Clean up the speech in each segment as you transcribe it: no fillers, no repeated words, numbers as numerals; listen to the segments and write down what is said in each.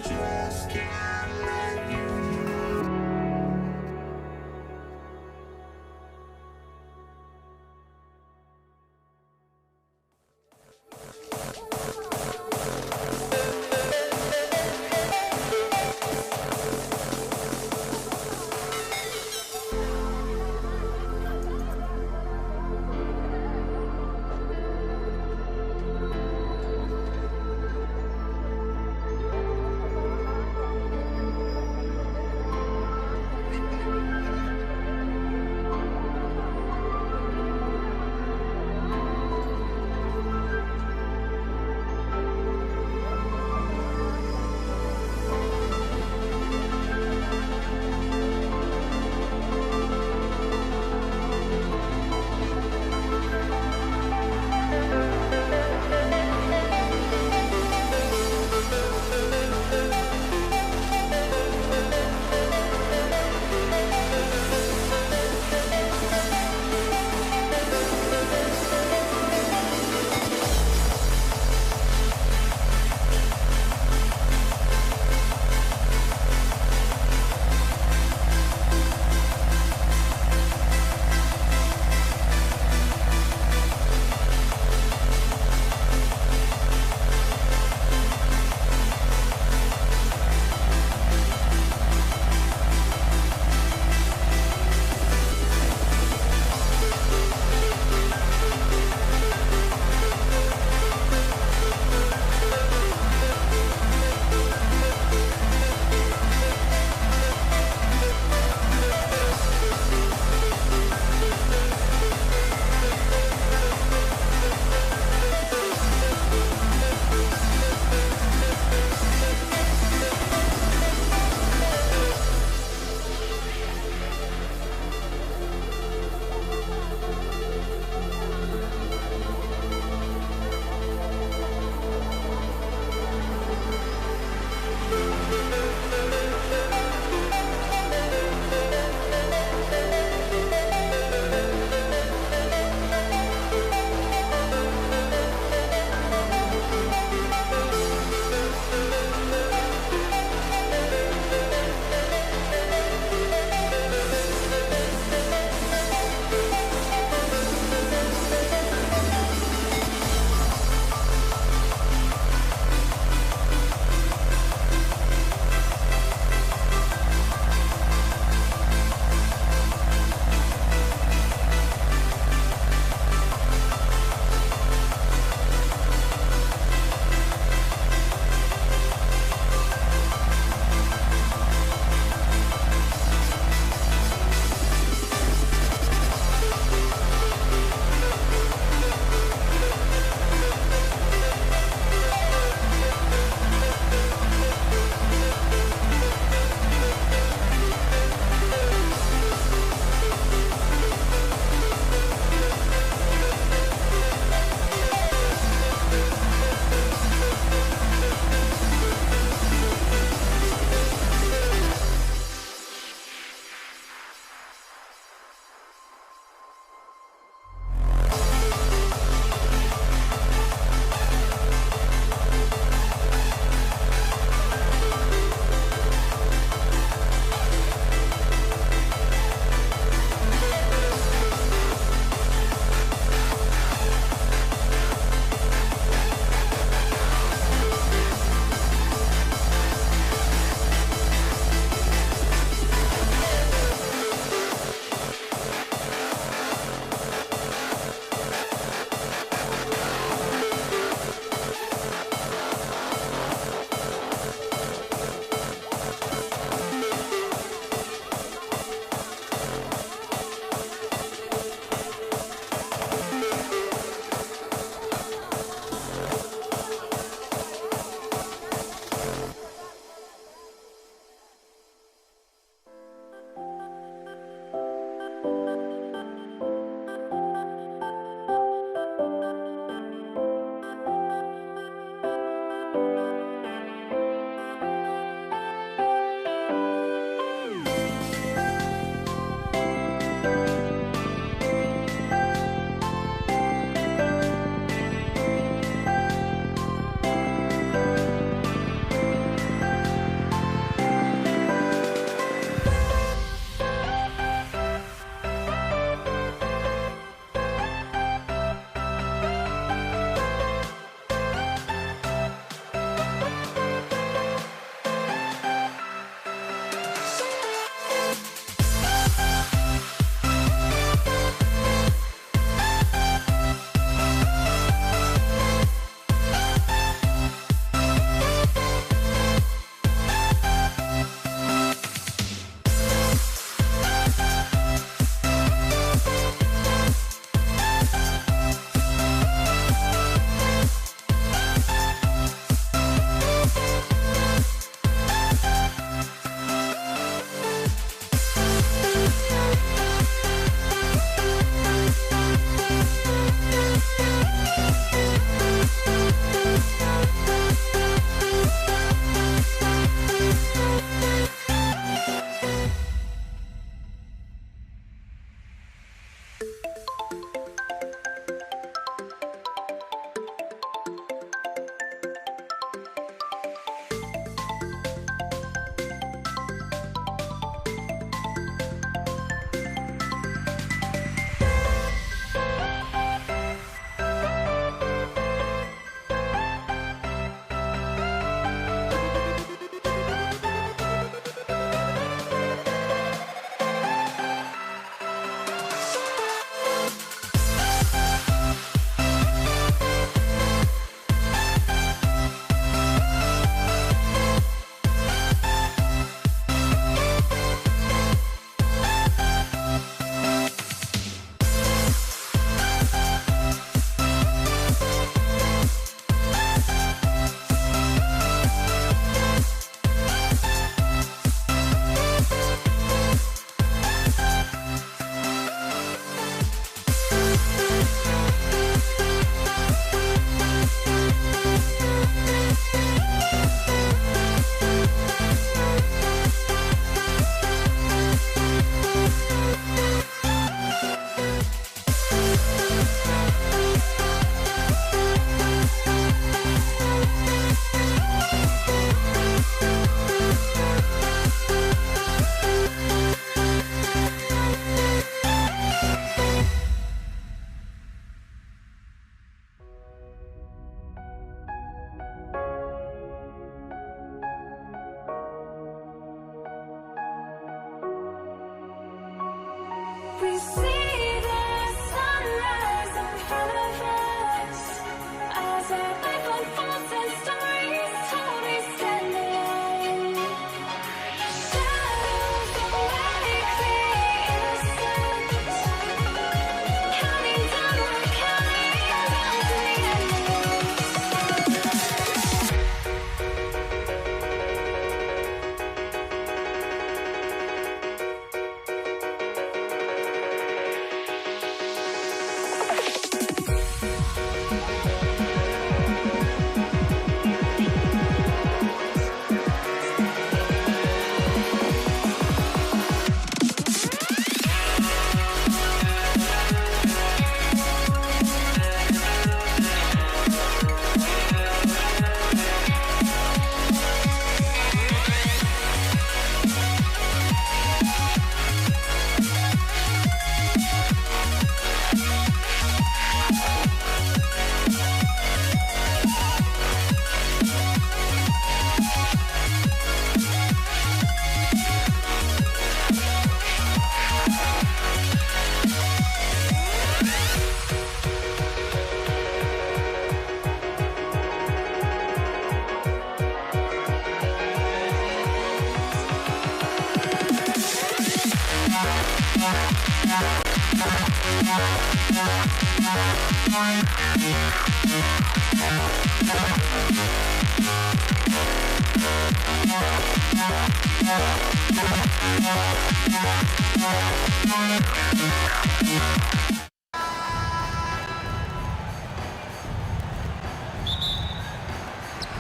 just can't let you.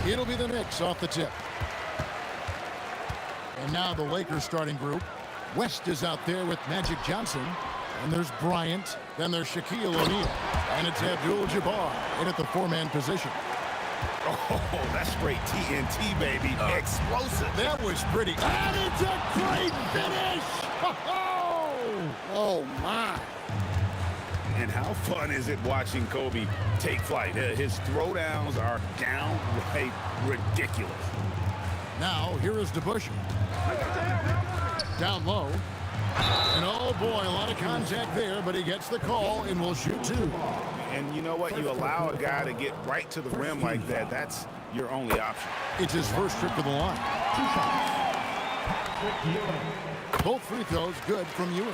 It'll be the Knicks off the tip. And now the Lakers starting group. West is out there with Magic Johnson. And there's Bryant. Then there's Shaquille O'Neal. And it's Abdul-Jabbar in at the four-man position. Oh, that's straight TNT, baby. Explosive. That was pretty. And it's a great finish! Oh, my. And how fun is it watching Kobe take flight? His throwdowns are downright ridiculous. Now, here is DeBusschere. Down low. And oh boy, a lot of contact there, but he gets the call and will shoot two. And you know what? You allow a guy to get right to the rim like that, that's your only option. It's his first trip to the line. Both free throws good from Ewing.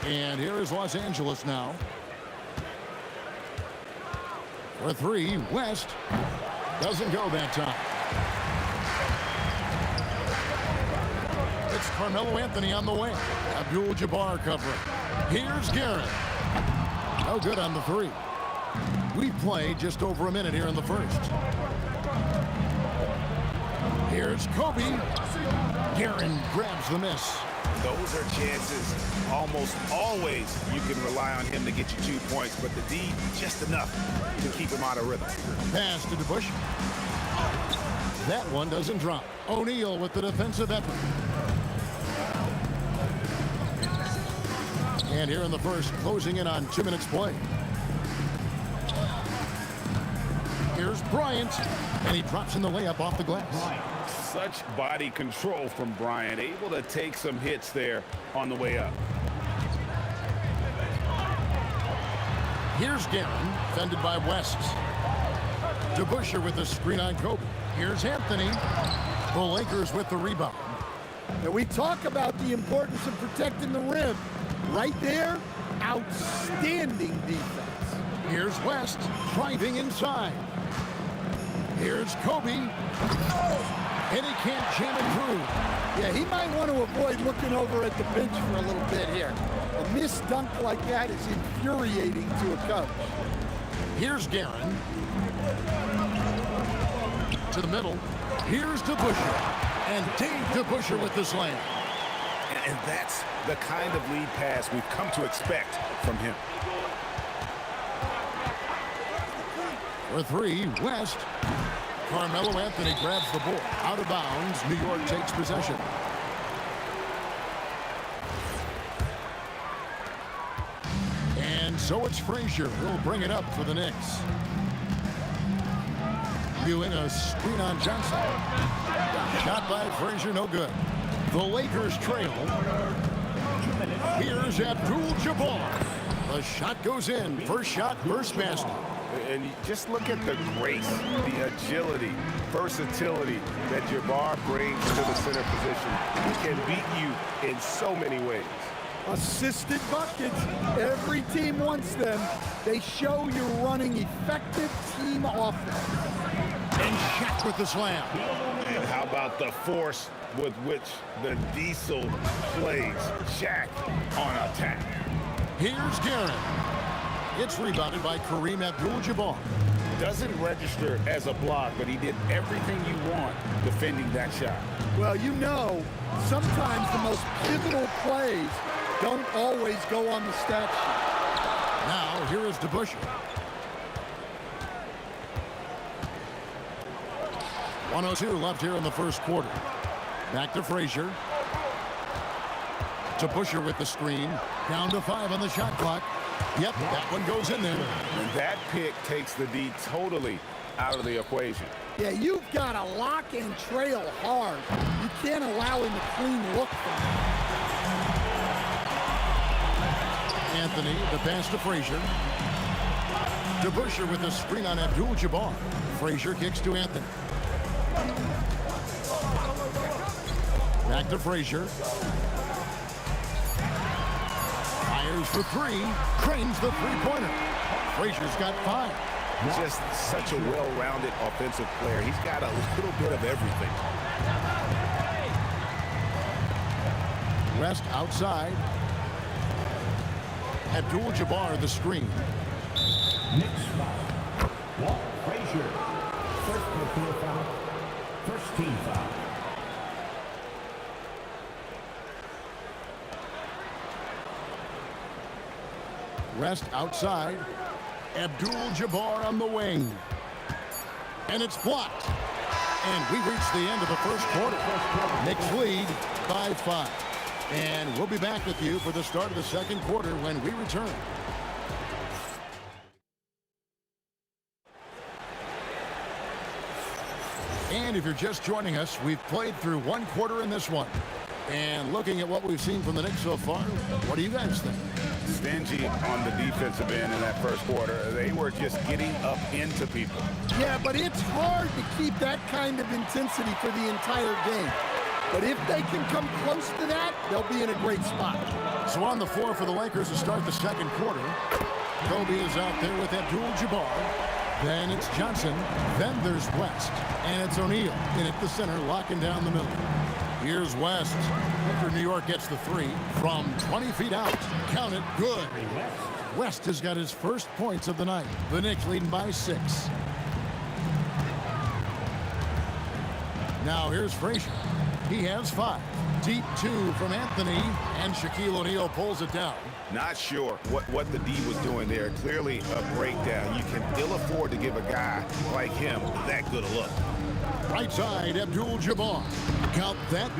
And here is Los Angeles now. For three, West doesn't go that time. It's Carmelo Anthony on the way. Abdul-Jabbar covering. Here's Garrett. No good on the three. We play just over a minute here in the first. Here's Kobe. Garrett grabs the miss. Those are chances almost always you can rely on him to get you 2 points, but the D, just enough to keep him out of rhythm. Pass to DeBusschere. That one doesn't drop. O'Neal with the defensive effort. And here in the first, closing in on 2 minutes play. Here's Bryant, and he drops in the layup off the glass. Such body control from Bryant, able to take some hits there on the way up. Here's Guerin, defended by West. DeBusschere with the screen on Kobe. Here's Anthony. The Lakers with the rebound. Now we talk about the importance of protecting the rim. Right there, outstanding defense. Here's West, driving inside. Here's Kobe. And he can't jam it through. Yeah, he might want to avoid looking over at the bench for a little bit here. A missed dunk like that is infuriating to a coach. Here's Guerin. To the middle. Here's DeBusschere. And Dave DeBusschere with the slam. And that's the kind of lead pass we've come to expect from him. For three, West. Carmelo Anthony grabs the ball. Out of bounds, New York takes possession. And so it's Frazier who'll bring it up for the Knicks. Ewing a screen on Johnson. Shot by Frazier, no good. The Lakers trail. Here's Abdul-Jabbar. The shot goes in. First shot, first basket. And you just look at the grace, the agility, versatility that Jabbar brings to the center position. He can beat you in so many ways. Assisted buckets. Every team wants them. They show you're running effective team offense. And Shaq with the slam. And how about the force with which the Diesel plays Shaq on attack? Here's Garrett. It's rebounded by Kareem Abdul-Jabbar. Doesn't register as a block, but he did everything you want defending that shot. Well, you know, sometimes the most pivotal plays don't always go on the stat sheet. Now, here is DeBusschere. 1:02 left here in the first quarter. Back to Frazier. DeBusschere with the screen. Down to 5 on the shot clock. Yep, that one goes in there. And that pick takes the D totally out of the equation. Yeah, you've got to lock and trail hard. You can't allow him a clean look from him. Anthony, the pass to Frazier. DeBusschere with the screen on Abdul-Jabbar. Frazier kicks to Anthony. Back to Frazier. for three, cranes the three-pointer. Frazier's got 5. Just such a well-rounded offensive player. He's got a little bit of everything. West outside. Abdul-Jabbar the screen. Next foul. Walt Frazier. First personal foul. First team foul. West outside. Abdul-Jabbar on the wing. And it's blocked. And we reach the end of the first quarter. Knicks lead 5-5. And we'll be back with you for the start of the second quarter when we return. And if you're just joining us, we've played through one quarter in this one. And looking at what we've seen from the Knicks so far, what do you guys think? Stingy on the defensive end in that first quarter. They were just getting up into people. Yeah, but it's hard to keep that kind of intensity for the entire game. But if they can come close to that, they'll be in a great spot. So on the floor for the Lakers to start the second quarter, Kobe is out there with Abdul-Jabbar. Then it's Johnson. Then there's West. And it's O'Neal in at the center, locking down the middle. Here's West. After New York gets the three from 20 feet out. Count it, good. West has got his first points of the night. The Knicks leading by 6. Now here's Frazier. He has 5. Deep 2 from Anthony, and Shaquille O'Neal pulls it down. Not sure what the D was doing there. Clearly a breakdown. You can ill afford to give a guy like him that good a look. Right side, Abdul-Jabbar. Count that.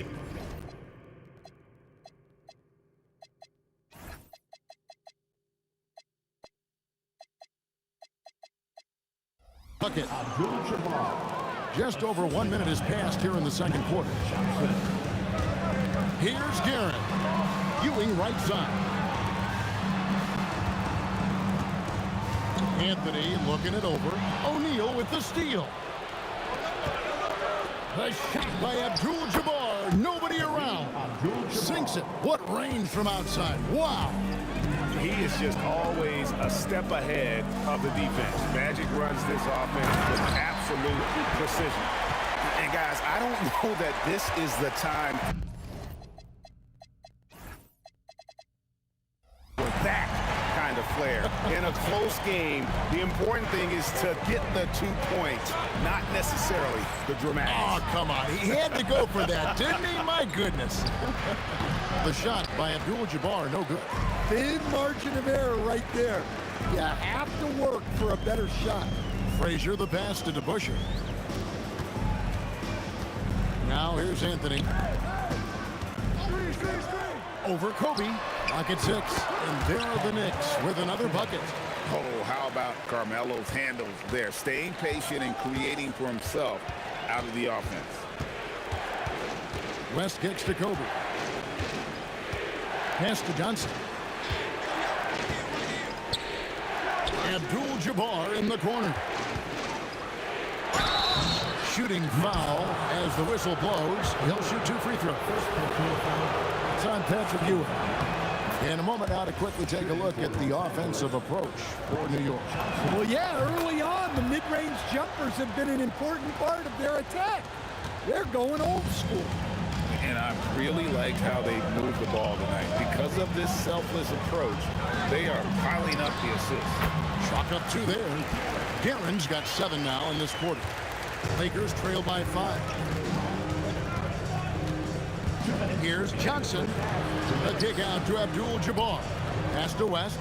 Bucket. Just over 1 minute has passed here in the second quarter. Here's Garrett. Ewing right side. Anthony looking it over. O'Neal with the steal. A shot by Abdul-Jabbar. Nobody around. Sinks it. What range from outside. Wow. He is just always a step ahead of the defense. Magic runs this offense with absolute precision. And guys, I don't know that this is the time for that kind of flair. In a close game, the important thing is to get the 2 points, not necessarily the dramatics. Oh, come on. He had to go for that, didn't he? My goodness. The shot by Abdul-Jabbar, no good. Big margin of error right there. You have to work for a better shot. Frazier the pass to DeBusschere. Now here's Anthony. Over Kobe. Pocket 6. And there are the Knicks with another bucket. Oh, how about Carmelo's handles there? Staying patient and creating for himself out of the offense. West kicks to Kobe. Pass to Johnson. Abdul-Jabbar in the corner. Shooting foul as the whistle blows. He'll shoot 2 free throws. It's on Patrick Ewing. In a moment now to quickly take a look at the offensive approach for New York. Well, yeah, early on, the mid-range jumpers have been an important part of their attack. They're going old school. And I really like how they move the ball tonight. Because of this selfless approach, they are piling up the assists. Chalk up 2 there. Guerin's got 7 now in this quarter. Lakers trail by 5. Here's Johnson. A dig out to Abdul-Jabbar. Pass to West.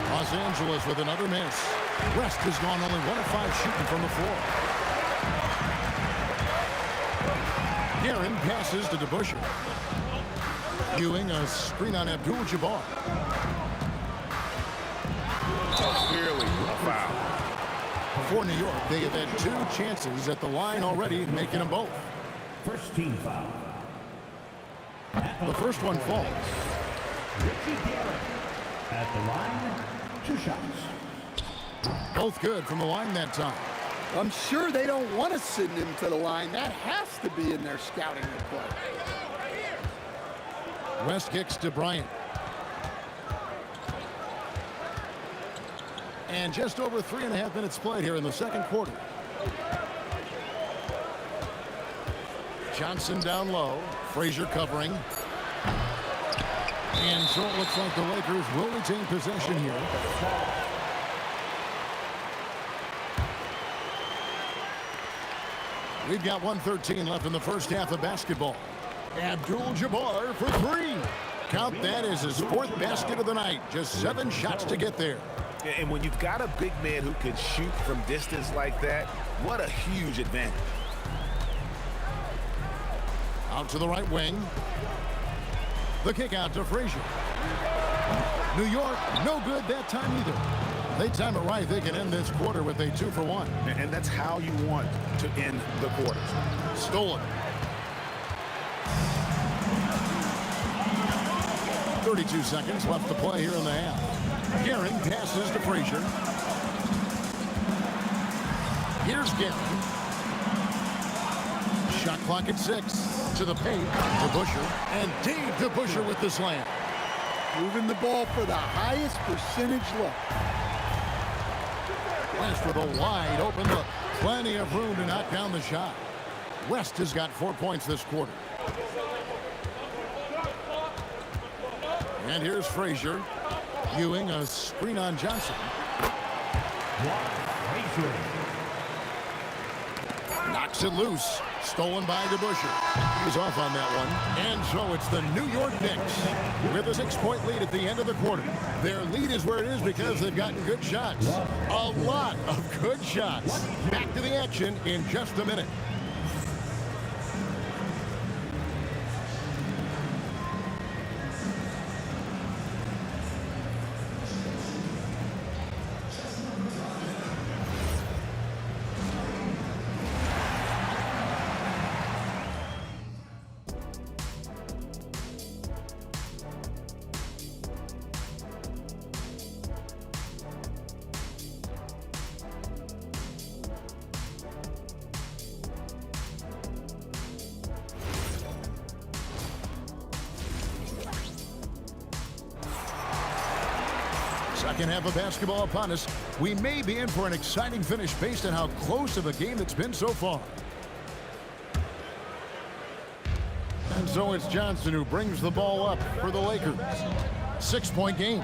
Los Angeles with another miss. West has gone only 1 of 5 shooting from the floor. Guerin passes to DeBusschere. Ewing a screen on Abdul-Jabbar. Clearly a foul. For New York, they have had 2 chances at the line already, making them both. First team foul. The first one falls. Richie Garrett at the line. 2 shots. Both good from the line that time. I'm sure they don't want to send him to the line. That has to be in their scouting report. West kicks to Bryant. And just over 3.5 minutes played here in the second quarter. Johnson down low. Frazier covering. And so it looks like the Lakers will retain possession here. We've got 1:13 left in the first half of basketball. Abdul-Jabbar for three. Count that as his fourth basket of the night. Just 7 shots to get there. And when you've got a big man who can shoot from distance like that, what a huge advantage. Out to the right wing. The kick out to Frazier. New York, no good that time either. They time it right. They can end this quarter with a 2-for-1. And that's how you want to end the quarters. Stolen. 32 seconds left to play here in the half. Guerin passes to Frazier. Here's Guerin. Shot clock at 6. To the paint. To Busher. And Dave to Busher with the slam. Moving the ball for the highest percentage look. West with a wide open look. Plenty of room to knock down the shot. West has got 4 points this quarter. And here's Frazier. Ewing, a screen on Johnson. Knocks it loose. Stolen by DeBuscher. He's off on that one. And so it's the New York Knicks with a 6-point lead at the end of the quarter. Their lead is where it is because they've gotten good shots. A lot of good shots. Back to the action in just a minute. Second half of basketball upon us. We may be in for an exciting finish based on how close of a game it's been so far. And so it's Johnson who brings the ball up for the Lakers. 6-point game.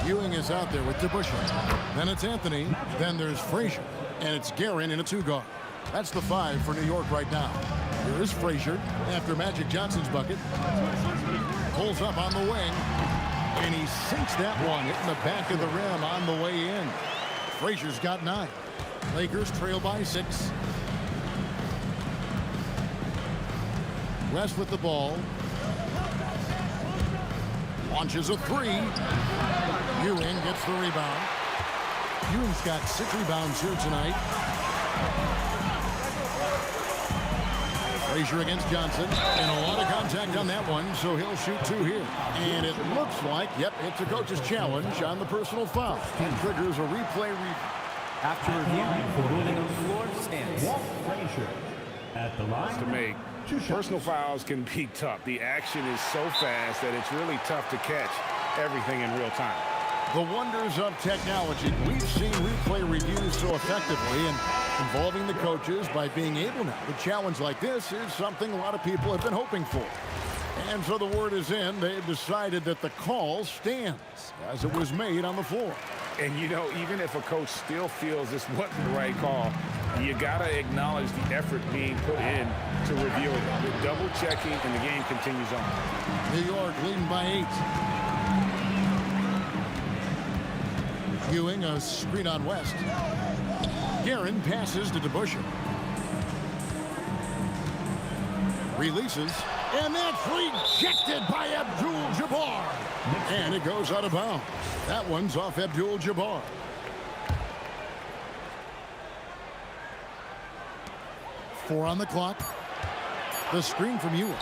Ewing is out there with DeBuscher. Then it's Anthony. Then there's Frazier. And it's Guerin in a 2-guard. That's the 5 for New York right now. Here is Frazier after Magic Johnson's bucket. Pulls up on the wing. And he sinks that one, hitting the back of the rim on the way in. Frazier's got 9. Lakers trail by 6. West with the ball. Launches a 3. Ewing gets the rebound. Ewing's got 6 rebounds here tonight. Frazier against Johnson, and a lot of contact on that one, so he'll shoot 2 here. And it looks like, yep, it's a coach's challenge on the personal foul. And triggers a replay. After reviewing for ruling on the floor, stands Frazier at the line To make personal fouls can be tough. The action is so fast that it's really tough to catch everything in real time. The wonders of technology. We've seen replay reviews so effectively, and involving the coaches by being able now to challenge like this is something a lot of people have been hoping for. And so the word is in. They've decided that the call stands as it was made on the floor. And, you know, even if a coach still feels this wasn't the right call, you got to acknowledge the effort being put in to review it. You're double-checking, and the game continues on. New York leading by 8. Ewing, a screen on West. Guerin passes to DeBuscher. Releases, and that's rejected by Abdul-Jabbar. And it goes out of bounds. That one's off Abdul-Jabbar. Four on the clock. The screen from Ewing.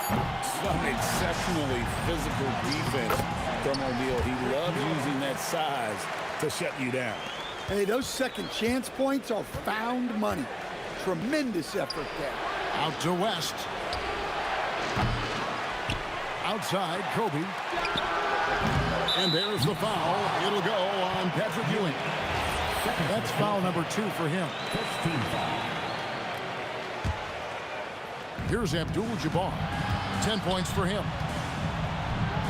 Some exceptionally physical defense from O'Neal. He loves using that size to shut you down. Hey, those second chance points are found money. Tremendous effort there. Out to West. Outside, Kobe. And there's the foul. It'll go on Patrick Ewing. That's foul number 2 for him. First team foul. Here's Abdul-Jabbar. 10 points for him.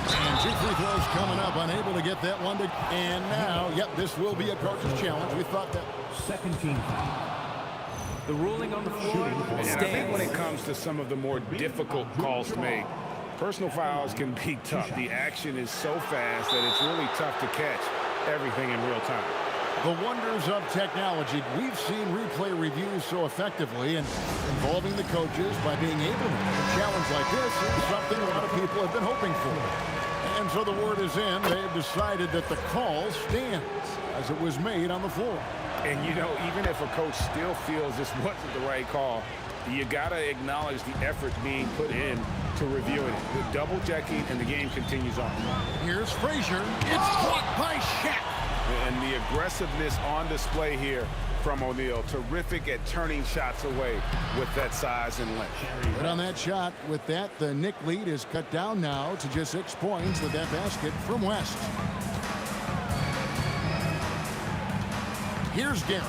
And 2 free throws coming up. Unable to get that one to... And now, yep, this will be a coach's challenge. We thought that... Second team foul. The ruling on the floor And I think stands. when it comes to some of the more difficult calls to make, personal fouls can be tough. The action is so fast that it's really tough to catch everything in real time. The wonders of technology. We've seen replay reviews so effectively, and involving the coaches by being able to make a challenge like this is something a lot of people have been hoping for. And so the word is in. They've decided that the call stands as it was made on the floor. And, you know, even if a coach still feels this wasn't the right call, you got to acknowledge the effort being put in to reviewing it. The double checking, and the game continues on. Here's Frazier. It's blocked by Shaq. And the aggressiveness on display here from O'Neal. Terrific at turning shots away with that size and length. But on that shot, with that, the Knick lead is cut down now to just 6 points with that basket from West. Here's Guerin,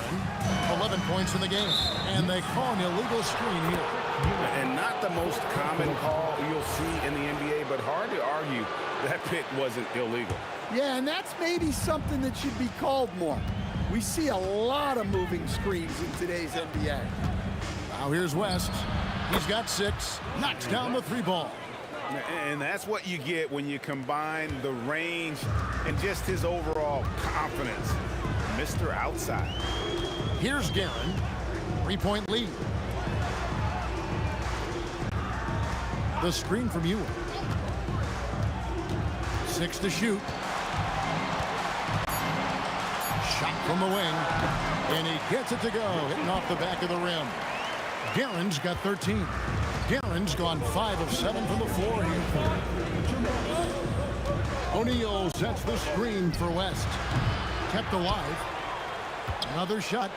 11 points in the game, and they call an illegal screen here. And not the most common call you'll see in the NBA, but hard to argue that pick wasn't illegal. Yeah, and that's maybe something that should be called more. We see a lot of moving screens in today's NBA. Now here's West. He's got 6, knocks down the 3 ball. And that's what you get when you combine the range and just his overall confidence. Mr. Outside. Here's Guerin, 3-point lead. The screen from Ewing. 6 to shoot. Shot from the wing, and he gets it to go, hitting off the back of the rim. Guerin's got 13. Guerin's gone 5 of 7 from the floor here. O'Neal sets the screen for West. Kept alive. Another shot.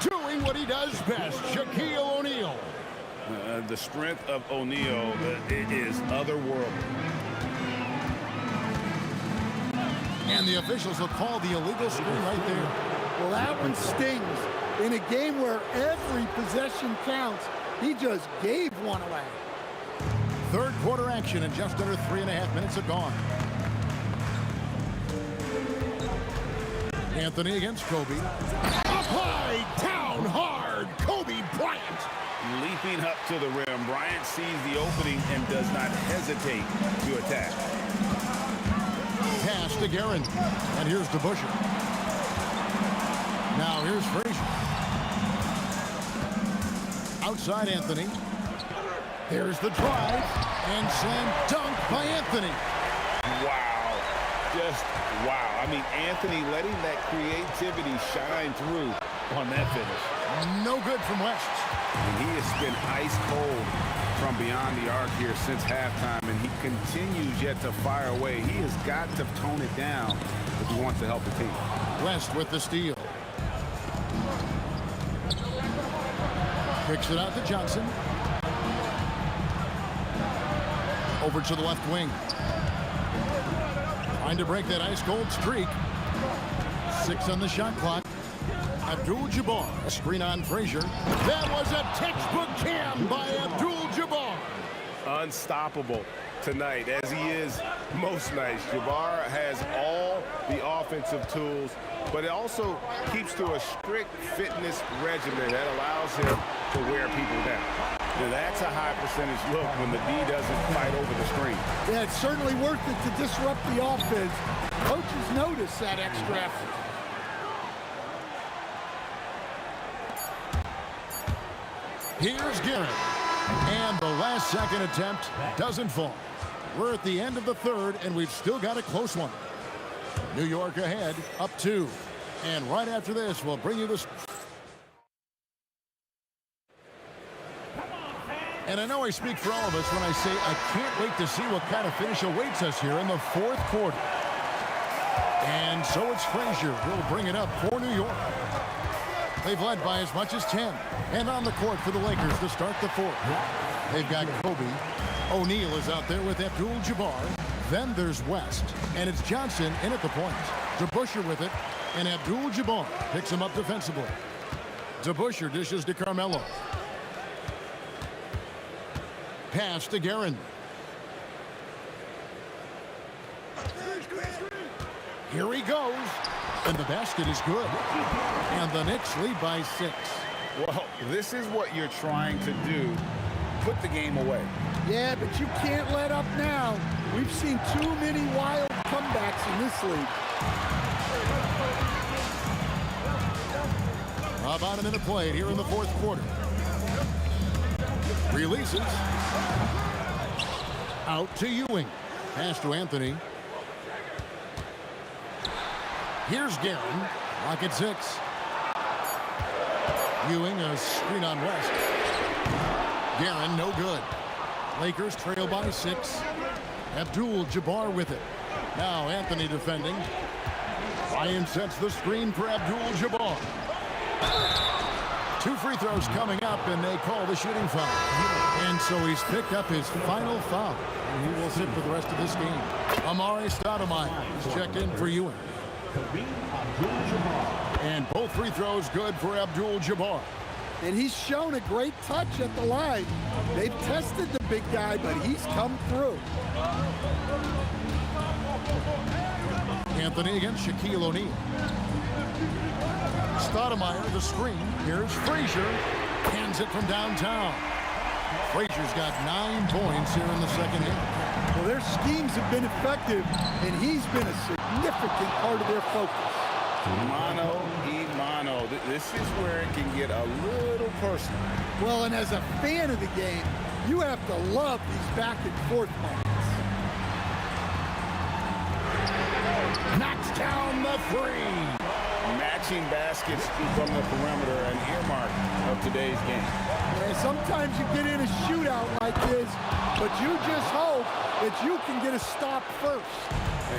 Doing what he does best, Shaquille O'Neal. The strength of O'Neal is otherworldly. And the officials will call the illegal screen right there. Well, that one stings. In a game where every possession counts, he just gave one away. Third quarter action, and just under 3.5 minutes have gone. Anthony against Kobe. Up high, down hard, Kobe Bryant. Leaping up to the rim, Bryant sees the opening and does not hesitate to attack. Pass to Guerin, and here's DeBusschere. Now here's Frazier. Outside Anthony. There's the drive, and slam dunk by Anthony. Wow. Just wow. I mean, Anthony letting that creativity shine through on that finish. No good from West. And he has been ice cold from beyond the arc here since halftime, and he continues yet to fire away. He has got to tone it down if he wants to help the team. West with the steal. Kicks it out to Johnson. Over to the left wing. Trying to break that ice-cold streak. 6 on the shot clock. Abdul-Jabbar. Screen on Frazier. That was a textbook jam by Abdul-Jabbar. Unstoppable tonight, as he is most nights. Jabbar has all the offensive tools, but it also keeps to a strict fitness regimen that allows him to wear people down. Now, that's a high percentage look when the D doesn't fight over the screen. Yeah, it's certainly worth it to disrupt the offense. Coaches notice that extra effort. Here's Guerin. And the last second attempt doesn't fall. We're at the end of the third, and we've still got a close one. New York ahead, up 2. And right after this, we'll bring you this. And I know I speak for all of us when I say I can't wait to see what kind of finish awaits us here in the fourth quarter. And so it's Frazier who'll bring it up for New York. They've led by as much as 10. And on the court for the Lakers to start the fourth. They've got Kobe. O'Neal is out there with Abdul-Jabbar. Then there's West, and it's Johnson in at the point. DeBusschere with it, and Abdul-Jabbar picks him up defensively. DeBusschere dishes to Carmelo. Pass to Guerin. Here he goes, and the basket is good. And the Knicks lead by 6. Well, this is what you're trying to do. Put the game away. Yeah, but you can't let up now. We've seen too many wild comebacks in this league. About a minute played here in the fourth quarter. Releases. Out to Ewing. Pass to Anthony. Here's Guerin. Lock at 6. Ewing, a screen on West. Guerin, no good. Lakers trail by 6. Abdul-Jabbar with it. Now Anthony defending. Ryan sets the screen for Abdul-Jabbar. 2 free throws coming up, and they call the shooting foul. And so he's picked up his final foul. And he will sit for the rest of this game. Amare Stoudemire is checked in for Ewing. And both free throws good for Abdul-Jabbar. And he's shown a great touch at the line. They've tested the big guy, but he's come through. Anthony against Shaquille O'Neal. Stoudemire, the screen. Here's Frazier. Hands it from downtown. Frazier's got 9 points here in the second half. Well, their schemes have been effective, and he's been a significant part of their focus. Mano y mano. This is where it can get a little personal. Well, and as a fan of the game, you have to love these back and forth moments. Knocks down the 3. Matching baskets from the perimeter, an earmark of today's game. And sometimes you get in a shootout like this, but you just hope that you can get a stop first.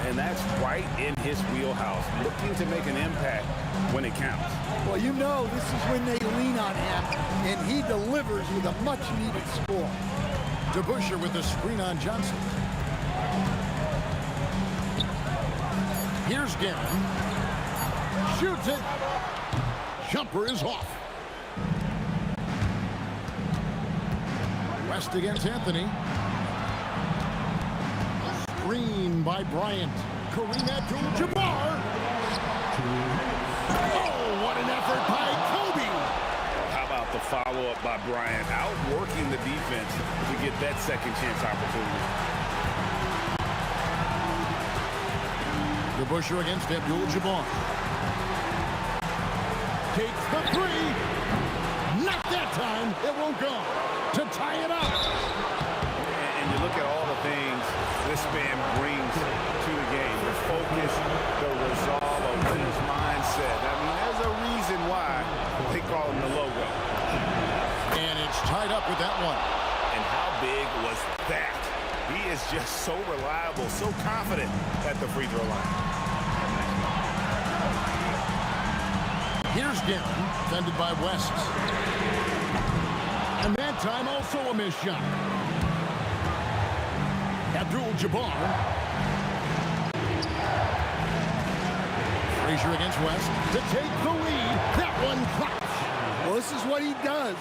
And that's right in his wheelhouse, looking to make an impact when it counts. Well, you know this is when they lean on him, and he delivers with a much-needed score. DeBusschere with the screen on Johnson. Here's Guerin. Shoots it. Jumper is off. West against Anthony. Screen by Bryant. Kareem Abdul-Jabbar. Oh, what an effort by Kobe. How about the follow-up by Bryant, outworking the defense to get that second chance opportunity. DeBusschere against Abdul-Jabbar. Takes the 3. Not that time. It won't go. To tie it up. And you look at all the things this man brings to the game. The focus, the resolve, a winner's mindset. I mean, there's a reason why they call him the logo. And it's tied up with that one. And how big was that? He is just so reliable, so confident at the free throw line. Here's Guerin, defended by West. And that time also a missed shot. Abdul-Jabbar. Frazier against West to take the lead. That one clutch. Well, this is what he does.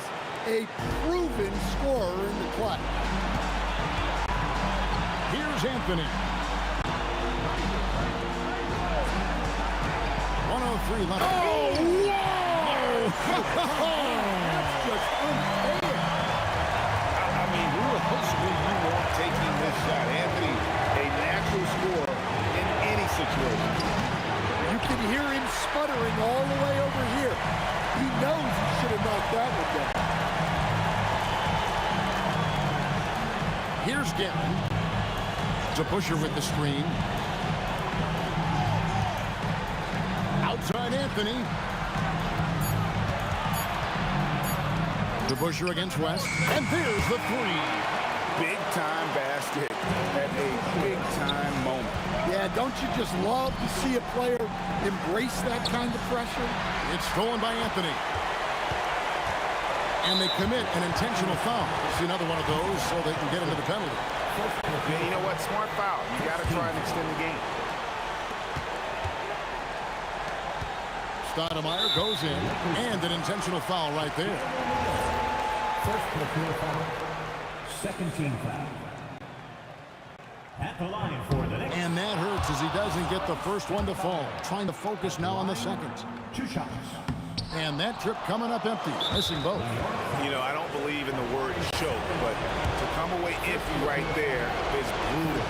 A proven scorer in the clutch. Here's Anthony. 103 left. Oh, whoa! That's just unfair. I mean, who else will you want taking this shot? Anthony, a natural scorer in any situation. You can hear him sputtering all the way over here. He knows he should have knocked that one down. Here's Guerin. DeBusschere with the screen. Outside Anthony. DeBusschere against West. And there's the 3. Big-time basket at a big-time moment. Yeah, don't you just love to see a player embrace that kind of pressure? It's stolen by Anthony. And they commit an intentional foul. See another one of those so they can get into the penalty. Yeah, you know what? Smart foul. You got to try and extend the game. Stoudemire goes in, and an intentional foul right there. First personal foul. Second team foul. At the line for the next. And that hurts as he doesn't get the first one to fall. Trying to focus now on the second. 2 shots. And that trip coming up empty, missing both. You know, I don't believe in the word choke, but to come away empty right there is brutal.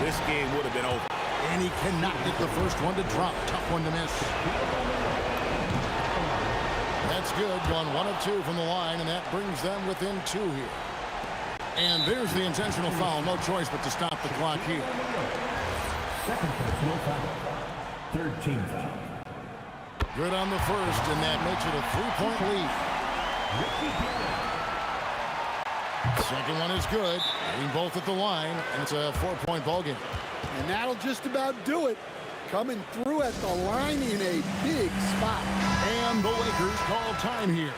This game would have been over. And he cannot get the first one to drop. Tough one to miss. That's good. Going 1 of 2 from the line, and that brings them within 2 here. And there's the intentional foul. No choice but to stop the clock here. Second personal foul. Third team foul. Good on the first, and that makes it a 3-point lead. Second one is good. Hitting both at the line, and it's a 4-point ball game. And that'll just about do it. Coming through at the line in a big spot. And the Lakers call time here.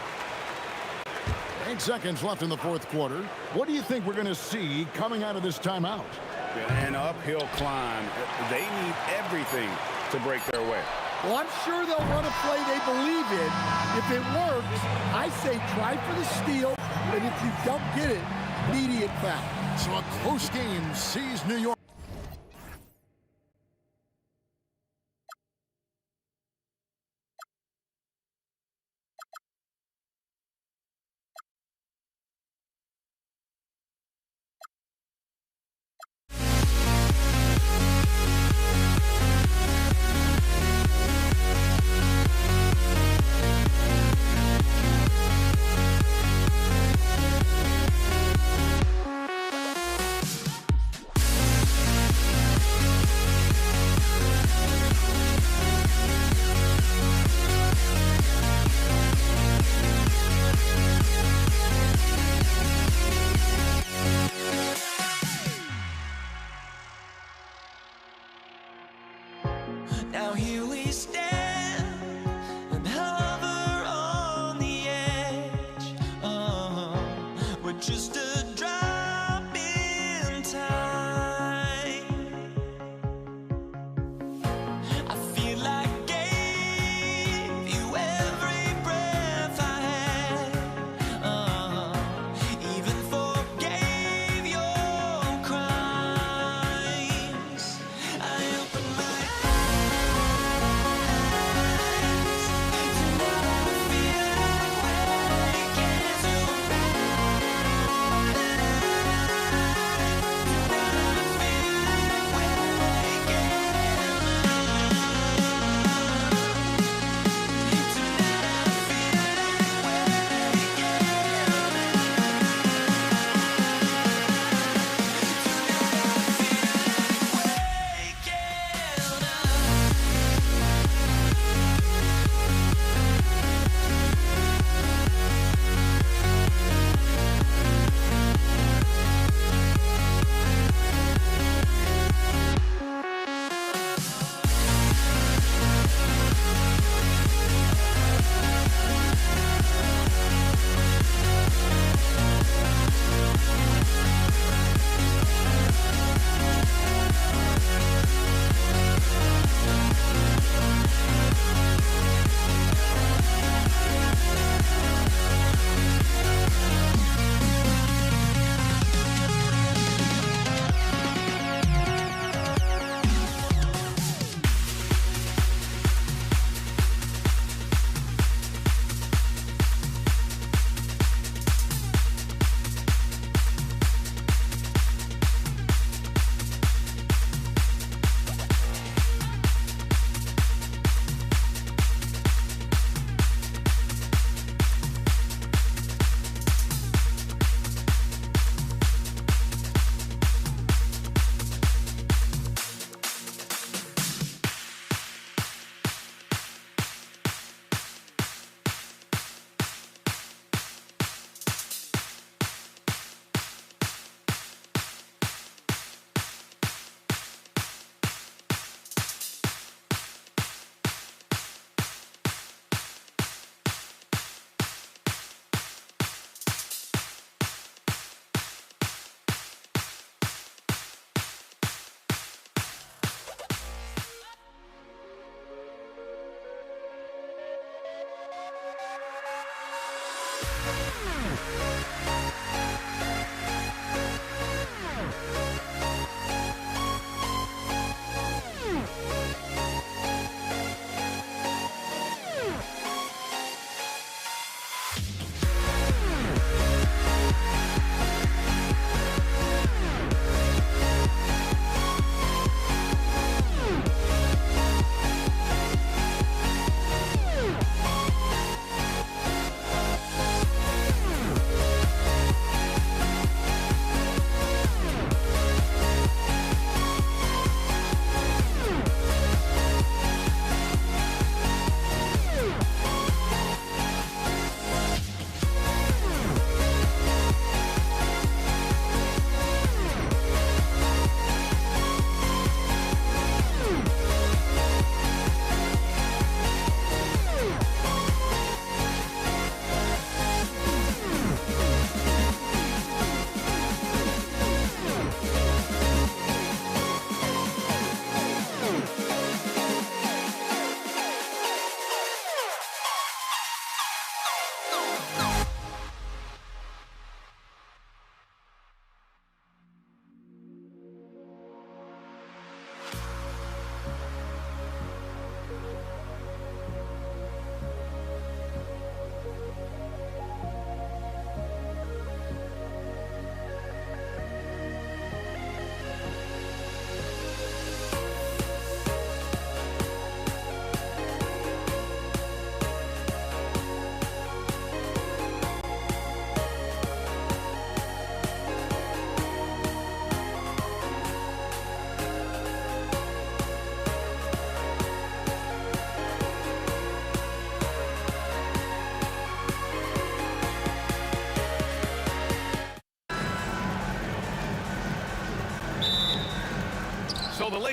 8 seconds left in the fourth quarter. What do you think we're going to see coming out of this timeout? An uphill climb. They need everything to break their way. Well, I'm sure they'll run a play they believe in. If it works, I say try for the steal, and if you don't get it, immediate foul. So a close game sees New York. Now here we stand and hover on the edge. We're just a drop in time. I feel like I gave you every breath I had. Even forgave your crimes. I opened my eyes.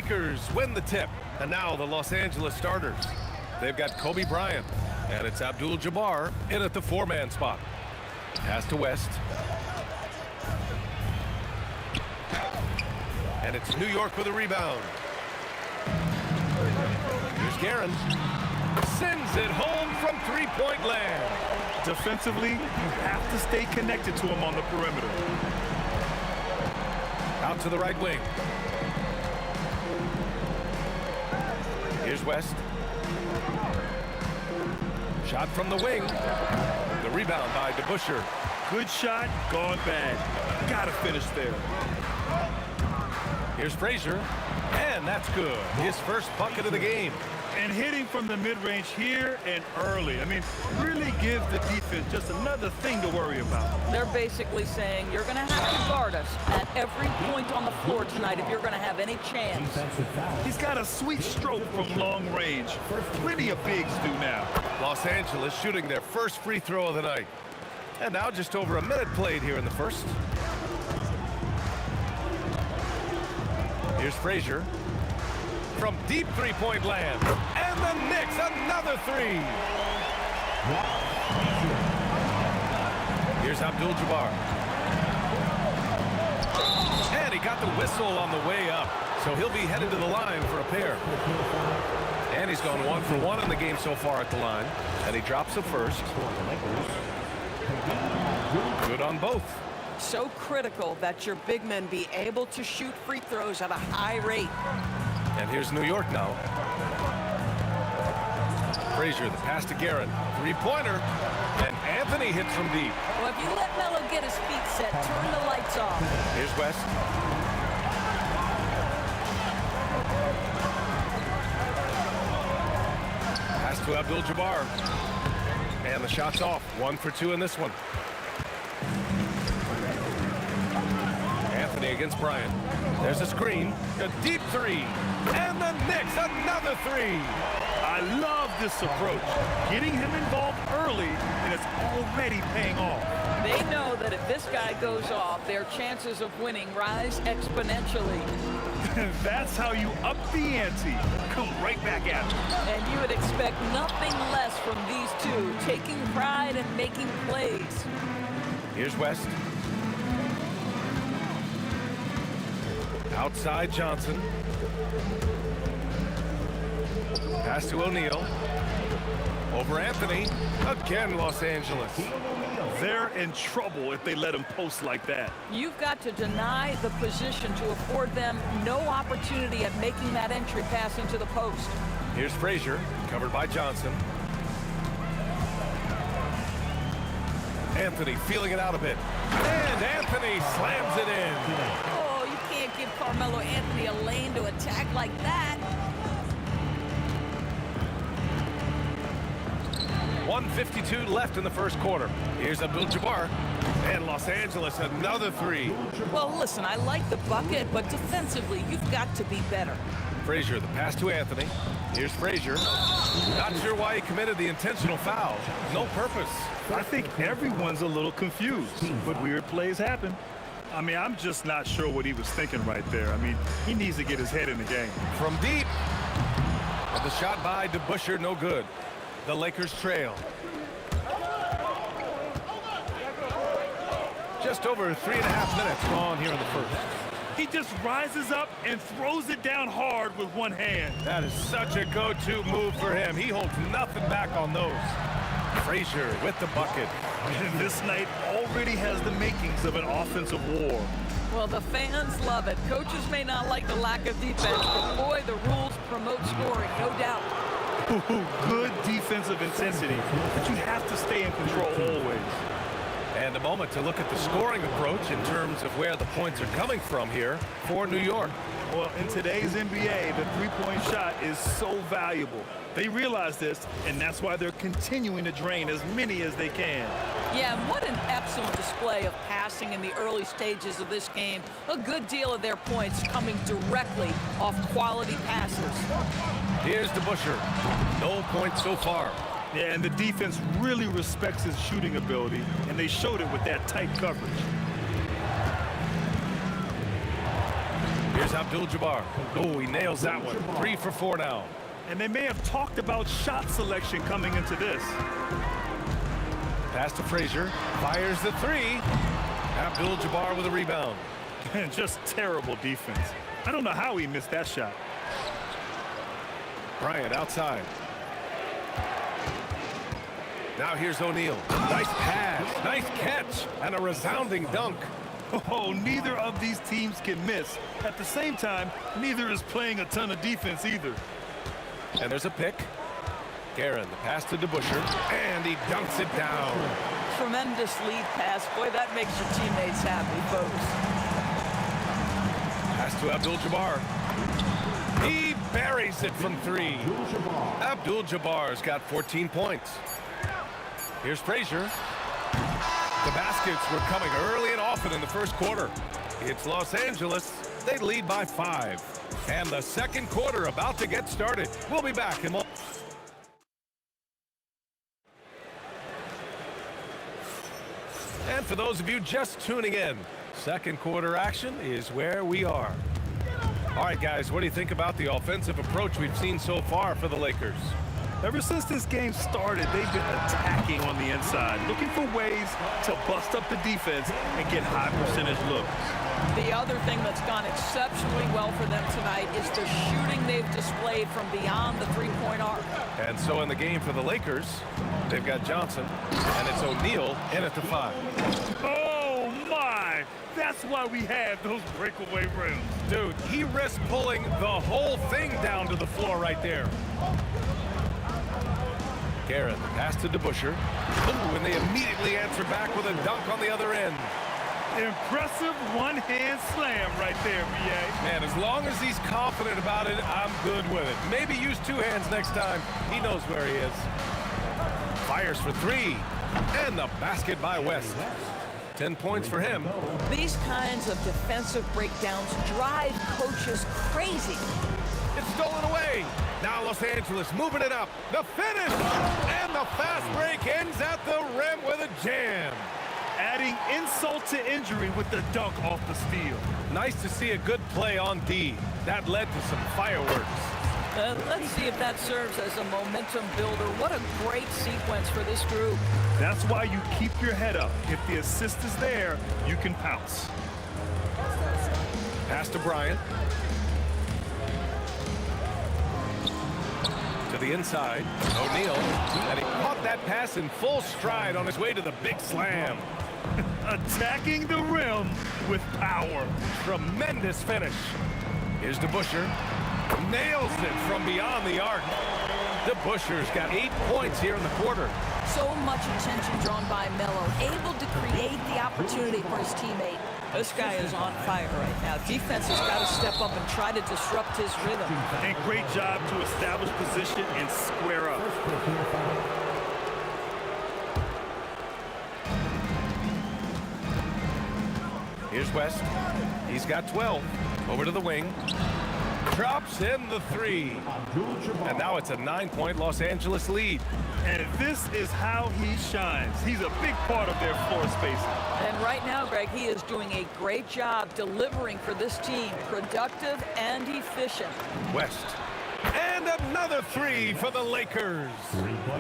Lakers win the tip. And now the Los Angeles starters. They've got Kobe Bryant, and it's Abdul-Jabbar in at the four-man spot. Pass to West. And it's New York with a rebound. Here's Guerin. Sends it home from three-point land. Defensively, you have to stay connected to him on the perimeter. Out to the right wing. Here's West. Shot from the wing. The rebound by DeBusschere. Good shot, gone bad. Gotta finish there. Here's Frazier, and that's good. His first bucket of the game. And hitting from the mid-range here and early. I mean, really give the defense just another thing to worry about. They're basically saying you're going to have to guard us at every point on the floor tonight if you're going to have any chance. He's got a sweet stroke from long range. Plenty of bigs do now. Los Angeles shooting their first free throw of the night. And now just over a minute played here in the first. Here's Frazier. From deep three-point land. And the Knicks, another three. Here's Abdul-Jabbar. And he got the whistle on the way up. So he'll be headed to the line for a pair. And he's gone 1 for 1 in the game so far at the line. And he drops the first. Good on both. So critical that your big men be able to shoot free throws at a high rate. And here's New York now. Frazier, the pass to Guerin. Three-pointer. And Anthony hits from deep. Well, if you let Melo get his feet set, turn the lights off. Here's West. Pass to Abdul-Jabbar. And the shot's off. 1 for 2 in this one. Anthony against Bryant. There's a screen. A deep three. And the Knicks, another three. I love this approach. Getting him involved early, and it's already paying off. They know that if this guy goes off, their chances of winning rise exponentially. That's how you up the ante. Come right back at him. And you would expect nothing less from these two, taking pride and making plays. Here's West. Outside Johnson. Pass to O'Neal. Over Anthony. Again, Los Angeles. They're in trouble if they let him post like that. You've got to deny the position to afford them no opportunity at making that entry pass into the post. Here's Frazier, covered by Johnson. Anthony feeling it out a bit. And Anthony slams it in. Oh, you can't give Carmelo Anthony a lane to attack like that. 1:52 left in the first quarter. Here's Abdul-Jabbar. And Los Angeles, another three. Well, listen, I like the bucket, but defensively, you've got to be better. Frazier, the pass to Anthony. Here's Frazier. Not sure why he committed the intentional foul. No purpose. I think everyone's a little confused, but weird plays happen. I mean, I'm just not sure what he was thinking right there. I mean, he needs to get his head in the game. From deep. And the shot by DeBusschere, no good. The Lakers trail. Just over 3.5 minutes gone here in the first. He just rises up and throws it down hard with one hand. That is such a go-to move for him. He holds nothing back on those. Frazier with the bucket. And this night already has the makings of an offensive war. Well, the fans love it. Coaches may not like the lack of defense, but boy, the rules promote scoring, no doubt. Good defensive intensity, but you have to stay in control always. And a moment to look at the scoring approach in terms of where the points are coming from here for New York. Well, in today's NBA, the three-point shot is so valuable. They realize this, and that's why they're continuing to drain as many as they can. Yeah, and what an excellent display of passing in the early stages of this game. A good deal of their points coming directly off quality passes. Here's DeBusschere. No points so far. Yeah, and the defense really respects his shooting ability, and they showed it with that tight coverage. Here's Abdul-Jabbar. Oh, he nails that one. 3 for 4 now. And they may have talked about shot selection coming into this. Pass to Frazier. Fires the 3. Abdul-Jabbar with a rebound. Just terrible defense. I don't know how he missed that shot. Bryant outside. Now here's O'Neal. Nice pass, nice catch, and a resounding dunk. Oh, neither of these teams can miss. At the same time, neither is playing a ton of defense either. And there's a pick. Guerin, the pass to DeBusschere, and he dunks it down. Tremendous lead pass. Boy, that makes your teammates happy, folks. Pass to Abdul-Jabbar. He buries it from 3. Abdul-Jabbar's got 14 points. Here's Frazier. The baskets were coming early and often in the first quarter. It's Los Angeles. They lead by 5. And the second quarter about to get started. We'll be back in moments. And for those of you just tuning in, second quarter action is where we are. All right, guys, what do you think about the offensive approach we've seen so far for the Lakers? Ever since this game started, they've been attacking on the inside, looking for ways to bust up the defense and get high percentage looks. The other thing that's gone exceptionally well for them tonight is the shooting they've displayed from beyond the three-point arc. And so in the game for the Lakers, they've got Johnson, and it's O'Neal in at the 5. Oh, my! That's why we had those breakaway rims. Dude, he risked pulling the whole thing down to the floor right there. Guerin, the pass to DeBusschere. Ooh, and they immediately answer back with a dunk on the other end. Impressive one-hand slam right there, B.A. Man, as long as he's confident about it, I'm good with it. Maybe use 2 hands next time. He knows where he is. Fires for 3. And the basket by West. 10 points for him. These kinds of defensive breakdowns drive coaches crazy. It's stolen away. Now Los Angeles moving it up. The finish. And the fast break ends at the rim with a jam. Adding insult to injury with the dunk off the steal. Nice to see a good play on D. That led to some fireworks. Let's see if that serves as a momentum builder. What a great sequence for this group. That's why you keep your head up. If the assist is there, you can pounce. Pass to Bryant. To the inside, O'Neal. And he caught that pass in full stride on his way to the big slam. Attacking the rim with power. Tremendous finish. Here's DeBusschere. Nails it from beyond the arc. DeBusschere's got 8 points here in the quarter. So much attention drawn by Melo, able to create the opportunity for his teammate. This guy is on fire right now. Defense has got to step up and try to disrupt his rhythm. And great job to establish position and square up. Here's West. He's got 12. Over to the wing. Drops in the 3. And now it's a 9-point Los Angeles lead. And this is how he shines. He's a big part of their floor spacing. And right now, Greg, he is doing a great job delivering for this team. Productive and efficient. West. And another 3 for the Lakers.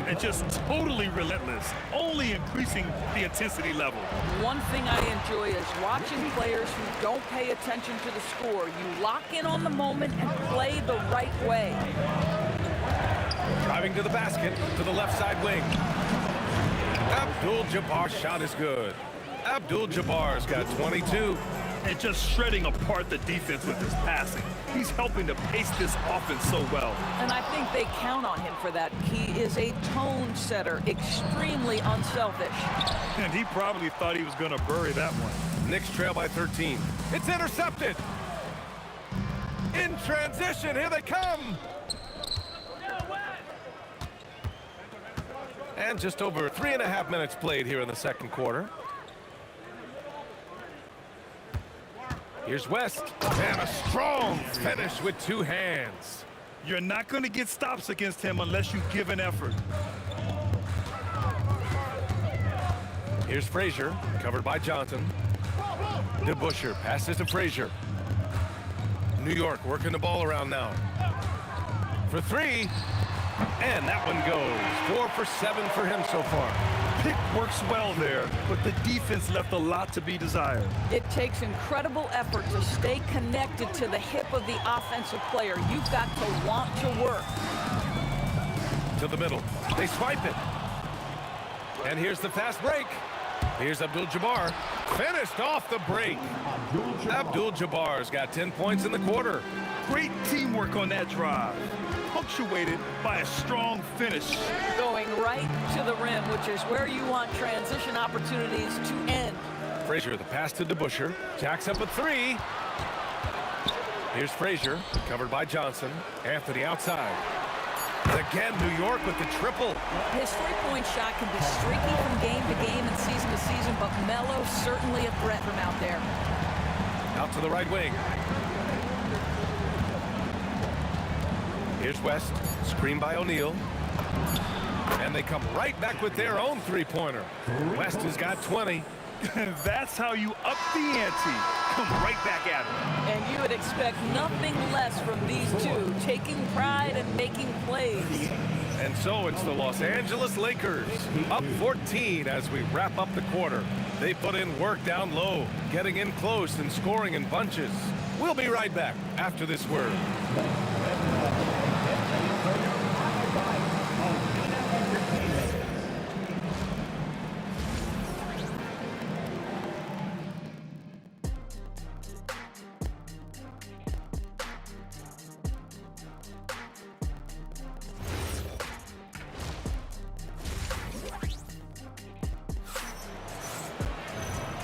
And just totally relentless, only increasing the intensity level. One thing I enjoy is watching players who don't pay attention to the score. You lock in on the moment and play the right way. Driving to the basket, to the left side wing. Abdul-Jabbar's shot is good. Abdul-Jabbar's got 22. And just shredding apart the defense with his passing. He's helping to pace this offense so well. And I think they count on him for that. He is a tone setter, extremely unselfish. And he probably thought he was going to bury that one. Knicks trail by 13. It's intercepted. In transition, here they come. And just over 3.5 minutes played here in the second quarter. Here's West, and a strong finish with 2 hands. You're not going to get stops against him unless you give an effort. Here's Frazier, covered by Johnson. DeBusschere passes to Frazier. New York working the ball around now. For three. And that one goes. 4 for 7 for him so far. Pick works well there, but the defense left a lot to be desired. It takes incredible effort to stay connected to the hip of the offensive player. You've got to want to work. To the middle. They swipe it. And here's the fast break. Here's Abdul-Jabbar. Finished off the break. Abdul-Jabbar's got 10 points in the quarter. Great teamwork on that drive, punctuated by a strong finish. Going right to the rim, which is where you want transition opportunities to end. Frazier, the pass to DeBusschere. Jacks up a three. Here's Frazier, covered by Johnson. Anthony outside. And again, New York with the triple. His three-point shot can be streaky from game to game and season to season, but Melo certainly a threat from out there. Out to the right wing. Here's West, screen by O'Neal. And they come right back with their own three-pointer. West has got 20. That's how you up the ante. Come right back at it. And you would expect nothing less from these two, taking pride and making plays. And so it's the Los Angeles Lakers, up 14 as we wrap up the quarter. They put in work down low, getting in close and scoring in bunches. We'll be right back after this word.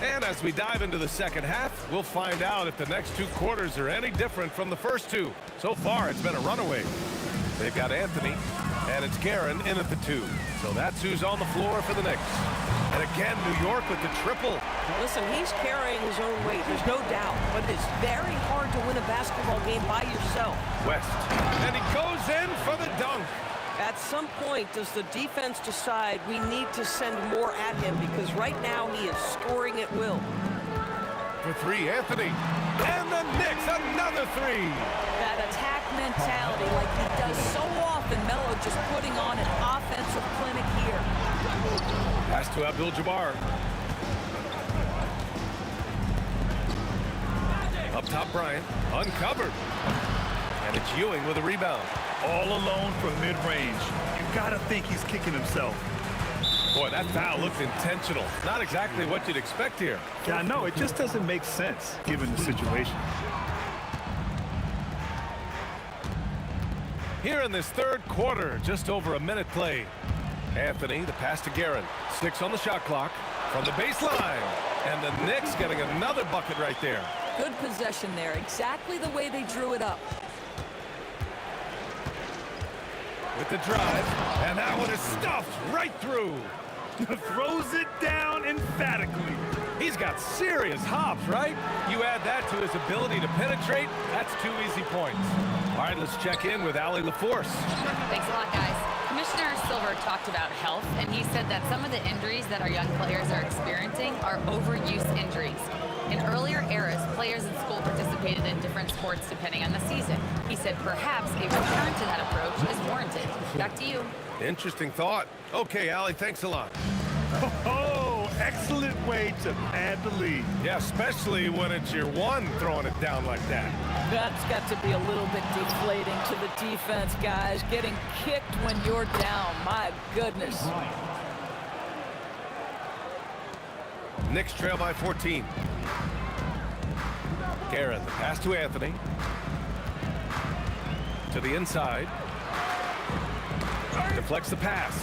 And as we dive into the second half, we'll find out if the next two quarters are any different from the first two. So far, it's been a runaway. They've got Anthony, and it's Guerin in at the 2. So that's who's on the floor for the Knicks. And again, New York with the triple. Listen, he's carrying his own weight, there's no doubt, but it's very hard to win a basketball game by yourself. West, and he goes in for the dunk. At some point, does the defense decide we need to send more at him, because right now he is scoring at will. For three, Anthony. And the Knicks, another three. That attack mentality like he does so often. Melo just putting on an offensive clinic here. Pass to Abdul-Jabbar. Up top, Bryant. Uncovered. And it's Ewing with a rebound. All alone from mid-range. You gotta think he's kicking himself. Boy, that foul looked intentional. Not exactly what you'd expect here. Yeah, I know. It just doesn't make sense, given the situation. Here in this third quarter, just over a minute played. Anthony, the pass to Guerin. 6 on the shot clock from the baseline. And the Knicks getting another bucket right there. Good possession there. Exactly the way they drew it up. With the drive, and that one is stuffed right through. Throws it down emphatically. He's got serious hops, right? You add that to his ability to penetrate, that's 2 easy points. All right, let's check in with Allie LaForce. Thanks a lot, guys. Commissioner Silver talked about health, and he said that some of the injuries that our young players are experiencing are overuse injuries. In earlier eras, players in school participated in different sports depending on the season. He said perhaps a return to that approach is warranted. Back to you. Interesting thought. Okay, Allie, thanks a lot. Oh, excellent way to pad the lead. Yeah, especially when it's your one throwing it down like that. That's got to be a little bit deflating to the defense, guys. Getting kicked when you're down. My goodness. Knicks trail by 14. Guerin, the pass to Anthony. To the inside. Deflects the pass.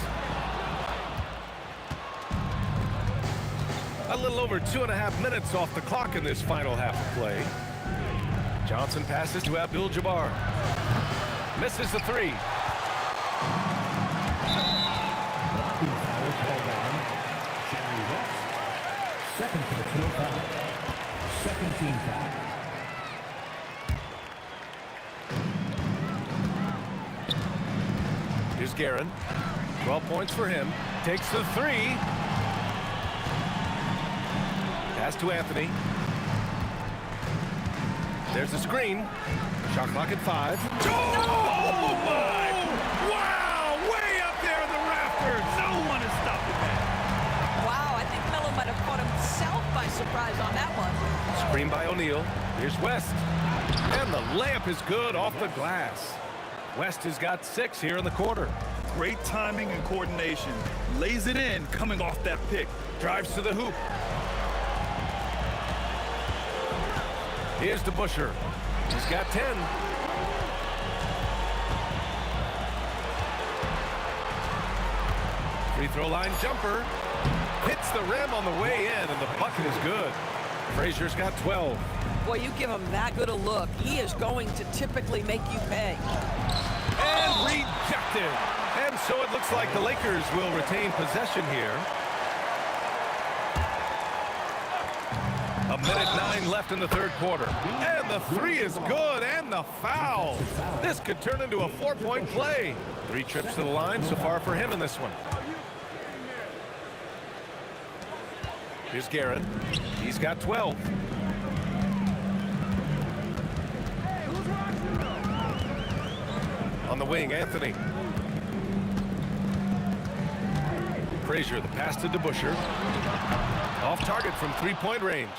A little over 2.5 minutes off the clock in this final half of play. Johnson passes to Abdul-Jabbar. Misses the three. Second personal foul. Second team foul. Here's Guerin. 12 points for him. Takes the three. Pass to Anthony. There's the screen. Shot clock at 5. Oh, my! Wow! Way up there in the rafters. No one is stopping that. Wow, I think Melo might have caught himself by surprise on that one. Screen by O'Neal. Here's West. And the layup is good off the glass. West has got 6 here in the quarter. Great timing and coordination. Lays it in coming off that pick. Drives to the hoop. Here's DeBusschere. He's got 10. Free throw line jumper. Hits the rim on the way in, and the bucket is good. Frazier's got 12. Boy, you give him that good a look, he is going to typically make you pay. And rejected. And so it looks like the Lakers will retain possession here. A minute 9 left in the third quarter. And the 3 is good, and the foul. This could turn into a 4-point play. 3 trips to the line so far for him in this one. Here's Guerin. He's got 12. On the wing, Anthony. Frazier, the pass to DeBusschere. Off target from 3-point range.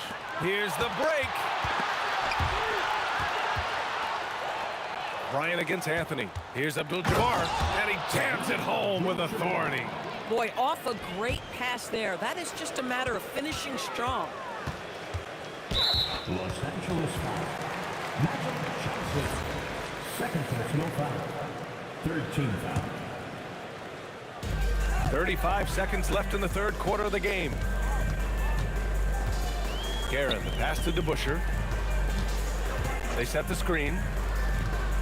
Here's the break. Bryant against Anthony. Here's Abdul-Jabbar, and he jams it home with authority. Boy, off a great pass there. That is just a matter of finishing strong. Los Angeles foul. Magic Johnson. Second personal foul. 13 foul. 35 seconds left in the third quarter of the game. Guerin, the pass to DeBusschere. They set the screen.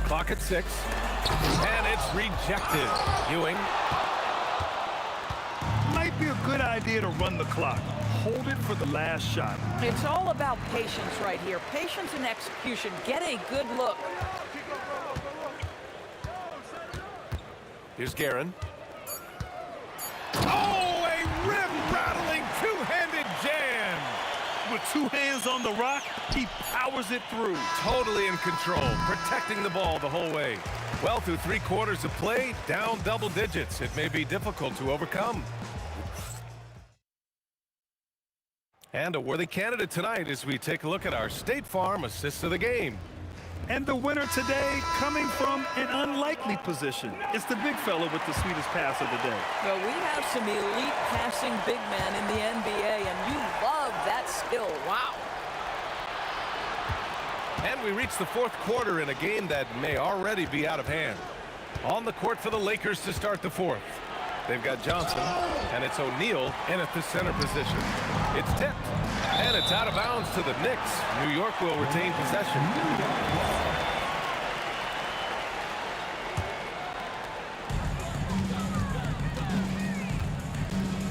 Clock at 6. And it's rejected. Ewing. Might be a good idea to run the clock. Hold it for the last shot. It's all about patience right here. Patience and execution. Get a good look. Here's Guerin. Oh, a rim-rattling two-handed jam. With 2 hands on the rock, he powers it through. Totally in control, protecting the ball the whole way. Well, through 3 quarters of play, down double digits. It may be difficult to overcome. And a worthy candidate tonight as we take a look at our State Farm assist of the game. And the winner today coming from an unlikely position. It's the big fella with the sweetest pass of the day. Well, we have some elite passing big men in the NBA, and you love that skill. Wow. And we reach the fourth quarter in a game that may already be out of hand. On the court for the Lakers to start the fourth. They've got Johnson, and it's O'Neal in at the center position. It's tipped, and it's out of bounds to the Knicks. New York will retain possession.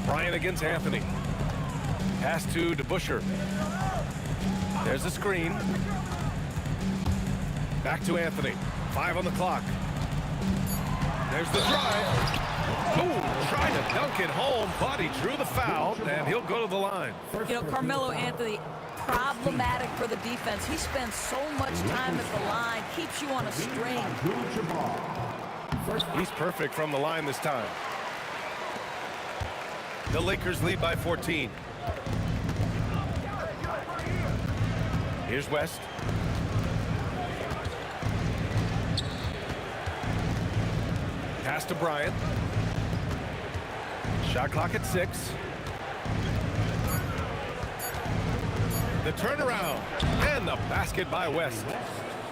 Bryant against Anthony. Pass to DeBusschere. There's a screen. Back to Anthony. 5 on the clock. There's the drive. Ooh, trying to dunk it home, but he drew the foul, and he'll go to the line. You know, Carmelo Anthony, problematic for the defense. He spends so much time at the line, keeps you on a string. He's perfect from the line this time. The Lakers lead by 14. Here's West. Pass to Bryant. Shot clock at 6. The turnaround and the basket by West.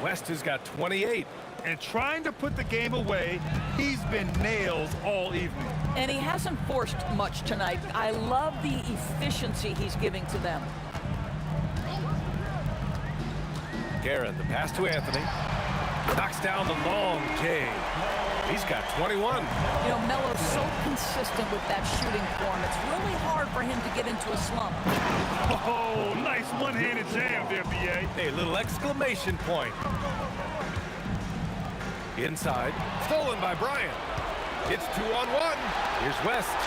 West has got 28. And trying to put the game away, he's been nails all evening. And he hasn't forced much tonight. I love the efficiency he's giving to them. Guerin, the pass to Anthony. Knocks down the long J. He's got 21. You know, Melo's so consistent with that shooting form. It's really hard for him to get into a slump. Oh, nice one-handed jam there, B.A. A little exclamation point. Inside, stolen by Bryant. It's 2-on-1. Here's West.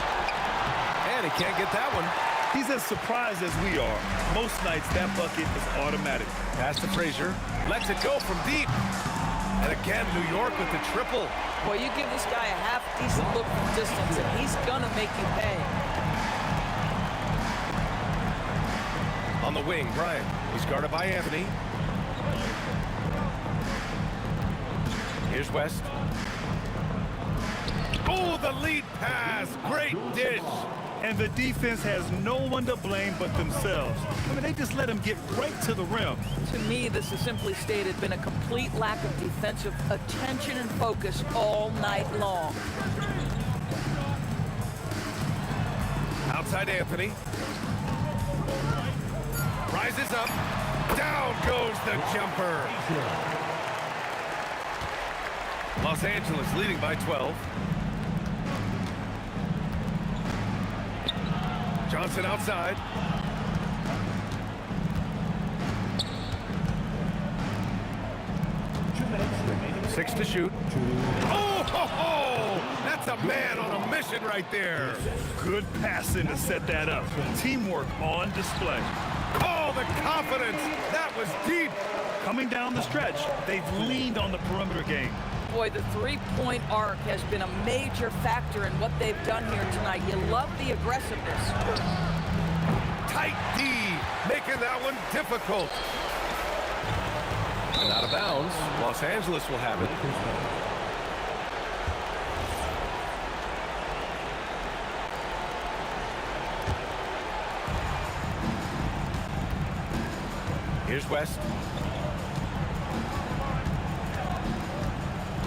And he can't get that one. He's as surprised as we are. Most nights, that bucket is automatic. Pass to Frazier. Lets it go from deep. And again, New York with the triple. Boy, you give this guy a half-decent look from distance, and he's going to make you pay. On the wing, Bryant. He's guarded by Anthony. Here's West. Oh, the lead pass. Great dish. And the defense has no one to blame but themselves. I mean, they just let him get right to the rim. To me, this has simply stated been a complete lack of defensive attention and focus all night long. Outside Anthony. Rises up. Down goes the jumper. Los Angeles leading by 12. Johnson outside. Six to shoot. Oh, ho, ho! That's a man on a mission right there. Good passing to set that up. Teamwork on display. Oh, the confidence. That was deep. Coming down the stretch, they've leaned on the perimeter game. Boy, the three-point arc has been a major factor in what they've done here tonight. You love the aggressiveness. Tight D, making that one difficult. And out of bounds, Los Angeles will have it. Here's West.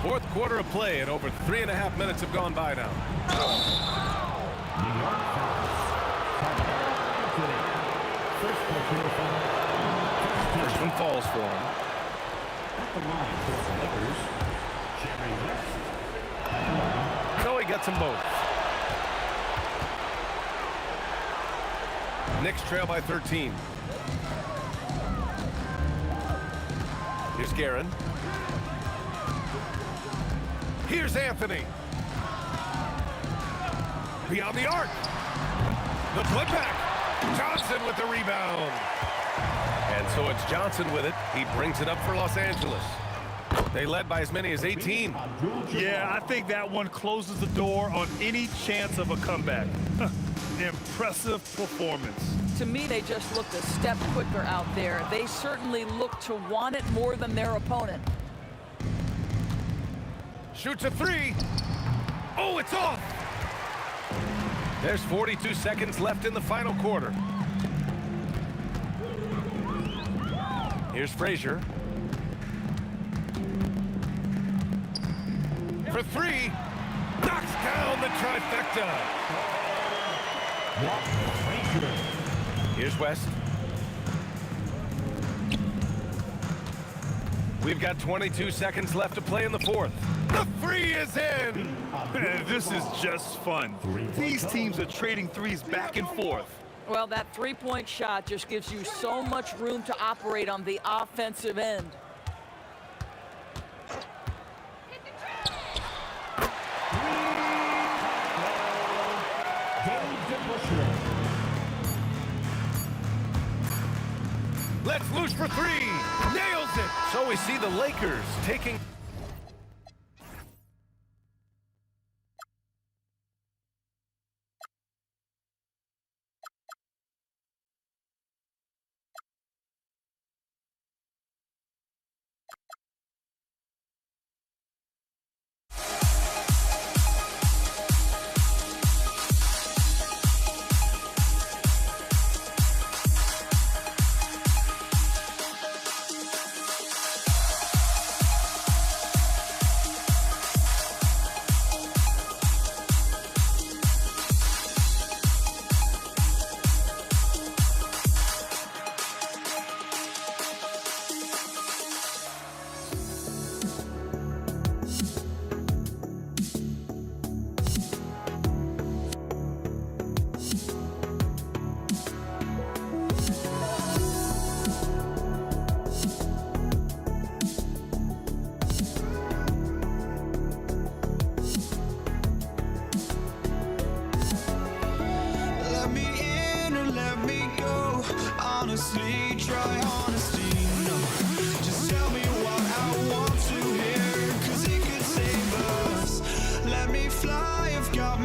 Fourth quarter of play, and over 3.5 minutes have gone by now. First one falls for him. So he gets them both. Knicks trail by 13. Here's Guerin. Here's Anthony. Beyond the arc. The putback. Johnson with the rebound. And so it's Johnson with it. He brings it up for Los Angeles. They led by as many as 18. Yeah, I think that one closes the door on any chance of a comeback. Impressive performance. To me, they just looked a step quicker out there. They certainly look to want it more than their opponent. Shoots a three. Oh, it's off. There's 42 seconds left in the final quarter. Here's Frazier. For three. Knocks down the trifecta. Here's West. We've got 22 seconds left to play in the fourth. The three is in! This is just fun. These teams are trading threes back and forth. Well, that three-point shot just gives you so much room to operate on the offensive end. Let's loose for three. Nails it. So we see the Lakers taking...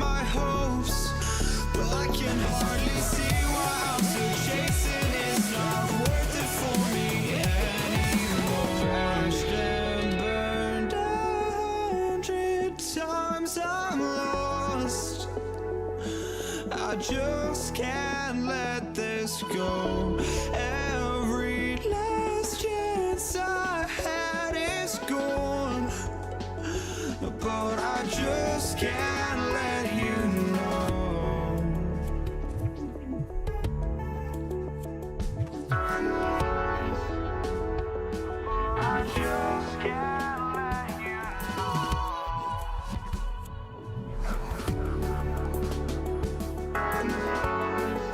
my hopes, but I can hardly see why I'm still chasing. It's not worth it for me anymore. Crashed and burned 100 times, I'm lost. I just can't let this go. Every last chance I had is gone, but I just can't let you know. I just can't let you know. But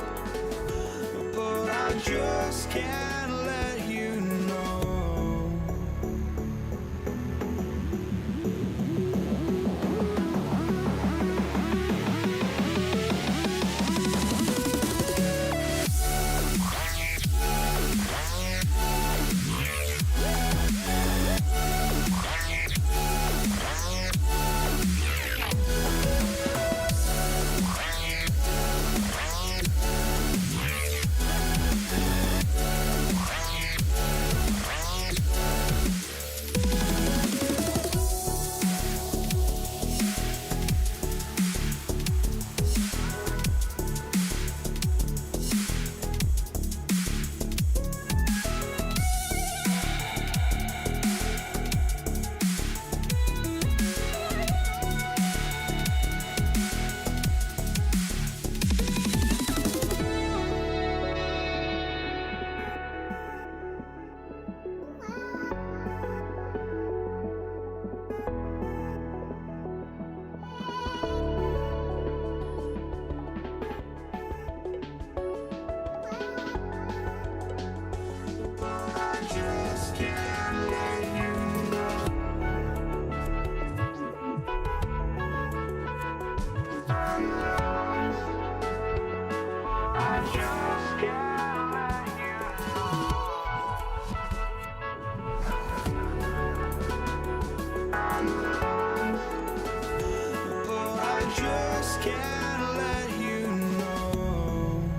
I just can't let you know.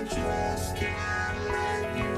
just can't let you know.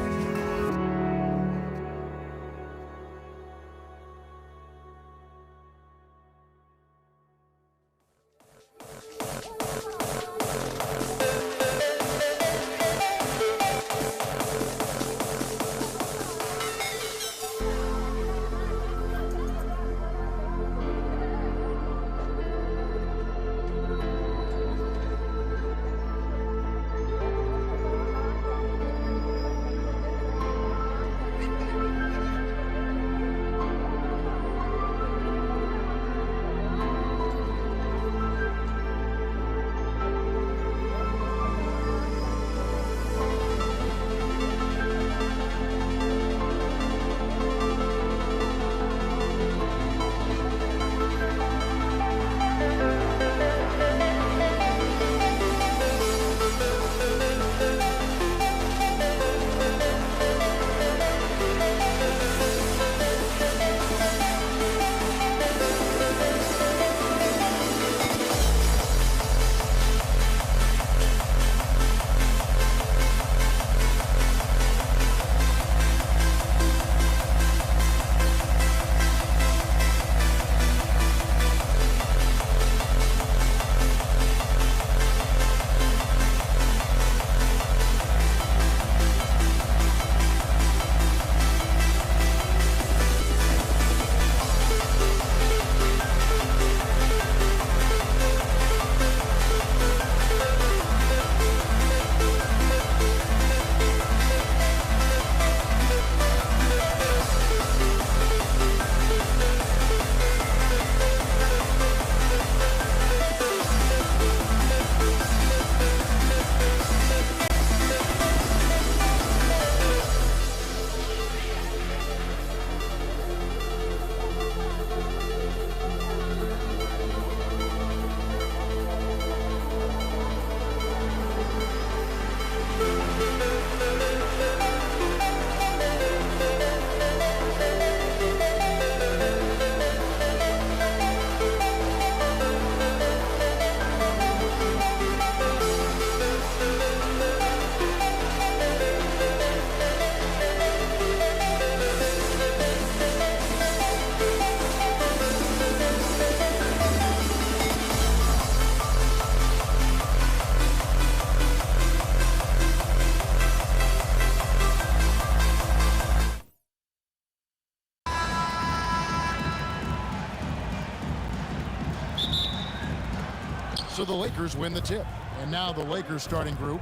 So the Lakers win the tip. And now the Lakers starting group.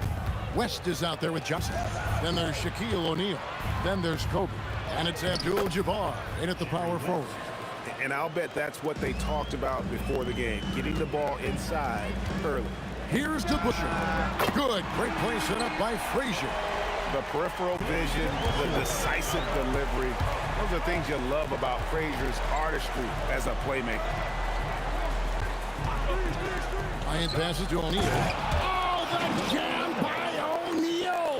West is out there with Johnson. Then there's Shaquille O'Neal. Then there's Kobe. And it's Abdul-Jabbar in at the power forward. And I'll bet that's what they talked about before the game, getting the ball inside early. Here's DeBusschere. Good. Great play set up by Frazier. The peripheral vision, the decisive delivery. Those are things you love about Frazier's artistry as a playmaker. Ryan passes to O'Neal. Oh, the jam by O'Neal!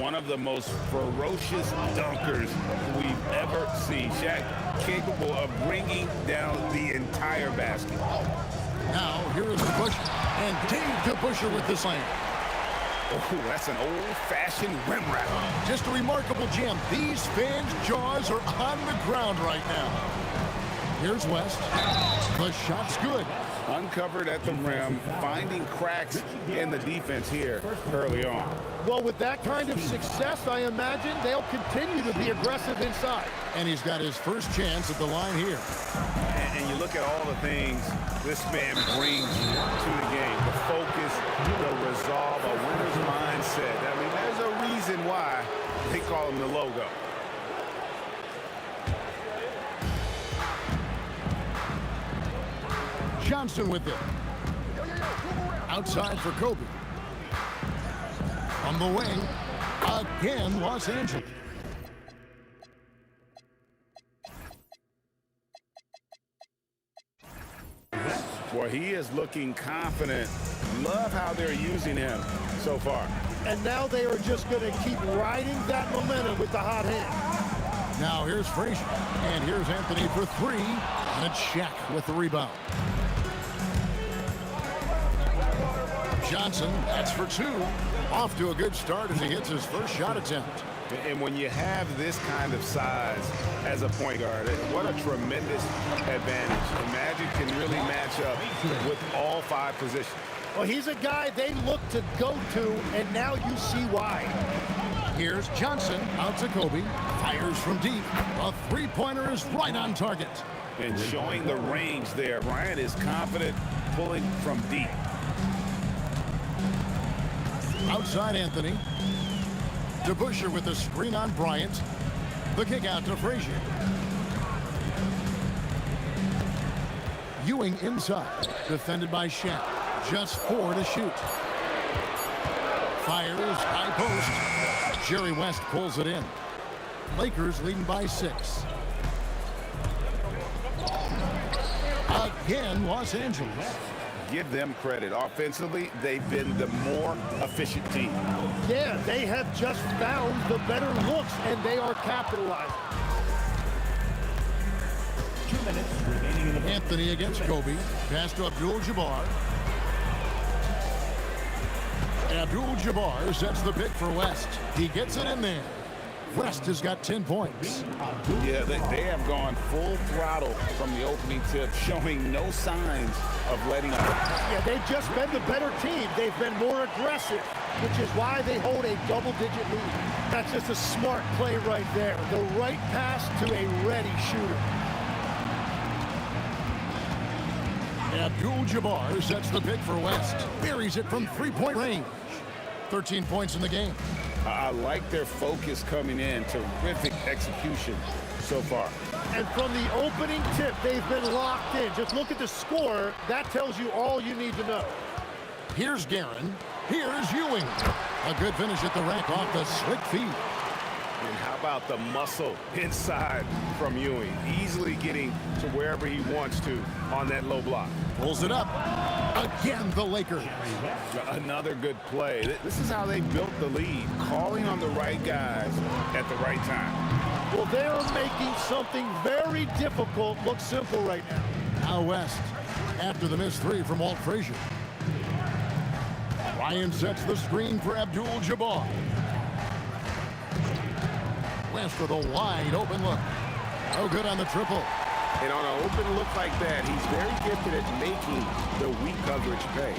One of the most ferocious dunkers we've ever seen. Shaq capable of bringing down the entire basket. Now, here is DeBusschere. And Dave DeBusschere with the slam. Oh, that's an old-fashioned rim wrap. Just a remarkable jam. These fans' jaws are on the ground right now. Here's West. The shot's good. Uncovered at the rim, finding cracks in the defense here early on. Well, with that kind of success, I imagine they'll continue to be aggressive inside. And he's got his first chance at the line here. And you look at all the things this man brings to the game. The focus, the resolve, a winner's mindset. I mean, there's a reason why they call him the logo. Johnson with it. Outside for Kobe. On the wing, again, Los Angeles. Boy, he is looking confident. Love how they're using him so far. And now they are just going to keep riding that momentum with the hot hand. Now here's Frazier. And here's Anthony for three. And it's Shaq with the rebound. Johnson, that's for two. Off to a good start as he hits his first shot attempt. And when you have this kind of size as a point guard, what a tremendous advantage. And Magic can really match up with all five positions. Well, he's a guy they look to go to, and now you see why. Here's Johnson out to Kobe. Fires from deep. A three-pointer is right on target. And showing the range there. Bryant is confident pulling from deep. Outside Anthony. DeBusschere with the screen on Bryant. The kick out to Frazier. Ewing inside. Defended by Shaq. Just 4 to shoot. Fires, high post. Jerry West pulls it in. Lakers leading by 6. Again, Los Angeles. Give them credit. Offensively, they've been the more efficient team. Yeah, they have just found the better looks, and they are capitalizing. 2 minutes remaining in the Anthony against Kobe. Pass to Abdul-Jabbar. Abdul-Jabbar sets the pick for West. He gets it in there. West has got 10 points. Yeah, they have gone full throttle from the opening tip, showing no signs of letting up. Yeah, they've just been the better team. They've been more aggressive, which is why they hold a double-digit lead. That's just a smart play right there. The right pass to a ready shooter. Abdul-Jabbar sets the pick for West. Buries it from three-point range. 13 points in the game. I like their focus coming in. Terrific execution so far. And from the opening tip, they've been locked in. Just look at the score. That tells you all you need to know. Here's Guerin. Here's Ewing. A good finish at the rack off the slick feed. And how about the muscle inside from Ewing? Easily getting to wherever he wants to on that low block. Pulls it up. Again, the Lakers. Another good play. This is how they built the lead, calling on the right guys at the right time. Well, they're making something very difficult look simple right now. Now West, after the missed three from Walt Frazier. Ryan sets the screen for Abdul-Jabbar. West with a wide open look. No good on the triple. And on an open look like that, he's very gifted at making the weak coverage pay.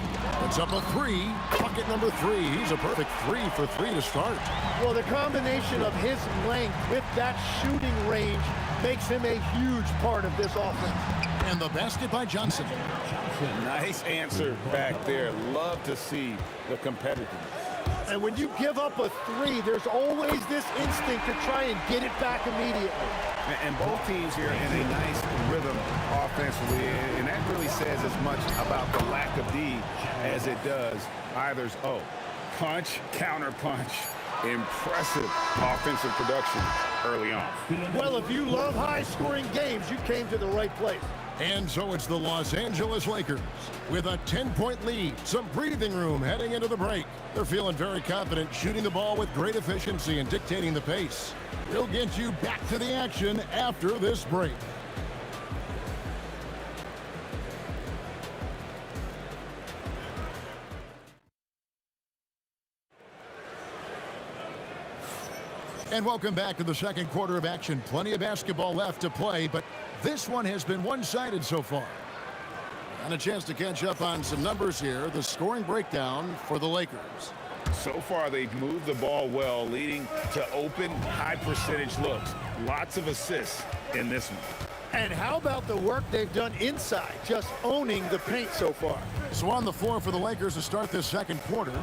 It's up a 3. Bucket number 3. He's a perfect 3 for 3 to start. Well, the combination of his length with that shooting range makes him a huge part of this offense. And the basket by Johnson. Nice answer back there. Love to see the competitiveness. And when you give up a 3, there's always this instinct to try and get it back immediately. And both teams here in a nice rhythm offensively, and that really says as much about the lack of D as it does either's O. Punch, counter punch, impressive offensive production early on. Well, if you love high-scoring games, you came to the right place. And so it's the Los Angeles Lakers with a 10-point lead, some breathing room heading into the break. They're feeling very confident, shooting the ball with great efficiency and dictating the pace. We'll get you back to the action after this break. And welcome back to the second quarter of action. Plenty of basketball left to play, but this one has been one-sided so far. And a chance to catch up on some numbers here. The scoring breakdown for the Lakers. So far, they've moved the ball well, leading to open, high-percentage looks. Lots of assists in this one. And how about the work they've done inside, just owning the paint so far? So on the floor for the Lakers to start this second quarter,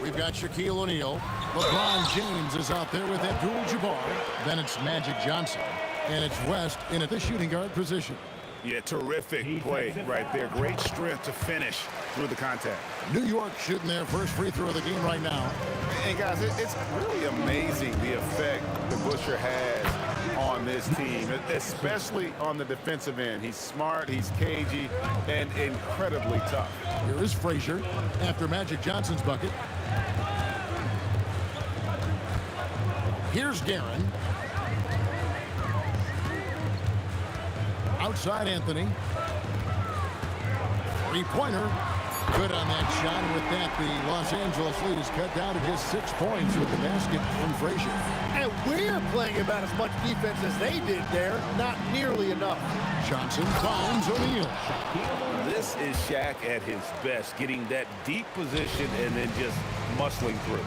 we've got Shaquille O'Neal. LeBron James is out there with Abdul-Jabbar. Then it's Magic Johnson. And it's West in at the shooting guard position. Yeah, terrific play right there. Great strength to finish through the contact. New York shooting their first free throw of the game right now. And guys, it's really amazing the effect that Busher has on this team, especially on the defensive end. He's smart, he's cagey, and incredibly tough. Here is Frazier after Magic Johnson's bucket. Here's Guerin. Outside Anthony. Three-pointer. Good on that shot. And with that, the Los Angeles lead is cut down to just 6 points with the basket from Frazier. And we're playing about as much defense as they did there. Not nearly enough. Johnson finds O'Neal. This is Shaq at his best, getting that deep position and then just muscling through.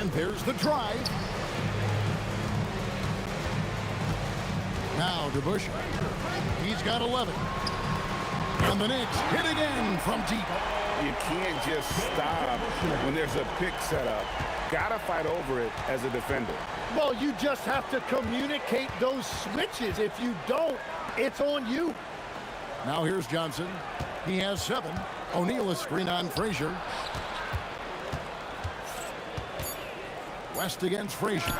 And there's the drive. Now to Busher. He's got 11. And the Knicks hit again from deep. You can't just stop when there's a pick set up. Gotta fight over it as a defender. Well, you just have to communicate those switches. If you don't, it's on you. Now here's Johnson. He has 7. O'Neal is screen on Frazier. West against Frazier.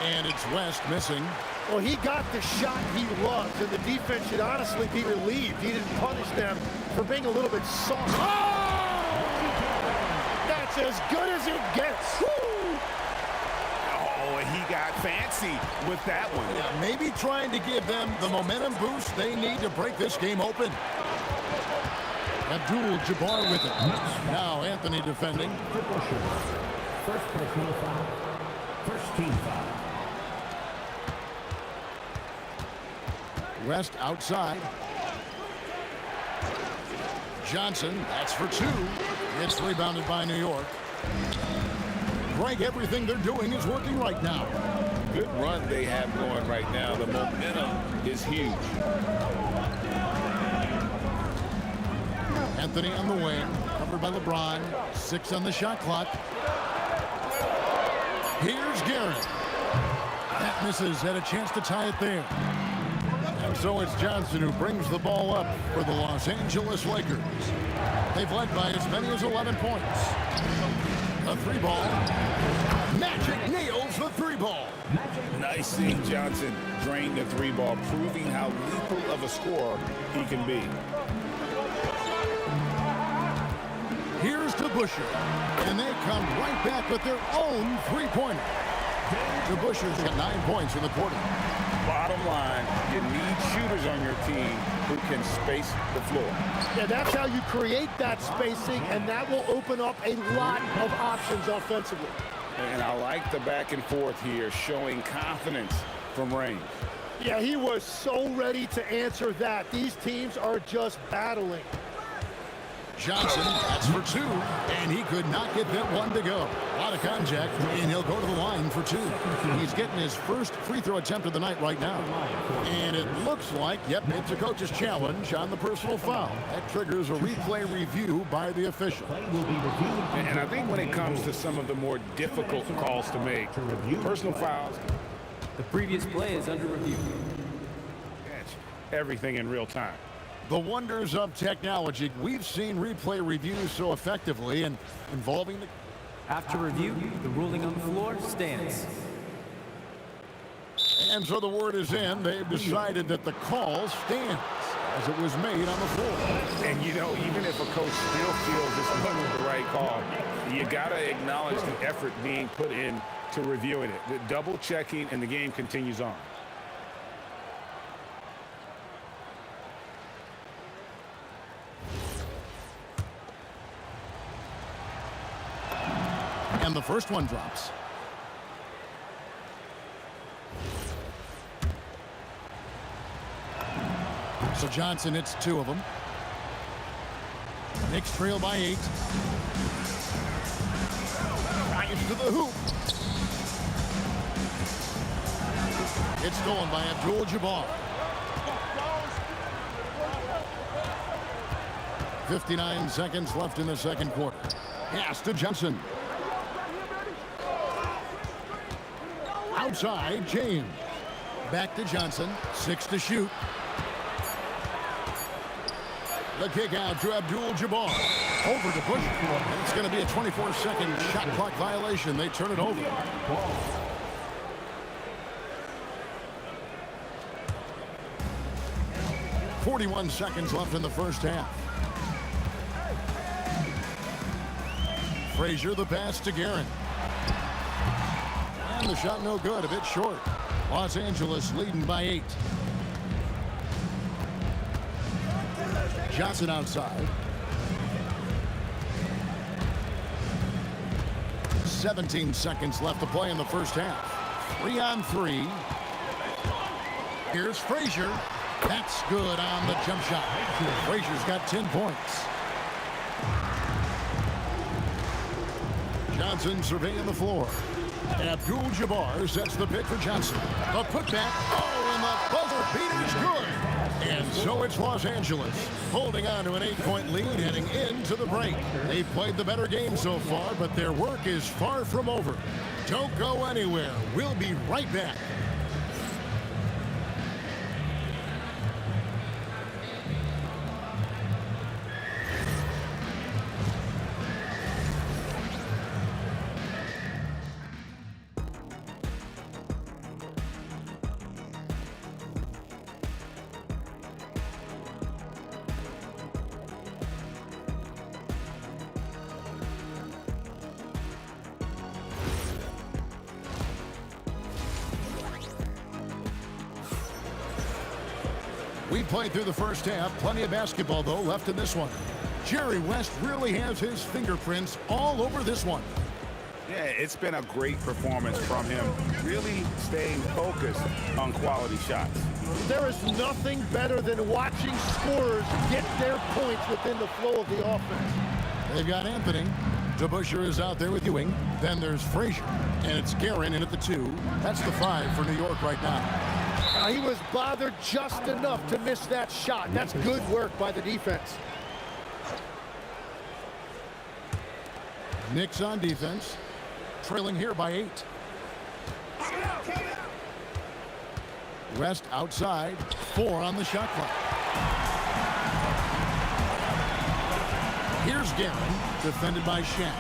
And it's West missing. Well, he got the shot he loves, and the defense should honestly be relieved. He didn't punish them for being a little bit soft. Oh! That's as good as it gets. Woo! Oh, and he got fancy with that one. Yeah, maybe trying to give them the momentum boost they need to break this game open. Abdul-Jabbar with it. Now Anthony defending. First personal foul. First team foul. West outside. Johnson, that's for 2. It's rebounded by New York. Greg, everything they're doing is working right now. Good run they have going right now. The momentum is huge. Anthony on the wing, covered by LeBron. 6 on the shot clock. Here's Garrett. That misses, had a chance to tie it there. And so it's Johnson who brings the ball up for the Los Angeles Lakers. They've led by as many as 11 points. A 3-ball. Magic nails the 3-ball. Nice seeing Johnson drain the 3-ball, proving how lethal of a scorer he can be. Here's to Busher. And they come right back with their own 3-pointer. The Busher's got 9 points in the quarter. Bottom line, you need shooters on your team who can space the floor. Yeah, that's how you create that spacing, and that will open up a lot of options offensively. And I like the back and forth here, showing confidence from range. Yeah, he was so ready to answer that. These teams are just battling. Johnson, that's for two, and he could not get that one to go. A lot of contact, and he'll go to the line for two. He's getting his first free throw attempt of the night right now. And it looks like, yep, it's a coach's challenge on the personal foul. That triggers a replay review by the official. And I think when it comes to some of the more difficult calls to make, personal fouls, The previous play is under review. catch everything in real time. The wonders of technology. We've seen replay reviews so effectively and involving the... After review, the ruling on the floor stands. And so the word is in. They've decided that the call stands as it was made on the floor. And you know, even if a coach still feels this wasn't the right call, you got to acknowledge the effort being put in to reviewing it. The double checking, and the game continues on. And the first one drops. So Johnson hits two of them. Knicks trail by 8. Drives to the hoop. It's stolen by Abdul-Jabbar. 59 seconds left in the second quarter. Pass to Johnson. Outside, James. Back to Johnson. 6 to shoot. The kick out to Abdul-Jabbar. Over to Bush. And it's going to be a 24-second shot clock violation. They turn it over. 41 seconds left in the first half. Frazier, the pass to Guerin. And the shot no good, a bit short. Los Angeles leading by 8. Johnson outside. 17 seconds left to play in the first half. 3 on 3. Here's Frazier. That's good on the jump shot. Frazier's got 10 points. Johnson surveying the floor. Abdul-Jabbar sets the pick for Johnson. The putback. Oh, and the buzzer beater is good. And so it's Los Angeles holding on to an 8-point lead heading into the break. They've played the better game so far, but their work is far from over. Don't go anywhere. We'll be right back. We played through the first half. Plenty of basketball, though, left in this one. Jerry West really has his fingerprints all over this one. Yeah, it's been a great performance from him, really staying focused on quality shots. There is nothing better than watching scorers get their points within the flow of the offense. They've got Anthony. DeBusschere is out there with Ewing. Then there's Frazier. And it's Guerin in at the 2. That's the 5 for New York right now. He was bothered just enough to miss that shot. That's good work by the defense. Knicks on defense. Trailing here by 8. West outside. 4 on the shot clock. Here's Guerin, defended by Shaq.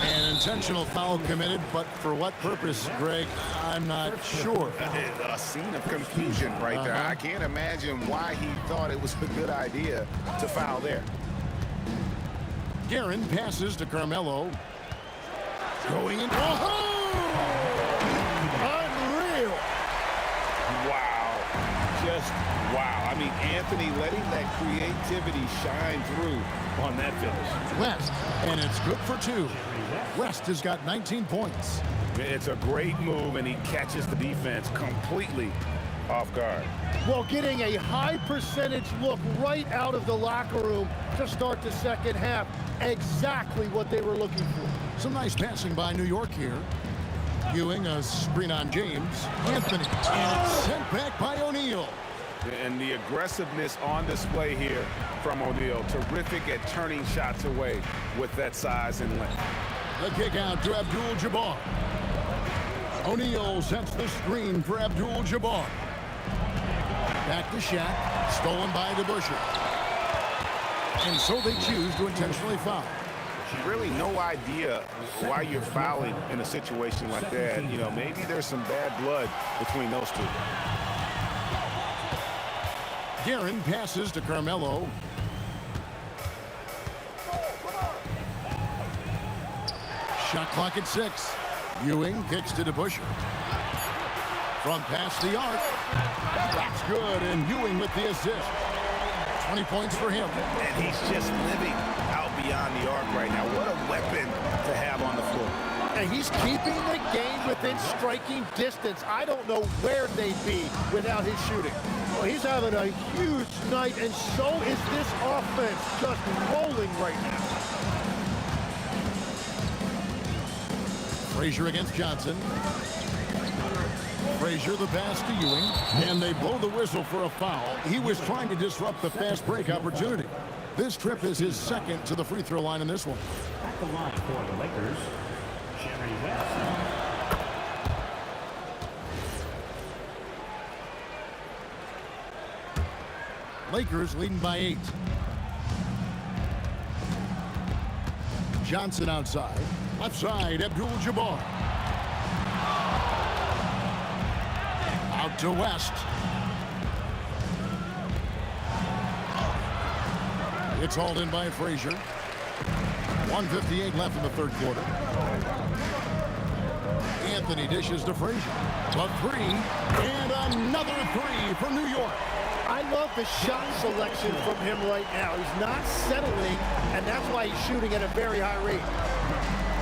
An intentional foul committed, but for what purpose, Greg, I'm not sure. A scene of confusion right there. I can't imagine why he thought it was a good idea to foul there. Guerin passes to Carmelo. Going in. Oh! Unreal. Wow. Just post. Wow. I mean, Anthony letting that creativity shine through on that finish. West, and it's good for 2. West has got 19 points. It's a great move, and he catches the defense completely off guard. Well, getting a high percentage look right out of the locker room to start the second half. Exactly what they were looking for. Some nice passing by New York here. Ewing, a screen on James. Anthony, and it's sent back by O'Neal. And the aggressiveness on display here from O'Neal. Terrific at turning shots away with that size and length. The kick out to Abdul-Jabbar. O'Neal sets the screen for Abdul-Jabbar. Back to Shaq, stolen by DeBusschere. And so they choose to intentionally foul. Really no idea why you're fouling in a situation like that. You know, maybe there's some bad blood between those two. Guerin passes to Carmelo. Shot clock at 6. Ewing kicks to DeBusschere. From past the arc. That's good, and Ewing with the assist. 20 points for him. And he's just living out beyond the arc right now. What a weapon to have on the floor. And he's keeping the game within striking distance. I don't know where they'd be without his shooting. Well, he's having a huge night, and so is this offense, just rolling right now. Frazier against Johnson. Frazier the pass to Ewing, and they blow the whistle for a foul. He was trying to disrupt the fast break opportunity. This trip is his second to the free throw line in this one. At the line for the Lakers, Jerry West. Lakers leading by 8. Johnson outside. Left side, Abdul-Jabbar. Out to West. It's hauled in by Frazier. 1:58 left in the third quarter. Anthony dishes to Frazier. A 3, and another 3 from New York. I love the shot selection from him right now. He's not settling, and that's why he's shooting at a very high rate.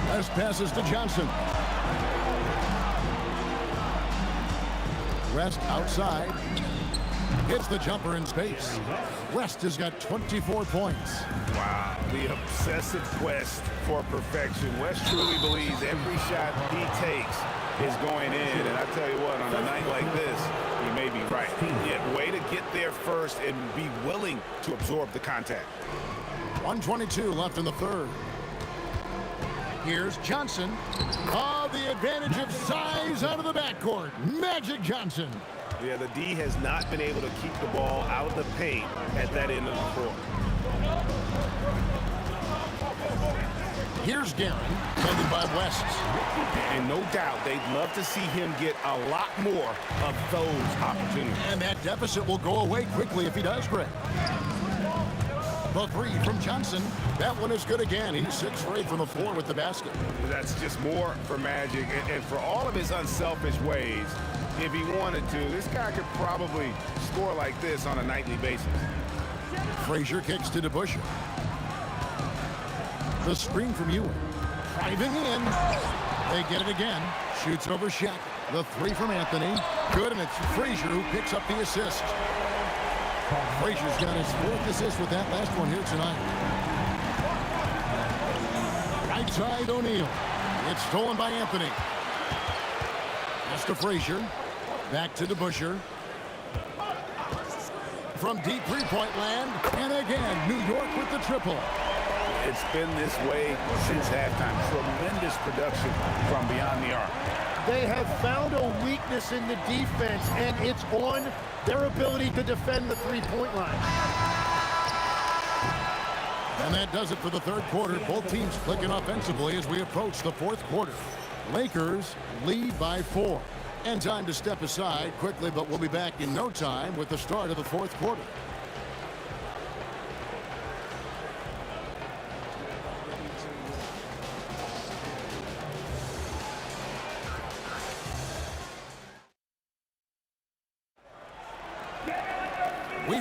West passes to Johnson. West outside. Hits the jumper in space. West has got 24 points. Wow, the obsessive quest for perfection. West truly believes every shot he takes is going in. And I tell you what, on a night like this, he may be right. Yet way to get there first and be willing to absorb the contact. 1:22 left in the third. Here's Johnson. Oh, the advantage of size out of the backcourt. Magic Johnson. Yeah, the D has not been able to keep the ball out of the paint at that end of the court. Here's Guerin, defended by West. And no doubt, they'd love to see him get a lot more of those opportunities. And that deficit will go away quickly if he does, Greg. The 3 from Johnson. That one is good again. He's 6 for 8 from the floor with the basket. That's just more for Magic. And for all of his unselfish ways, if he wanted to, this guy could probably score like this on a nightly basis. Frazier kicks to DeBusschere. The screen from Ewing. Driving in. They get it again. Shoots over Shaq. The 3 from Anthony. Good, and it's Frazier who picks up the assist. Frazier's got his 4th assist with that last one here tonight. Right side, O'Neal. It's stolen by Anthony. Pass to Frazier. Back to DeBusschere. From deep three-point land. And again, New York with the triple. It's been this way since halftime. Tremendous production from beyond the arc. They have found a weakness in the defense, and it's on their ability to defend the three-point line. And that does it for the third quarter. Both teams clicking offensively as we approach the fourth quarter. Lakers lead by 4. And time to step aside quickly, but we'll be back in no time with the start of the fourth quarter.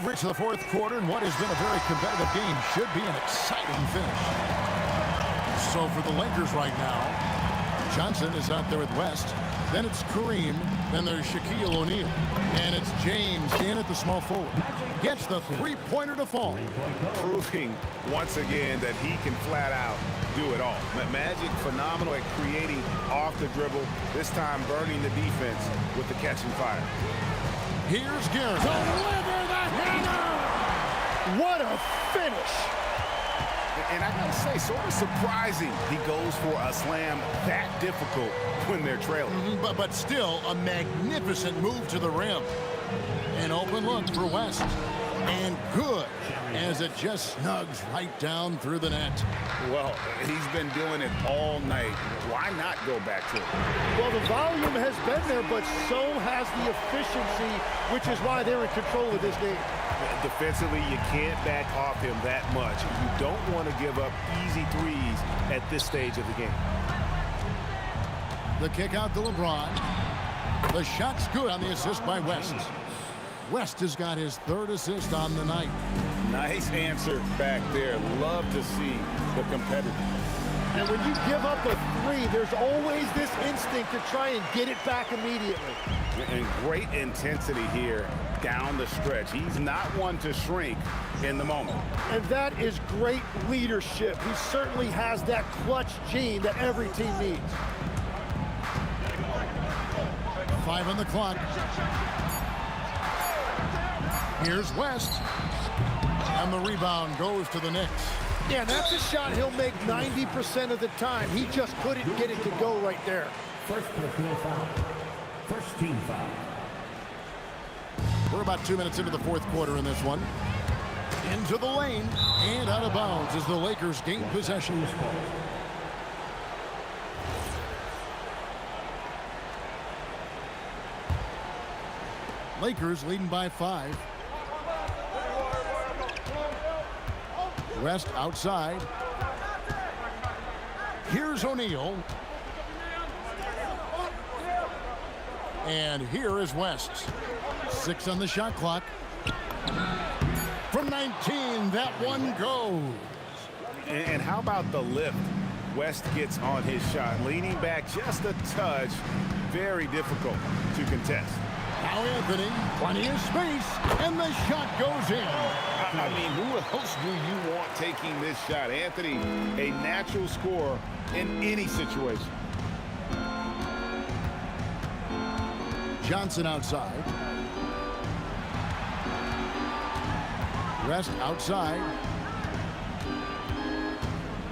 We've reached the fourth quarter, and what has been a very competitive game should be an exciting finish. So for the Lakers right now, Johnson is out there with West. Then it's Kareem. Then there's Shaquille O'Neal. And it's James in at the small forward. Gets the three-pointer to fall. Proving once again that he can flat out do it all. Magic phenomenal at creating off the dribble. This time burning the defense with the catch and fire. Here's Garrett. Deliver the hammer! What a finish! And I gotta say, sort of surprising he goes for a slam that difficult when they're trailing. But still a magnificent move to the rim. An open look for West. And good, as it just snugs right down through the net. Well, he's been doing it all night. Why not go back to it? Well, the volume has been there, but so has the efficiency, which is why they're in control of this game. Defensively, you can't back off him that much. You don't want to give up easy threes at this stage of the game. The kick out to LeBron. The shot's good on the assist by West. West has got his third assist on the night. Nice answer back there. Love to see the competitor. And when you give up a three, there's always this instinct to try and get it back immediately. And great intensity here down the stretch. He's not one to shrink in the moment. And that is great leadership. He certainly has that clutch gene that every team needs. 5 on the clock. Here's West. And the rebound goes to the Knicks. Yeah, that's a shot he'll make 90% of the time. He just couldn't get it to go right there. First personal foul. First team foul. We're about 2 minutes into the fourth quarter in this one. Into the lane and out of bounds as the Lakers gain possession. Lakers leading by 5. West outside. Here's O'Neal. And here is West. 6 on the shot clock. From 19, that one goes. And how about the lift West gets on his shot? Leaning back just a touch. Very difficult to contest. Now Anthony, plenty of space, and the shot goes in. I mean, who else do you want taking this shot? Anthony, a natural scorer in any situation. Johnson outside. West outside.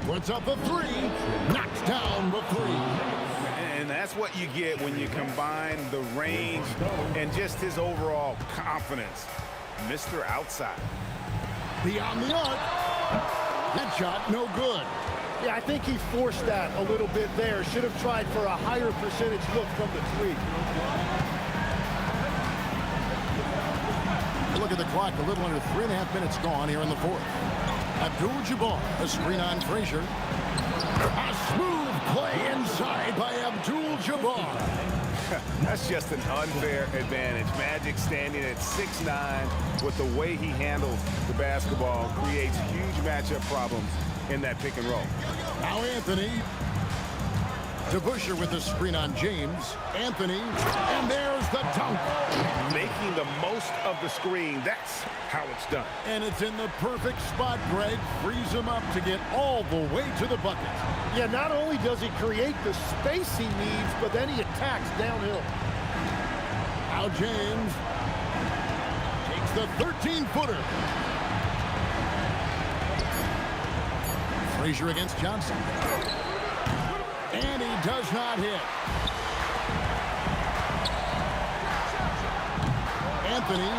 Puts up a 3. Knocks down the 3. And that's what you get when you combine the range and just his overall confidence. Mr. Outside. Beyond the arc. That shot, no good. Yeah, I think he forced that a little bit there. Should have tried for a higher percentage look from the 3. Look at the clock, a little under 3.5 minutes gone here in the fourth. Abdul-Jabbar, a screen on Frazier. A smooth play inside by Abdul-Jabbar. That's just an unfair advantage. Magic standing at 6'9", with the way he handles the basketball, creates huge matchup problems in that pick and roll. Now Anthony. DeBusschere with the screen on James. Anthony, and there's the dunk. Making the most of the screen, that's how it's done. And it's in the perfect spot, Greg. Frees him up to get all the way to the bucket. Yeah, not only does he create the space he needs, but then he attacks downhill. Now James takes the 13-footer. Frazier against Johnson. And he does not hit. Anthony.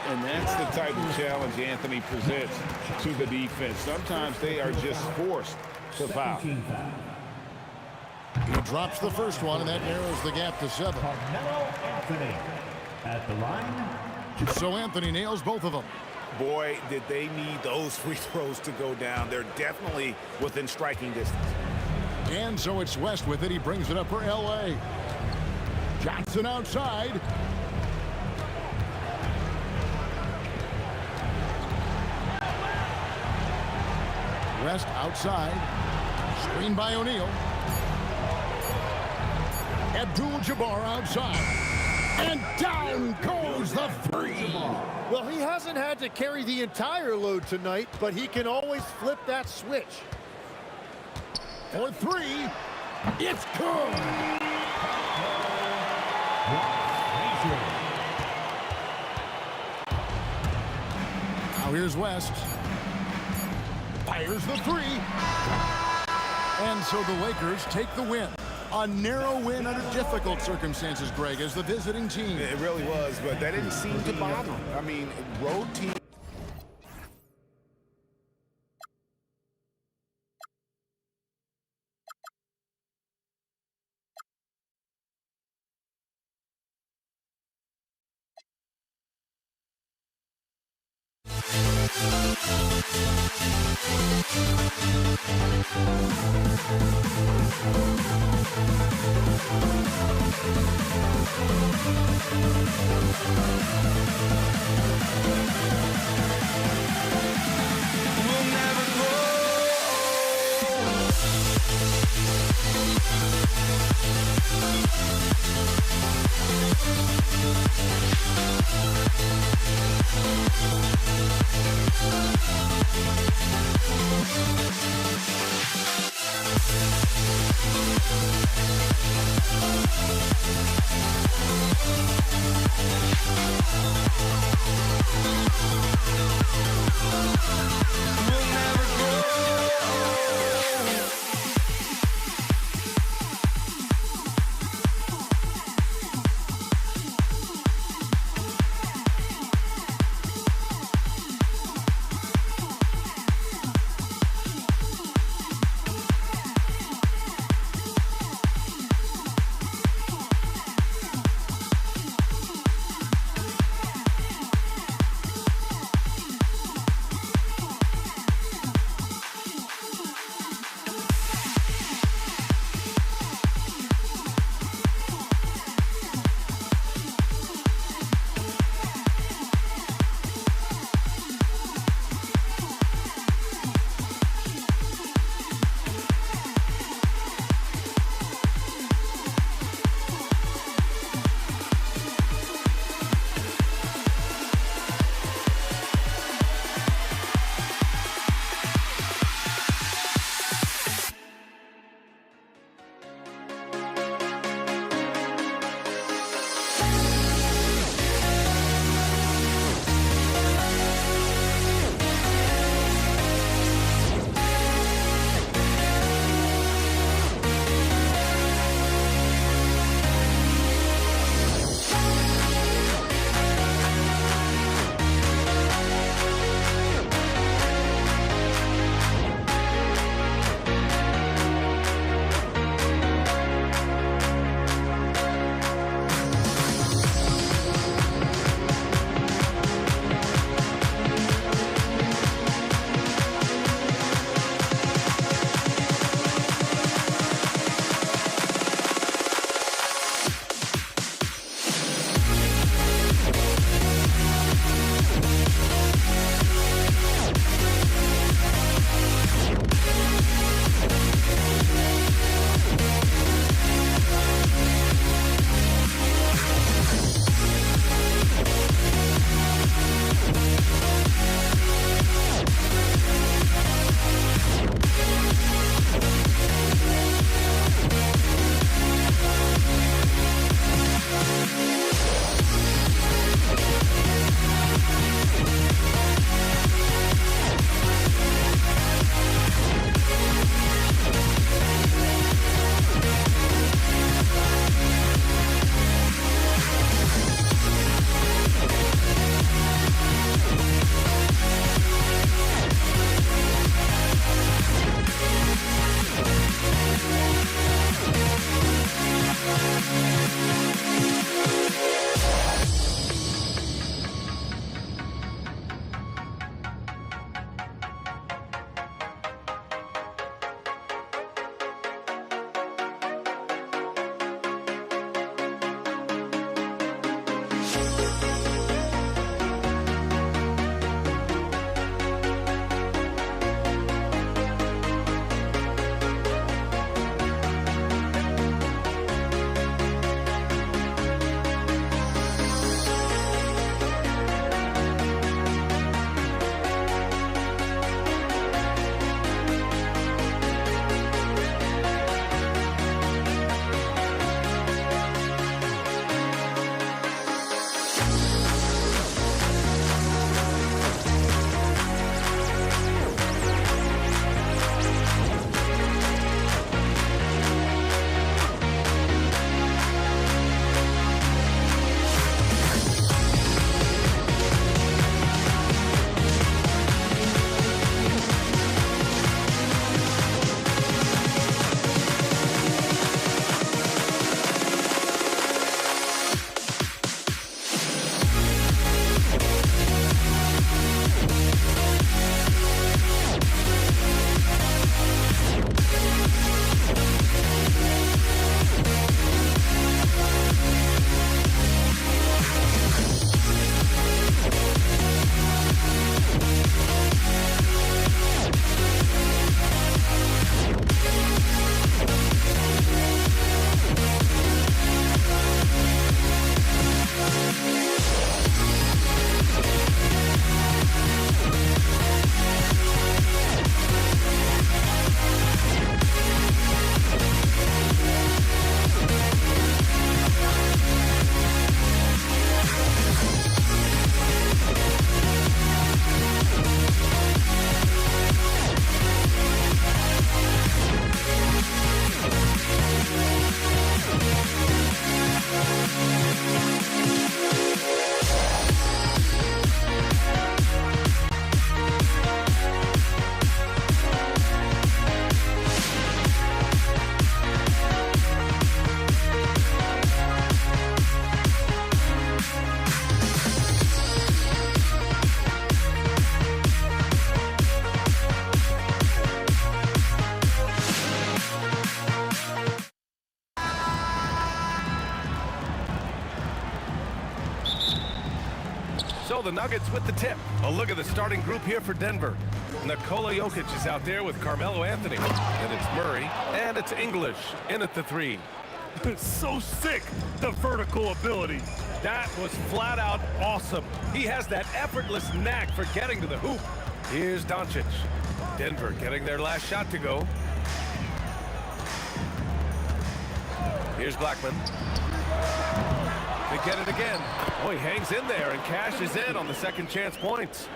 And that's the type of challenge Anthony presents to the defense. Sometimes they are just forced to foul. He drops the first one, and that narrows the gap to 7. Anthony at the line. So Anthony nails both of them. Boy, did they need those free throws to go down. They're definitely within striking distance. And so it's West with it. He brings it up for L.A. Johnson outside. West outside. Screen by O'Neal. Abdul-Jabbar outside. And down goes the three. Well, he hasn't had to carry the entire load tonight, but he can always flip that switch. For three, it's good. Now here's West. Fires the three. And so the Lakers take the win. A narrow win under difficult circumstances, Greg, as the visiting team. It really was, but that didn't seem to bother him. I mean, road team. We'll never grow. We'll never grow. the Nuggets with the tip. A look at the starting group here for Denver. Nikola Jokic is out there with Carmelo Anthony. And it's Murray, and it's English in at the 3. So sick, the vertical ability. That was flat out awesome. He has that effortless knack for getting to the hoop. Here's Doncic. Denver getting their last shot to go. Here's Blackman. They get it again. Oh, he hangs in there and cashes in on the second chance points.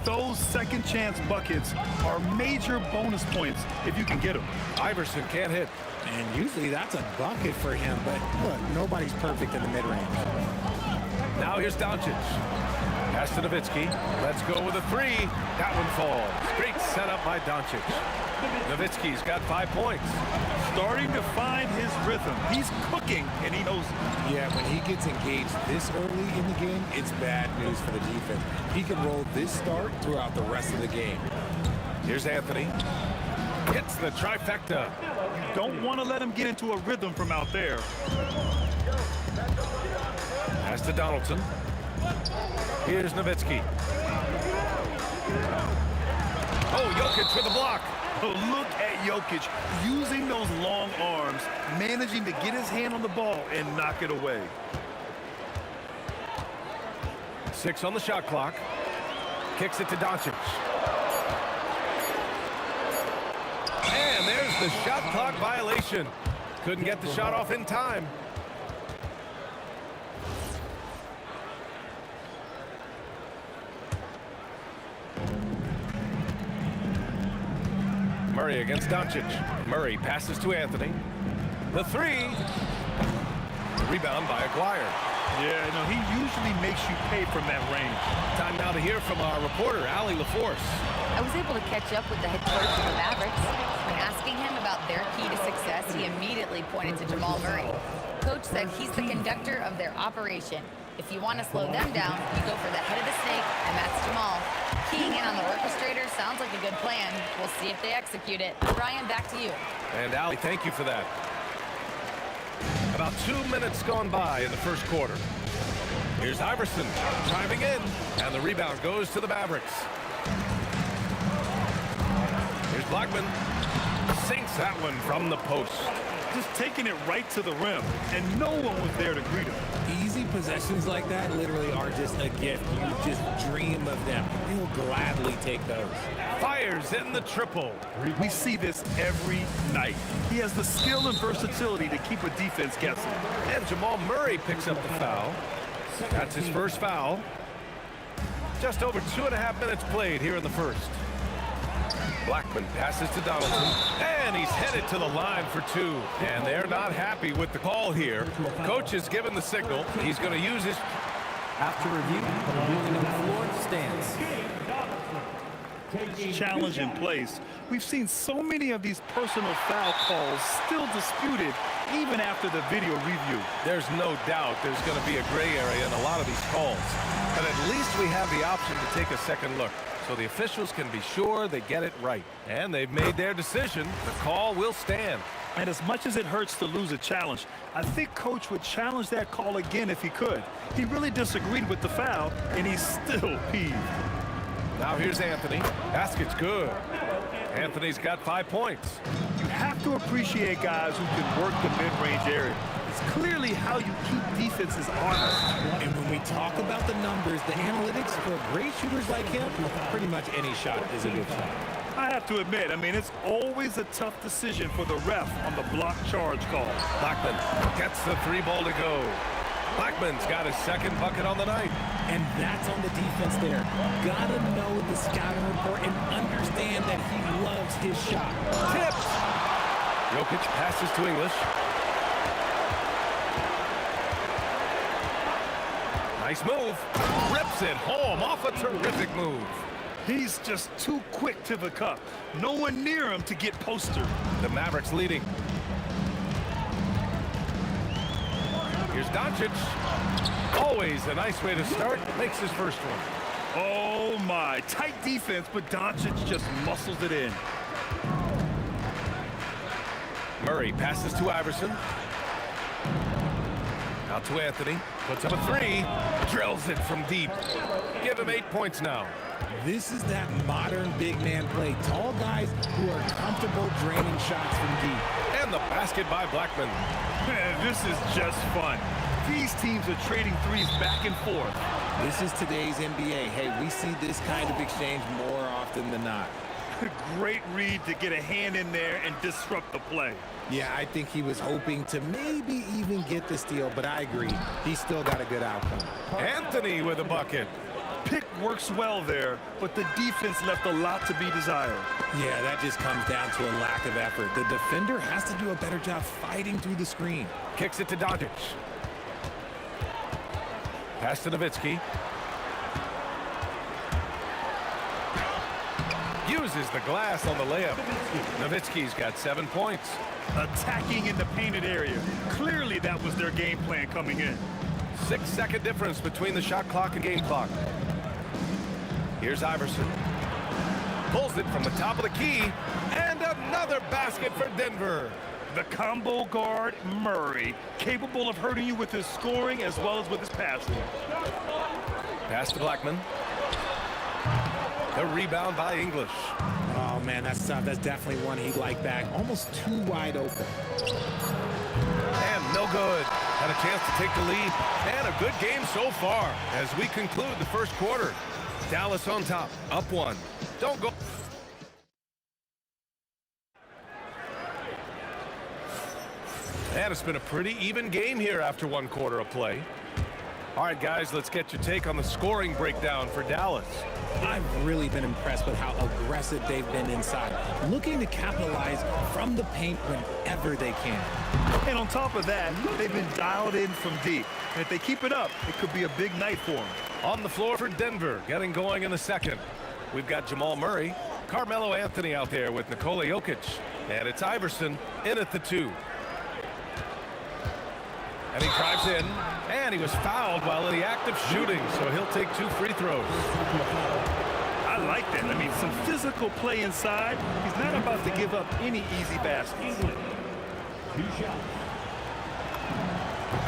Those second chance buckets are major bonus points if you can get them. Iverson can't hit. And usually that's a bucket for him, but look, nobody's perfect in the mid-range. Now here's Doncic. Pass to Nowitzki. Let's go with a 3. That one falls. Great setup by Doncic. Nowitzki's got 5 points. Starting to find his rhythm. He's cooking, and he knows it. Yeah, when he gets engaged this early in the game, it's bad news for the defense. He can roll this start throughout the rest of the game. Here's Anthony. Hits the trifecta. You don't want to let him get into a rhythm from out there. Pass to Donaldson. Here's Nowitzki. Oh, Jokic with a block. Oh, look at Jokic using those long arms, managing to get his hand on the ball and knock it away. 6 on the shot clock. Kicks it to Doncic. And there's the shot clock violation. Couldn't get the shot off in time. Murray against Doncic. Murray passes to Anthony. The 3. The rebound by Aguirre. Yeah, no, he usually makes you pay from that range. Time now to hear from our reporter, Allie LaForce. I was able to catch up with the head coach of the Mavericks. When asking him about their key to success, he immediately pointed to Jamal Murray. Coach said he's the conductor of their operation. If you want to slow them down, you go for the head of the snake, and that's Jamal. Keying in on the orchestrator sounds like a good plan. We'll see if they execute it. Brian, back to you. And Allie, thank you for that. About 2 minutes gone by in the first quarter. Here's Iverson driving in, and the rebound goes to the Mavericks. Here's Blackman. Sinks that one from the post. Just taking it right to the rim, and no one was there to greet him. Easy possessions like that literally are just a gift. You just dream of them. He'll gladly take those. Fires in the triple. We see this every night. He has the skill and versatility to keep a defense guessing. And Jamal Murray picks up the foul. That's his first foul. Just over 2.5 minutes played here in the first. Blackman passes to Donaldson, and he's headed to the line for 2. And they're not happy with the call here. Coach has given the signal. He's going to use his... After review, the ruling on the floor stands. Challenge in place. We've seen so many of these personal foul calls still disputed even after the video review. There's no doubt there's going to be a gray area in a lot of these calls. But at least we have the option to take a second look, so the officials can be sure they get it right. And they've made their decision. The call will stand. And as much as it hurts to lose a challenge, I think Coach would challenge that call again if he could. He really disagreed with the foul, and he's still peeved. Now here's Anthony. Basket's good. Anthony's got 5 points. You have to appreciate guys who can work the mid-range area. It's clearly how you keep defenses honest. And when we talk about the numbers, the analytics for great shooters like him, pretty much any shot is a good shot. I have to admit, it's always a tough decision for the ref on the block charge call. Blackman gets the 3 ball to go. Blackman's got his second bucket on the night. And that's on the defense there. Gotta know the scouting report and understand that he loves his shot. Tipped. Jokic passes to English. Nice move. Rips it home off a terrific move. He's just too quick to the cup. No one near him to get postered. The Mavericks leading. Here's Doncic. Always a nice way to start. Makes his first one. Oh my, tight defense, but Doncic just muscles it in. Murray passes to Iverson. Out to Anthony. Puts up a three. Drills it from deep. Give him 8 points now. This is that modern big man play. Tall guys who are comfortable draining shots from deep. And the basket by Blackman. Man, this is just fun. These teams are trading threes back and forth. This is today's NBA. Hey, we see this kind of exchange more often than not. Great read to get a hand in there and disrupt the play. Yeah, I think he was hoping to maybe even get the steal, but I agree. He still got a good outcome. Anthony with a bucket. Pick works well there, but the defense left a lot to be desired. Yeah, that just comes down to a lack of effort. The defender has to do a better job fighting through the screen. Kicks it to Doncic. Pass to Nowitzki. Uses the glass on the layup. Nowitzki's got 7 points. Attacking in the painted area. Clearly that was their game plan coming in. 6-second difference between the shot clock and game clock. Here's Iverson. Pulls it from the top of the key. And another basket for Denver. The combo guard, Murray, capable of hurting you with his scoring as well as with his passing. Pass to Blackman. The rebound by English. Oh, man, that's tough. That's definitely one he'd like back. Almost too wide open. And no good. Had a chance to take the lead. And a good game so far as we conclude the first quarter. Dallas on top, up 1. Don't go. And it's been a pretty even game here after 1 quarter of play. All right, guys, let's get your take on the scoring breakdown for Dallas. I've really been impressed with how aggressive they've been inside, looking to capitalize from the paint whenever they can. And on top of that, they've been dialed in from deep. And if they keep it up, it could be a big night for them. On the floor for Denver, getting going in the second. We've got Jamal Murray, Carmelo Anthony out there with Nikola Jokic, and it's Iverson in at the 2. And he drives in, and he was fouled while in the act of shooting, so he'll take 2 free throws. I like that. I mean, some physical play inside. He's not about to give up any easy baskets.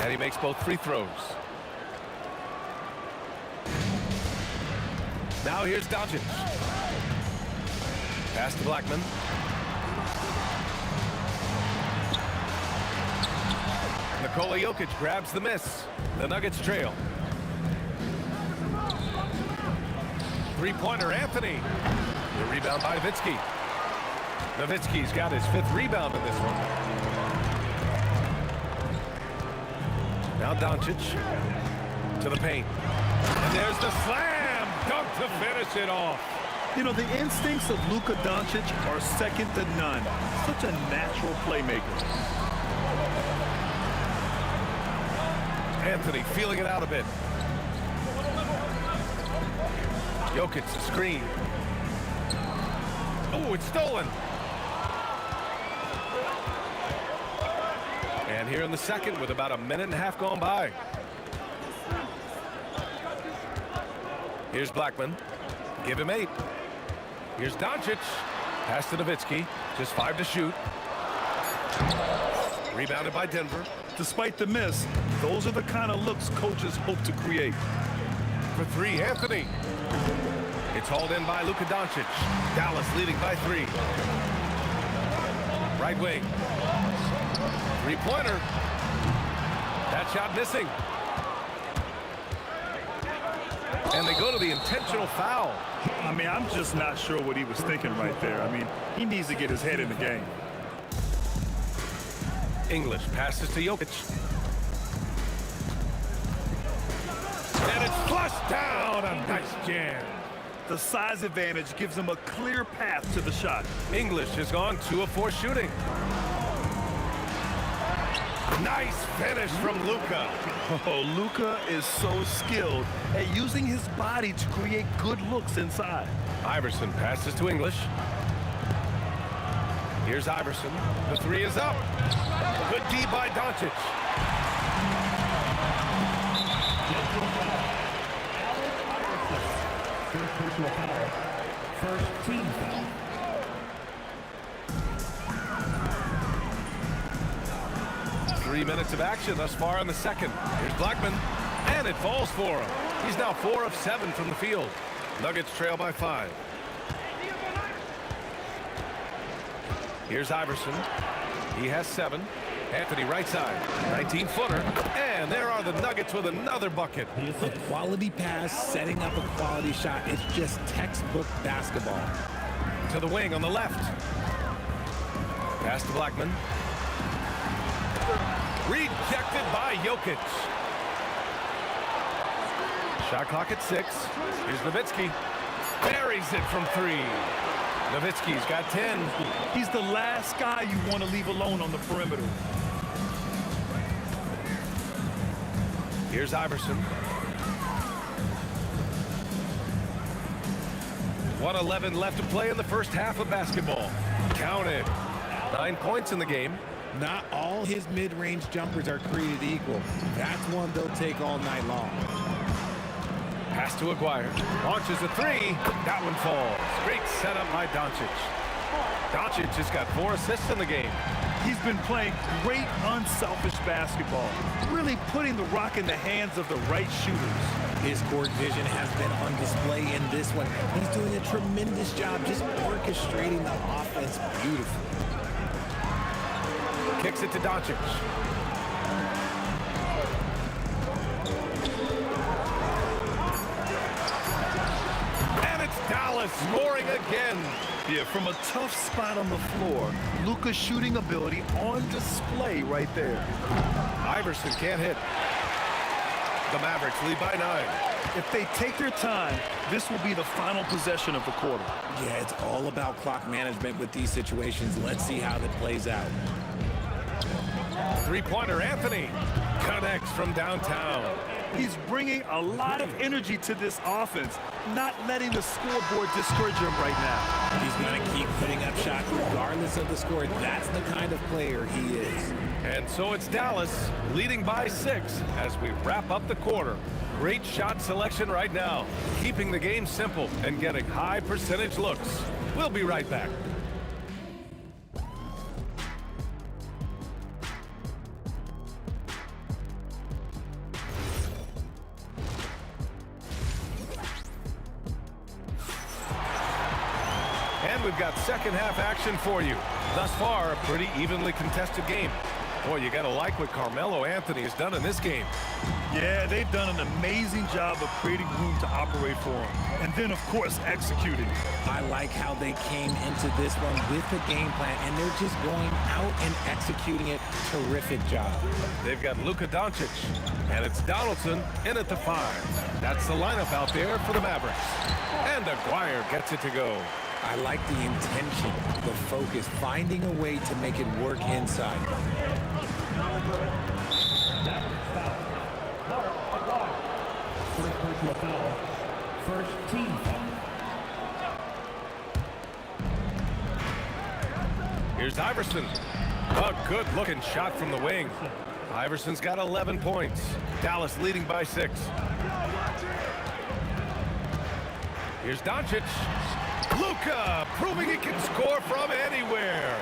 And he makes both free throws. Now here's Doncic. Pass to Blackman. Nikola Jokic grabs the miss. The Nuggets trail. Three-pointer, Anthony. The rebound by Nowitzki. Nowitzki's got his 5th rebound in this one. Now Doncic to the paint. And there's the slam dunk to finish it off. You know, the instincts of Luka Doncic are second to none. Such a natural playmaker. Anthony feeling it out a bit. Jokic, the screen. Oh, it's stolen. And here in the second with about a minute and a half gone by. Here's Blackman. Give him 8. Here's Doncic. Pass to Nowitzki. Just 5 to shoot. Rebounded by Denver. Despite the miss, those are the kind of looks coaches hope to create. For 3, Anthony. It's hauled in by Luka Doncic. Dallas leading by 3. Right wing. 3-pointer. That shot missing. And they go to the intentional foul. I mean, I'm just not sure what he was thinking right there. I mean, he needs to get his head in the game. English passes to Jokic. And it's flushed down. A nice jam. The size advantage gives him a clear path to the shot. English has gone 2 of 4 shooting. Nice finish from Luka. Oh, Luka is so skilled at using his body to create good looks inside. Iverson passes to English. Here's Iverson. The 3 is up. Good D by Doncic. First team foul. 3 minutes of action thus far in the second. Here's Blackman, and it falls for him. He's now 4 of 7 from the field. Nuggets trail by 5. Here's Iverson. He has 7. Anthony right side, 19-footer, and there are the Nuggets with another bucket. A quality pass, setting up a quality shot. It's just textbook basketball. To the wing on the left. Pass to Blackman. Rejected by Jokic. Shot clock at 6. Here's Nowitzki. Buries it from 3. Nowitzki's got 10. He's the last guy you want to leave alone on the perimeter. Here's Iverson. 1:11 left to play in the first half of basketball. Counted. 9 points in the game. Not all his mid-range jumpers are created equal. That's one they'll take all night long. Pass to Aguirre. Launches a 3. That one falls. Great setup by Doncic. Doncic has got 4 assists in the game. He's been playing great, unselfish basketball, really putting the rock in the hands of the right shooters. His court vision has been on display in this one. He's doing a tremendous job just orchestrating the offense beautifully. Kicks it to Doncic. And it's Dallas scoring again. Yeah, from a tough spot on the floor, Luka's shooting ability on display right there. Iverson can't hit. The Mavericks lead by 9. If they take their time, this will be the final possession of the quarter. Yeah, it's all about clock management with these situations. Let's see how that plays out. Three-pointer Anthony connects from downtown. He's bringing a lot of energy to this offense, not letting the scoreboard discourage him right now. He's going to keep putting up shots regardless of the score. That's the kind of player he is. And so it's Dallas leading by 6 as we wrap up the quarter. Great shot selection right now, keeping the game simple and getting high percentage looks. We'll be right back. We've got second half action for you. Thus far, a pretty evenly contested game. Boy, you gotta like what Carmelo Anthony has done in this game. Yeah, they've done an amazing job of creating room to operate for him. And then, of course, executing. I like how they came into this one with the game plan, and they're just going out and executing it. Terrific job. They've got Luka Doncic, and it's Donaldson in at the 5. That's the lineup out there for the Mavericks. And Aguirre gets it to go. I like the intention, the focus, finding a way to make it work inside. First team foul. Here's Iverson. A good-looking shot from the wing. Iverson's got 11 points. Dallas leading by 6. Here's Doncic. Luka proving he can score from anywhere.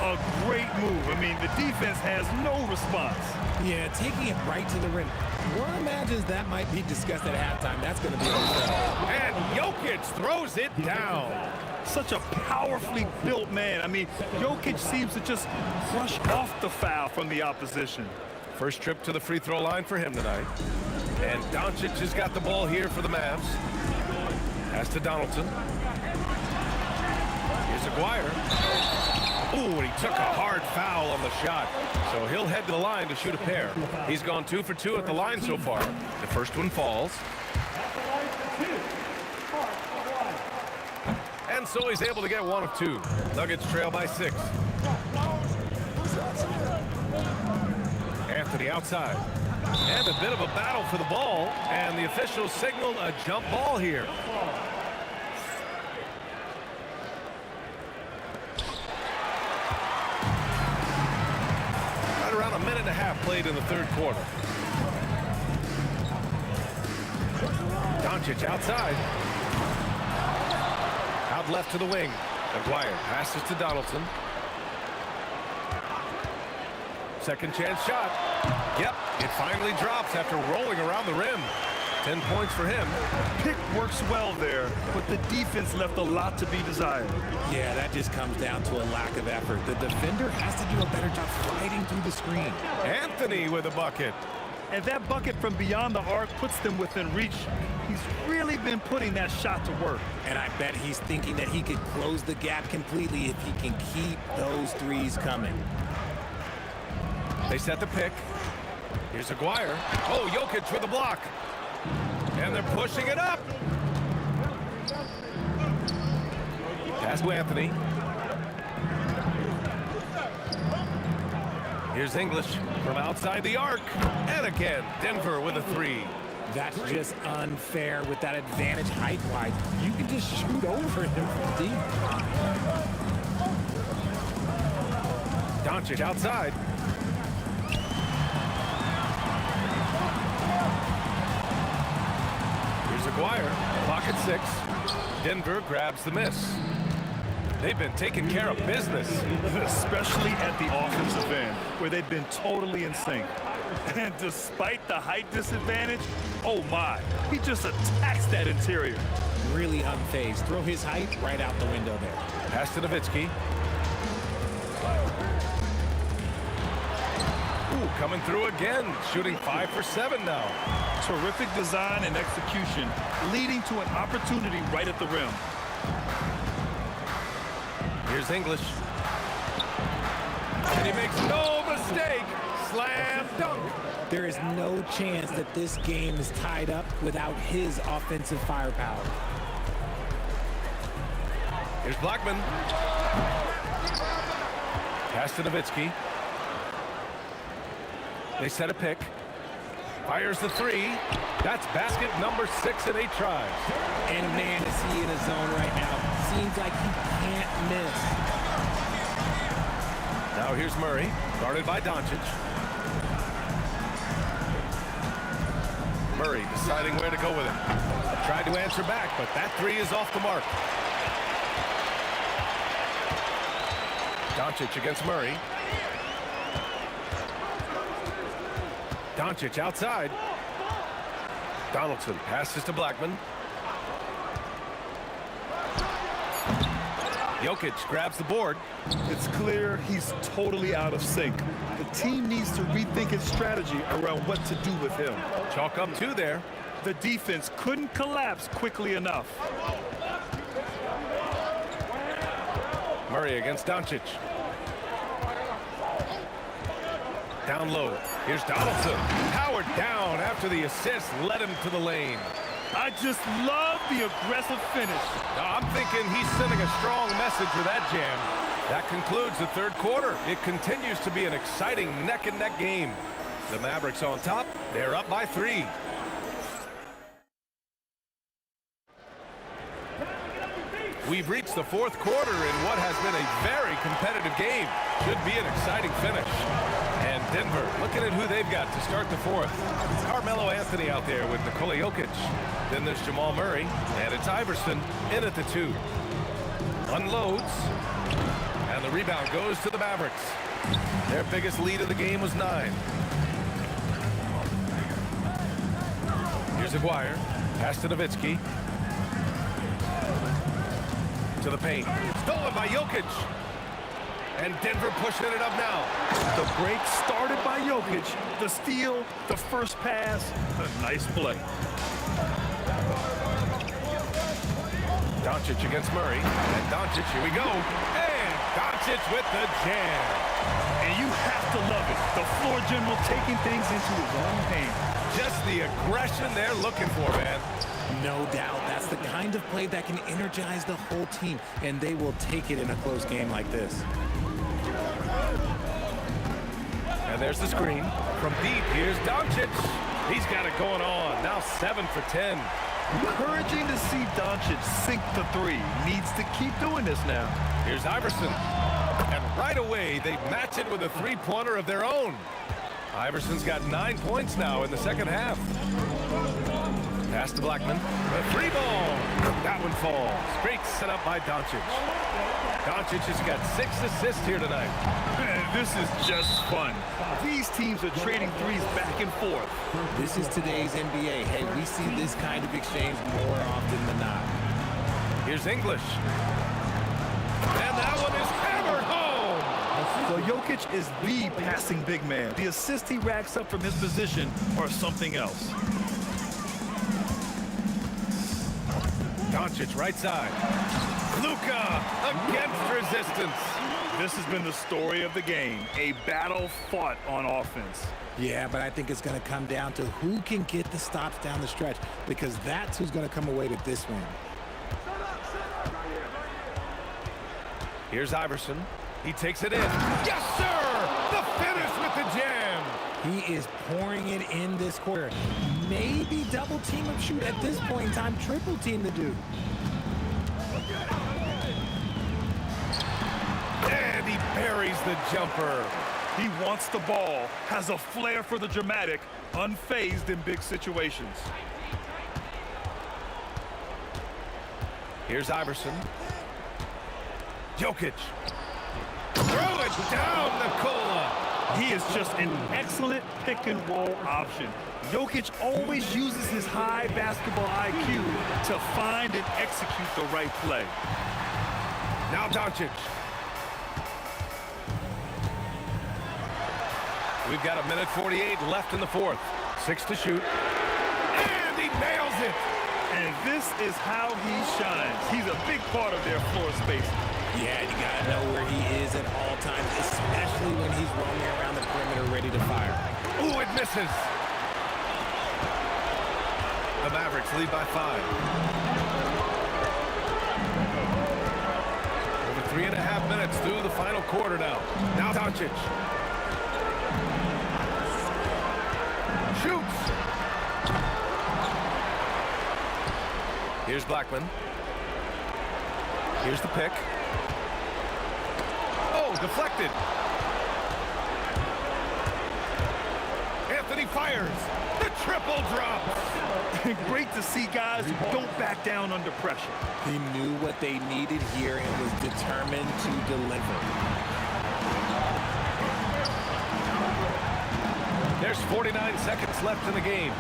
A great move. I mean, the defense has no response. Yeah, taking it right to the rim. One imagines that might be discussed at halftime. That's going to be And Jokic throws it down. Such a powerfully built man. I mean, Jokic seems to just brush off the foul from the opposition. First trip to the free throw line for him tonight. And Doncic has got the ball here for the Mavs. Pass to Donaldson. Here's Aguirre. Ooh, and he took a hard foul on the shot. So he'll head to the line to shoot a pair. He's gone 2 for 2 at the line so far. The first one falls. And so he's able to get 1 of 2. Nuggets trail by 6. Anthony outside. And a bit of a battle for the ball. And the officials signaled a jump ball here. Right around a minute and a half played in the third quarter. Doncic outside. Out left to the wing. Aguirre passes to Donaldson. Second chance shot. Yep, it finally drops after rolling around the rim. 10 points for him. Pick works well there, but the defense left a lot to be desired. Yeah, that just comes down to a lack of effort. The defender has to do a better job fighting through the screen. Anthony with a bucket. And that bucket from beyond the arc puts them within reach. He's really been putting that shot to work. And I bet he's thinking that he could close the gap completely if he can keep those threes coming. They set the pick. Here's Aguirre. Oh, Jokic with a block. And they're pushing it up. Pass to Anthony. Here's English from outside the arc. And again, Denver with a three. That's just unfair with that advantage height-wise. You can just shoot over him from deep. Doncic outside. Here's Aguirre, pocket six. Denver grabs the miss. They've been taking care of business. Especially at the offensive end, where they've been totally in sync. And despite the height disadvantage, oh my, he just attacks that interior. Really unfazed. Throw his height right out the window there. Pass to Nowitzki. Ooh, coming through again, shooting 5 for 7 now. Terrific design and execution, leading to an opportunity right at the rim. Here's English. And he makes no mistake. Slam dunk. There is no chance that this game is tied up without his offensive firepower. Here's Blackman. Pass to Nowitzki. They set a pick. Fires the three. That's basket number 6 in 8 tries. And man, is he in a zone right now. Seems like he can't miss. Now here's Murray, guarded by Doncic. Murray deciding where to go with it. Tried to answer back, but that three is off the mark. Doncic against Murray. Doncic outside. Donaldson passes to Blackman. Jokic grabs the board. It's clear he's totally out of sync. The team needs to rethink its strategy around what to do with him. Chalk up 2 there. The defense couldn't collapse quickly enough. Murray against Doncic. Down low. Here's Donaldson. Powered down after the assist led him to the lane. I just love the aggressive finish. I'm thinking he's sending a strong message with that jam. That concludes the third quarter. It continues to be an exciting neck-and-neck game. The Mavericks on top. They're up by 3. We've reached the fourth quarter in what has been a very competitive game. Should be an exciting finish. And Denver looking at who they've got to start the fourth. It's Carmelo Anthony out there with Nikola Jokic. Then there's Jamal Murray, and it's Iverson in at the 2. Unloads, and the rebound goes to the Mavericks. Their biggest lead of the game was 9. Here's Aguirre, pass to Nowitzki. To the paint, stolen by Jokic. And Denver pushing it up now. The break started by Jokic. The steal, the first pass, a nice play. Doncic against Murray. And Doncic, here we go. And Doncic with the jam. And you have to love it. The floor general taking things into his own hands. Just the aggression they're looking for, man. No doubt. That's the kind of play that can energize the whole team, and they will take it in a close game like this. And there's the screen. From deep, here's Doncic. He's got it going on. Now 7 for 10. Encouraging to see Doncic sink the 3. Needs to keep doing this now. Here's Iverson. And right away, they match it with a three-pointer of their own. Iverson's got 9 points now in the second half. Pass to Blackman. The free ball. That one falls. Great setup by Doncic. Doncic has got 6 assists here tonight. Man, this is just fun. These teams are trading threes back and forth. This is today's NBA. Hey, we see this kind of exchange more often than not. Here's English. And that one is hammered home. So Jokic is the passing big man. The assists he racks up from his position are something else. Doncic right side. Luka against resistance. This has been the story of the game. A battle fought on offense. Yeah, but I think it's going to come down to who can get the stops down the stretch, because that's who's going to come away with this one. Here's Iverson. He takes it in. Yes, sir! The finish with the jam. He is pouring it in this quarter. Maybe double team him, shoot at this point in time, triple team the dude. And he buries the jumper. He wants the ball, has a flair for the dramatic, unfazed in big situations. Here's Iverson. Jokic. Throw it down Nikola. He is just an excellent pick-and-roll option. Jokic always uses his high basketball IQ to find and execute the right play. Now Doncic. We've got 1:48 left in the fourth. 6 to shoot. And he nails it. And this is how he shines. He's a big part of their floor space. Yeah, you got to know where he is at all times, especially when he's roaming around the perimeter ready to fire. Ooh, it misses. The Mavericks lead by 5. Over 3.5 minutes through the final quarter now. Now Doncic. Shoots. Here's Blackman. Here's the pick. Oh, deflected. Anthony fires. The triple drops. Great to see guys who don't back down under pressure. He knew what they needed here and was determined to deliver. There's 49 seconds left in the game.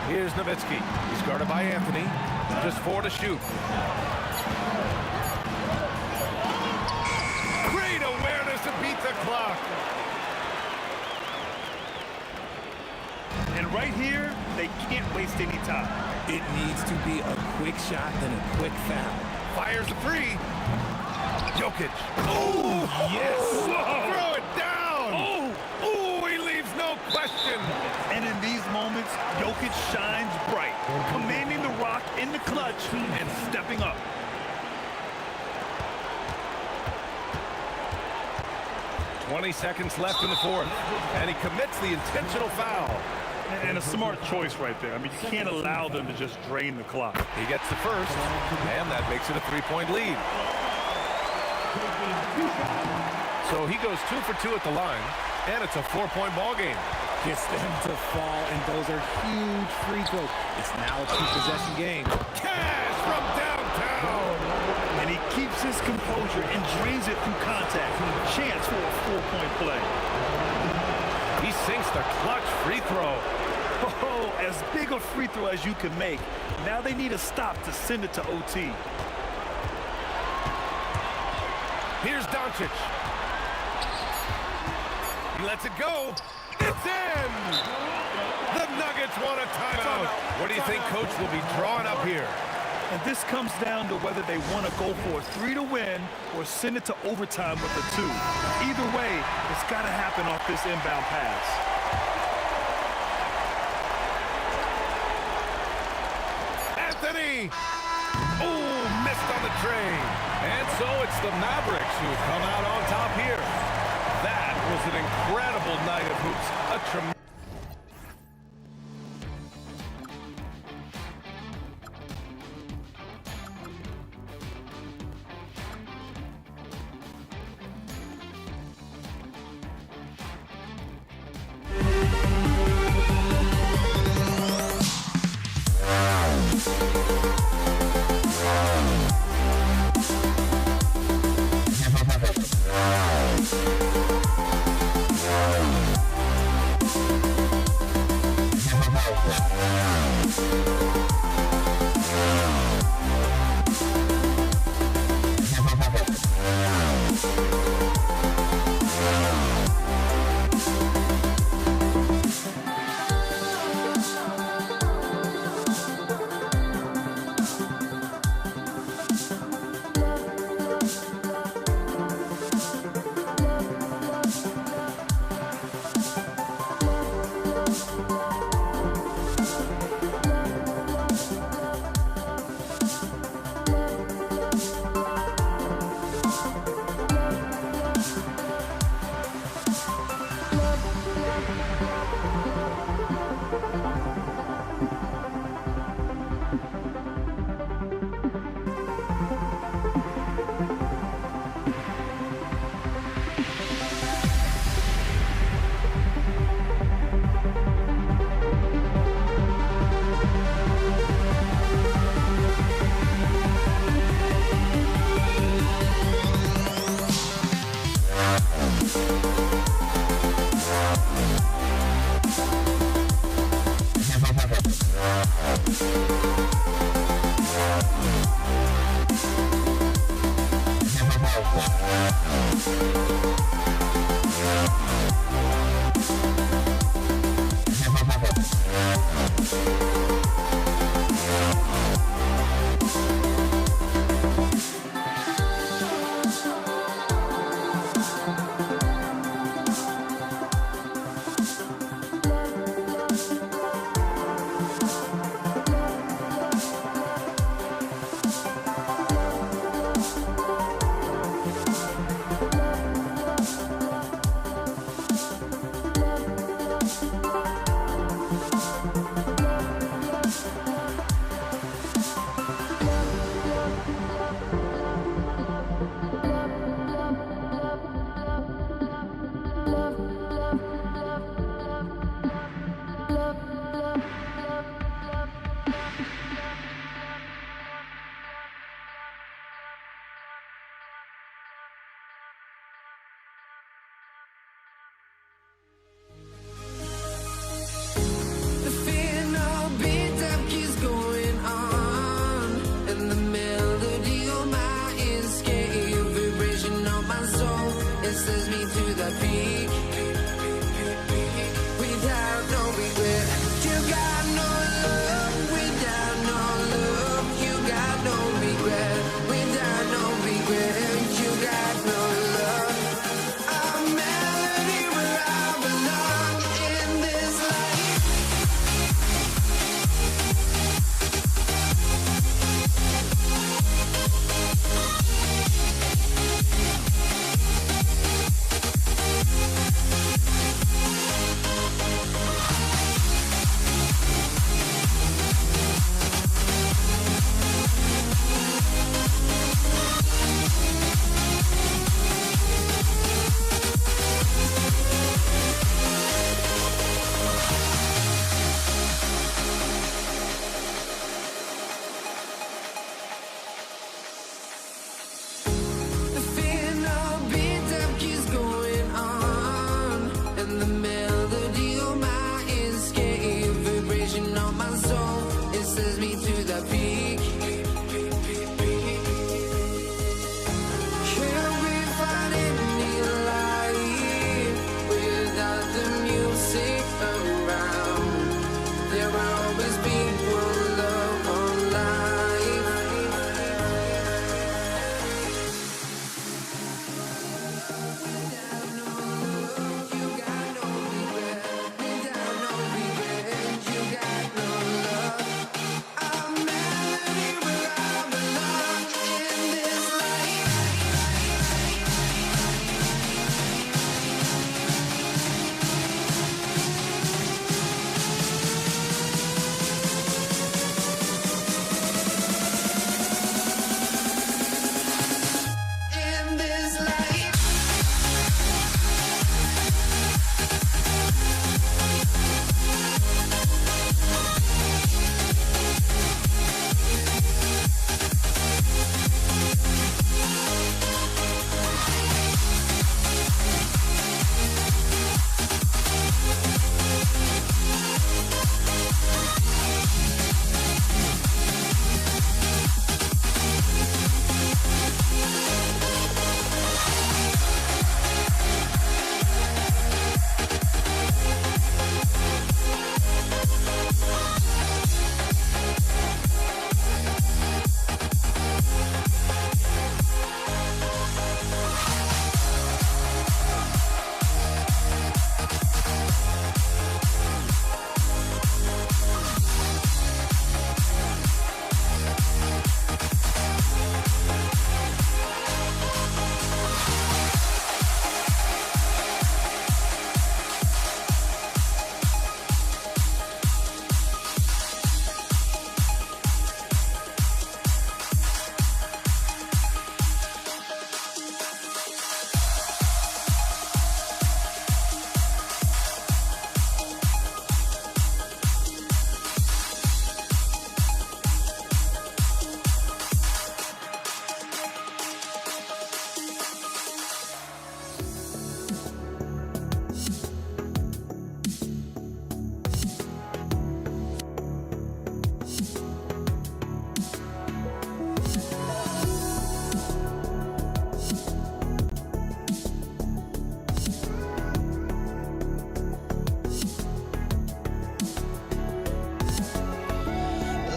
Here's Nowitzki. He's guarded by Anthony. Just 4 to shoot. Great awareness to beat the clock. And right here, they can't waste any time. It needs to be a quick shot, then a quick foul. Fires a three. Jokic. Oh, yes. Whoa. Throw it down. Oh, he leaves no question. And in these moments, Jokic shines bright, commanding the rock in the clutch and stepping up. "20 seconds left in the fourth, and he commits the intentional foul. And a smart choice right there. I mean, you can't allow them to just drain the clock. He gets the first, and that makes it a 3-point lead. So he goes 2 for 2 at the line, and it's a 4-point ball game. Gets them to fall, and those are huge free throws. It's now a 2-possession game. Cash from downtown. And he keeps his composure and drains it through contact. Chance for a 4-point play. He sinks the clutch free throw. Oh, as big a free throw as you can make. Now they need a stop to send it to OT. Here's Doncic. He lets it go. It's in! The Nuggets want a timeout. What do you think Coach will be drawing up here? And this comes down to whether they want to go for a 3 to win or send it to overtime with a 2. Either way, it's got to happen off this inbound pass. Anthony! Oh, missed on the tray. And so it's the Mavericks who come out on top here. That was an incredible night of hoops. A tremendous to the peak. Can we find any light without the music around? There will always be one love, one life. Without no love, you got no regret. Without no regret, you got no love. A melody where I belong in this life. In this life.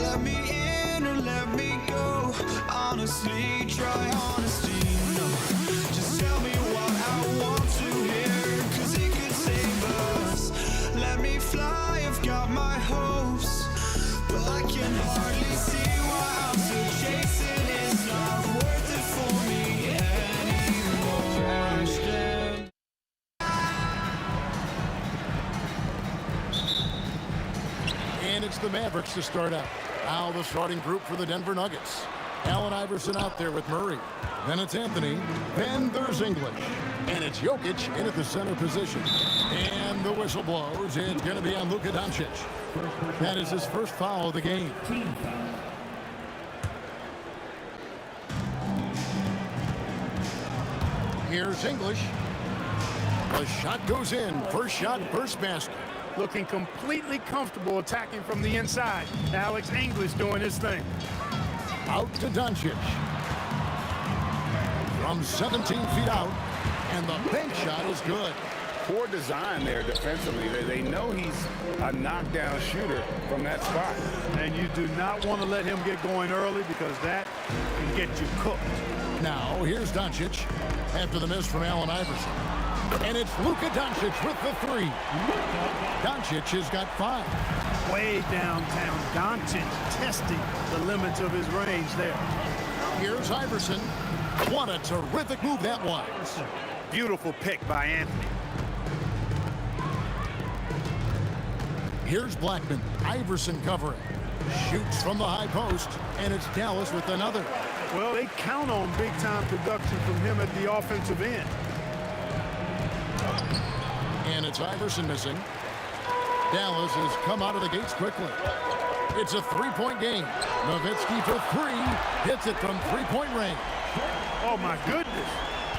Let me in or let me go. Honestly, try honesty. No, just tell me what I want to hear, 'cause it could save us. Let me fly, I've got my hopes, but I can hardly see why I'm still chasing. It's not worth it for me anymore. Stand. And it's the Mavericks to start out. Now the starting group for the Denver Nuggets. Allen Iverson out there with Murray. Then it's Anthony. Then there's English. And it's Jokic in at the center position. And the whistle blows. It's going to be on Luka Doncic. That is his first foul of the game. Here's English. The shot goes in. First shot, first basket. Looking completely comfortable attacking from the inside. Alex English doing his thing. Out to Doncic. From 17 feet out. And the bank shot is good. Poor design there defensively. They know he's a knockdown shooter from that spot. And you do not want to let him get going early, because that can get you cooked. Now, here's Doncic after the miss from Allen Iverson. And it's Luka Doncic with the three. Doncic has got 5. Way downtown, Doncic testing the limits of his range there. Here's Iverson. What a terrific move that was. Beautiful pick by Anthony. Here's Blackman. Iverson covering. Shoots from the high post. And it's Dallas with another. Well, they count on big-time production from him at the offensive end. And it's Iverson missing. Dallas has come out of the gates quickly. It's a three-point game. Nowitzki for 3. Hits it from three-point range. Oh, my goodness.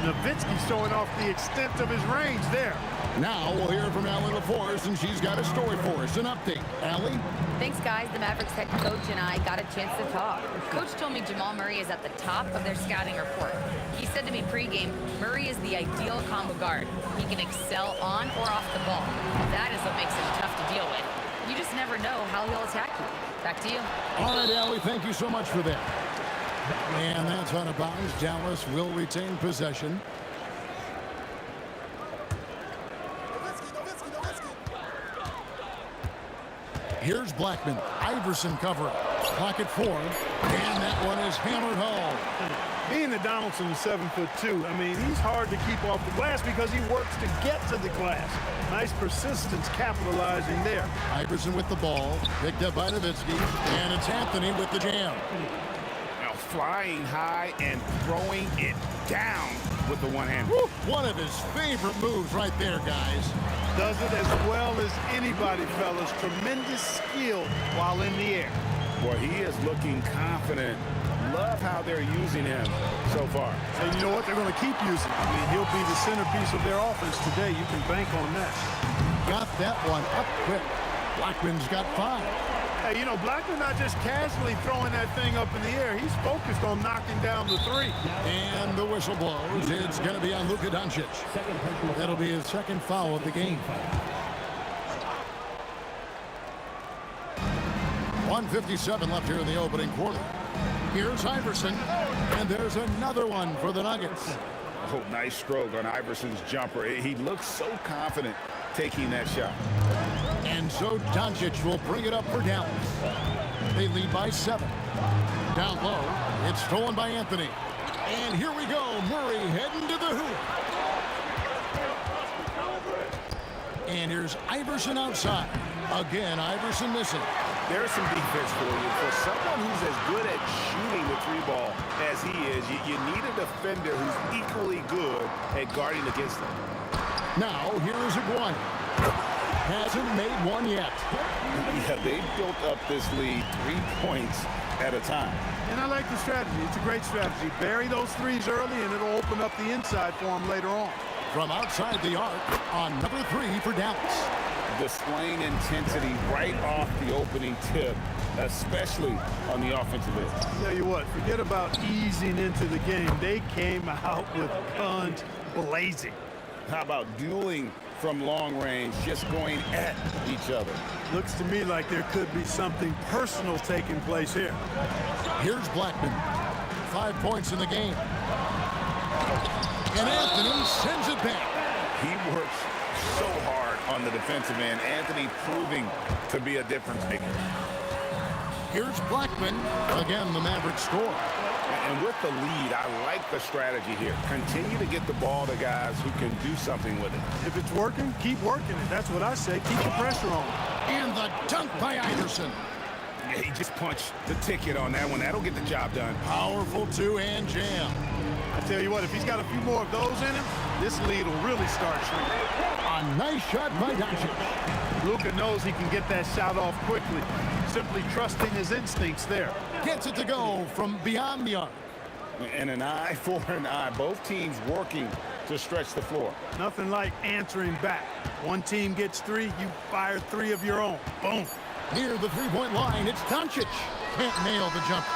Nowitzki showing off the extent of his range there. Now we'll hear from Allie LaForce, and she's got a story for us. An update. Allie? Thanks, guys. The Mavericks head coach and I got a chance to talk. Coach told me Jamal Murray is at the top of their scouting report. He said to me pregame, Murray is the ideal combo guard. He can excel on or off the ball. That is what makes him tough to deal with. You just never know how he'll attack you. Back to you. All right, Allie, thank you so much for that. And that's out of bounds. Dallas will retain possession. Here's Blackman. Iverson covering. Clock at 4. And that one is hammered home. Being that Donaldson is 7'2", I mean, he's hard to keep off the glass because he works to get to the glass. Nice persistence capitalizing there. Iverson with the ball. Picked up by Nowitzki. And it's Anthony with the jam. Now flying high and throwing it down with the one-hand. One of his favorite moves right there, guys. Does it as well as anybody, fellas. Tremendous skill while in the air. Boy, he is looking confident. Love how they're using him so far. And you know what? They're going to keep using him. I mean, he'll be the centerpiece of their offense today. You can bank on that. Got that one up quick. Blackman's got 5. Hey, you know, Blackman not just casually throwing that thing up in the air. He's focused on knocking down the 3. And the whistle blows. It's going to be on Luka Doncic. That'll be his second foul of the game. 1:57 left here in the opening quarter. Here's Iverson. And there's another one for the Nuggets. Oh, nice stroke on Iverson's jumper. He looks so confident taking that shot. And so Doncic will bring it up for Dallas. They lead by 7. Down low, it's stolen by Anthony. And here we go, Murray heading to the hoop. And here's Iverson outside. Again, Iverson missing. There's some defense for you. For someone who's as good at shooting the 3-ball as he is, you need a defender who's equally good at guarding against him. Now, here is Aguirre. Hasn't made one yet. Yeah, they built up this lead 3 points at a time. And I like the strategy. It's a great strategy. Bury those 3s early, and it'll open up the inside for him later on. From outside the arc on number 3 for Dallas. Displaying intensity right off the opening tip, especially on the offensive end. Tell you what, forget about easing into the game. They came out with guns blazing. How about dueling from long range, just going at each other? Looks to me like there could be something personal taking place here. Here's Blackman. 5 points in the game. And Anthony sends it back. He works so hard on the defensive end. Anthony proving to be a difference maker. Here's Blackman. Again, the Mavericks score. And with the lead, I like the strategy here. Continue to get the ball to guys who can do something with it. If it's working, keep working it. That's what I say. Keep the pressure on. And the dunk by Iverson. Yeah, he just punched the ticket on that one. That'll get the job done. Powerful 2-hand jam. I tell you what, if he's got a few more of those in him, this lead will really start shrinking. A nice shot by Doncic. Luka knows he can get that shot off quickly. Simply trusting his instincts there. Gets it to go from beyond the arc. And an eye for an eye. Both teams working to stretch the floor. Nothing like answering back. One team gets 3, you fire 3 of your own. Boom. Near the 3-point line, it's Doncic. Can't nail the jumper.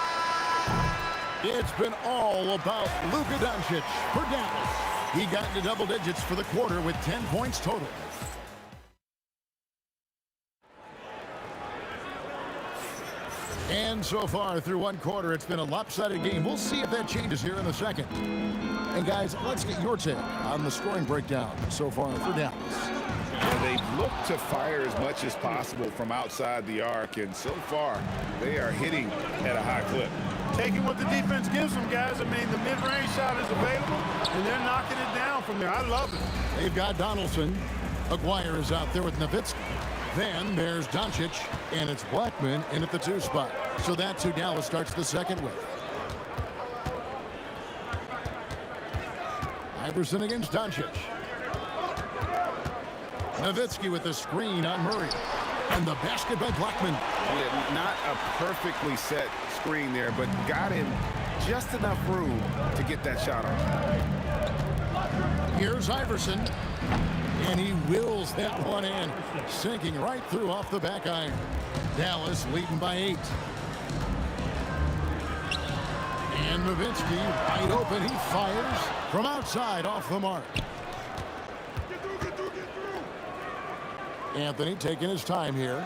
It's been all about Luka Doncic for Dallas. He got into double digits for the quarter with 10 points total. And so far through one quarter, it's been a lopsided game. We'll see if that changes here in a second. And guys, let's get your take on the scoring breakdown so far for Dallas. Well, they've looked to fire as much as possible from outside the arc, and so far they are hitting at a high clip. Taking what the defense gives them, guys. I mean, the mid-range shot is available, and they're knocking it down from there. I love it. They've got Donaldson. Aguirre is out there with Nowitzki. Then there's Doncic, and it's Blackman in at the 2 spot. So that's who Dallas starts the second with. Iverson against Doncic. Nowitzki with the screen on Murray. And the basket by Blackman. Yeah, not a perfectly set screen there, but got him just enough room to get that shot off. Here's Iverson. And he wills that one in, sinking right through off the back iron. Dallas leading by 8. And Nowitzki wide open. He fires from outside off the mark. Anthony taking his time here.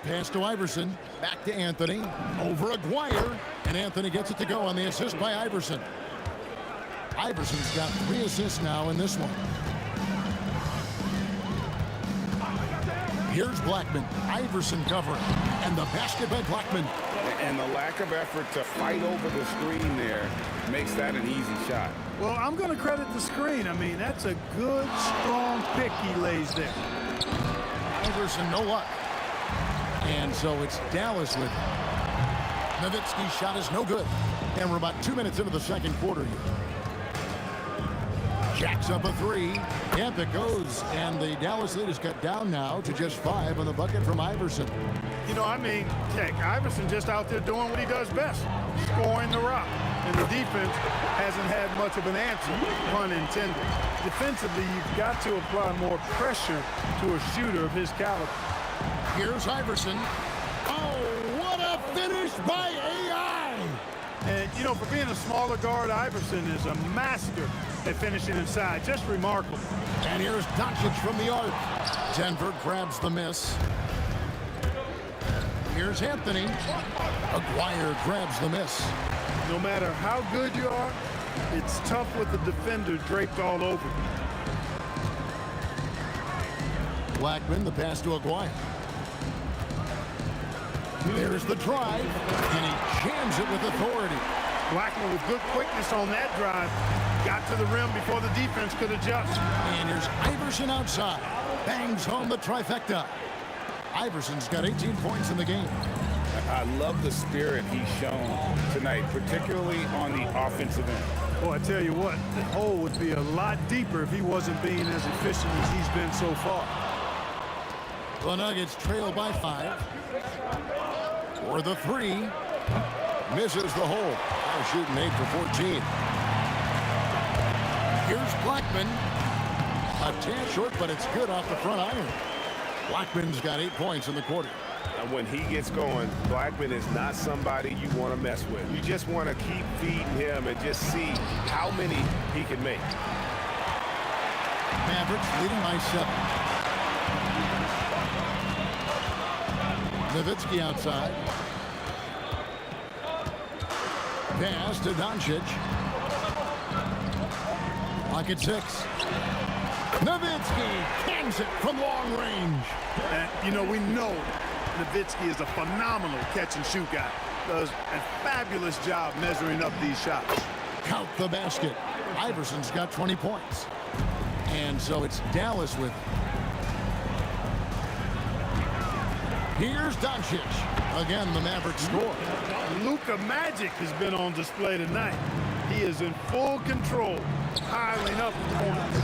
Pass to Iverson. Back to Anthony. Over Aguirre. And Anthony gets it to go on the assist by Iverson. Iverson's got 3 assists now in this one. Here's Blackman. Iverson covering. And the basket by Blackman. And the lack of effort to fight over the screen there makes that an easy shot. Well, I'm going to credit the screen. I mean, that's a good, strong pick he lays there. Iverson, no luck. And so it's Dallas with it. Nowitzki's shot is no good. And we're about 2 minutes into the second quarter here. Jacks up a 3. Yep, it goes. And the Dallas lead is cut down now to just 5 on the bucket from Iverson. You know, I mean, heck, Iverson just out there doing what he does best, scoring the rock. And the defense hasn't had much of an answer, pun intended. Defensively, you've got to apply more pressure to a shooter of his caliber. Here's Iverson. Oh, what a finish by AI! And, you know, for being a smaller guard, Iverson is a master at finishing inside. Just remarkable. And here's Doncic from the arc. Denver grabs the miss. Here's Anthony. Aguirre grabs the miss. No matter how good you are, it's tough with the defender draped all over. Blackman, the pass to Aguirre. There's the drive, and he jams it with authority. Blackman with good quickness on that drive. Got to the rim before the defense could adjust. And here's Iverson outside. Bangs home the trifecta. Iverson's got 18 points in the game. I love the spirit he's shown tonight, particularly on the offensive end. Boy, I tell you what, the hole would be a lot deeper if he wasn't being as efficient as he's been so far. The Nuggets trail by 5. For the 3. Misses the hole. Shooting 8 for 14. Here's Blackman. A tad short, but it's good off the front iron. Blackman's got 8 points in the quarter. And when he gets going, Blackman is not somebody you want to mess with. You just want to keep feeding him and just see how many he can make. Mavericks leading by 7. Nowitzki outside. Pass to Doncic. Clock at 6. Nowitzki hangs it from long range. And, you know, we know Nowitzki is a phenomenal catch-and-shoot guy. Does a fabulous job measuring up these shots. Count the basket. Iverson's got 20 points. And so it's Dallas with it. Here's Doncic. Again, the Mavericks score. Luka Magic has been on display tonight. He is in full control, piling up points.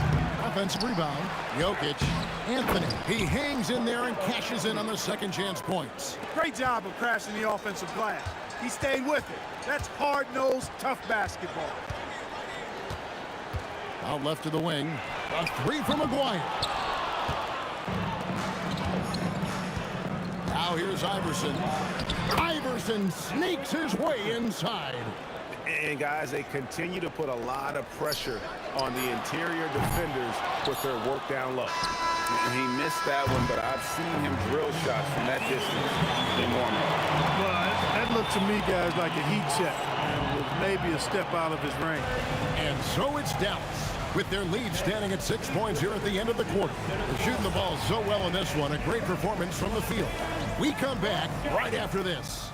Offensive rebound. Jokic. Anthony. He hangs in there and cashes in on the second chance points. Great job of crashing the offensive glass. He stayed with it. That's hard-nosed, tough basketball. Out left to the wing. A 3 from Aguirre. Now here's Iverson. Iverson sneaks his way inside. And guys, they continue to put a lot of pressure on the interior defenders with their work down low. And he missed that one, but I've seen him drill shots from that distance in normal. Well, that looked to me, guys, like a heat check, with maybe a step out of his range. And so it's Dallas, with their lead standing at 6 points here at the end of the quarter. They're shooting the ball so well in this one. A great performance from the field. We come back right after this.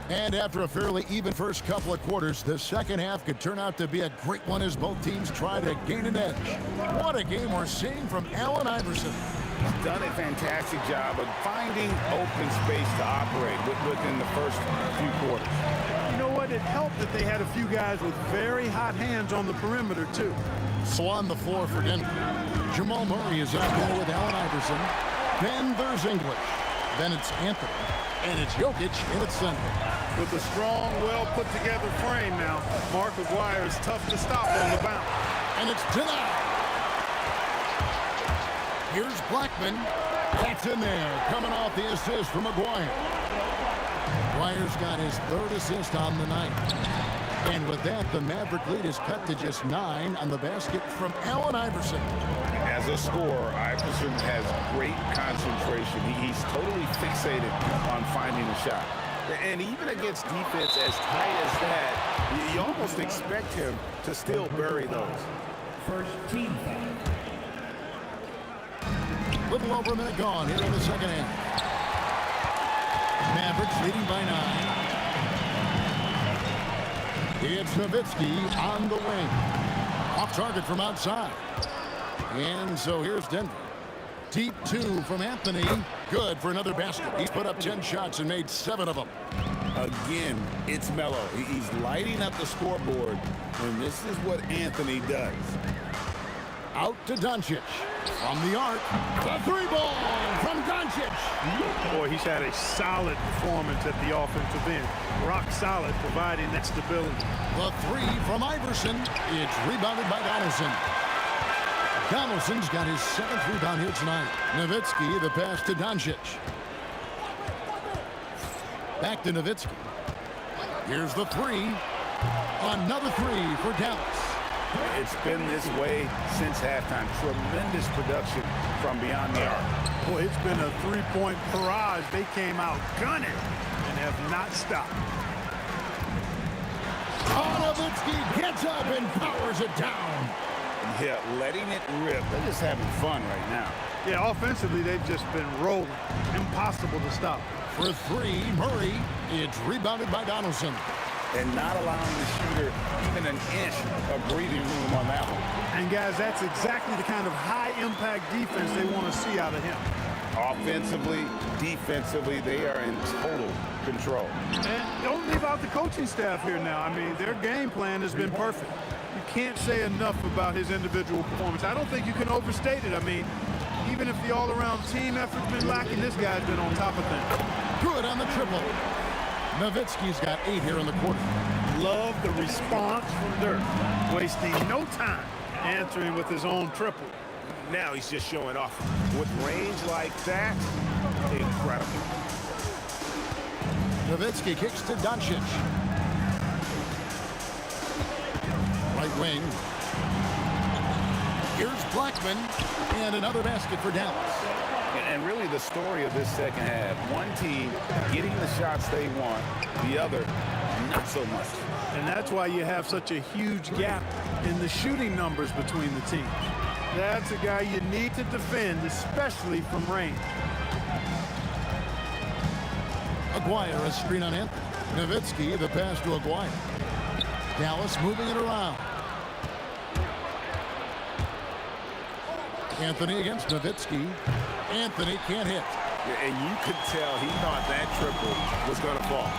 And after a fairly even first couple of quarters, the second half could turn out to be a great one as both teams try to gain an edge. What a game we're seeing from Allen Iverson. He's done a fantastic job of finding open space to operate within the first few quarters. You know what? It helped that they had a few guys with very hot hands on the perimeter, too. So on the floor for Denver, Jamal Murray is out there with Allen Iverson. Then there's English. Then it's Anthony. And it's Jokic in its center. With a strong, well-put-together frame now, Mark Aguirre is tough to stop on the bounce. And it's denied. Here's Blackman. That's in there, coming off the assist from Aguirre. Aguirre's got his third assist on the night. And with that, the Maverick lead is cut to just 9 on the basket from Allen Iverson. As a scorer, Iverson has great concentration. He's totally fixated on finding a shot. And even against defense as tight as that, you almost expect him to still bury those. First team foul. Little over a minute gone here in the second half. Mavericks leading by 9. It's Nowitzki on the wing. Off target from outside. And so here's Denver. Deep 2 from Anthony. Good for another basket. He's put up 10 shots and made 7 of them. Again, it's Melo. He's lighting up the scoreboard, and this is what Anthony does. Out to Doncic. From the arc. The 3-ball from Doncic. Boy, he's had a solid performance at the offensive end. Rock solid, providing that stability. The 3 from Iverson. It's rebounded by Donaldson. Donaldson's got his 7th rebound here tonight. Nowitzki, the pass to Doncic. Back to Nowitzki. Here's the 3. Another 3 for Dallas. It's been this way since halftime. Tremendous production from beyond the arc. Boy, it's been a three-point barrage. They came out gunning and have not stopped. Nowitzki gets up and powers it down. Yeah, letting it rip. They're just having fun right now. Yeah, offensively, they've just been rolling. Impossible to stop. For 3, Murray. It's rebounded by Donaldson. And not allowing the shooter even an inch of breathing room on that one. And, guys, that's exactly the kind of high-impact defense they want to see out of him. Offensively, defensively, they are in total control. And don't leave out the coaching staff here now. I mean, their game plan has been perfect. You can't say enough about his individual performance. I don't think you can overstate it. I mean, even if the all-around team effort's been lacking, this guy's been on top of things. Good on the triple. Nowitzki's got 8 here in the quarter. Love the response from Dirk. Wasting no time answering with his own triple. Now he's just showing off. With range like that, incredible. Nowitzki kicks to Doncic. Right wing. Here's Blackman. And another basket for Dallas. And really the story of this second half, one team getting the shots they want, the other not so much. And that's why you have such a huge gap in the shooting numbers between the teams. That's a guy you need to defend, especially from range. Aguirre, a screen on Anthony. Nowitzki, the pass to Aguirre. Dallas moving it around. Anthony against Nowitzki. Anthony can't hit. And you could tell he thought that triple was going to fall.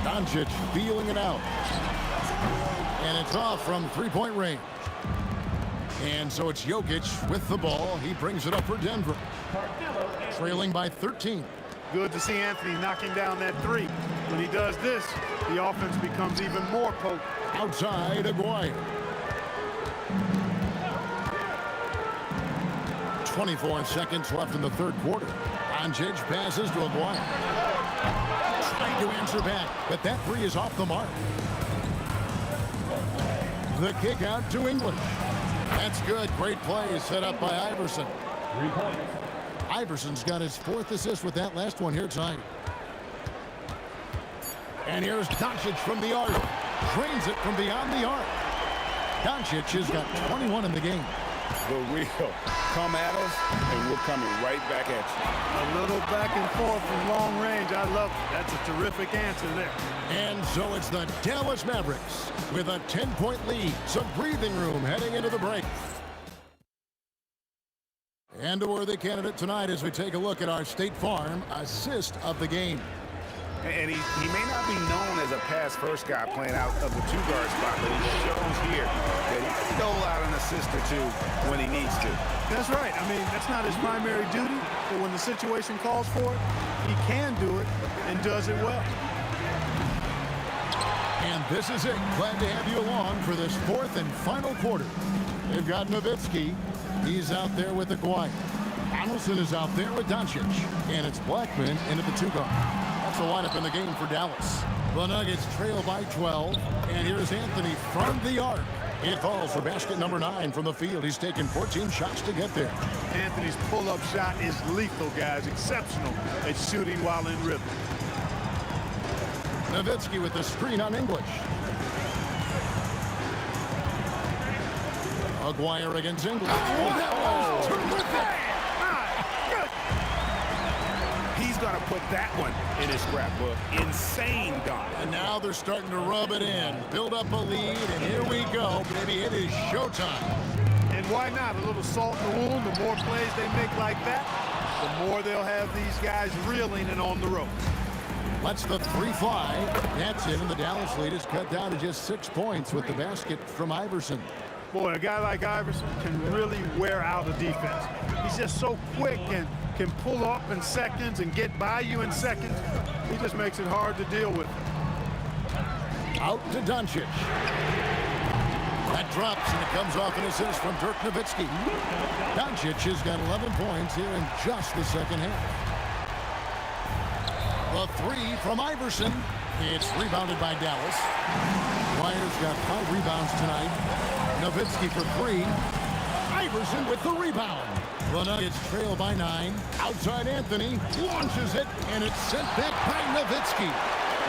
Doncic feeling it out. And it's off from 3-point range. And so it's Jokic with the ball. He brings it up for Denver. Trailing by 13. Good to see Anthony knocking down that 3. When he does this, the offense becomes even more potent. Outside, Aguirre. 24 seconds left in the third quarter. Doncic passes to Aguirre. Trying to answer back, but that 3 is off the mark. The kick out to English. That's good. Great play set up by Iverson. 3 points. Iverson's got his 4th assist with that last one here tonight. And here's Doncic from the arc. Drains it from beyond the arc. Doncic has got 21 in the game. The real come at us, and we're coming right back at you. A little back and forth from long range. I love it. That's a terrific answer there. And so it's the Dallas Mavericks with a 10-point lead. Some breathing room heading into the break. And a worthy candidate tonight as we take a look at our State Farm assist of the game. And he may not be known as a pass-first guy playing out of the two-guard spot, but he shows here that he can go out an assist or two when he needs to. That's right. I mean, that's not his primary duty, but when the situation calls for it, he can do it and does it well. And this is it. Glad to have you along for this fourth and final quarter. They've got Nowitzki. He's out there with Aguirre. Donaldson is out there with Doncic. And it's Blackman into the two-guard. That's the lineup in the game for Dallas. The Nuggets trail by 12. And here's Anthony from the arc. It falls for basket number 9 from the field. He's taken 14 shots to get there. Anthony's pull-up shot is lethal, guys. Exceptional at shooting while in rhythm. Nowitzki with the screen on English. Aguirre against English. He's going to put that one in his scrapbook. Insane dunk. And now they're starting to rub it in. Build up a lead, and here we go. Baby, it is showtime. And why not? A little salt in the wound. The more plays they make like that, the more they'll have these guys reeling and on the rope. Lets the three fly. That's it, and the Dallas lead is cut down to just 6 points with the basket from Iverson. Boy, a guy like Iverson can really wear out a defense. He's just so quick and can pull up in seconds and get by you in seconds. He just makes it hard to deal with. Out to Doncic. That drops, and it comes off an assist from Dirk Nowitzki. Doncic has got 11 points here in just the second half. The three from Iverson. It's rebounded by Dallas. Wyatt's got 5 rebounds tonight. Nowitzki for 3. Iverson with the rebound. The Nuggets trail by 9. Outside Anthony launches it, and it's sent back by Nowitzki.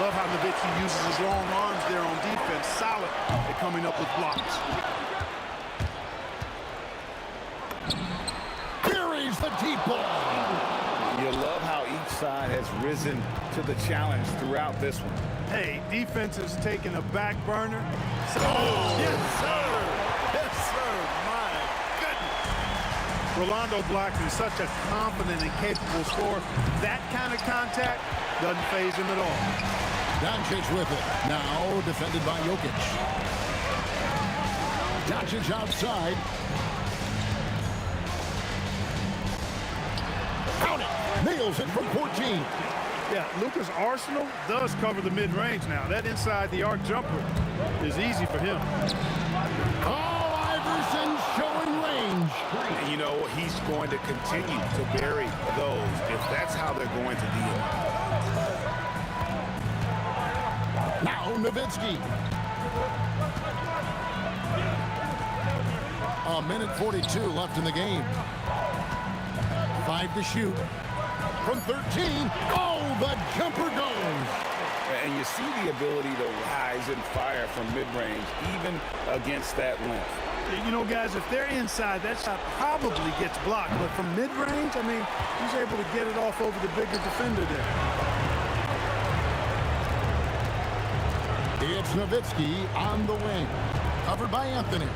Love how Nowitzki uses his long arms there on defense. Solid at coming up with blocks. Buries the deep ball. You love how each side has risen to the challenge throughout this one. Hey, defense has taken a back burner. So, Yes, sir. Yes, sir. My goodness. Rolando Blackman is such a confident and capable scorer. That kind of contact doesn't faze him at all. Doncic with it. Now defended by Jokic. Doncic outside. Count it. Nails it from 14. Yeah, Luka's arsenal does cover the mid-range now. That inside the arc jumper is easy for him. Oh, Iverson showing range. And you know, he's going to continue to bury those if that's how they're going to deal. Now Nowitzki. A minute 42 left in the game. 5 to shoot. From 13. Oh, the jumper goes. And you see the ability to rise and fire from mid-range, even against that length. You know, guys, if they're inside, that shot probably gets blocked. But from mid-range, I mean, he's able to get it off over the bigger defender there. It's Nowitzki on the wing. Covered by Anthony.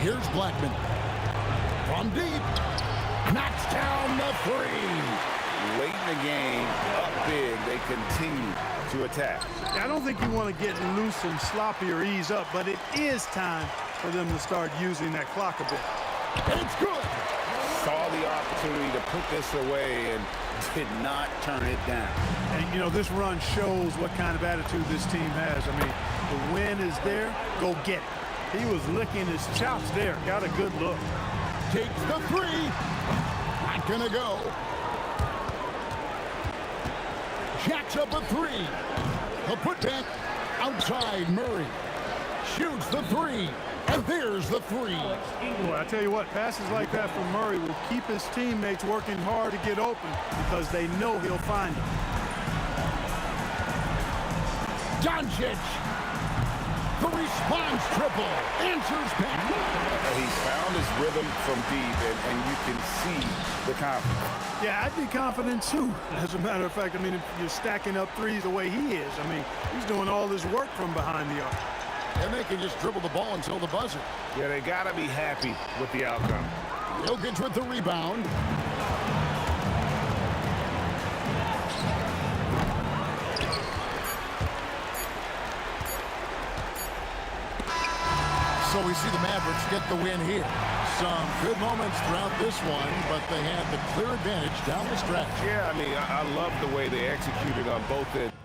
Here's Blackman. From deep. Knocks down the three. Late in the game, up big, they continue to attack. I don't think you want to get loose and sloppy or ease up, but it is time for them to start using that clock a bit. It's good. Saw the opportunity to put this away and did not turn it down. And, you know, this run shows what kind of attitude this team has. I mean, the win is there, go get it. He was licking his chops there. Got a good look. Takes the three. Not gonna go. Jacks up a three. A putback outside Murray. Shoots the three. And there's the three. Boy, I tell you what, passes like that from Murray will keep his teammates working hard to get open because they know he'll find them. Doncic. The response triple. Answers back. He's found his rhythm from deep, and you can see the confidence. Yeah, I'd be confident too. As a matter of fact, I mean, if you're stacking up threes the way he is, I mean, he's doing all this work from behind the arc. And they can just dribble the ball until the buzzer. Yeah, they got to be happy with the outcome. Jokic with the rebound. we see the Mavericks get the win here. Some good moments throughout this one, but they had the clear advantage down the stretch. Yeah, I mean, I love the way they executed on both ends.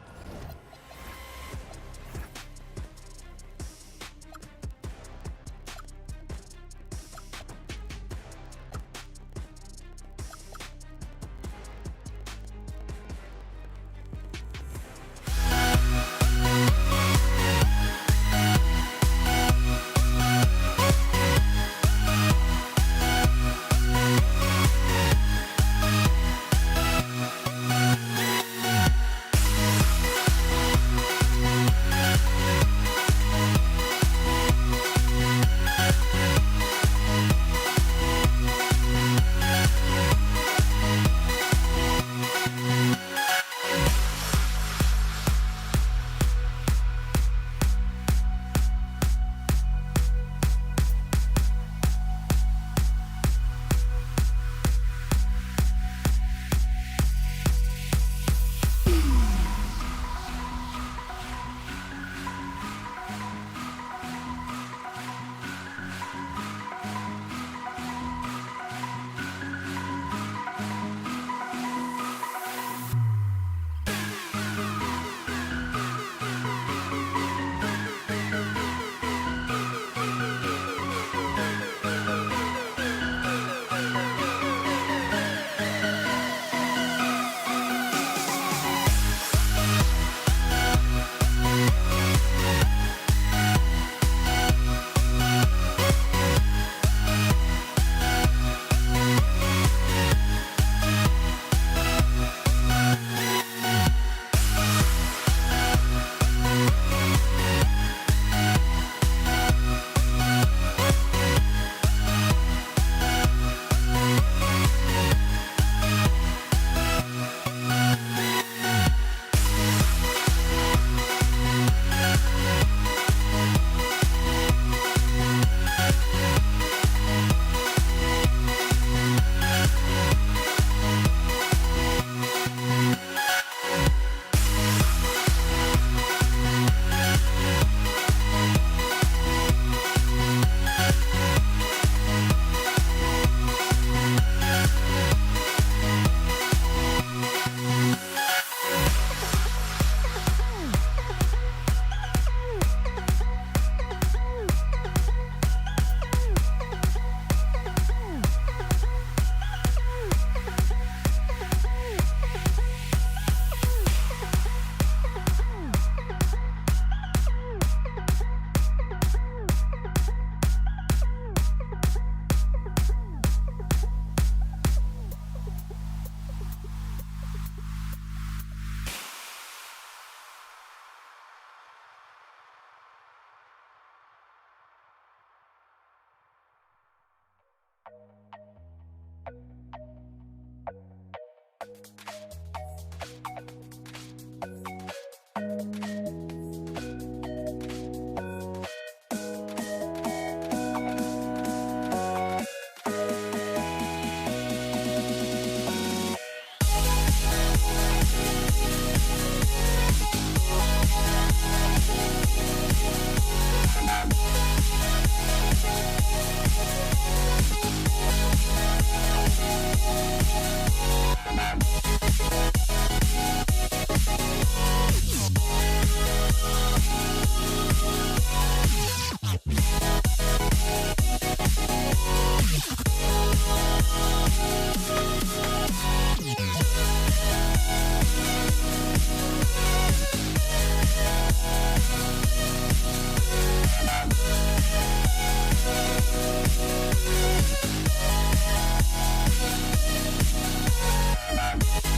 Bye.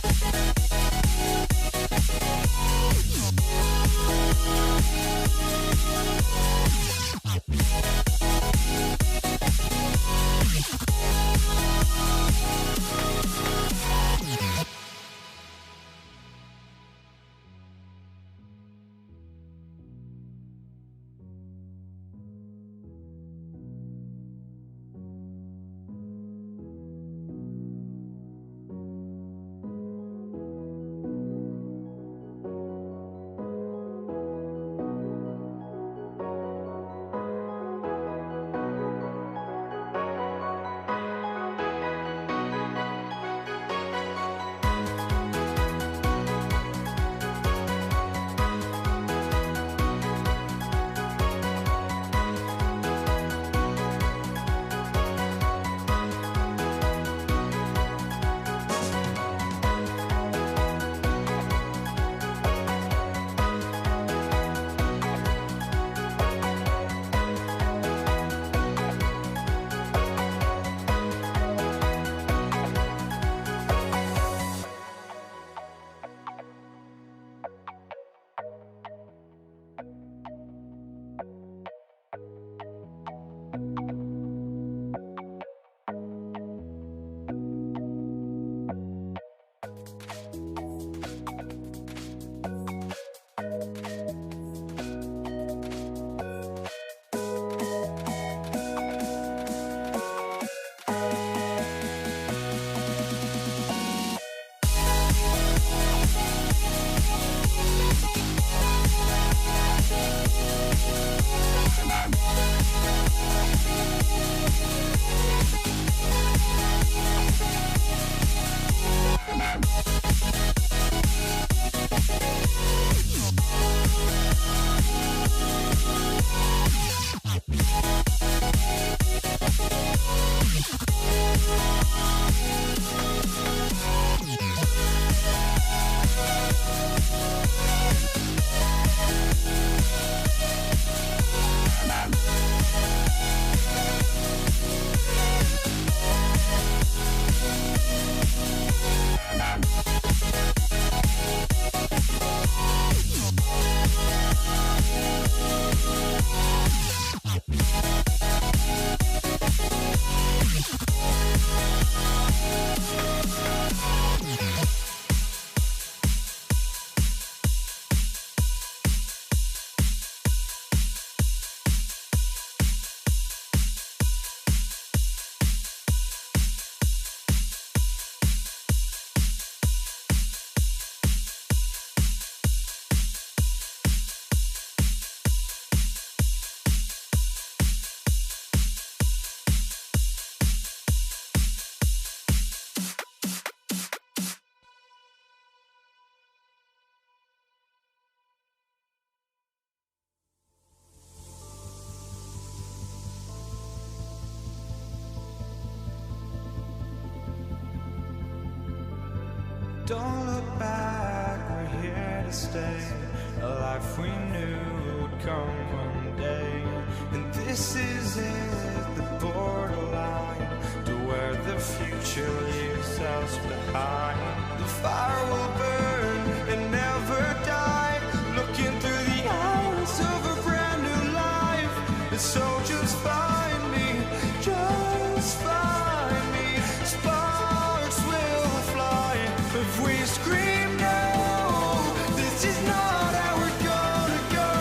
Don't look back, we're here to stay. A life we knew would come one day. And this is it, the borderline to where the future leaves us behind. The fire will burn and never die. Looking through the eyes of a brand new life. And so just find me, just find me. Sparks will fly if we scream no. This is not how we're gonna go.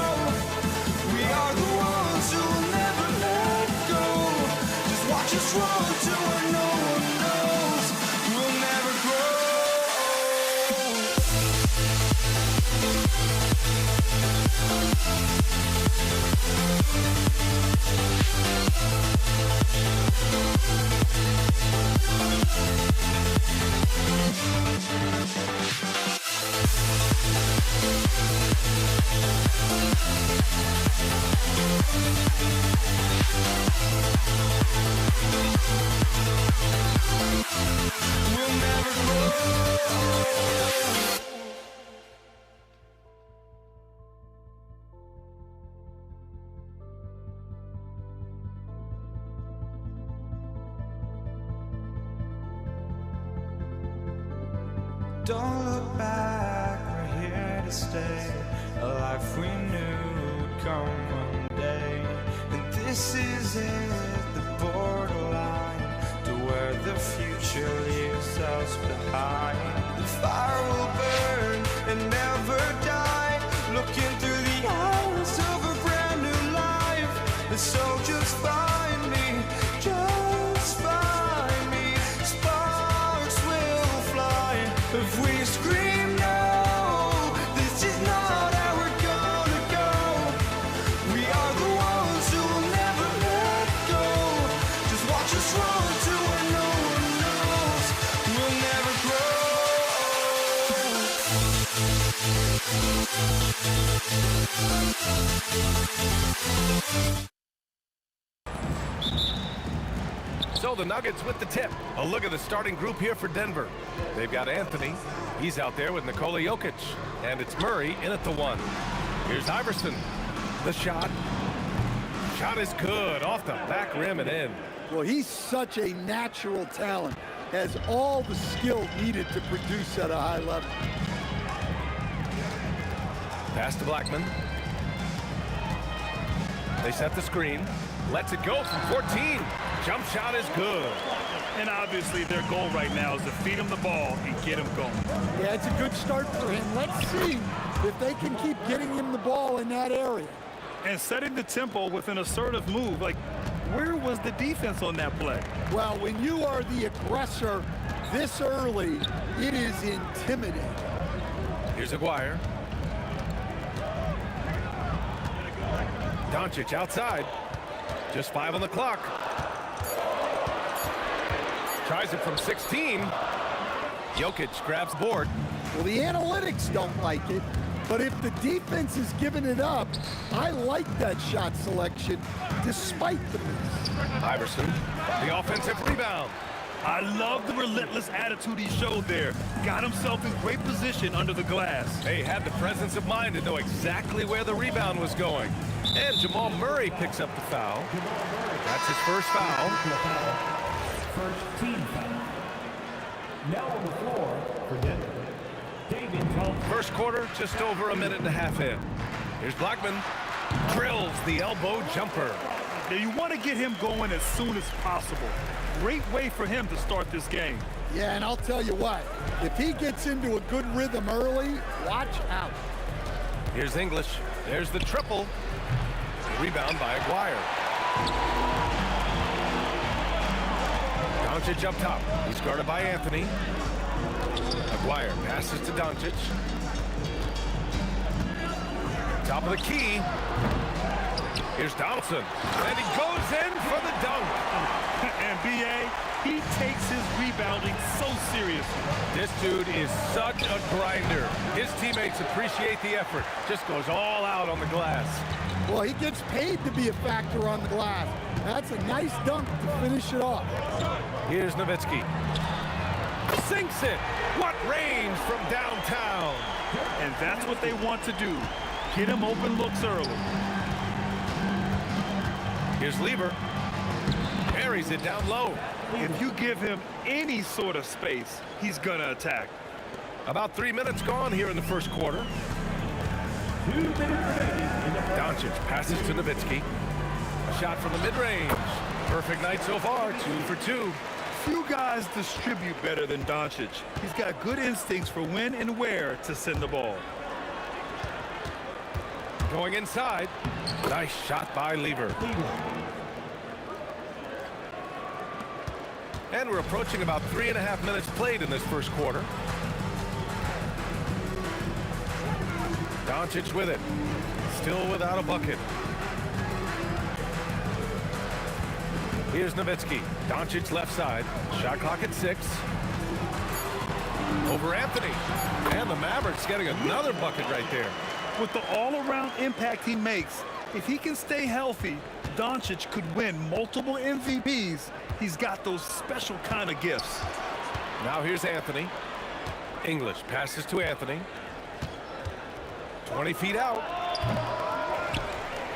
We are the ones who will never let go. Just watch us run to where no one knows. We'll never grow. We'll never grow. Don't look back, we're here to stay. A life we knew would come one day. And this is it, the borderline to where the future leaves us behind. The fire will burn and never die. Looking through the eyes of a brand new life. And so just find me, just find me. Sparks will fly if we scream no. This is not how we're gonna go. We are the ones who will never let go. Just watch us run to where no one knows. We'll never So the Nuggets with the tip. A look at the starting group here for Denver. They've got Anthony. He's out there with Nikola Jokic. And it's Murray in at the one. Here's Iverson. The shot. Shot is good. Off the back rim and in. Well, he's such a natural talent. Has all the skill needed to produce at a high level. Pass to Blackman. They set the screen. Lets it go from 14. Jump shot is good. And obviously their goal right now is to feed him the ball and get him going. Yeah, it's a good start for him. Let's see if they can keep getting him the ball in that area. And setting the tempo with an assertive move. Like, where was the defense on that play? Well, when you are the aggressor this early, it is intimidating. Here's Aguirre. Doncic outside. Just 5 on the clock. Tries it from 16. Jokic grabs board. Well, the analytics don't like it, but if the defense is giving it up, I like that shot selection despite the miss. Iverson, the offensive rebound. I love the relentless attitude he showed there. Got himself in great position under the glass. They had the presence of mind to know exactly where the rebound was going. And Jamal Murray picks up the foul. That's his first foul. First team foul. Now on the floor for Denver, David Thompson. First quarter, just over a minute and a half in. Here's Blackman. Drills the elbow jumper. Now you want to get him going as soon as possible. Great way for him to start this game. Yeah, and I'll tell you what, if he gets into a good rhythm early, watch out. Here's English. There's the triple. Rebound by Aguirre. Doncic up top. He's guarded by Anthony. Aguirre passes to Doncic. Top of the key. Here's Thompson. And he goes in for the dunk. And B.A., he takes his rebounding so seriously. This dude is such a grinder. His teammates appreciate the effort. Just goes all out on the glass. Well, he gets paid to be a factor on the glass. That's a nice dunk to finish it off. Here's Nowitzki. Sinks it. What range from downtown. And that's what they want to do. Get him open looks early. Here's Lieber. Carries it down low. If you give him any sort of space, he's gonna attack. About 3 minutes gone here in the first quarter. 2 minutes remaining in the Doncic passes to Nowitzki. A shot from the mid-range. Perfect night so far, 2 for 2. Few guys distribute better than Doncic. He's got good instincts for when and where to send the ball. Going inside. Nice shot by Lieber. And we're approaching about 3.5 minutes played in this first quarter. Doncic with it. Still without a bucket. Here's Nowitzki. Doncic left side. Shot clock at 6. Over Anthony. And the Mavericks getting another bucket right there. With the all-around impact he makes, if he can stay healthy, Doncic could win multiple MVPs. He's got those special kind of gifts. Now here's Anthony. English passes to Anthony. 20 feet out.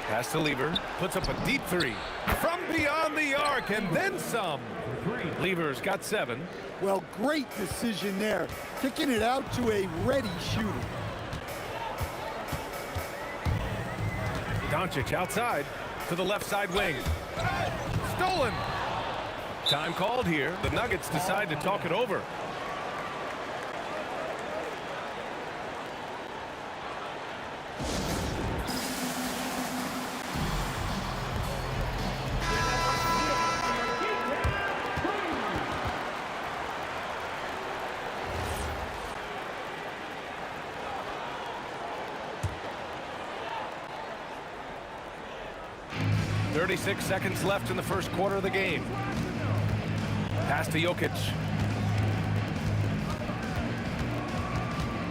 Pass to Lieber. Puts up a deep three. From beyond the arc and then some. Lieber's got 7. Well, great decision there. Kicking it out to a ready shooter. Doncic outside to the left side wing. Stolen. Time called here. The Nuggets decide to talk it over. .36 seconds left in the first quarter of the game. Pass to Jokic.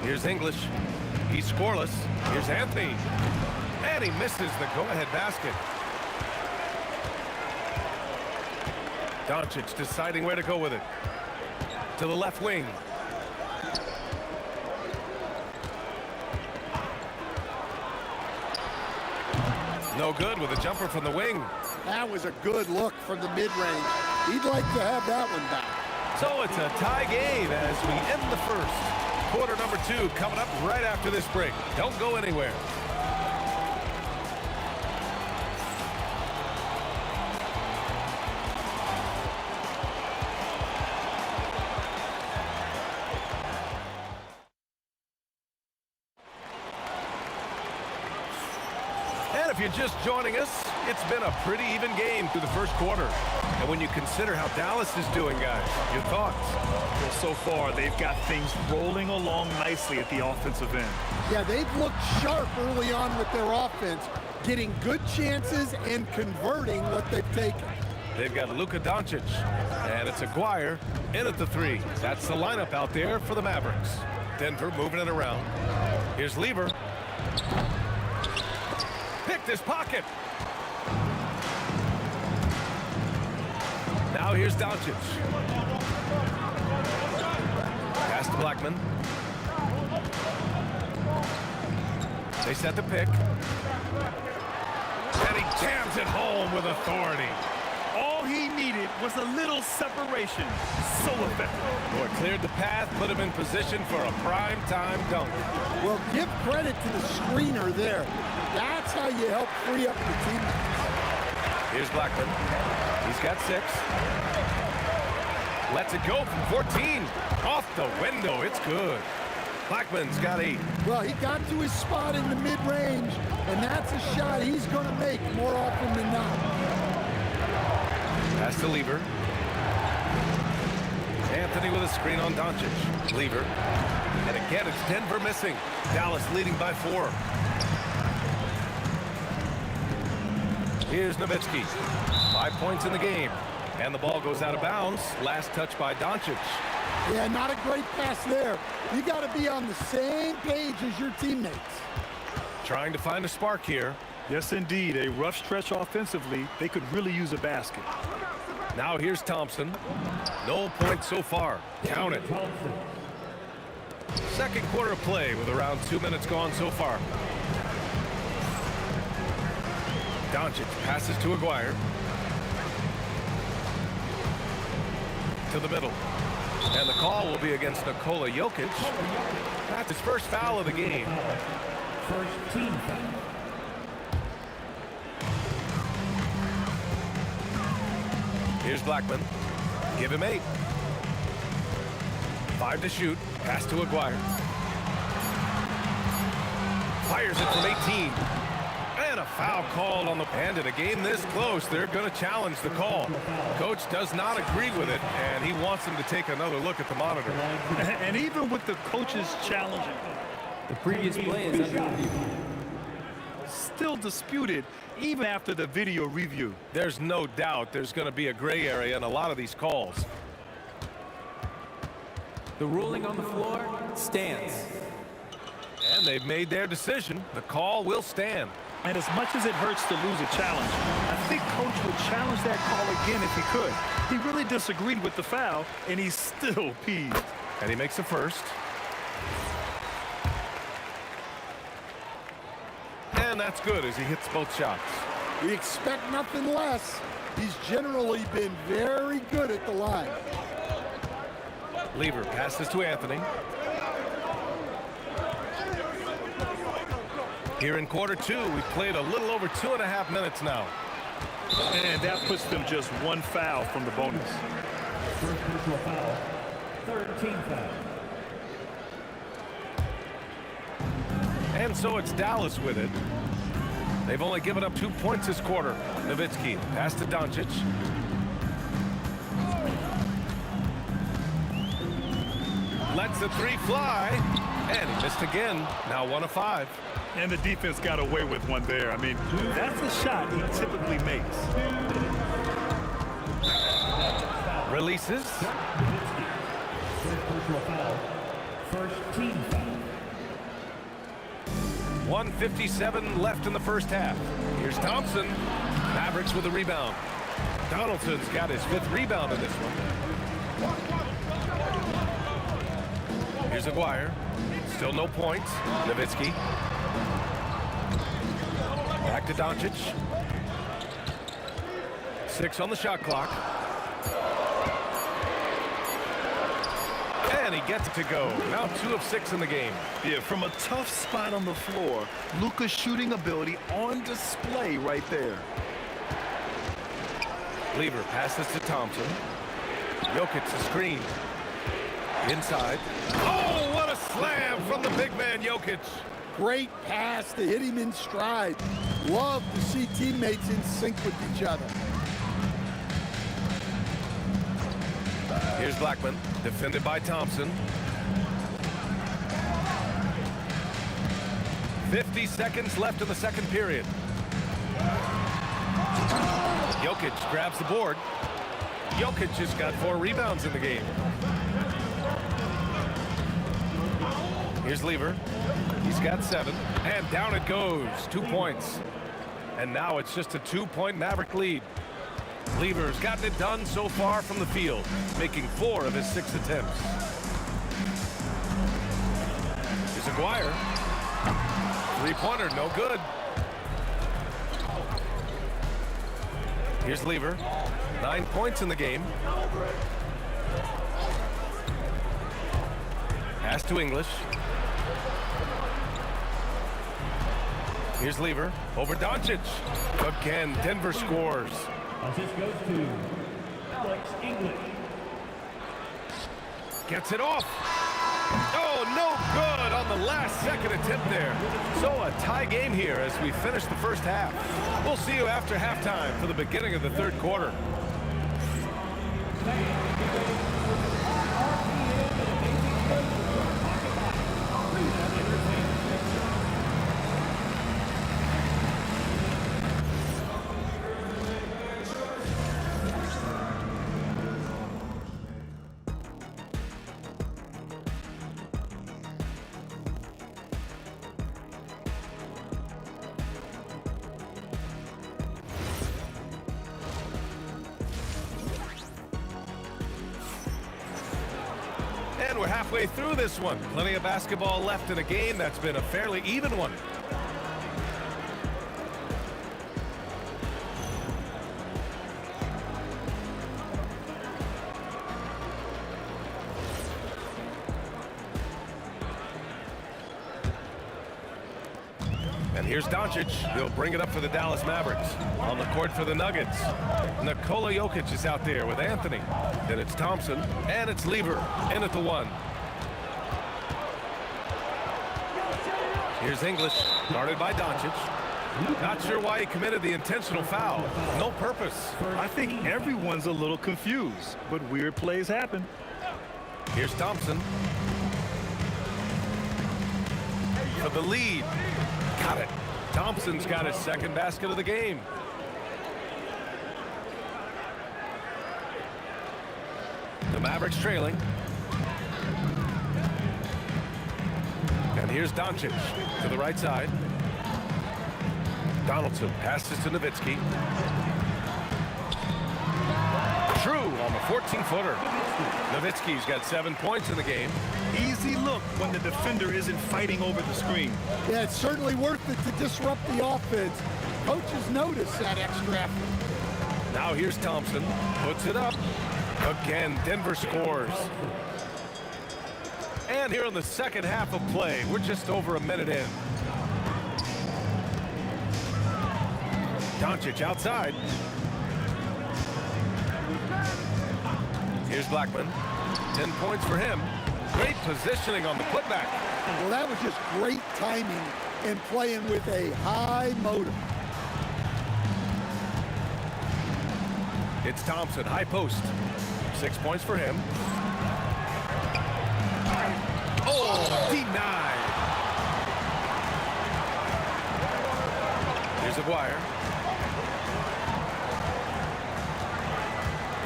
Here's English. He's scoreless. Here's Anthony. And he misses the go-ahead basket. Doncic deciding where to go with it. To the left wing. No good with a jumper from the wing. That was a good look from the mid-range. He'd like to have that one back. So it's a tie game as we end the first. Quarter number 2 coming up right after this break. Don't go anywhere. And if you're just joining us, it's been a pretty even game through the first quarter. And when you consider how Dallas is doing, guys, your thoughts? Well, so far, they've got things rolling along nicely at the offensive end. Yeah, they've looked sharp early on with their offense, getting good chances and converting what they've taken. They've got Luka Doncic, and it's Aguirre in at the 3. That's the lineup out there for the Mavericks. Denver moving it around. Here's Lever. Picked his pocket. Now here's Doncic. Pass to Blackman. They set the pick. And he jams it home with authority. All he needed was a little separation. So effective. Boy, cleared the path, put him in position for a prime-time dunk. Well, give credit to the screener there. That's how you help free up your teammates. Here's Blackman. He's got 6. Lets it go from 14. Off the window. It's good. Blackman's got 8. Well, he got to his spot in the mid-range, and that's a shot he's going to make more often than not. Pass to Lever. Anthony with a screen on Doncic. Lever. And again, it's Denver missing. Dallas leading by 4. Here's Nowitzki. 5 points in the game. And the ball goes out of bounds. Last touch by Doncic. Yeah, not a great pass there. You got to be on the same page as your teammates. Trying to find a spark here. Yes, indeed. A rough stretch offensively. They could really use a basket. Now here's Thompson. No points so far. Count it. Second quarter of play with around 2 minutes gone so far. Doncic passes to Aguirre. To the middle. And the call will be against Nikola Jokic. That's his first foul of the game. First team foul. Here's Blackman. Give him 8. 5 to shoot. Pass to Aguirre. Fires it from 18. And a foul called on the... And in a game this close, they're going to challenge the call. Coach does not agree with it, and he wants him to take another look at the monitor. And even with the coaches challenging, The previous play is under review. still disputed even after the video review. There's no doubt there's going to be a gray area in a lot of these calls. The ruling on the floor stands. And they've made their decision. The call will stand. And as much as it hurts to lose a challenge, I think Coach would challenge that call again if he could. He really disagreed with the foul, and he's still peeved. And he makes the first. And that's good as he hits both shots. We expect nothing less. He's generally been very good at the line. Lever passes to Anthony. Here in quarter 2, we've played a little over 2.5 minutes now. And that puts them just 1 foul from the bonus. First personal foul. Third team foul. And so it's Dallas with it. They've only given up 2 points this quarter. Nowitzki, pass to Doncic. Lets the 3 fly. And he missed again. Now 1 of 5. And the defense got away with one there. I mean, that's a shot he typically makes. Releases. First personal foul. First team foul. 1:57 left in the first half. Here's Thompson. Mavericks with a rebound. Donaldson's got his 5th rebound in this one. Here's Aguirre. Still no points. Nowitzki. Back to Doncic. 6 on the shot clock. And he gets it to go. Now 2 of 6 in the game. Yeah, from a tough spot on the floor, Luka's shooting ability on display right there. Lever passes to Thompson. Jokic the screen. Inside. Oh, what a slam from the big man Jokic. Great pass to hit him in stride. Love to see teammates in sync with each other. Here's Blackman, defended by Thompson. 50 seconds left in the second period. Jokic grabs the board. Jokic has got 4 rebounds in the game. Here's Lever. He's got 7. And down it goes. 2 points. And now it's just a 2-point Maverick lead. Lever's gotten it done so far from the field, making 4 of his 6 attempts. Here's Aguirre. 3-pointer, no good. Here's Lever. 9 points in the game. Pass to English. Here's Lever. Over Doncic. Again, Denver scores. Assist goes to Alex English. Gets it off. Oh, no good on the last second attempt there. So a tie game here as we finish the first half. We'll see you after halftime for the beginning of the third quarter. And we're halfway through this one. Plenty of basketball left in a game that's been a fairly even one. And here's Doncic. He'll bring it up for the Dallas Mavericks. On the court for the Nuggets. Nikola Jokic is out there with Anthony. Then it's Thompson. And it's Lever. In at the 1. Here's English. Guarded by Doncic. Not sure why he committed the intentional foul. No purpose. I think everyone's a little confused, but weird plays happen. Here's Thompson. For the lead. Got it. Thompson's got his second basket of the game. The Mavericks trailing. And here's Doncic to the right side. Donaldson passes to Nowitzki. True on the 14-footer. Nowitzki's got 7 points in the game. Easy look when the defender isn't fighting over the screen. Yeah, it's certainly worth it to disrupt the offense. Coaches notice that extra effort. Now here's Thompson. Puts it up. Again, Denver scores. And here in the second half of play, we're just over a minute in. Doncic outside. Here's Blackman. 10 points for him. Great positioning on the putback. Well, that was just great timing and playing with a high motor. It's Thompson, high post. 6 points for him. Oh, denied. Here's Aguirre.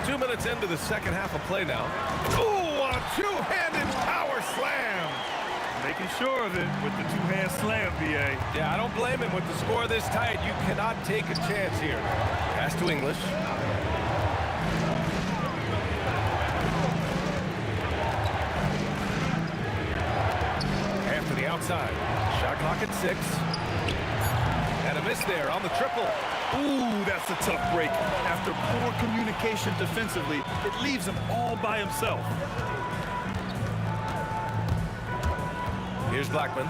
2 minutes into the second half of play now. Ooh, a two-handed power slam. Making sure of it with the two-hand slam, BA. Yeah, I don't blame him with the score this tight. You cannot take a chance here. Pass to English. Anthony outside. Shot clock at 6. And a miss there on the triple. Ooh, that's a tough break. After poor communication defensively, it leaves him all by himself. Here's Blackman.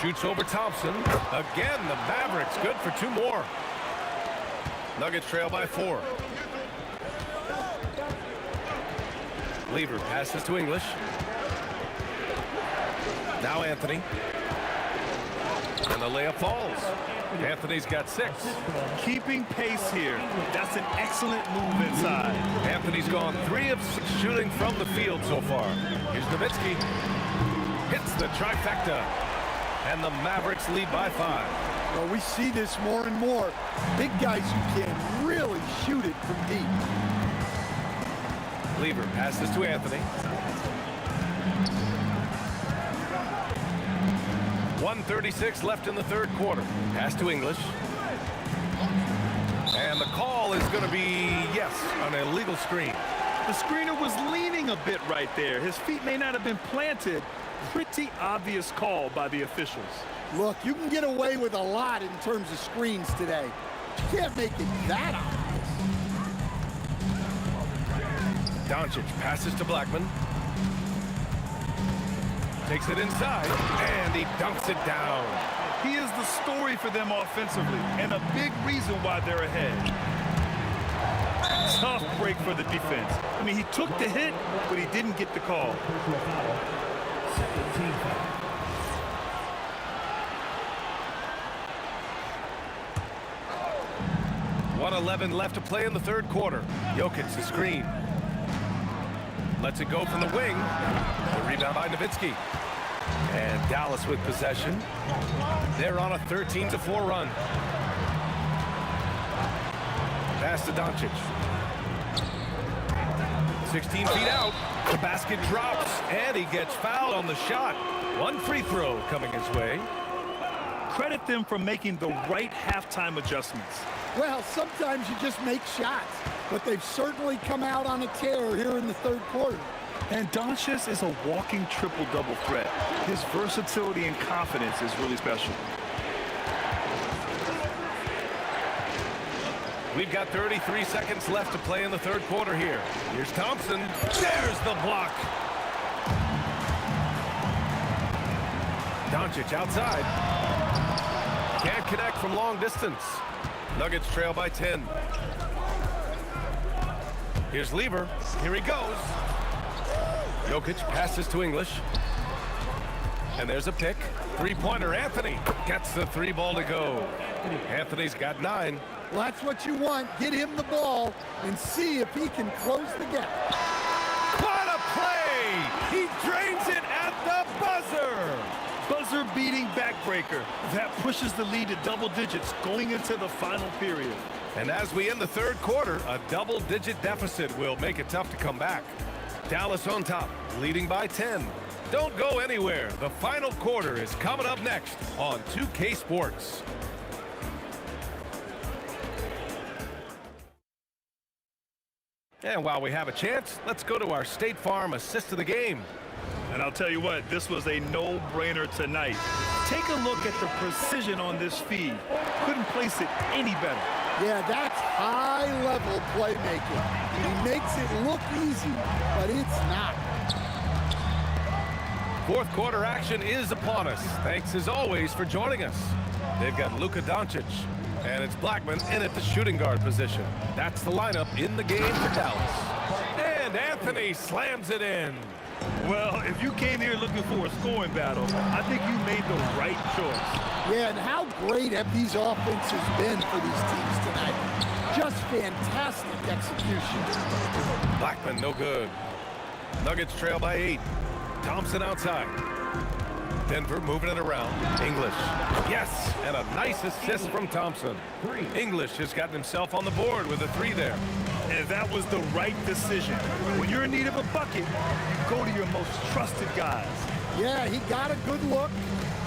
Shoots over Thompson. Again, the Mavericks good for 2 more. Nuggets trail by 4. Lever passes to English. Now Anthony. And the layup falls. Anthony's got 6. Keeping pace here. That's an excellent move inside. Anthony's gone 3 of 6 shooting from the field so far. Here's Nowitzki. Hits the trifecta. And the Mavericks lead by 5. Well, we see this more and more. Big guys who can really shoot it from deep. Lever passes to Anthony. 1:36 left in the third quarter. Pass to English. And the call is going to be, yes, an illegal screen. The screener was leaning a bit right there. His feet may not have been planted. Pretty obvious call by the officials. Look, you can get away with a lot in terms of screens today. You can't make it that obvious. Doncic passes to Blackman. Takes it inside, and he dunks it down. He is the story for them offensively, and a big reason why they're ahead. Tough break for the defense. I mean, he took the hit, but he didn't get the call. 1:11 left to play in the third quarter. Jokic the screen. Lets it go from the wing. The rebound by Nowitzki. And Dallas with possession. They're on a 13-4 run. Pass to Doncic. 16 feet out. The basket drops, and he gets fouled on the shot. One free throw coming his way. Credit them for making the right halftime adjustments. Well, sometimes you just make shots, but they've certainly come out on a tear here in the third quarter. And Doncic is a walking triple-double threat. His versatility and confidence is really special. We've got 33 seconds left to play in the third quarter here. Here's Thompson. There's the block. Doncic outside. Can't connect from long distance. Nuggets trail by 10. Here's Lever. Here he goes. Jokic passes to English. And there's a pick. Three-pointer. Anthony gets the three ball to go. Anthony's got 9. Well, that's what you want. Get him the ball and see if he can close the gap. What a play! He drains it at the buzzer! Buzzer-beating backbreaker. That pushes the lead to double digits going into the final period. And as we end the third quarter, a double-digit deficit will make it tough to come back. Dallas on top, leading by 10. Don't go anywhere. The final quarter is coming up next on 2K Sports. And while we have a chance, let's go to our State Farm assist of the game. And I'll tell you what, this was a no-brainer tonight. Take a look at the precision on this feed. Couldn't place it any better. Yeah, that's high-level playmaking. He makes it look easy, but it's not. Fourth quarter action is upon us. Thanks as always for joining us. They've got Luka Doncic, and it's Blackman in at the shooting guard position. That's the lineup in the game for Dallas. And Anthony slams it in. Well, if you came here looking for a scoring battle, I think you made the right choice. Yeah, and how great have these offenses been for these teams tonight? Just fantastic execution. Blackman, no good. Nuggets trail by 8. Thompson outside. Denver moving it around. English. Yes, and a nice assist from Thompson. English has gotten himself on the board with a 3 there. And that was the right decision. When you're in need of a bucket, you go to your most trusted guys. Yeah, he got a good look,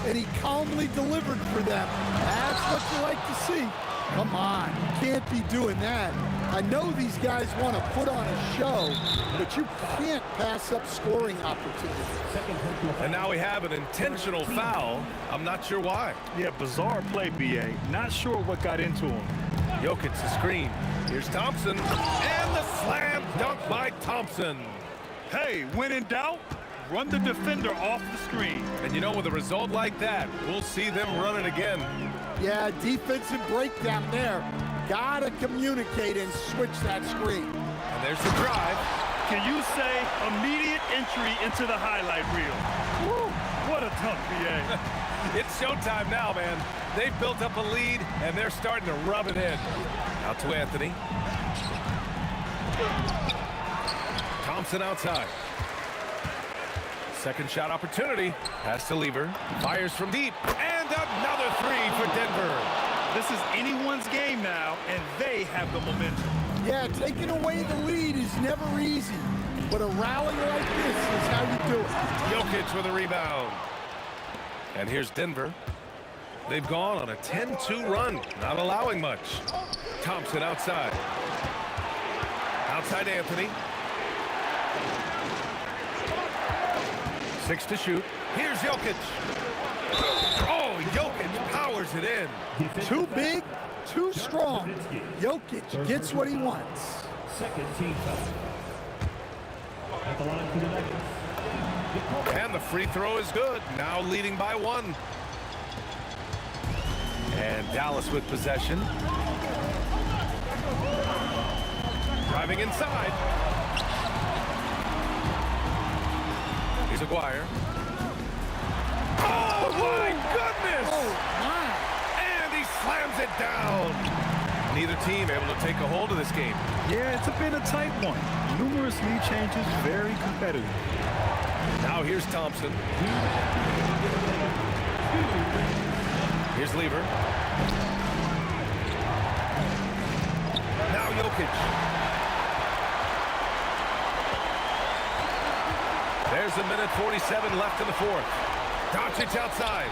and he calmly delivered for them. That's what you like to see. Come on, you can't be doing that. I know these guys want to put on a show, but you can't pass up scoring opportunities. And now we have an intentional foul. I'm not sure why. Yeah, bizarre play, B.A. Not sure what got into him. Jokic the screen. Here's Thompson. And the slam dunk by Thompson. Hey, when in doubt, run the defender off the screen. And you know, with a result like that, we'll see them run it again. Yeah, defensive breakdown there. Gotta communicate and switch that screen. And there's the drive. Can you say immediate entry into the highlight reel? Woo, what a dunk, B.A. It's showtime now, man. They've built up a lead, and they're starting to rub it in. Out to Anthony. Thompson outside. Second shot opportunity. Pass to Lever. Fires from deep. And Another three for Denver. This is anyone's game now, and they have the momentum. Yeah, taking away the lead is never easy, but a rally like this is how you do it. Jokic with a rebound. And here's Denver. They've gone on a 10-2 run, not allowing much. Thompson outside. Outside Anthony. 6 to shoot. Here's Jokic. Oh, Jokic powers it in. Too big, too strong. Jokic gets what he wants. Second team foul. At the line for the Nuggets. And the free throw is good. Now leading by 1. And Dallas with possession. Driving inside. Here's Aguirre. Oh, my goodness! Oh, my. And he slams it down. Neither team able to take a hold of this game. Yeah, it's been a tight one. Numerous lead changes, very competitive. Now here's Thompson. Here's Lever. Now Jokic. There's a minute 47 left in the fourth. Doncic outside.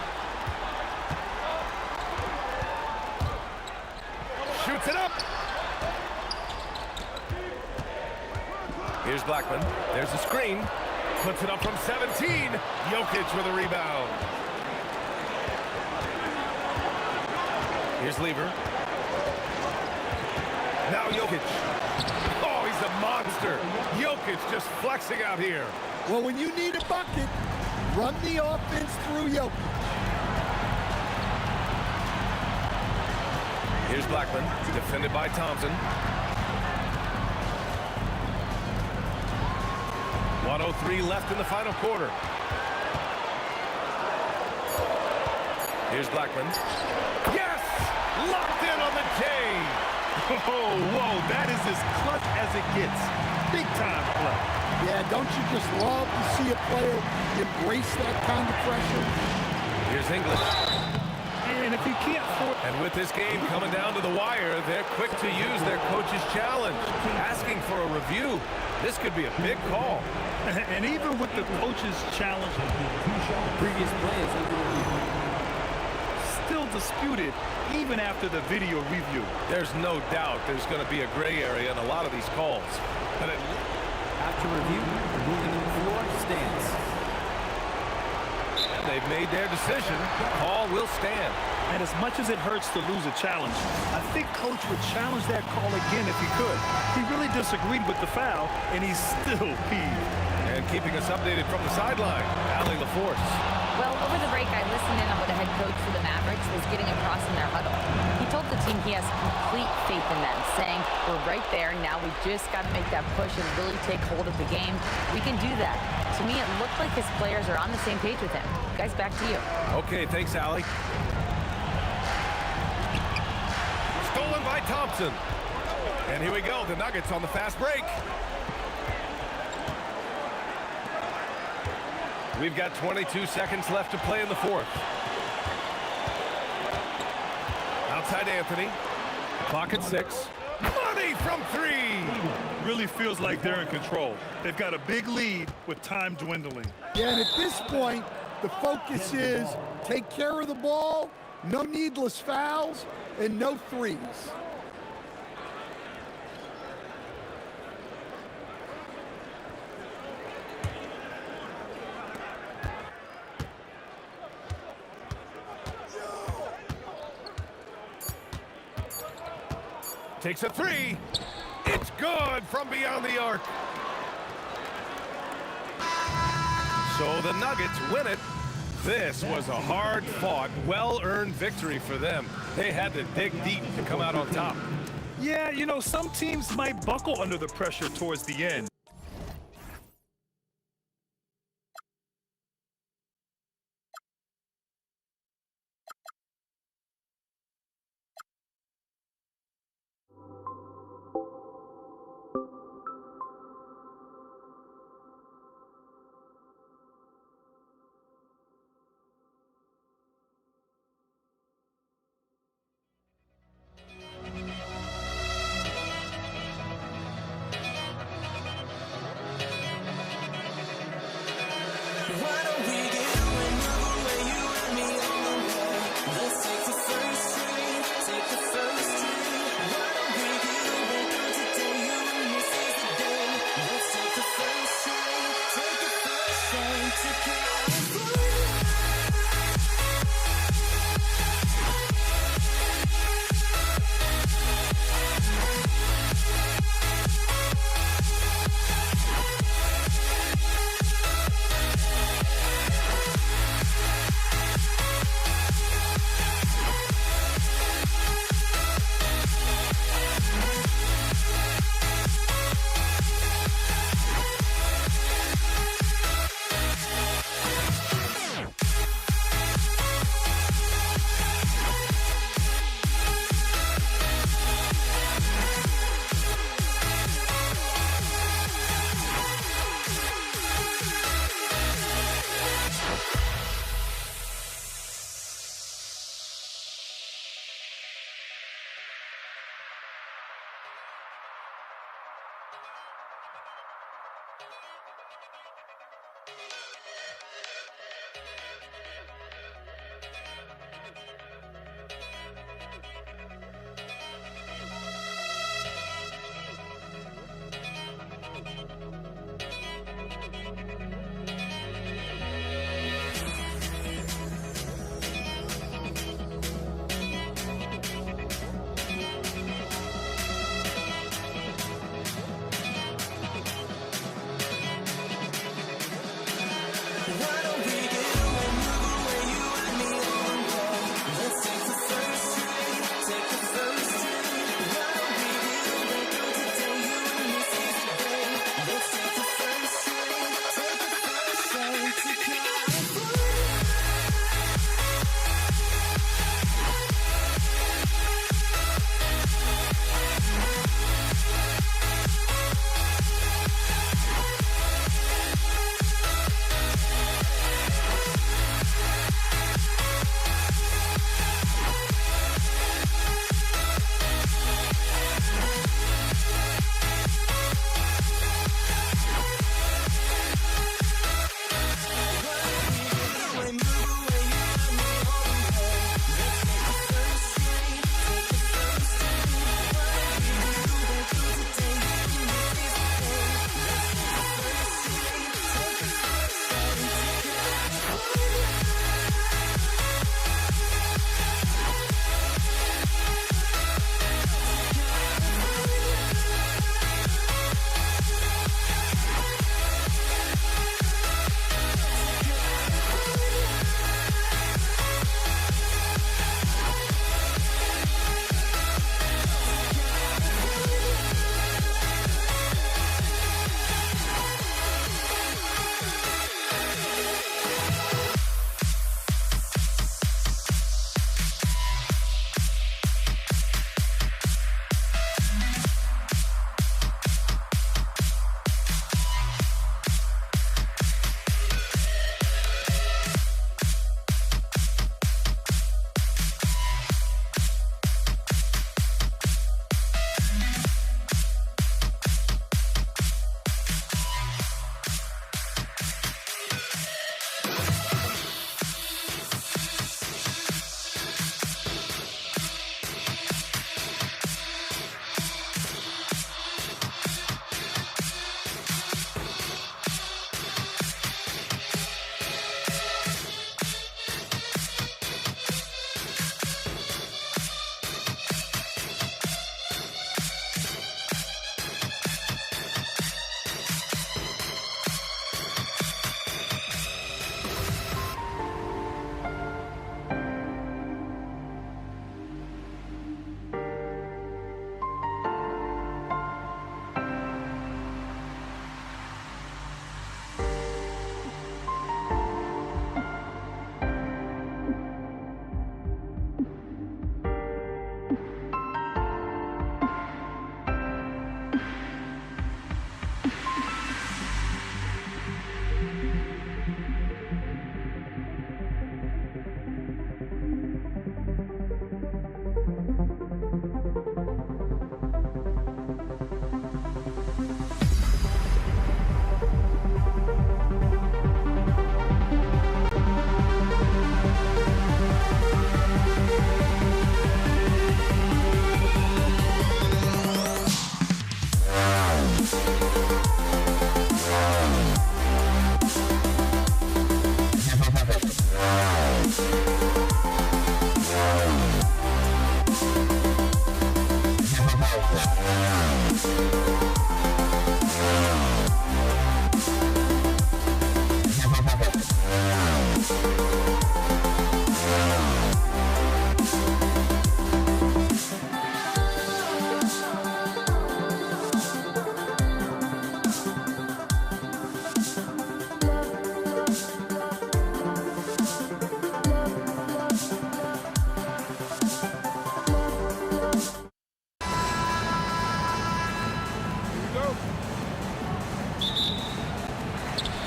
Shoots it up. Here's Blackman. There's a screen. Puts it up from 17. Jokic with a rebound. Here's Lever. Now Jokic. Oh, he's a monster. Jokic just flexing out here. Well, when you need a bucket, run the offense through Jokic. Here's Blackman, defended by Thompson. 1:03 left in the final quarter. Here's Blackman. Yes! Locked in on the J! Oh, whoa, that is as clutch as it gets. Big time play. Yeah, don't you just love to see a player embrace that kind of pressure? Here's English. And if you can't afford... And with this game coming down to the wire, they're quick to use their coach's challenge, asking for a review. This could be a big call. And even with the coach's challenge, Previous play is still disputed even after the video review. There's no doubt there's going to be a gray area in a lot of these calls. But after review, the ruling on the floor stands. And they've made their decision. The call will stand. And as much as it hurts to lose a challenge, I think Coach would challenge that call again if he could. He really disagreed with the foul, and he's still peeved. And keeping us updated from the sideline, Allie LaForce. Well, over the break, I listened in on what the head coach for the Mavericks was getting across in their huddle. He told the team he has complete faith in them, saying, we're right there, now we just got to make that push and really take hold of the game. We can do that. To me, it looked like his players are on the same page with him. Guys, back to you. Okay, thanks, Allie. Stolen by Thompson. And here we go, the Nuggets on the fast break. We've got 22 seconds left to play in the fourth. Outside Anthony. Clock at 6. Money from 3! Really feels like they're in control. They've got a big lead with time dwindling. Yeah, and at this point, the focus is take care of the ball, no needless fouls, and no threes. Takes a 3. It's good from beyond the arc. So the Nuggets win it. This was a hard-fought, well-earned victory for them. They had to dig deep to come out on top. Yeah, you know, some teams might buckle under the pressure towards the end.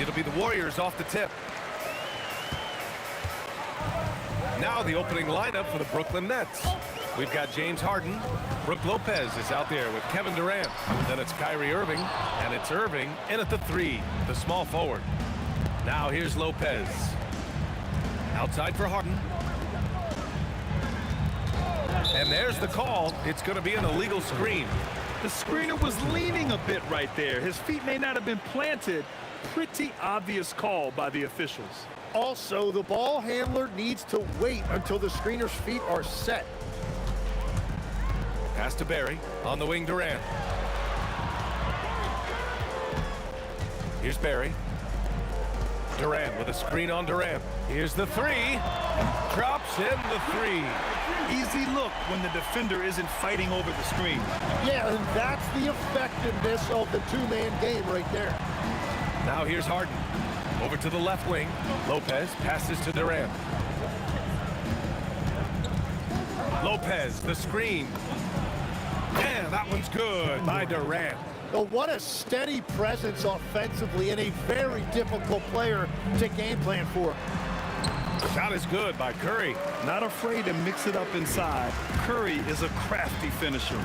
It'll be the Warriors off the tip. Now the opening lineup for the Brooklyn Nets. We've got James Harden. Brook Lopez is out there with Kevin Durant. Then it's Kyrie Irving, and it's Irving in at the 3, the small forward. Now here's Lopez. Outside for Harden. And there's the call. It's going to be an illegal screen. The screener was leaning a bit right there. His feet may not have been planted. Pretty obvious call by the officials. Also, the ball handler needs to wait until the screener's feet are set. Pass to Barry. On the wing, Durant. Here's Barry. Durant with a screen on Durant. Here's the three. Drops in the three. Easy look when the defender isn't fighting over the screen. Yeah, and that's the effectiveness of the two-man game right there. Now here's Harden. Over to the left wing. Lopez passes to Durant. Lopez, the screen. Man, that one's good by Durant. But what a steady presence offensively and a very difficult player to game plan for. Shot is good by Curry. Not afraid to mix it up inside. Curry is a crafty finisher.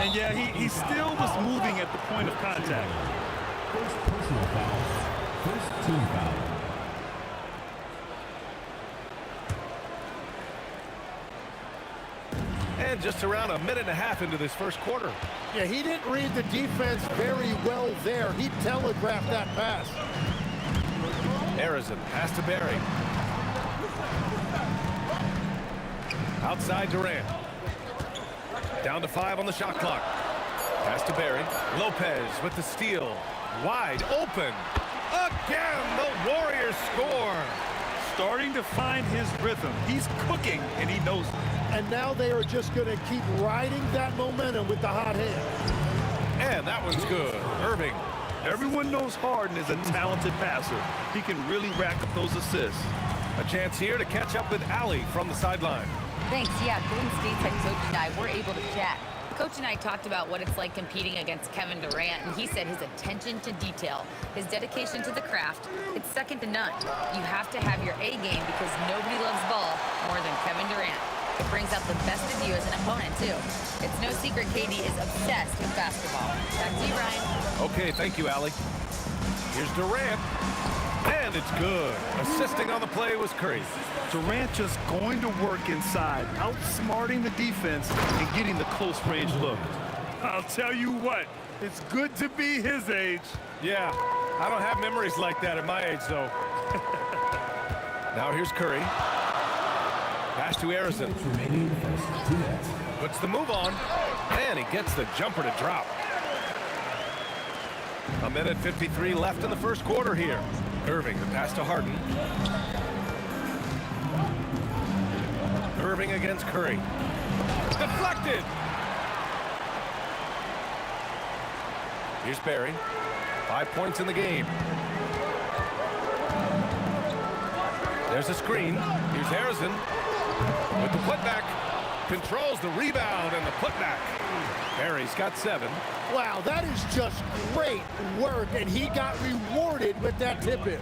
And yeah, he still was moving at the point of contact. First personal foul. First team foul. And just around a minute and a half into this first quarter. Yeah, he didn't read the defense very well there. He telegraphed that pass. Harrison, pass to Barry. Outside Durant. Down to 5 on the shot clock. Pass to Barry. Lopez with the steal. Wide open. Again, the Warriors score. Starting to find his rhythm. He's cooking, and he knows it. And now they are just going to keep riding that momentum with the hot hand. And that one's good. Irving. Everyone knows Harden is a talented passer. He can really rack up those assists. A chance here to catch up with Allie from the sideline. Thanks. Yeah, Golden State's head coach and I were able to chat. Coach and I talked about what it's like competing against Kevin Durant, and he said his attention to detail, his dedication to the craft, it's second to none. You have to have your A game because nobody loves ball more than Kevin Durant. It brings out the best of you as an opponent, too. It's no secret KD is obsessed with basketball. Back to you, Ryan. Okay, thank you, Allie. Here's Durant. And it's good. Assisting on the play was Curry. Durant just going to work inside, outsmarting the defense and getting the close range look. I'll tell you what, it's good to be his age. Yeah, I don't have memories like that at my age, though. Now here's Curry. Pass to Harrison. Puts the move on, and he gets the jumper to drop. A minute 53 left in the first quarter here. Irving, the pass to Harden. Irving against Curry. Deflected! Here's Barry. 5 points in the game. There's a screen. Here's Harrison with the putback. Controls the rebound and the putback. Barry's got 7. Wow, that is just great work, and he got rewarded with that tip-in.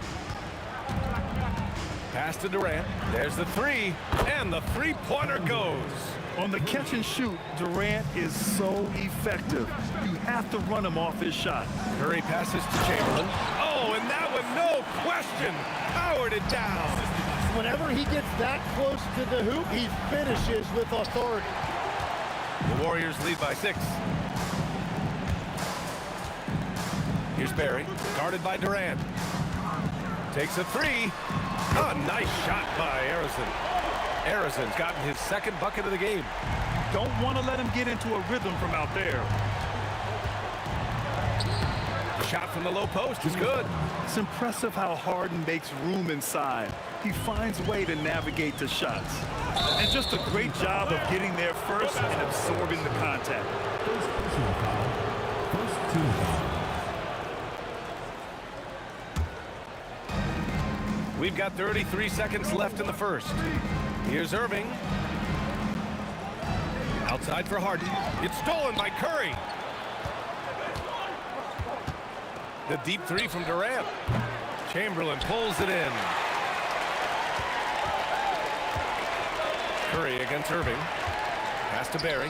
Pass to Durant. There's the 3, and the three-pointer goes. On the catch and shoot, Durant is so effective. You have to run him off his shot. Curry passes to Chamberlain. Oh, and that one, no question, powered it down. Whenever he gets that close to the hoop, he finishes with authority. The Warriors lead by 6. Here's Barry, guarded by Durant. Takes a 3. A nice shot by Harrison. Harrison's gotten his second bucket of the game. Don't want to let him get into a rhythm from out there. The shot from the low post is good. It's impressive how Harden makes room inside. He finds a way to navigate the shots. And just a great job of getting there first and absorbing the contact. First personal foul. First team foul. We've got 33 seconds left in the first. Here's Irving. Outside for Harden. It's stolen by Curry. The deep 3 from Durant. Chamberlain pulls it in. Curry against Irving. Pass to Barry.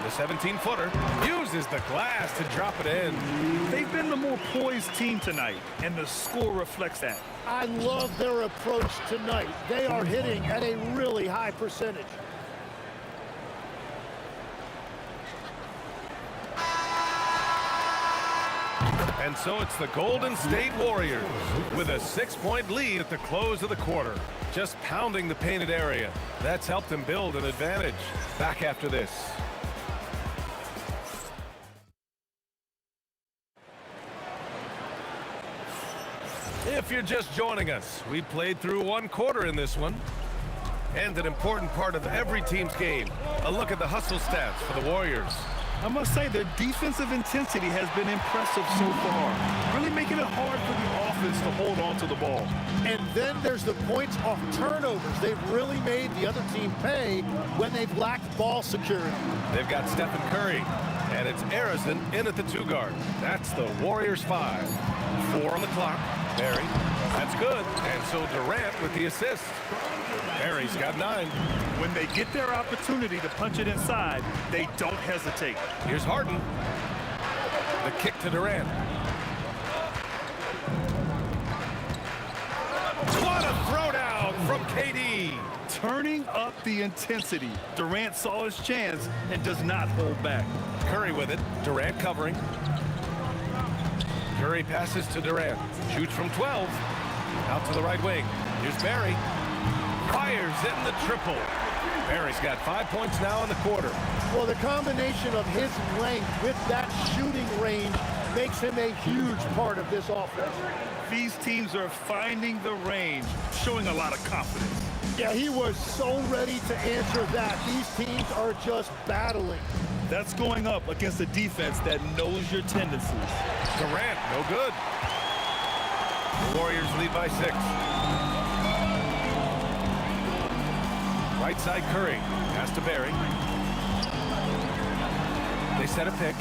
The 17-footer uses the glass to drop it in. They've been the more poised team tonight, and the score reflects that. I love their approach tonight. They are hitting at a really high percentage. And so it's the Golden State Warriors with a 6-point lead at the close of the quarter. Just pounding the painted area. That's helped them build an advantage. Back after this. If you're just joining us, we played through one quarter in this one. And an important part of every team's game. A look at the hustle stats for the Warriors. I must say their defensive intensity has been impressive so far, really making it hard for the offense to hold on to the ball. And then there's the points off turnovers. They've really made the other team pay when they've lacked ball security. They've got Stephen Curry, and it's Arizin in at the 2 guard. That's the Warriors 5. 4 on the clock. Barry, that's good. And so Durant with the assist. Barry's got 9. When they get their opportunity to punch it inside, they don't hesitate. Here's Harden. The kick to Durant. What a throwdown from KD. Turning up the intensity. Durant saw his chance and does not hold back. Curry with it. Durant covering. Curry passes to Durant. Shoots from 12. Out to the right wing. Here's Barry. Fires in the triple. Barry's got 5 points now in the quarter. Well, the combination of his length with that shooting range makes him a huge part of this offense. These teams are finding the range, showing a lot of confidence. Yeah, he was so ready to answer that. These teams are just battling. That's going up against a defense that knows your tendencies. Durant, no good. The Warriors lead by 6. Right side Curry. Pass to Barry. They set a pick.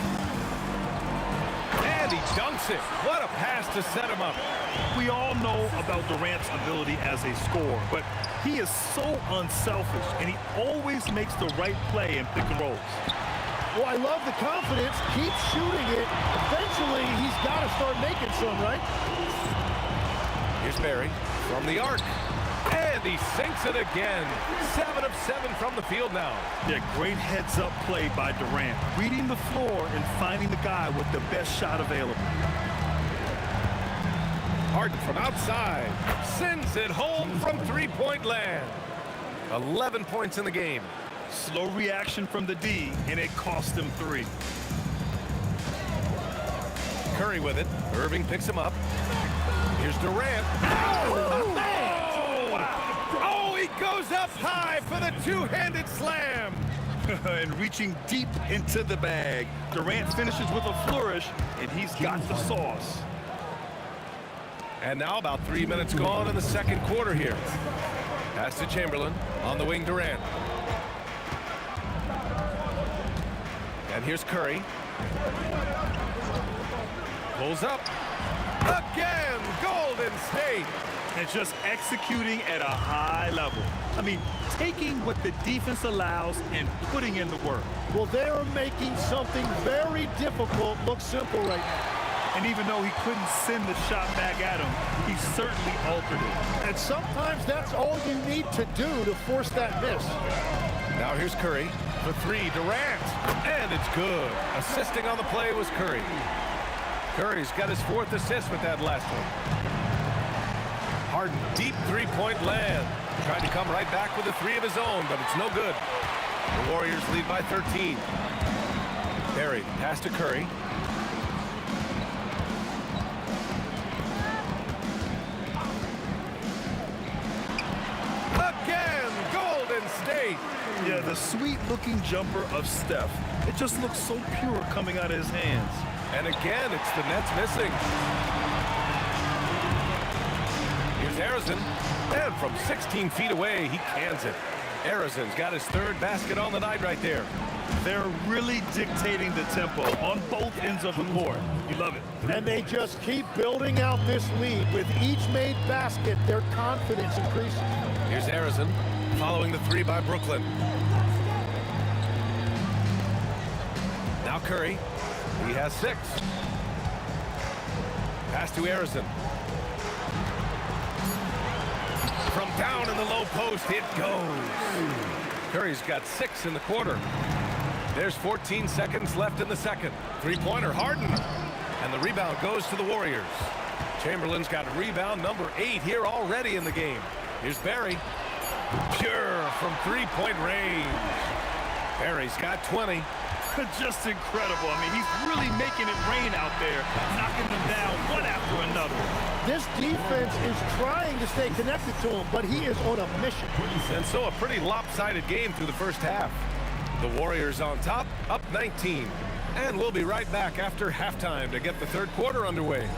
And he dunks it. What a pass to set him up. We all know about Durant's ability as a scorer, but he is so unselfish, and he always makes the right play in pick and rolls. Well, I love the confidence. Keep shooting it. Eventually, he's got to start making some, right? Here's Barry from the arc. And he sinks it again. 7 of 7 from the field now. Yeah, great heads-up play by Durant. Reading the floor and finding the guy with the best shot available. Harden from outside. Sends it home from 3-point land. 11 points in the game. Slow reaction from the D, and it cost him 3. Curry with it. Irving picks him up. Here's Durant. Oh, he goes up high for the two-handed slam. And reaching deep into the bag. Durant finishes with a flourish, and he's got the sauce. And now about 3 minutes gone in the second quarter here. Pass to Chamberlain. On the wing, Durant. And here's Curry. Pulls up. Again, Golden State. And just executing at a high level. I mean, taking what the defense allows and putting in the work. Well, they're making something very difficult look simple right now. And even though he couldn't send the shot back at him, he certainly altered it. And sometimes that's all you need to do to force that miss. Now here's Curry for 3. Durant. And it's good. Assisting on the play was Curry. Curry's got his 4th assist with that last one. Harden, deep 3-point land. Trying to come right back with a 3 of his own, but it's no good. The Warriors lead by 13. Barry, pass to Curry. Again, Golden State. Yeah, the sweet-looking jumper of Steph. It just looks so pure coming out of his hands. And again, it's the Nets missing. Here's Arizin. And from 16 feet away, he cans it. Arizin's got his 3rd basket on the night right there. They're really dictating the tempo on both ends of the court. You love it. And they just keep building out this lead. With each made basket, their confidence increases. Here's Arizin following the 3 by Brooklyn. Curry. He has 6. Pass to Harrison. From down in the low post, it goes. Curry's got 6 in the quarter. There's 14 seconds left in the second. Three-pointer, Harden. And the rebound goes to the Warriors. Chamberlain's got rebound number 8 here already in the game. Here's Barry. Pure from three-point range. Barry's got 20. Just incredible. I mean, he's really making it rain out there, knocking them down one after another. This defense is trying to stay connected to him, but he is on a mission. And so a pretty lopsided game through the first half. The Warriors on top, up 19. And we'll be right back after halftime to get the third quarter underway.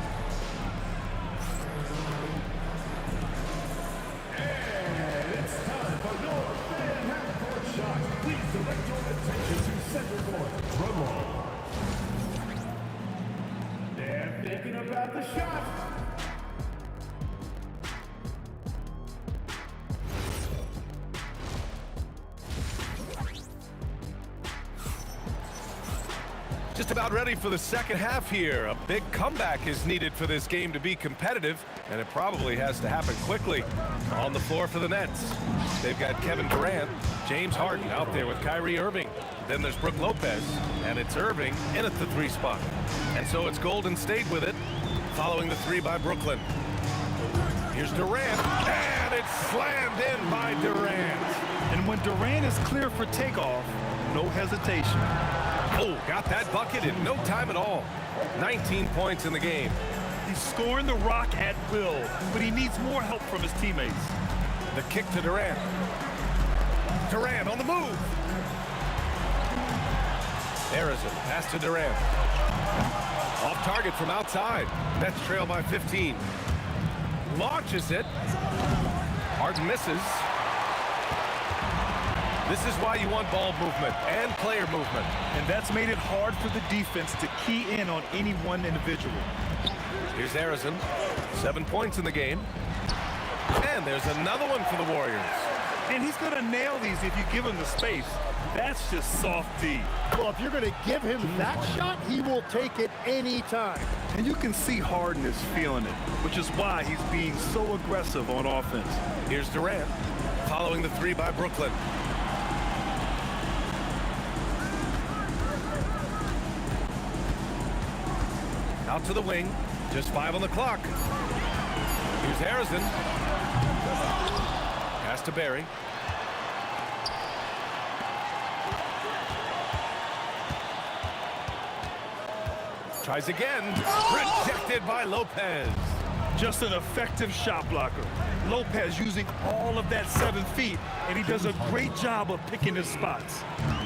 And it's time for your fan half-court shot. Please direct your attention to center court. Drum roll. They're thinking about the shot. Just about ready for the second half here. A big comeback is needed for this game to be competitive, and it probably has to happen quickly. On the floor for the Nets, they've got Kevin Durant, James Harden out there with Kyrie Irving. Then there's Brook Lopez, and it's Irving in at the 3 spot. And so it's Golden State with it, following the 3 by Brooklyn. Here's Durant, and it's slammed in by Durant. And when Durant is clear for takeoff, no hesitation. Oh, got that bucket in no time at all. 19 points in the game. He's scoring the rock at will, but he needs more help from his teammates. The kick to Durant. Durant on the move. Harrison, pass to Durant. Off target from outside. Nets trail by 15. Launches it. Harden misses. This is why you want ball movement and player movement. And that's made it hard for the defense to key in on any one individual. Here's Harrison. 7 points in the game. And there's another one for the Warriors. And he's going to nail these if you give him the space. That's just soft D. Well, if you're going to give him that shot, he will take it any time. And you can see Harden is feeling it, which is why he's being so aggressive on offense. Here's Durant, following the 3 by Brooklyn. Out to the wing, just 5 on the clock. Here's Harrison. Pass to Barry. Tries again. Rejected by Lopez. Just an effective shot blocker. Lopez using all of that 7 feet, and he does a great job of picking his spots.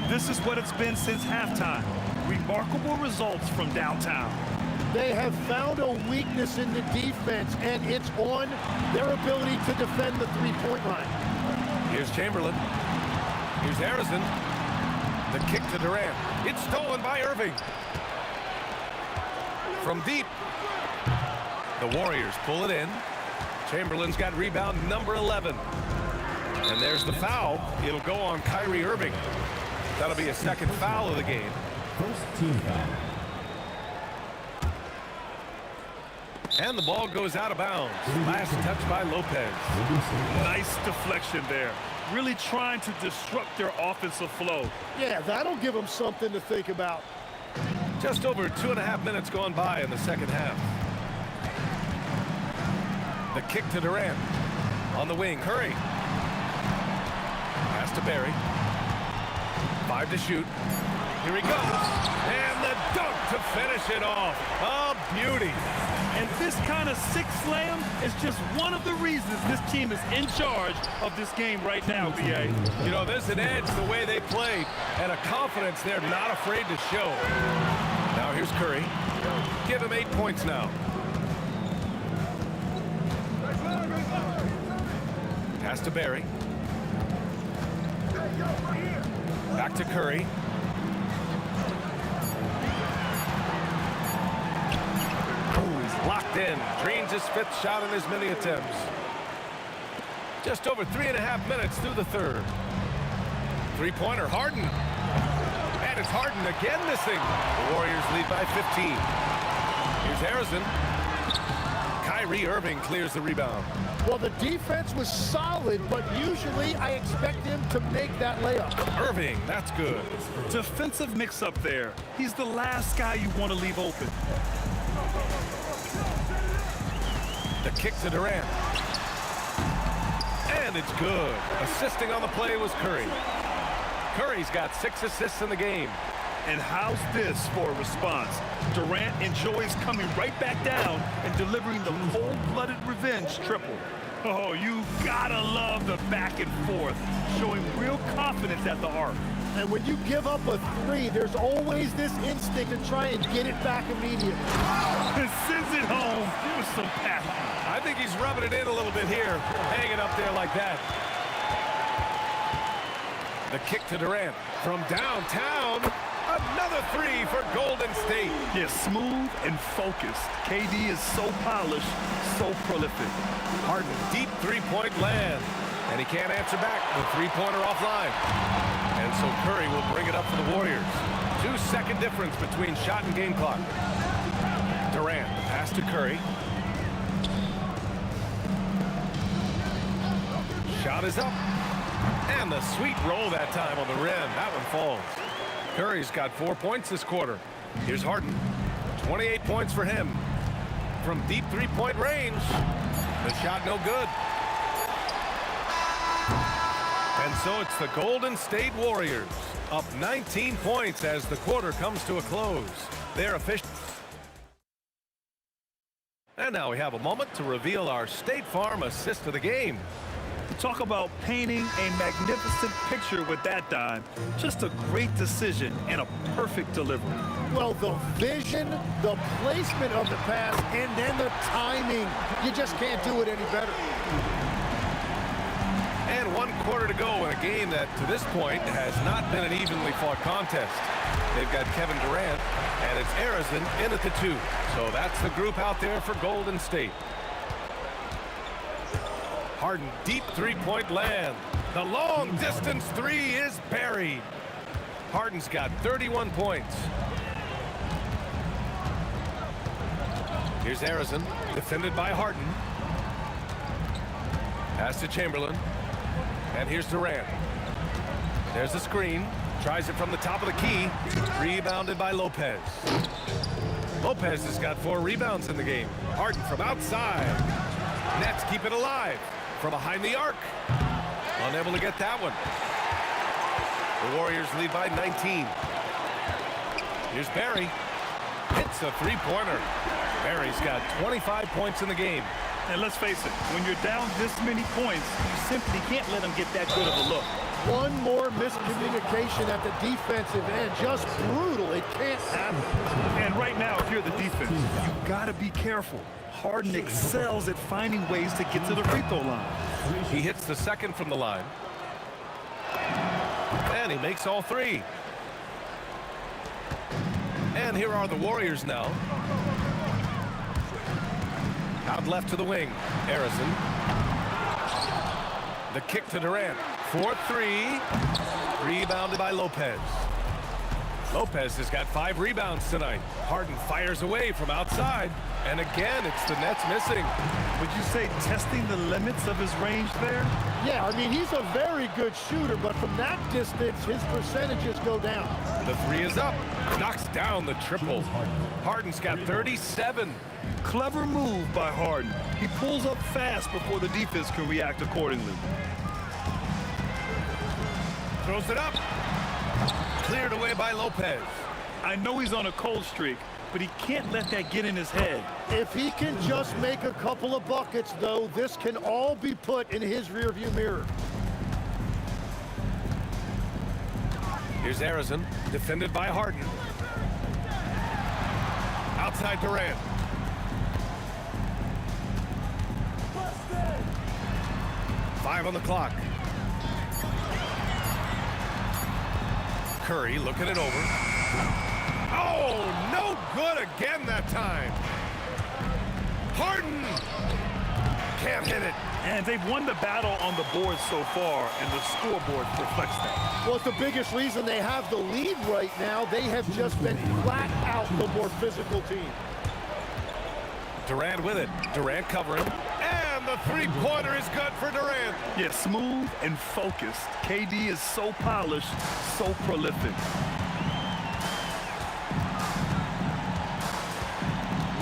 This is what it's been since halftime. Remarkable results from downtown. They have found a weakness in the defense, and it's on their ability to defend the three-point line. Here's Chamberlain. Here's Harrison. The kick to Durant. It's stolen by Irving. From deep. The Warriors pull it in. Chamberlain's got rebound number 11. And there's the foul. It'll go on Kyrie Irving. That'll be a second foul of the game. First team foul. And the ball goes out of bounds. Last touch by Lopez. Nice deflection there. Really trying to disrupt their offensive flow. Yeah, that'll give them something to think about. Just over 2.5 minutes gone by in the second half. The kick to Durant. On the wing, Curry. Pass to Barry. 5 to shoot. Here he goes. And the dunk to finish it off. A beauty. And this kind of six slam is just one of the reasons this team is in charge of this game right now, B.A. You know, there's an edge the way they played and a confidence they're not afraid to show. Now here's Curry. Give him 8 points now. Pass to Barry. Back to Curry. Locked in. Dreams his 5th shot in as many attempts. Just over 3.5 minutes through the third. Three-pointer, Harden. And And it's Harden again missing. The Warriors lead by 15. Here's Harrison. Kyrie Irving clears the rebound. Well, the defense was solid, but usually I expect him to make that layup. Irving, that's good. Defensive mix-up there. He's the last guy you want to leave open. The kick to Durant. And it's good. Assisting on the play was Curry. Curry's got 6 assists in the game. And how's this for a response? Durant enjoys coming right back down and delivering the cold-blooded revenge triple. Oh, you gotta love the back and forth, showing real confidence at the arc. And when you give up a 3, there's always this instinct to try and get it back immediately. And sends it home with some passion. I think he's rubbing it in a little bit here, hanging up there like that. The kick to Durant from downtown. Another 3 for Golden State. Yeah, smooth and focused. KD is so polished, so prolific. Harden, deep three-point land. And he can't answer back. The three-pointer offline. And so Curry will bring it up for the Warriors. 2-second difference between shot and game clock. Durant, pass to Curry. Shot is up. And the sweet roll that time on the rim. That one falls. Curry's got 4 points this quarter. Here's Harden. 28 points for him. From deep three-point range. The shot no good. And so it's the Golden State Warriors up 19 points as the quarter comes to a close. They're official. And now we have a moment to reveal our State Farm assist of the game. Talk about painting a magnificent picture with that dime. Just a great decision and a perfect delivery. Well, the vision, the placement of the pass, and then the timing. You just can't do it any better. And 1 quarter to go in a game that, to this point, has not been an evenly fought contest. They've got Kevin Durant, and it's Harrison in at the 2. So that's the group out there for Golden State. Harden, deep three-point land. The long-distance 3 is buried. Harden's got 31 points. Here's Harrison, defended by Harden. Pass to Chamberlain. And here's Durant. There's the screen. Tries it from the top of the key. Rebounded by Lopez. Lopez has got 4 rebounds in the game. Harden from outside. Nets keep it alive. From behind the arc. Unable to get that one. The Warriors lead by 19. Here's Barry. Hits a three-pointer. Barry's got 25 points in the game. And let's face it, when you're down this many points, you simply can't let them get that good of a look. One more miscommunication at the defensive end. Just brutal. It can't happen. And right now, if you're the defense, you've got to be careful. Harden excels at finding ways to get to the free throw line. He hits the second from the line. And he makes all 3. And here are the Warriors now. Out left to the wing. Harrison. The kick to Durant. 4-3. Rebounded by Lopez. Lopez has got 5 rebounds tonight. Harden fires away from outside. And again, it's the Nets missing. Would you say testing the limits of his range there? Yeah, I mean, he's a very good shooter, but from that distance, his percentages go down. The 3 is up. Knocks down the triple. Harden's got 37. Clever move by Harden. He pulls up fast before the defense can react accordingly. Throws it up. Cleared away by Lopez. I know he's on a cold streak, but he can't let that get in his head. If he can just make a couple of buckets, though, this can all be put in his rearview mirror. Here's Harrison, defended by Harden. Outside Durant. Five on the clock. Curry looking it over. Oh, no good again that time. Harden can't hit it. And they've won the battle on the board so far, and the scoreboard reflects that. Well, it's the biggest reason they have the lead right now. They have just been flat out the more physical team. Durant with it. Durant covering. And the three-pointer is good for Durant. Yeah, smooth and focused. KD is so polished, so prolific.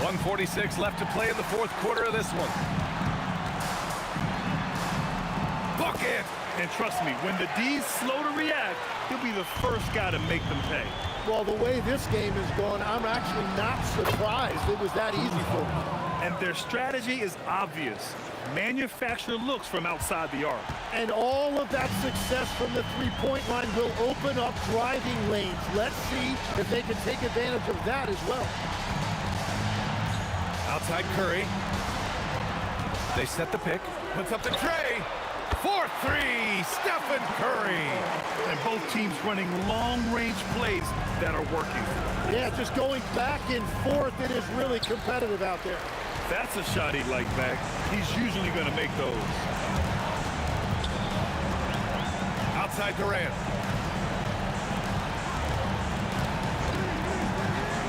1:46 left to play in the fourth quarter of this one. Bucket! And trust me, when the D's slow to react, he'll be the first guy to make them pay. Well, the way this game is going, I'm actually not surprised it was that easy for them. And their strategy is obvious. Manufacture looks from outside the arc. And all of that success from the three-point line will open up driving lanes. Let's see if they can take advantage of that as well. Outside Curry. They set the pick. Puts up the tray. 4-3, Stephen Curry. And both teams running long-range plays that are working. Yeah, just going back and forth, it is really competitive out there. That's a shot he'd like back. He's usually going to make those. Outside Durant.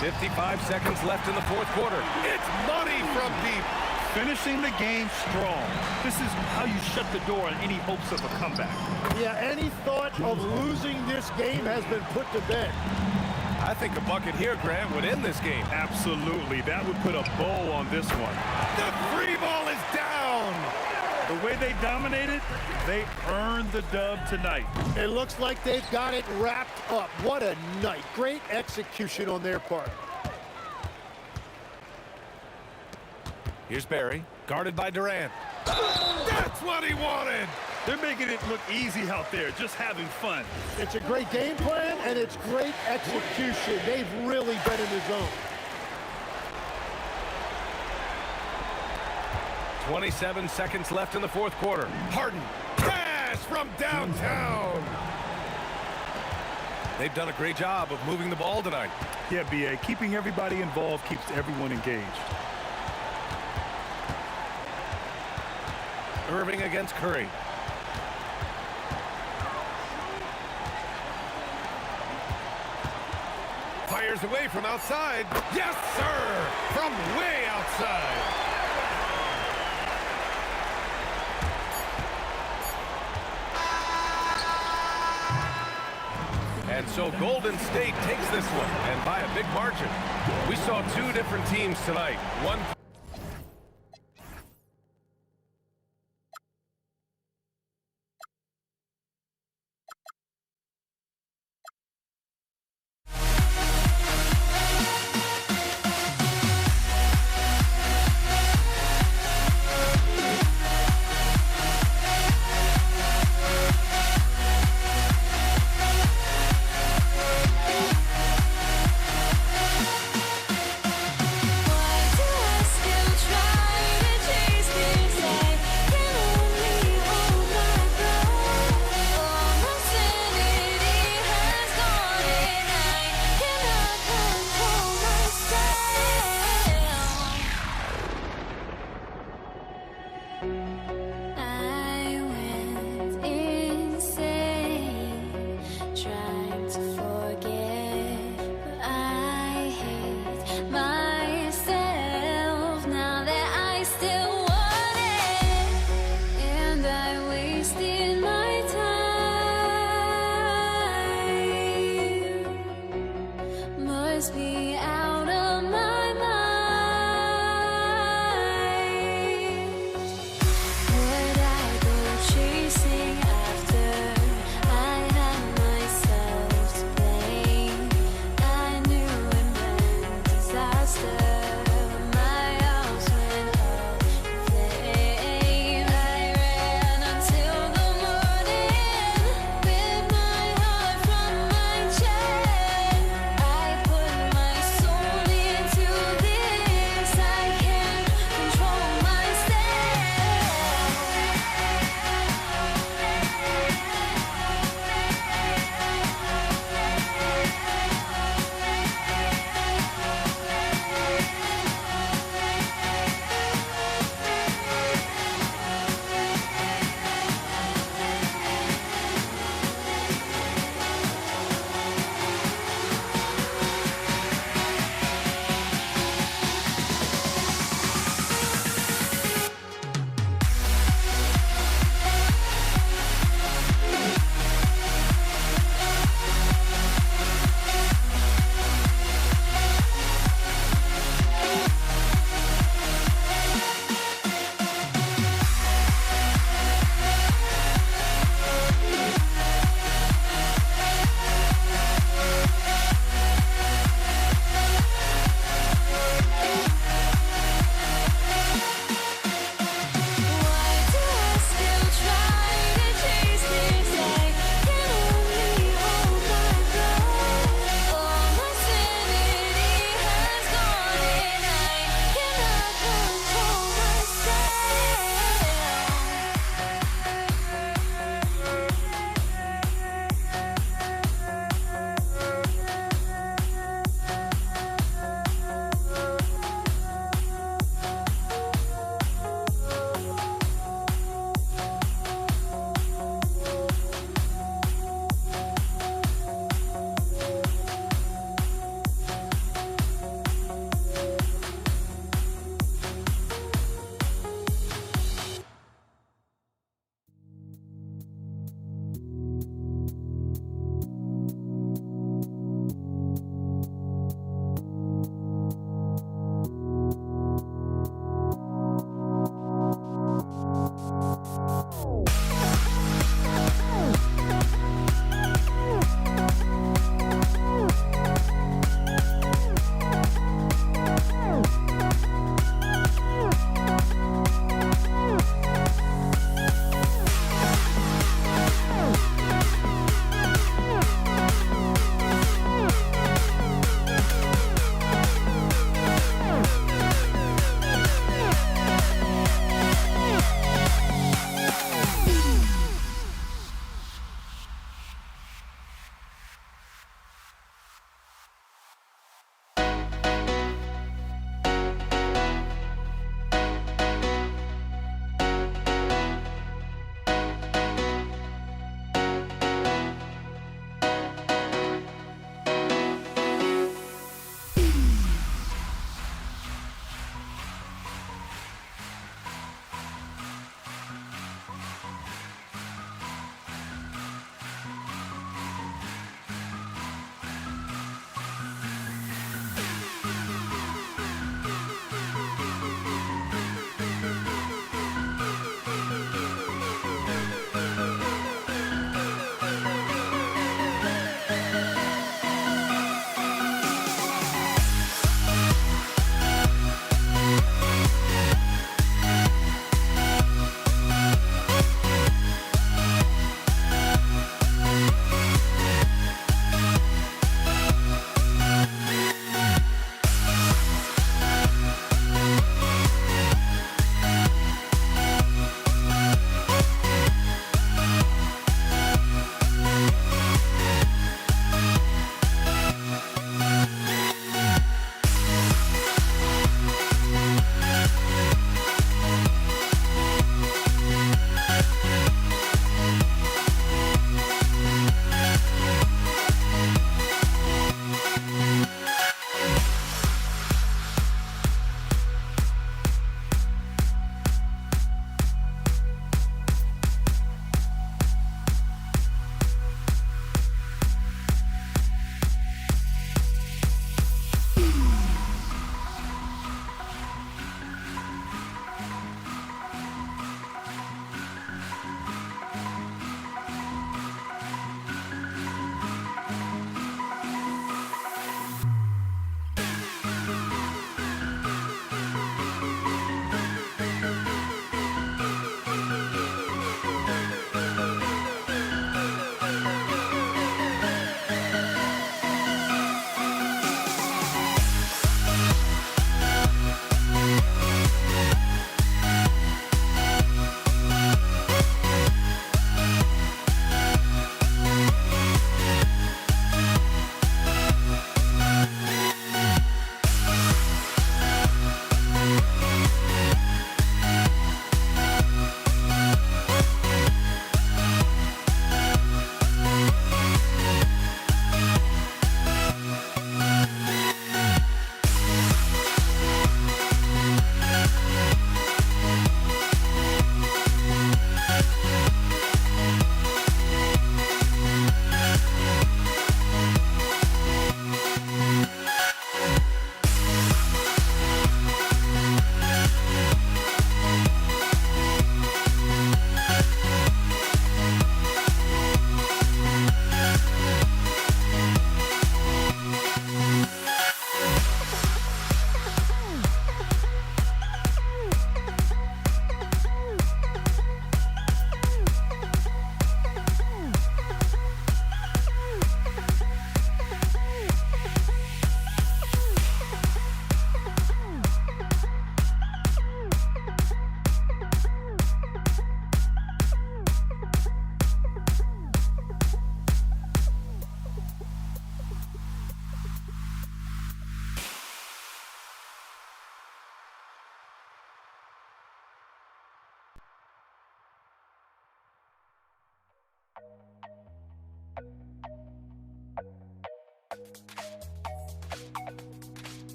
55 seconds left in the fourth quarter. It's money from deep. Finishing the game strong. This is how you shut the door on any hopes of a comeback. Yeah, any thought of losing this game has been put to bed. I think a bucket here, Grant, would end this game. Absolutely. That would put a bow on this one. The three ball is down. The way they dominated, they earned the dub tonight. It looks like they've got it wrapped up. What a night. Great execution on their part. Here's Barry, guarded by Durant. That's what he wanted. They're making it look easy out there, just having fun. It's a great game plan, and it's great execution. They've really been in the zone. 27 seconds left in the fourth quarter. Harden, pass from downtown. They've done a great job of moving the ball tonight. Yeah, B.A., keeping everybody involved keeps everyone engaged. Irving against Curry. Fires away from outside. Yes, sir! From way outside. And so Golden State takes this one, and by a big margin. We saw two different teams tonight. One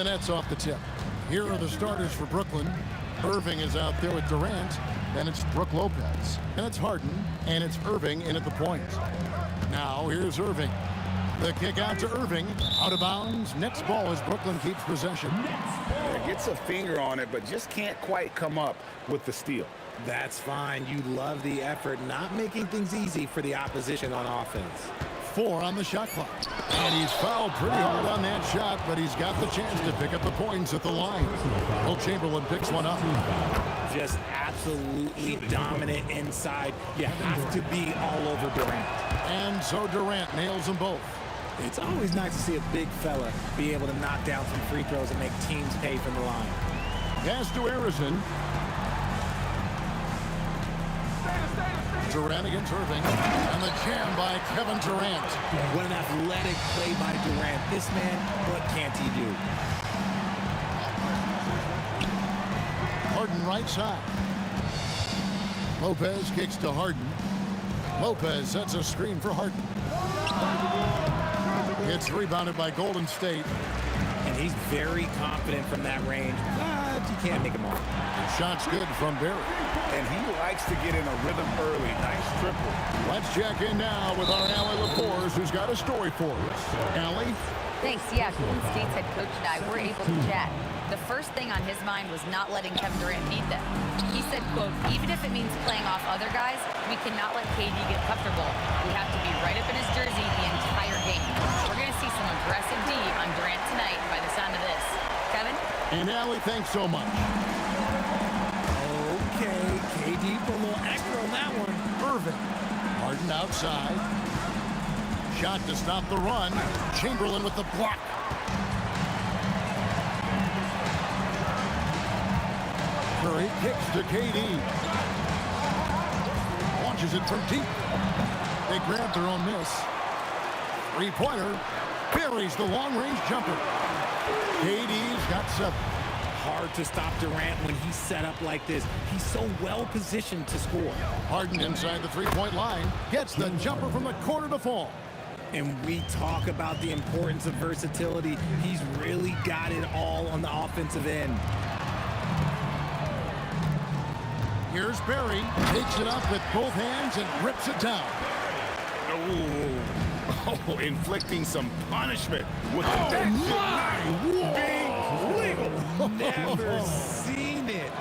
the nets off the tip. Here are the starters for Brooklyn. Irving is out there with Durant. Then it's Brook Lopez. And it's Harden. And it's Irving in at the point. Now here's Irving. The kick out to Irving. Out of bounds. Next ball as Brooklyn keeps possession. Gets a finger on it, but just can't quite come up with the steal. That's fine. You love the effort, not making things easy for the opposition on offense. 4 on the shot clock. And he's fouled pretty hard on that shot, but he's got the chance to pick up the points at the line. Will Chamberlain picks one up. Just absolutely dominant inside. You have to be all over Durant. And so Durant nails them both. It's always nice to see a big fella be able to knock down some free throws and make teams pay from the line. Pass to Harrison. Durant against Irving. And the jam by Kevin Durant. What an athletic play by Durant. This man, what can't he do? Harden right side. Lopez kicks to Harden. Lopez sets a screen for Harden. It's rebounded by Golden State. And he's very confident from that range, but you can't make him off. The shot's good from Barry. And he likes to get in a rhythm early. Nice triple. Let's check in now with our Allie LaForce, who's got a story for us. Allie? Thanks. Yeah, Golden State's head coach and I were able to chat. The first thing on his mind was not letting Kevin Durant beat them. He said, quote, even if it means playing off other guys, we cannot let KD get comfortable. We have to be right up in his jersey the entire game. We're going to see some aggressive D on Durant tonight by the sound of this. Kevin? And Allie, thanks so much. Okay, KD put a little extra on that one. Irving. Harden outside. Shot to stop the run. Chamberlain with the block. Curry kicks to KD. Launches it from deep. They grab their own miss. Three-pointer. Buries the long-range jumper. KD's got 7. Hard to stop Durant when he's set up like this. He's so well positioned to score. Harden inside the three-point line. Gets the jumper from the corner to fall. And we talk about the importance of versatility. He's really got it all on the offensive end. Here's Barry. Takes it up with both hands and rips it down. Oh, inflicting some punishment with the Never seen it.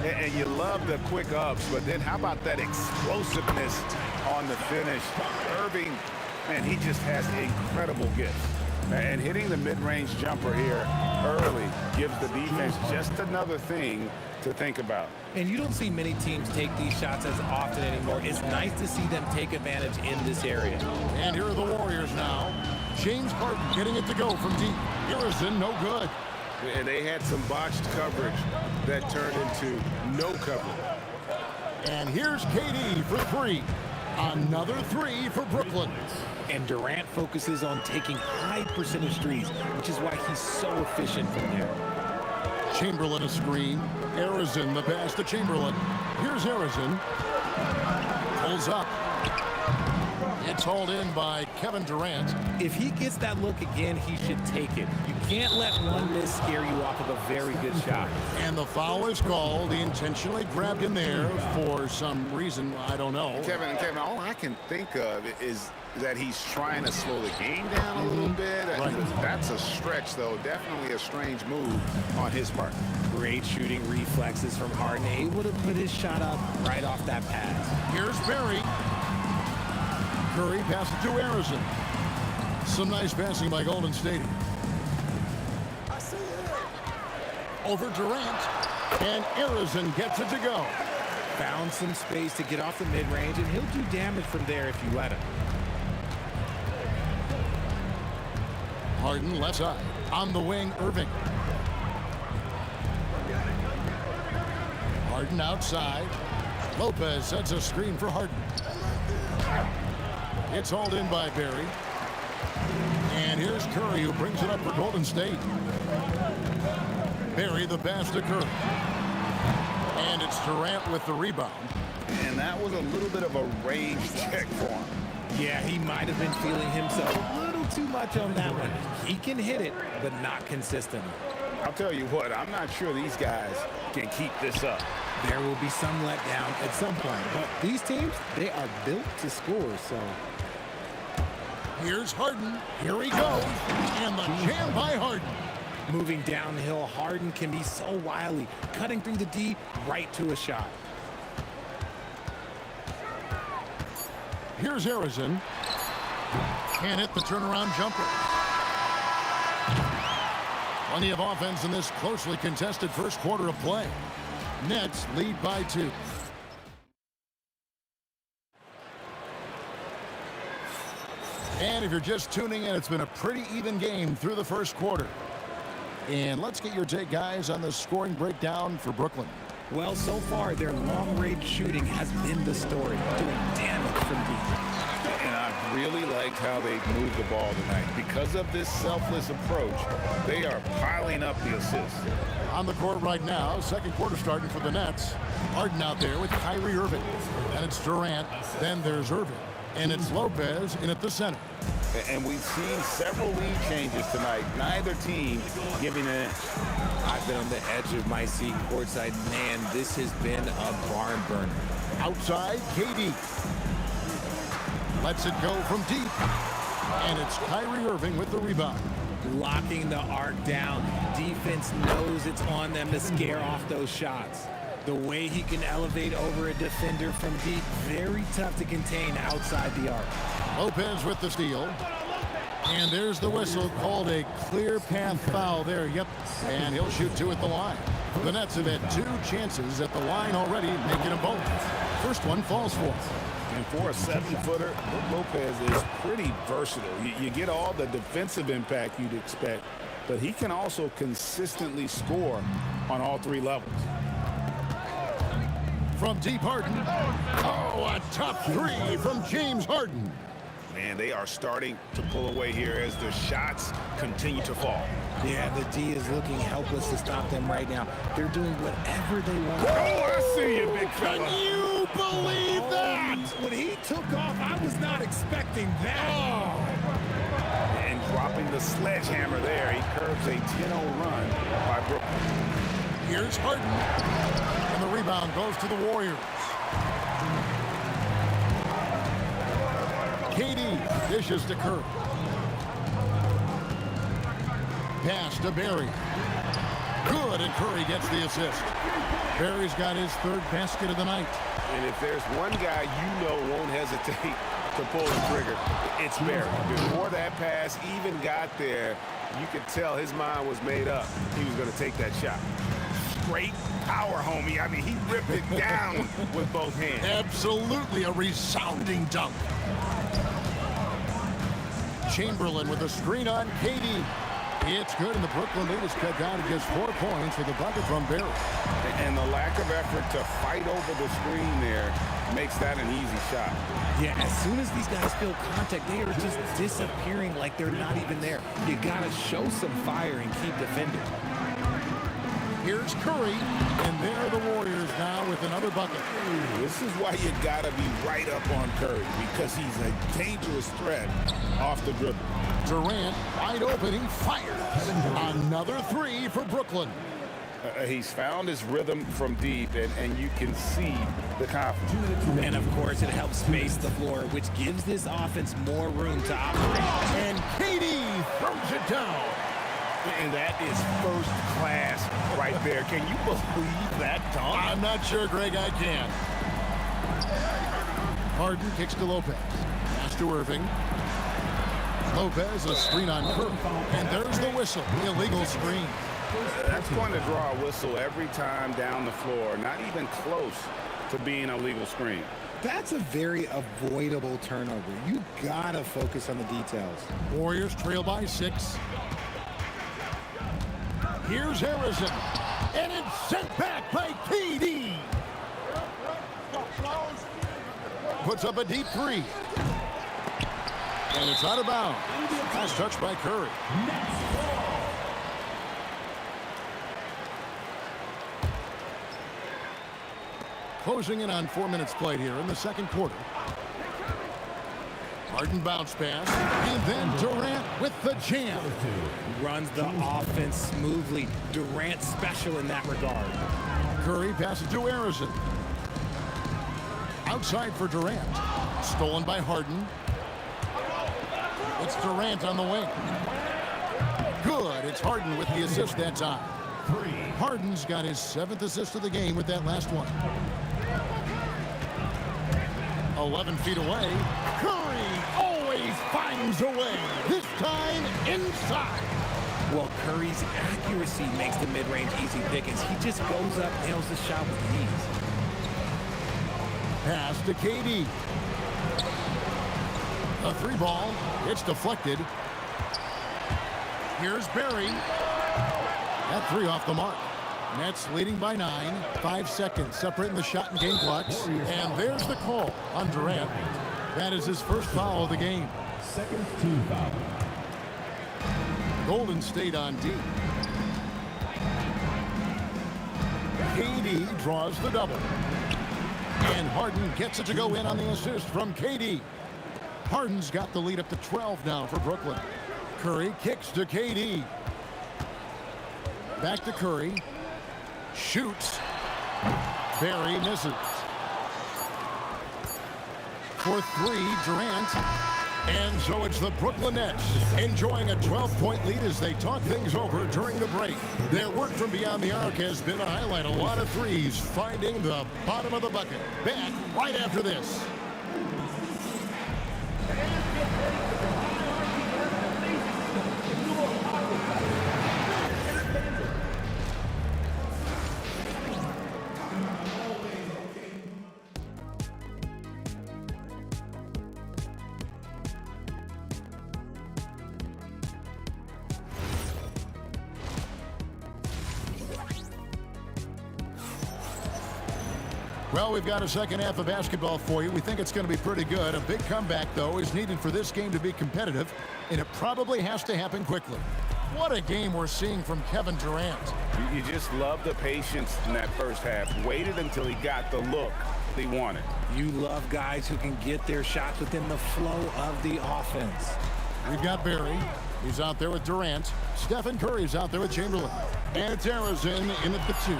And you love the quick ups, but then how about that explosiveness on the finish? Irving, man, he just has incredible gifts. And hitting the mid-range jumper here early gives the defense just another thing to think about. And you don't see many teams take these shots as often anymore. It's nice to see them take advantage in this area. And here are the Warriors now. James Harden getting it to go from deep. Harrison, no good. And they had some botched coverage that turned into no coverage. And here's KD for 3. Another 3 for Brooklyn. And Durant focuses on taking high percentage threes, which is why he's so efficient from there. Chamberlain a screen. Harrison the pass to Chamberlain. Here's Harrison. Pulls up. It's hauled in by Kevin Durant. If he gets that look again, he should take it. You can't let one miss scare you off of a very good shot. And the foul is called. He intentionally grabbed him there for some reason. I don't know. Kevin, all I can think of is that he's trying to slow the game down a little bit. Right. That's a stretch, though. Definitely a strange move on his part. Great shooting reflexes from Harden, able to put his shot up right off that pass. Here's Barry. Curry passes to Harrison. Some nice passing by Golden State. Over Durant. And Harrison gets it to go. Found some space to get off the mid-range, and he'll do damage from there if you let him. Harden left side. On the wing, Irving. Harden outside. Lopez sets a screen for Harden. It's hauled in by Barry. And here's Curry, who brings it up for Golden State. Barry the pass to Curry. And it's Durant with the rebound. And that was a little bit of a range check for him. Yeah, he might have been feeling himself a little too much on that one. He can hit it, but not consistently. I'll tell you what, I'm not sure these guys can keep this up. There will be some letdown at some point, but these teams, they are built to score, so. Here's Harden. Here he goes. And the jam by Harden. Moving downhill, Harden can be so wily, cutting through the D right to a shot. Here's Harrison. Can't hit the turnaround jumper. Plenty of offense in this closely contested first quarter of play. Nets lead by 2. And if you're just tuning in, it's been a pretty even game through the first quarter. And let's get your take, guys, on the scoring breakdown for Brooklyn. Well, so far, their long-range shooting has been the story, doing damage from deep. And I really liked how they've moved the ball tonight. Because of this selfless approach, they are piling up the assists. On the court right now, second quarter starting for the Nets. Harden out there with Kyrie Irving. Then it's Durant. Then there's Irving. And it's Lopez in at the center. And we've seen several lead changes tonight. Neither team giving an inch. I've been on the edge of my seat courtside. Man, this has been a barn burner. Outside, KD. Lets it go from deep. And it's Kyrie Irving with the rebound. Locking the arc down. Defense knows it's on them to scare off those shots. The way he can elevate over a defender from deep, very tough to contain outside the arc. Lopez with the steal. And there's the whistle, called a clear path foul there. Yep, and he'll shoot 2 at the line. The Nets have had 2 chances at the line already, making them both. First one falls for him. And for a 7-footer, Lopez is pretty versatile. You get all the defensive impact you'd expect, but he can also consistently score on all 3 levels. From deep, Harden. Oh, a tough 3 from James Harden. Man, they are starting to pull away here as the shots continue to fall. Yeah, the D is looking helpless to stop them right now. They're doing whatever they want. Oh, I see you, big fella. Can you believe that? When he took off, I was not expecting that. Oh. And dropping the sledgehammer there, he curves a 10-0 run by Brooklyn. Here's Harden. And the rebound goes to the Warriors. KD dishes to Curry. Pass to Barry. Good, and Curry gets the assist. Barry's got his 3rd basket of the night. And if there's one guy you know won't hesitate to pull the trigger, it's Barry. Before that pass even got there, you could tell his mind was made up. He was going to take that shot. Straight power, homie. I mean, he ripped it down with both hands. Absolutely a resounding dunk. Chamberlain with a screen on KD. It's good, and the Brooklyn lead is cut down to just 4 points with a bucket from Barry. And the lack of effort to fight over the screen there makes that an easy shot. Yeah, as soon as these guys feel contact, they are just disappearing like they're not even there. You got to show some fire and keep defending. Here's Curry, and there are the Warriors now with another bucket. This is why you got to be right up on Curry, because he's a dangerous threat off the dribble. Durant wide open, he fires. Another 3 for Brooklyn. He's found his rhythm from deep, and you can see the confidence. And, of course, it helps space the floor, which gives this offense more room to operate. And KD throws it down. And that is first class right there. Can you believe that dunk? I'm not sure, Greg, I can. Harden kicks to Lopez. Pass to Irving. Lopez, a screen on Curry. And there's the whistle, the illegal screen. That's going to draw a whistle every time down the floor. Not even close to being a legal screen. That's a very avoidable turnover. You got to focus on the details. Warriors trail by 6. Here's Harrison, and it's sent back by KD. Puts up a deep 3. And it's out of bounds. Pass touched by Curry. Closing in on 4 minutes played here in the second quarter. Harden bounce pass, and then Durant with the jam. Runs the offense smoothly. Durant special in that regard. Curry passes to Harrison. Outside for Durant. Stolen by Harden. It's Durant on the wing. Good. It's Harden with the assist that time. Harden's got his 7th assist of the game with that last one. 11 feet away. Curry always finds a way. This time inside. Well, Curry's accuracy makes the mid-range easy pickings. He just goes up, nails the shot with ease. Pass to KD. A 3 ball. It's deflected. Here's Barry. That 3 off the mark. Nets leading by 9. 5 seconds separating the shot and game clocks. And there's the call on Durant. That is his first foul of the game. Second team foul. Golden State on D. KD draws the double. And Harden gets it to go in on the assist from KD. Harden's got the lead up to 12 now for Brooklyn. Curry kicks to KD. Back to Curry. Shoots. Barry misses. For 3, Durant. And so it's the Brooklyn Nets enjoying a 12-point lead as they talk things over during the break. Their work from beyond the arc has been a highlight. A lot of threes finding the bottom of the bucket. Back right after this. Well, we've got a second half of basketball for you. We think it's going to be pretty good. A big comeback, though, is needed for this game to be competitive, and it probably has to happen quickly. What a game we're seeing from Kevin Durant. You just love the patience in that first half. Waited until he got the look he wanted. You love guys who can get their shots within the flow of the offense. We've got Barry. He's out there with Durant. Stephen Curry's out there with Chamberlain. And it's Harrison in at the 2.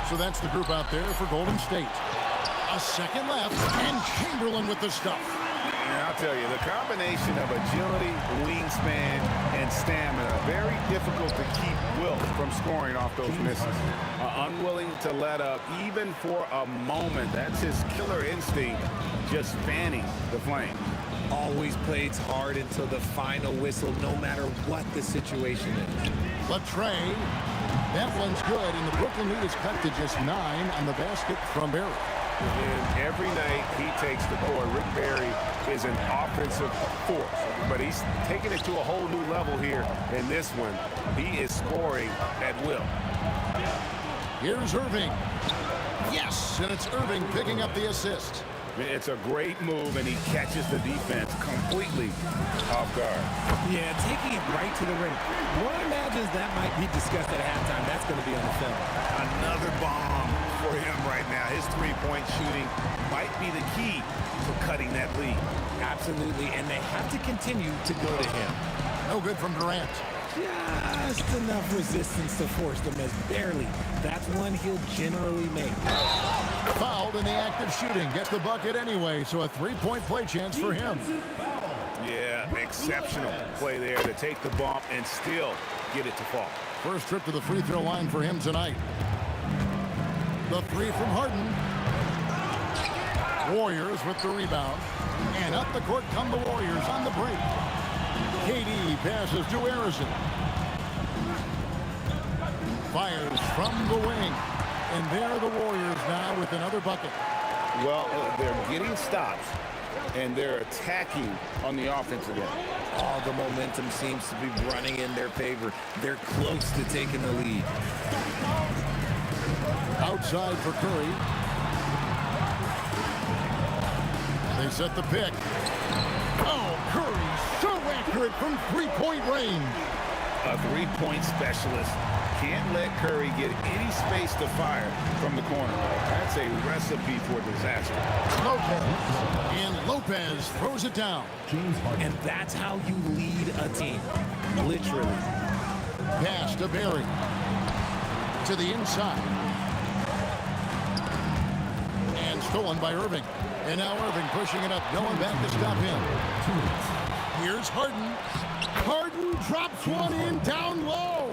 So that's the group out there for Golden State. A second left, and Chamberlain with the stuff. And I'll tell you, the combination of agility, wingspan, and stamina, very difficult to keep Wilt from scoring off those misses. Unwilling to let up, even for a moment. That's his killer instinct, just fanning the flame. Always plays hard until the final whistle, no matter what the situation is. Latrey, that one's good, and the Brooklyn lead is cut to just 9 on the basket from Barry. And every night he takes the court. Rick Barry is an offensive force, but he's taking it to a whole new level here in this one. He is scoring at will. Here's Irving. Yes, and it's Irving picking up the assist. It's a great move, and he catches the defense completely off guard. Yeah, taking it right to the rim. One imagines that might be discussed at halftime. That's going to be on the film. Another bomb for him right now. His three-point shooting might be the key to cutting that lead. Absolutely, and they have to continue to go to him. No good from Durant. Just enough resistance to force them as barely. That's one he'll generally make. Fouled in the act of shooting. Gets the bucket anyway, so a 3-point play chance for him. Yeah, exceptional play there to take the bump and still get it to fall. First trip to the free throw line for him tonight. The 3 from Harden. Warriors with the rebound. And up the court come the Warriors on the break. KD passes to Harrison. Fires from the wing. And there are the Warriors now with another bucket. Well, they're getting stops, and they're attacking on the offensive end. All the momentum seems to be running in their favor. They're close to taking the lead. Outside for Curry. They set the pick. Oh, Curry so accurate from 3-point range. A 3-point specialist can't let Curry get any space to fire from the corner. That's a recipe for disaster. Lopez throws it down. And that's how you lead a team, literally. Pass to Barry. To the inside. And stolen by Irving. And now Irving pushing it up. No one back to stop him. Here's Harden. Harden drops one in down low.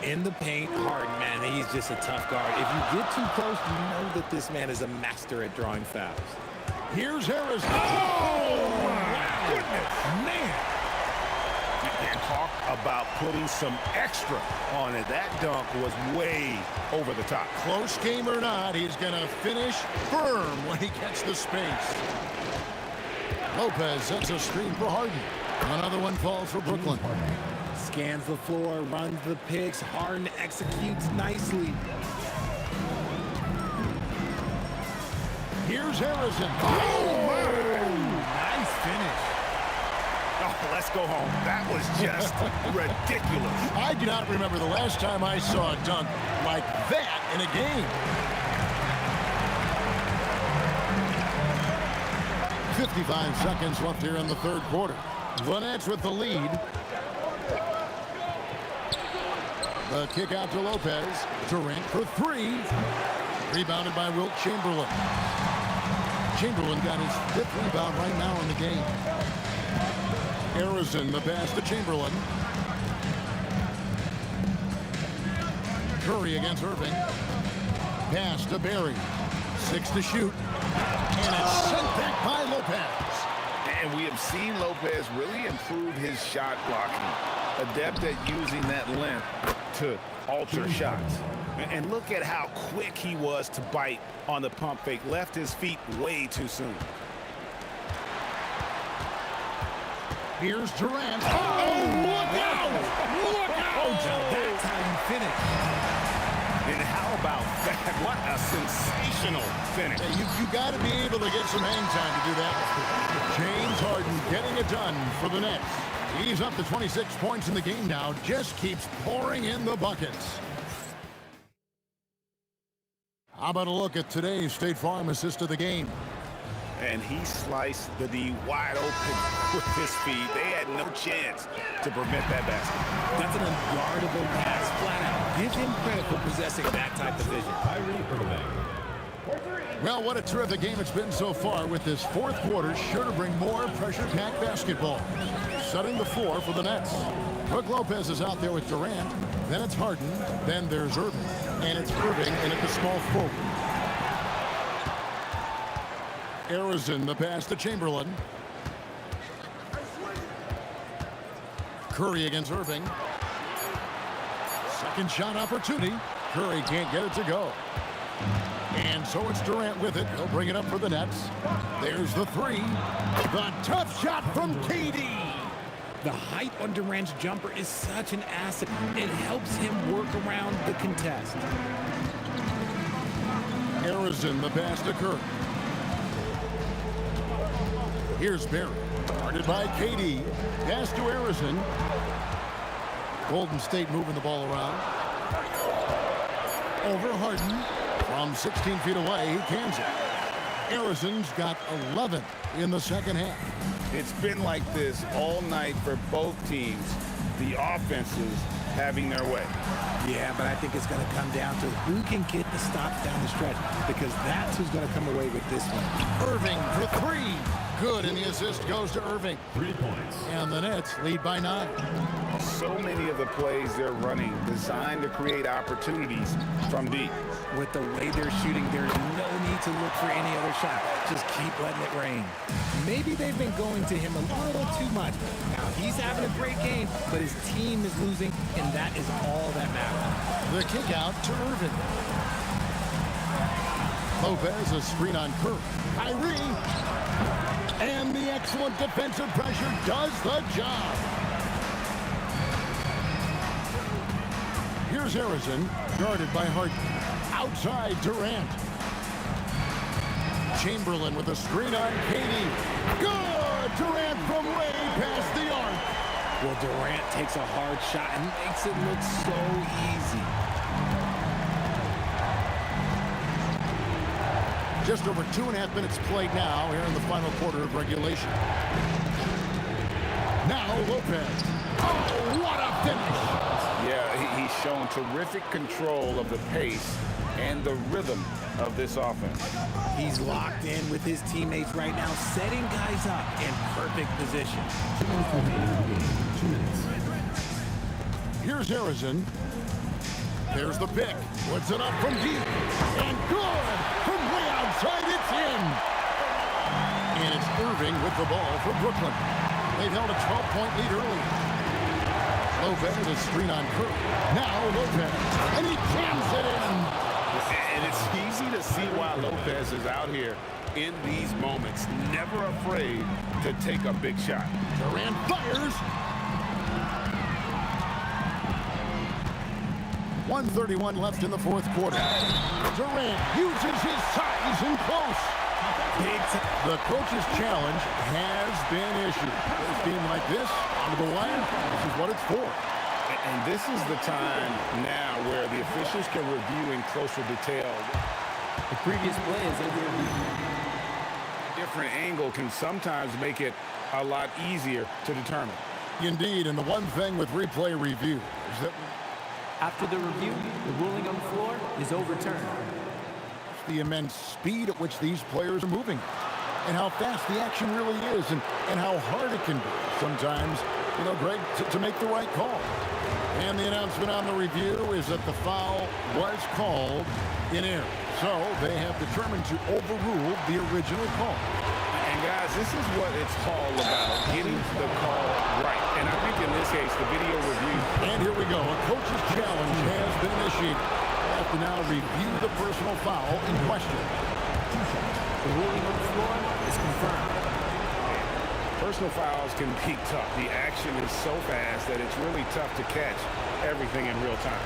In the paint, Harden, man, he's just a tough guard. If you get too close, you know that this man is a master at drawing fouls. Here's Harris. Oh, my goodness. Man. And talk about putting some extra on it. That dunk was way over the top. Close game or not, he's going to finish firm when he gets the space. Lopez sets a screen for Harden. Another one falls for Brooklyn. Scans the floor, runs the picks. Harden executes nicely. Here's Harrison. Oh, my! Nice finish. Oh, let's go home. That was just ridiculous. I do not remember the last time I saw a dunk like that in a game. 55 seconds left here in the third quarter. The Nets with the lead. The kick out to Lopez. Durant for three. Rebounded by Wilt Chamberlain. Chamberlain got his fifth rebound right now in the game. Harrison, the pass to Chamberlain. Curry against Irving. Pass to Barry. 6 to shoot. And it's sent back by Lopez. And we have seen Lopez really improve his shot blocking. Adept at using that length to alter shots. And look at how quick he was to bite on the pump fake. Left his feet way too soon. Here's Durant. Oh, look out! Look out! That's how you finish. And how about that? What a sensational finish. Yeah, you got to be able to get some hang time to do that. James Harden getting it done for the Nets. He's up to 26 points in the game now. Just keeps pouring in the buckets. How about a look at today's State Farm assist of the game? And he sliced the D wide open with his feet. They had no chance to prevent that basket. That's an unguardable pass, flat out. Give him credit for possessing that type of vision. Well, what a terrific game it's been so far, with this fourth quarter sure to bring more pressure-packed basketball. Setting the floor for the Nets. Brook Lopez is out there with Durant. Then it's Harden. Then there's Irving. And it's Irving in at the small forward. Harrison, the pass to Chamberlain. Curry against Irving. Second shot opportunity. Curry can't get it to go. And so it's Durant with it. He'll bring it up for the Nets. There's the three. The tough shot from KD. The height on Durant's jumper is such an asset. It helps him work around the contest. Harrison, the pass to Curry. Here's Barry. Guarded by KD. Pass to Harrison. Golden State moving the ball around. Over Harden. From 16 feet away, he cans it. Harrison's got 11 in the second half. It's been like this all night for both teams. The offenses having their way. Yeah, but I think it's going to come down to who can get the stops down the stretch, because that's who's going to come away with this one. Irving for three. Good, and the assist goes to Irving. 3 points. And the Nets lead by 9. So many of the plays they're running designed to create opportunities from deep. With the way they're shooting, there's no need to look for any other shot. Just keep letting it rain. Maybe they've been going to him a little too much. Now, he's having a great game, but his team is losing, and that is all that matters. The kick out to Irving. Lopez, a screen on Curry. Kyrie. And the excellent defensive pressure does the job. Here's Harrison, guarded by Harden. Outside Durant. Chamberlain with a screen on KD. Good! Durant from way past the arc. Well, Durant takes a hard shot and makes it look so easy. Just over 2.5 minutes played now here in the final quarter of regulation. Now Lopez. Oh, what a finish! Yeah, he's shown terrific control of the pace and the rhythm of this offense. He's locked in with his teammates right now, setting guys up in perfect position. 2 minutes. Here's Harrison. There's the pick. Puts it up from deep. And good! From way outside, it's in! And it's Irving with the ball for Brooklyn. They've held a 12-point lead early. Lopez is screen on Curry. Now Lopez. And he jams it in! And it's easy to see why Lopez is out here in these moments. Never afraid to take a big shot. Durant fires. 1:31 left in the fourth quarter. Durant uses his size and close. The coach's challenge has been issued. A team like this, onto the line, this is what it's for. And this is the time now where the officials can review in closer detail. The previous play is over. Different angle can sometimes make it a lot easier to determine. Indeed, and the one thing with replay review is that After the review, the ruling on the floor is overturned. the immense speed at which these players are moving and how fast the action really is and how hard it can be sometimes, Greg, to make the right call. And the announcement on the review is that the foul was called in error. So they have determined to overrule the original call. And guys, this is what it's all about, getting the call right. And I think in this case, the video review. And here we go. A coach's challenge has been initiated. They have to now review the personal foul in question. The ruling on the floor is confirmed. Personal fouls can be tough. The action is so fast that it's really tough to catch everything in real time.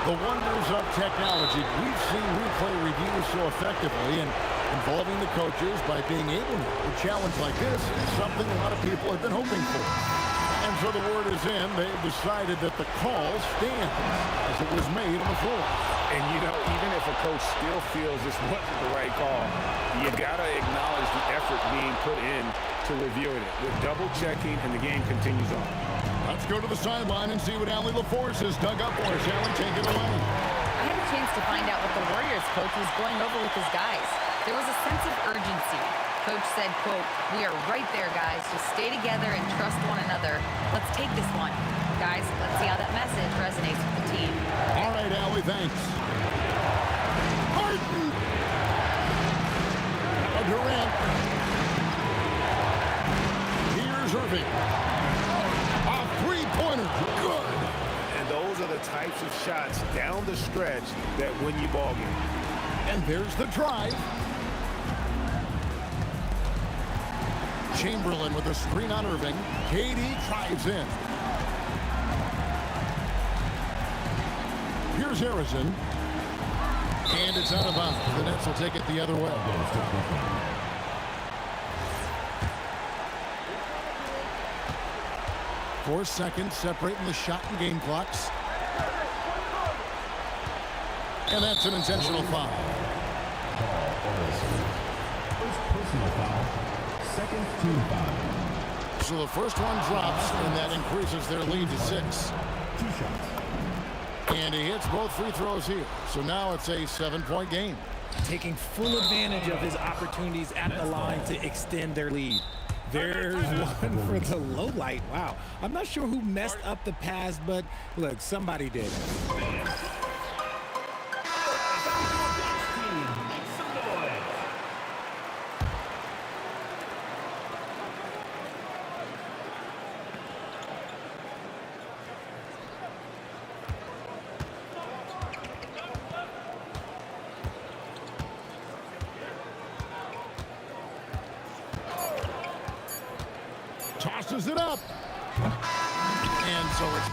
The wonders of technology. We've seen replay reviews so effectively, and involving the coaches by being able to challenge like this is something a lot of people have been hoping for. And so the word is in. They've decided that the call stands as it was made on the floor. And, even if a coach still feels this wasn't the right call, you got to acknowledge the effort being put in to reviewing it. With double checking, and the game continues on. Let's go to the sideline and see what Allie LaForce has dug up for us. Allie, take it away. I had a chance to find out what the Warriors coach was going over with his guys. There was a sense of urgency. Coach said, quote, "We are right there, guys. Just stay together and trust one another. Let's take this one. Guys, let's see how that message resonates with the team." All right, Allie, thanks. Harden! Now Durant. Here's Irving. A three-pointer. Good. And those are the types of shots down the stretch that win you ball games. And there's the drive. Chamberlain with a screen on Irving. KD drives in. Here's Harrison. And it's out of bounds. The Nets will take it the other way. 4 seconds separating the shot and game clocks. And that's an intentional foul. First personal foul. Second team foul. So the first one drops, and that increases their lead to 6. 2 shots. And he hits both free throws here. So now it's a 7-point game. Taking full advantage of his opportunities at the line to extend their lead. There's one for the low light. Wow. I'm not sure who messed up the pass, but look, somebody did. Tosses it up. And so it's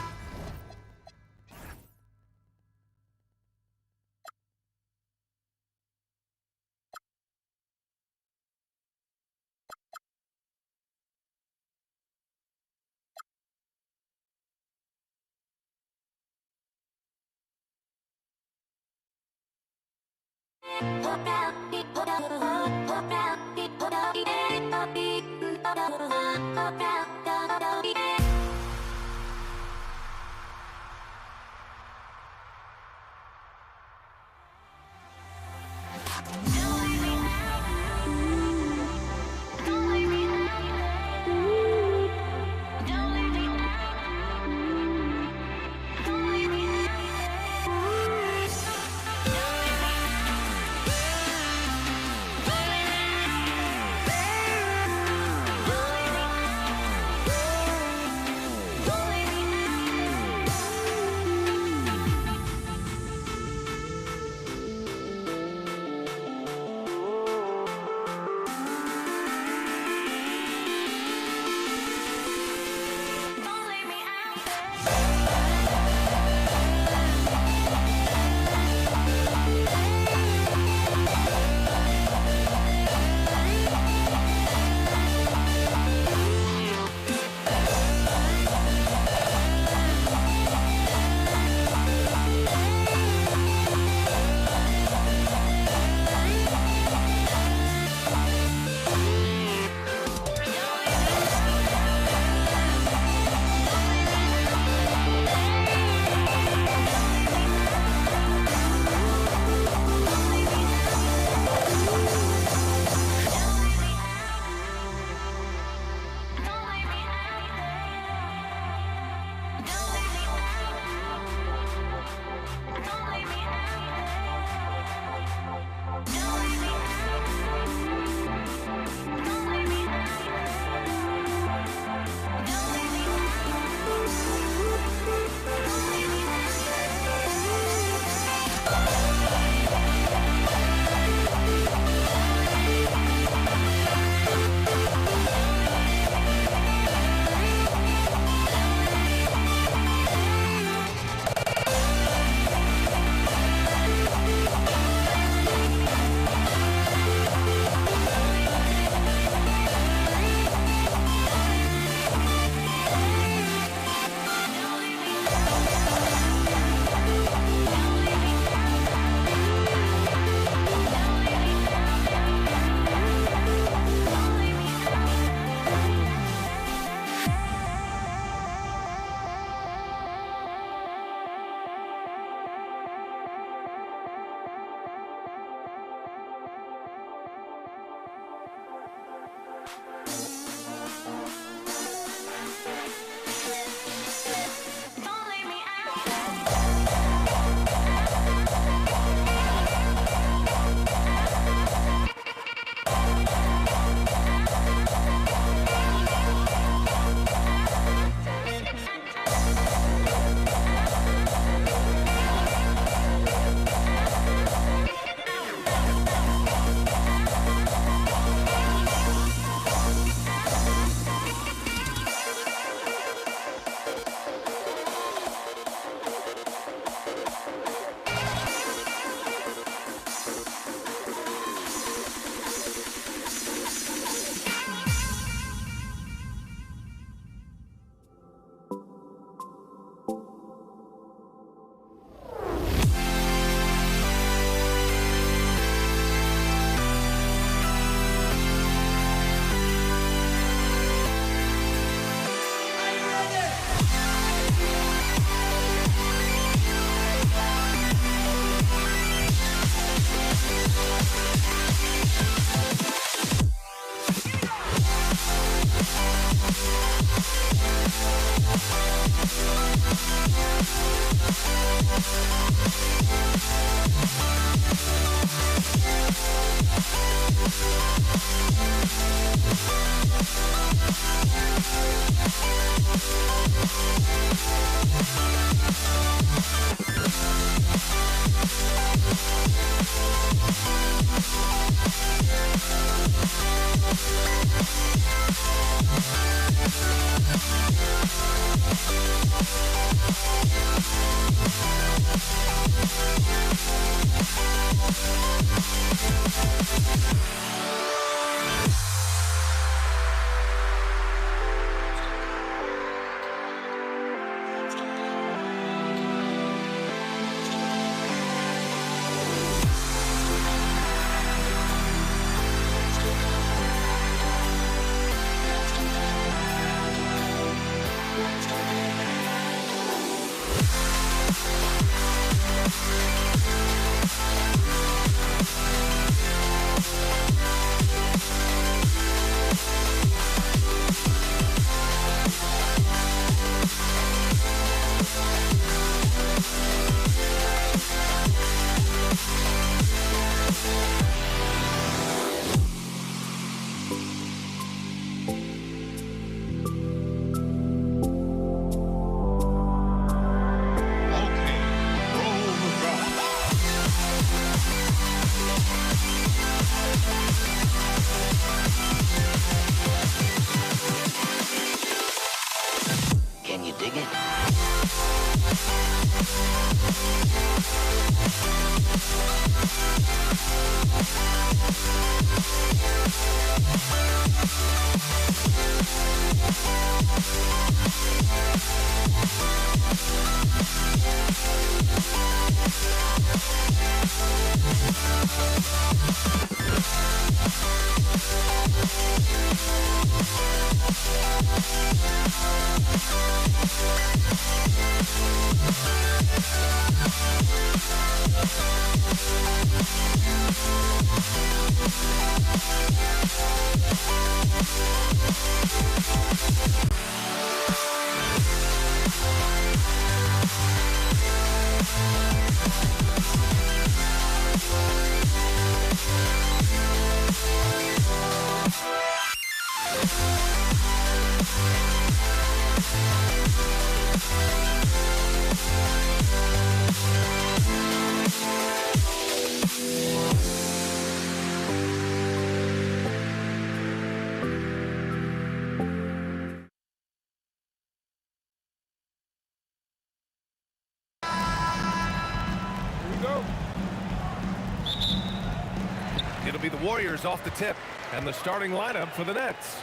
It'll be the Warriors off the tip, and the starting lineup for the Nets.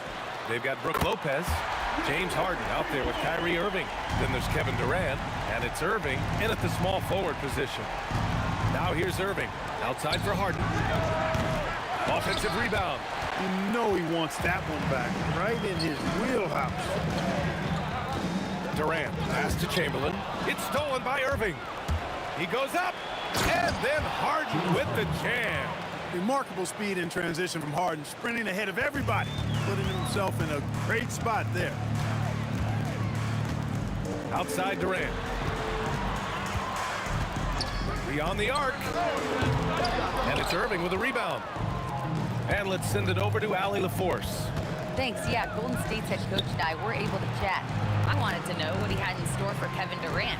They've got Brook Lopez, James Harden out there with Kyrie Irving. Then there's Kevin Durant, and it's Irving in at the small forward position. Now here's Irving, outside for Harden. Offensive rebound. You know he wants that one back, right in his wheelhouse. Durant, pass to Chamberlain. It's stolen by Irving. He goes up, and then Harden with the jam. Remarkable speed in transition from Harden, sprinting ahead of everybody, putting himself in a great spot there. Outside Durant. Beyond the arc. And it's Irving with a rebound. And let's send it over to Allie LaForce. Thanks. Yeah, Golden State's head coach and I were able to chat. I wanted to know what he had in store for Kevin Durant.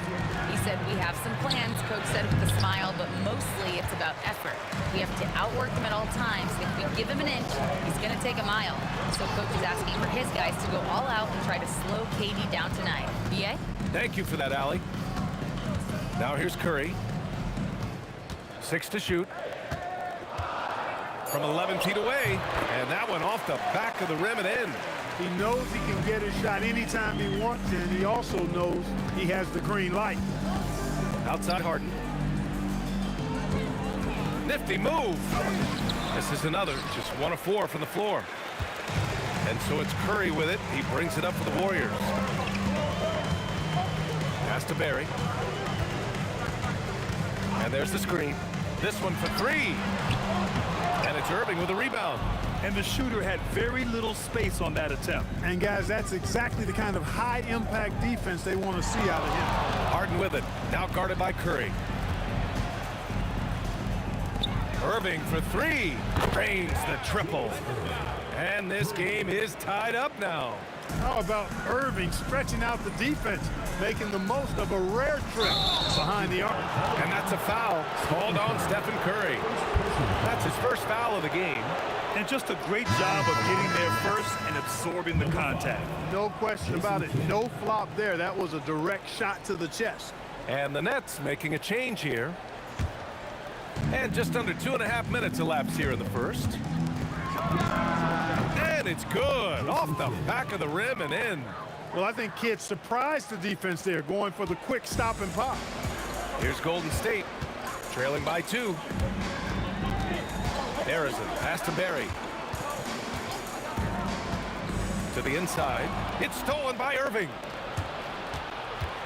He said, we have some plans, coach said with a smile, but mostly it's about effort. We have to outwork him at all times. If we give him an inch, he's going to take a mile. So coach is asking for his guys to go all out and try to slow KD down tonight. BA? Thank you for that, Allie. Now here's Curry. 6 to shoot. From 11 feet away, and that one off the back of the rim and in. He knows he can get his shot anytime he wants, and he also knows he has the green light. Outside Harden. Nifty move. This is another, just 1 of 4 from the floor. And so it's Curry with it. He brings it up for the Warriors. Pass to Barry. And there's the screen. This one for 3. And it's Irving with a rebound. And the shooter had very little space on that attempt. And guys, that's exactly the kind of high-impact defense they want to see out of him. Harden with it. Now guarded by Curry. Irving for 3. Drains the triple. And this game is tied up now. How about Irving stretching out the defense, making the most of a rare trip behind the arc? And that's a foul called on Stephen Curry. That's his first foul of the game. And just a great job of getting there first and absorbing the contact. No question about it. No flop there. That was a direct shot to the chest. And the Nets making a change here. And just under 2.5 minutes elapsed here in the first. And it's good. Off the back of the rim and in. Well, I think Kidd surprised the defense there, going for the quick stop and pop. Here's Golden State, trailing by 2. Harrison, pass to Barry. To the inside. It's stolen by Irving.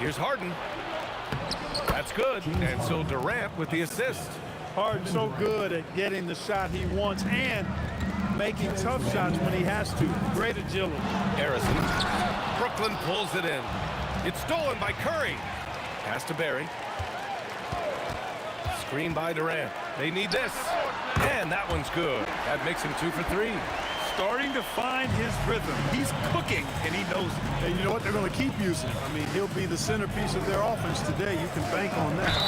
Here's Harden. That's good. And so Durant with the assist. Harden's so good at getting the shot he wants and making tough shots when he has to. Great agility. Harrison. Brooklyn pulls it in. It's stolen by Curry. Pass to Barry. Screen by Durant. They need this. And that one's good. That makes him 2 for 3. Starting to find his rhythm. He's cooking, and he knows it. And you know what? They're going to keep using him. I mean, he'll be the centerpiece of their offense today. You can bank on that.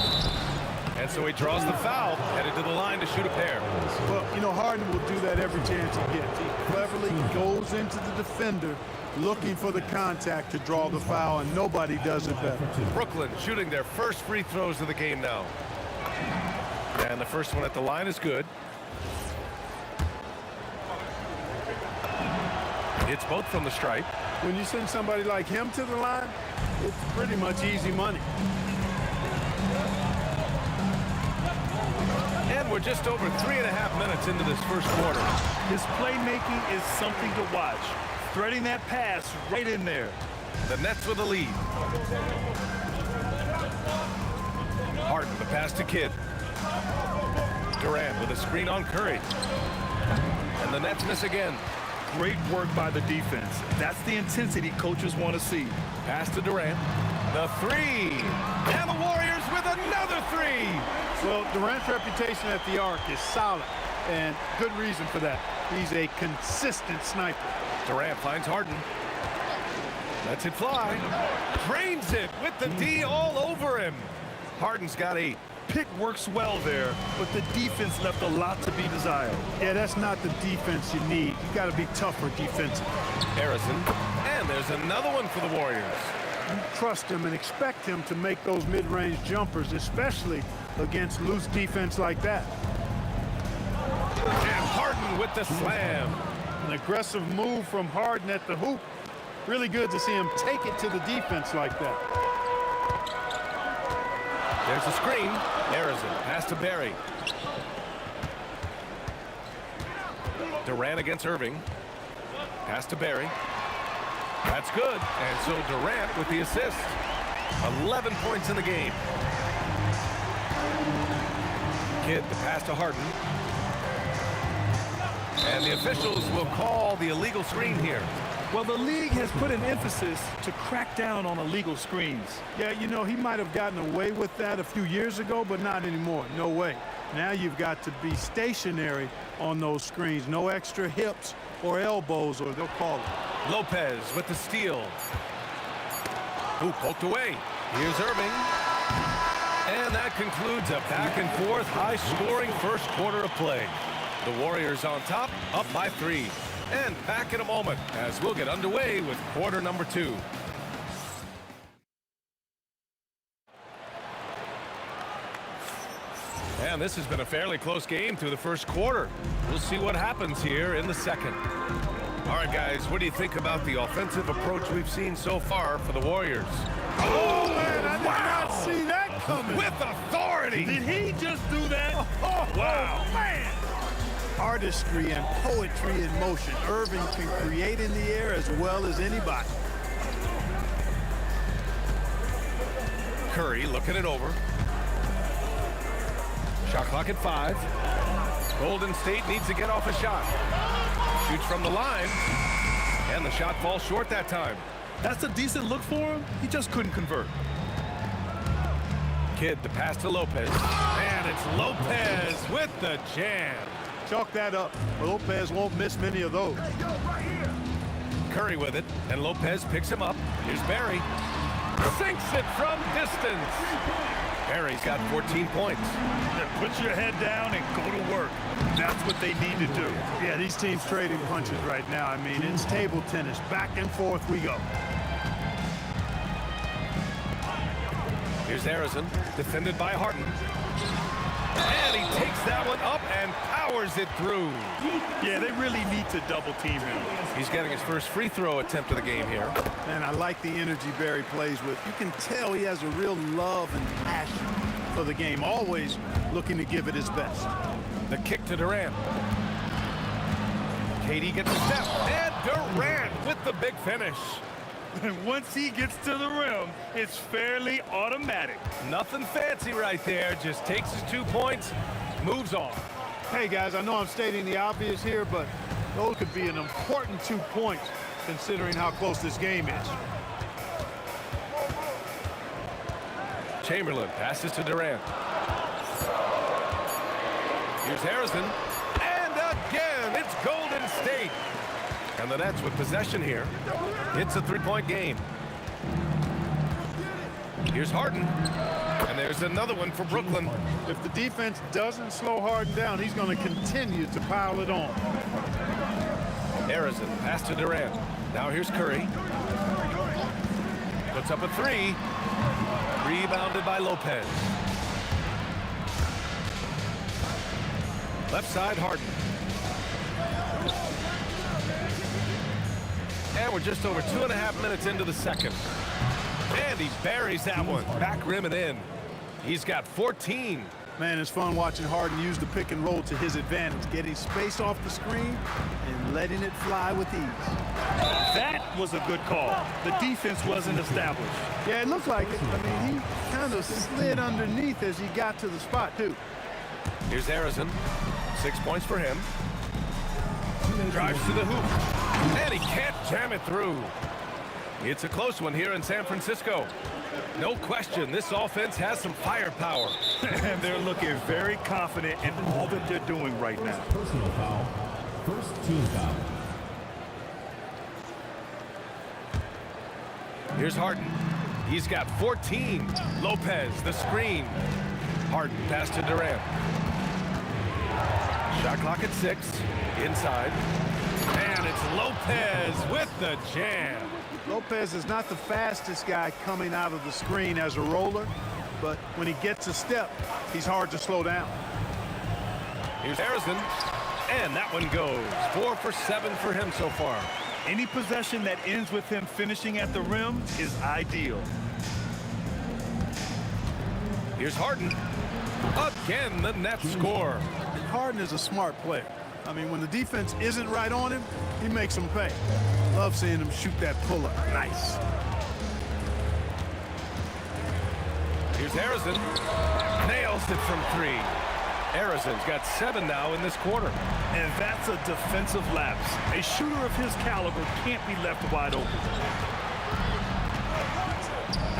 And so he draws the foul, headed to the line to shoot a pair. Well, you know, Harden will do that every chance he gets. He cleverly goes into the defender, looking for the contact to draw the foul, and nobody does it better. Brooklyn shooting their first free throws of the game now. And the first one at the line is good. It's both from the stripe. When you send somebody like him to the line, it's pretty much easy money. we're just over 3.5 minutes into this first quarter. His playmaking is something to watch. Threading that pass right in there. The Nets with the lead. Harden, the pass to Kidd. Durant with a screen on Curry. And the Nets miss again. Great work by the defense. That's the intensity coaches want to see. Pass to Durant. The three. And the Warriors with another three. Well, Durant's reputation at the arc is solid, and good reason for that. He's a consistent sniper. Durant finds Harden. Lets it fly. Drains it with the D all over him. Harden's got 8. Pick works well there, but the defense left a lot to be desired. Yeah, that's not the defense you need. You got to be tougher defensively. Harrison. And there's another one for the Warriors. You trust him and expect him to make those mid-range jumpers, especially against loose defense like that. And Harden with the slam. An aggressive move from Harden at the hoop. Really good to see him take it to the defense like that. There's a screen. Harrison, pass to Barry. Durant against Irving. Pass to Barry. That's good. And so Durant with the assist. 11 points in the game. Kidd, the pass to Harden. And the officials will call the illegal screen here. Well, the league has put an emphasis to crack down on illegal screens. Yeah, you know, he might have gotten away with that a few years ago, but not anymore. No way. Now you've got to be stationary on those screens. No extra hips or elbows, or they'll call it. Lopez with the steal. Ooh, poked away. Here's Irving. And that concludes a back-and-forth, high-scoring first quarter of play. The Warriors on top, up by 3. And back in a moment as we'll get underway with quarter number 2. And this has been a fairly close game through the first quarter. We'll see what happens here in the second. All right, guys, what do you think about the offensive approach we've seen so far for the Warriors? Oh, man, I did not see that coming. With authority. Did he just do that? Wow. Man. Artistry and poetry in motion. Irving can create in the air as well as anybody. Curry looking it over. Shot clock at 5. Golden State needs to get off a shot. Shoots from the line. And the shot falls short that time. That's a decent look for him. He just couldn't convert. Kidd, the pass to Lopez. And it's Lopez with the jam. Chalk that up. Lopez won't miss many of those. Curry with it, and Lopez picks him up. Here's Barry. Sinks it from distance. Barry's got 14 points. Put your head down and go to work. That's what they need to do. Yeah, these teams trading punches right now. I mean, it's table tennis. Back and forth we go. Here's Harrison, defended by Harden. And he takes that one up and powers it through. Yeah, they really need to double team him. He's getting his first free throw attempt of the game here. Man, I like the energy Barry plays with. You can tell he has a real love and passion for the game, always looking to give it his best. The kick to Durant. KD gets a step, and Durant with the big finish. And once he gets to the rim, it's fairly automatic. Nothing fancy right there. Just takes his 2 points, moves on. Hey, guys, I know I'm stating the obvious here, but those could be an important 2 points considering how close this game is. Chamberlain passes to Durant. Here's Harrison. And again, it's Golden State. And the Nets with possession here. It's a 3-point game. Here's Harden. And there's another one for Brooklyn. If the defense doesn't slow Harden down, he's going to continue to pile it on. Harrison, pass to Durant. Now here's Curry. Puts up a 3. Rebounded by Lopez. Left side, Harden. And we're just over 2.5 minutes into the second. And he buries that one. Back rim and in. He's got 14. Man, it's fun watching Harden use the pick and roll to his advantage, getting space off the screen and letting it fly with ease. That was a good call. The defense wasn't established. Yeah, it looked like it. I mean, he kind of slid underneath as he got to the spot, too. Here's Harrison. 6 points for him. Drives to the hoop. And he can't jam it through. It's a close one here in San Francisco. No question, this offense has some firepower. And they're looking very confident in all that they're doing right now. Personal foul. First team foul. Here's Harden. He's got 14. Lopez, the screen. Harden pass to Durant. Shot clock at 6. Inside. And it's Lopez with the jam. Lopez is not the fastest guy coming out of the screen as a roller, but when he gets a step, he's hard to slow down. Here's Harrison. And that one goes. 4 for 7 for him so far. Any possession that ends with him finishing at the rim is ideal. Here's Harden. Again, the net score. And Harden is a smart player. I mean, when the defense isn't right on him, he makes them pay. Love seeing him shoot that pull-up. Nice. Here's Harrison. Nails it from 3. Harrison's got 7 now in this quarter. And that's a defensive lapse. A shooter of his caliber can't be left wide open.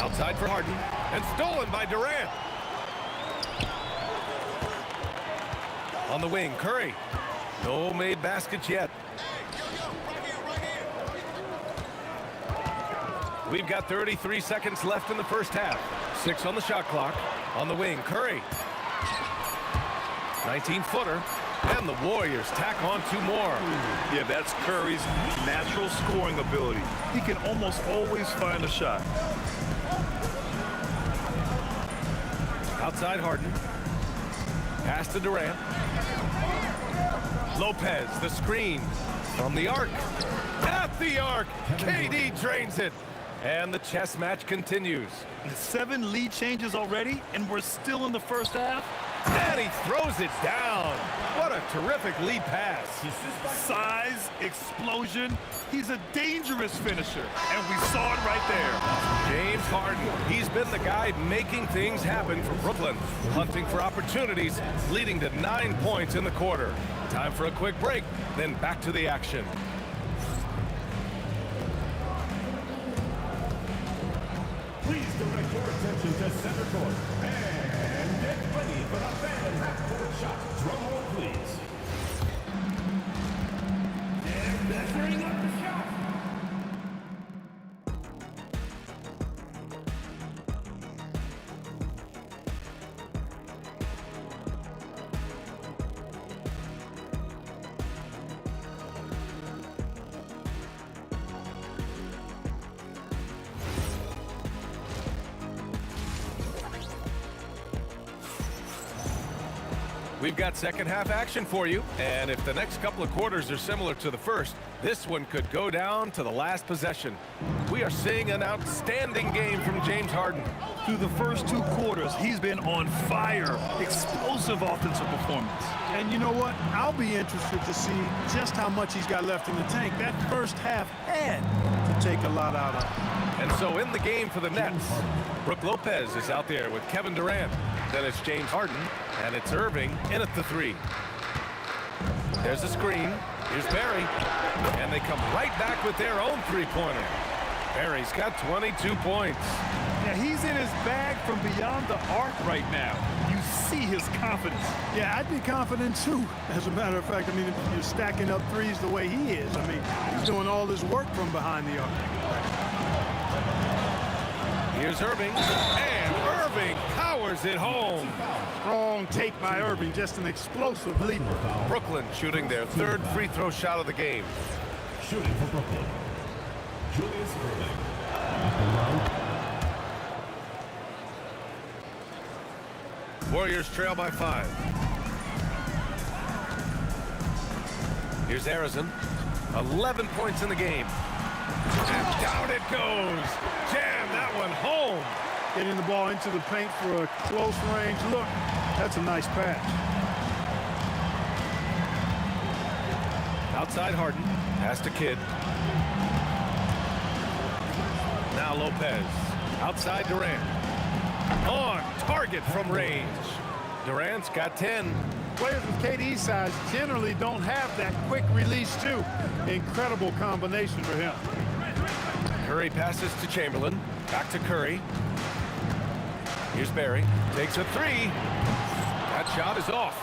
Outside for Harden. And stolen by Durant. On the wing, Curry. No made baskets yet. We've got 33 seconds left in the first half. 6 on the shot clock. On the wing, Curry. 19-footer. And the Warriors tack on 2 more. Yeah, that's Curry's natural scoring ability. He can almost always find a shot. Outside Harden. Pass to Durant. Lopez, the screen. From the arc. At the arc. KD drains it. And the chess match continues. 7 lead changes already, and we're still in the first half. And he throws it down. What a terrific lead pass. Size, explosion. He's a dangerous finisher, and we saw it right there. James Harden. He's been the guy making things happen for Brooklyn. Hunting for opportunities, leading to 9 points in the quarter. Time for a quick break, then back to the action. Please direct your attention to center court. And get ready for the fan half-court shot. Drum roll, please. And measuring up the shot. We've got second half action for you, and if the next couple of quarters are similar to the first, this one could go down to the last possession. We are seeing an outstanding game from James Harden. Through the first 2 quarters, he's been on fire. Explosive offensive performance. And you know what? I'll be interested to see just how much he's got left in the tank. That first half had to take a lot out of him. And so in the game for the Nets, Brook Lopez is out there with Kevin Durant. Then it's James Harden, and it's Irving in at the 3. There's a screen. Here's Barry. And they come right back with their own 3-pointer. Barry's got 22 points. Yeah, he's in his bag from beyond the arc right now. You see his confidence. Yeah, I'd be confident too. As a matter of fact, I mean, if you're stacking up threes the way he is, I mean, he's doing all this work from behind the arc. Here's Irving, and Irving powers it home. Strong take by Irving, just an explosive leap. Brooklyn shooting their 3rd free throw shot of the game. Shooting for Brooklyn. Julius Irving. Warriors trail by 5. Here's Harrison. 11 points in the game. And down it goes. Jam that one home. Getting the ball into the paint for a close range look. That's a nice pass. Outside Harden. Pass to Kidd. Now Lopez. Outside Durant. On target from range. Durant's got 10. Players with KD's size generally don't have that quick release too. Incredible combination for him. Curry passes to Chamberlain. Back to Curry. Here's Barry. Takes a three. That shot is off.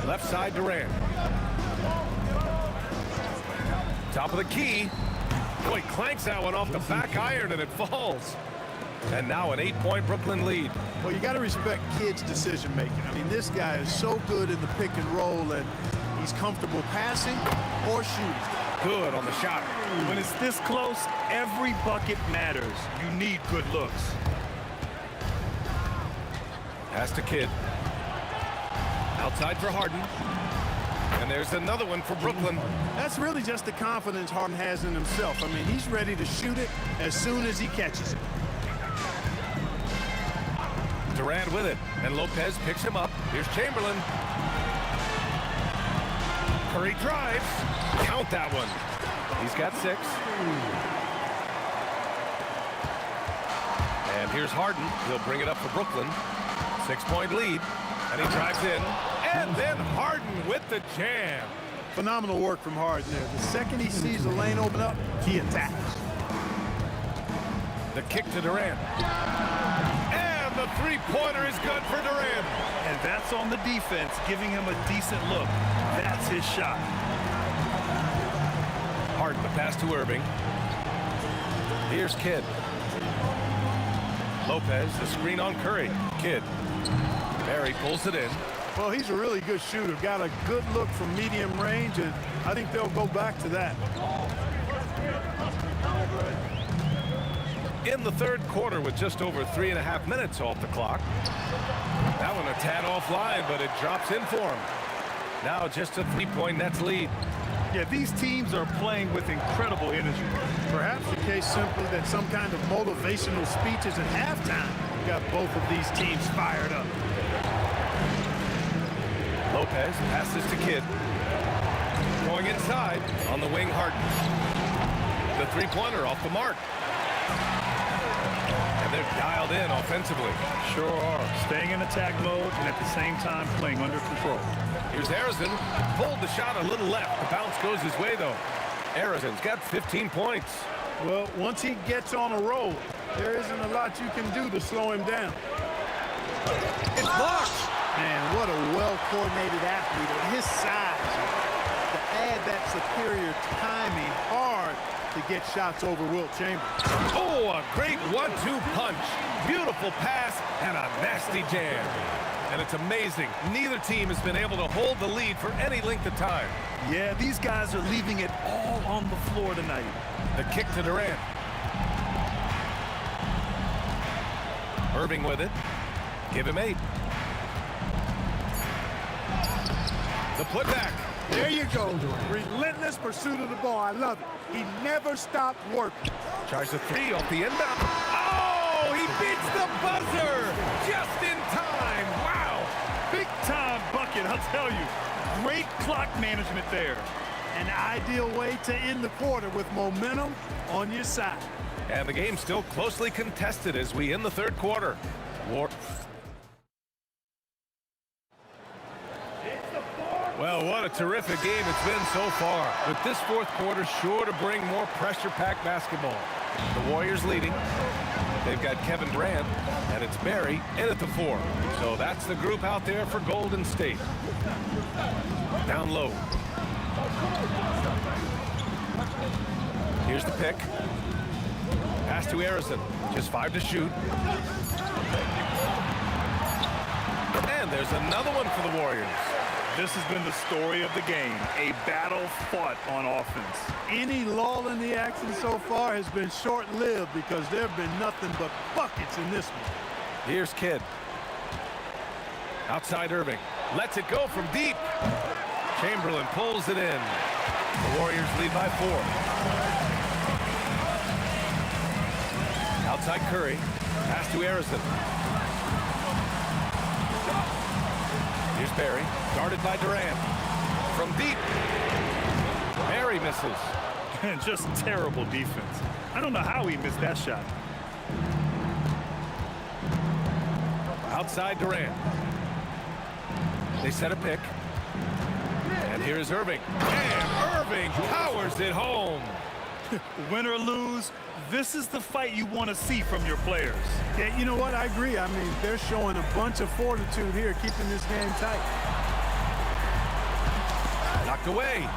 Left side Durant. Top of the key. Boy, clanks that one off the back iron and it falls. And now an 8-point Brooklyn lead. Well, you got to respect Kidd's decision making. I mean, this guy is so good in the pick and roll, and he's comfortable passing or shooting. Good on the shot. When it's this close, every bucket matters. You need good looks. Pass to Kidd. Outside for Harden. And there's another one for Brooklyn. That's really just the confidence Harden has in himself. I mean, he's ready to shoot it as soon as he catches it. Durant with it, and Lopez picks him up. Here's Chamberlain. Curry drives. Count that one. He's got 6. And here's Harden. He'll bring it up for Brooklyn. 6-point lead, and he drives in. And then Harden with the jam. Phenomenal work from Harden there. The second he sees the lane open up, he attacks. The kick to Durant. And the three-pointer is good for Durant. And that's on the defense, giving him a decent look. That's his shot. Harden, the pass to Irving. Here's Kidd. Lopez, the screen on Curry. Kidd. Barry pulls it in. Well, he's a really good shooter. Got a good look from medium range, and I think they'll go back to that. In the third quarter with just over 3.5 minutes off the clock. That one a tad offline, but it drops in for him. Now just a 3-point Nets lead. Yeah, these teams are playing with incredible energy. Perhaps the case simply that some kind of motivational speeches at halftime got both of these teams fired up. Lopez passes to Kidd. Going inside on the wing, Harden. The three-pointer off the mark. And they're dialed in offensively. Sure are. Staying in attack mode and at the same time playing under control. Here's Harrison. Pulled the shot a little left. The bounce goes his way, though. Harrison's got 15 points. Well, once he gets on a roll, there isn't a lot you can do to slow him down. It's blocked. Man, what a well-coordinated athlete at his size. To add that superior timing, hard to get shots over Wilt Chamberlain. Oh, a great 1-2 punch. Beautiful pass and a nasty jam. And it's amazing. Neither team has been able to hold the lead for any length of time. Yeah, these guys are leaving it all on the floor tonight. The kick to Durant. Irving with it. Give him 8. The putback. There you go. Relentless pursuit of the ball. I love it. He never stopped working. Tries a 3 off the inbound. Oh, he beats the buzzer just in time. Wow. Big time bucket, I'll tell you. Great clock management there. An ideal way to end the quarter with momentum on your side. And the game's still closely contested as we end the third quarter. Well, what a terrific game it's been so far. With this fourth quarter sure to bring more pressure-packed basketball. The Warriors leading. They've got Kevin Durant, and it's Barry in at the 4. So that's the group out there for Golden State. Down low. Here's the pick. Pass to Harrison. Just 5 to shoot. And there's another one for the Warriors. This has been the story of the game, a battle fought on offense. Any lull in the action so far has been short-lived because there have been nothing but buckets in this one. Here's Kidd. Outside Irving. Lets it go from deep. Chamberlain pulls it in. The Warriors lead by 4. Outside Curry. Pass to Harrison. Here's Barry, guarded by Durant. From deep. Barry misses. Just terrible defense. I don't know how he missed that shot. Outside Durant. They set a pick. And here's Irving. And Irving powers it home. Win or lose, this is the fight you want to see from your players. Yeah, you know what? I agree. I mean, they're showing a bunch of fortitude here, keeping this game tight. Knocked away.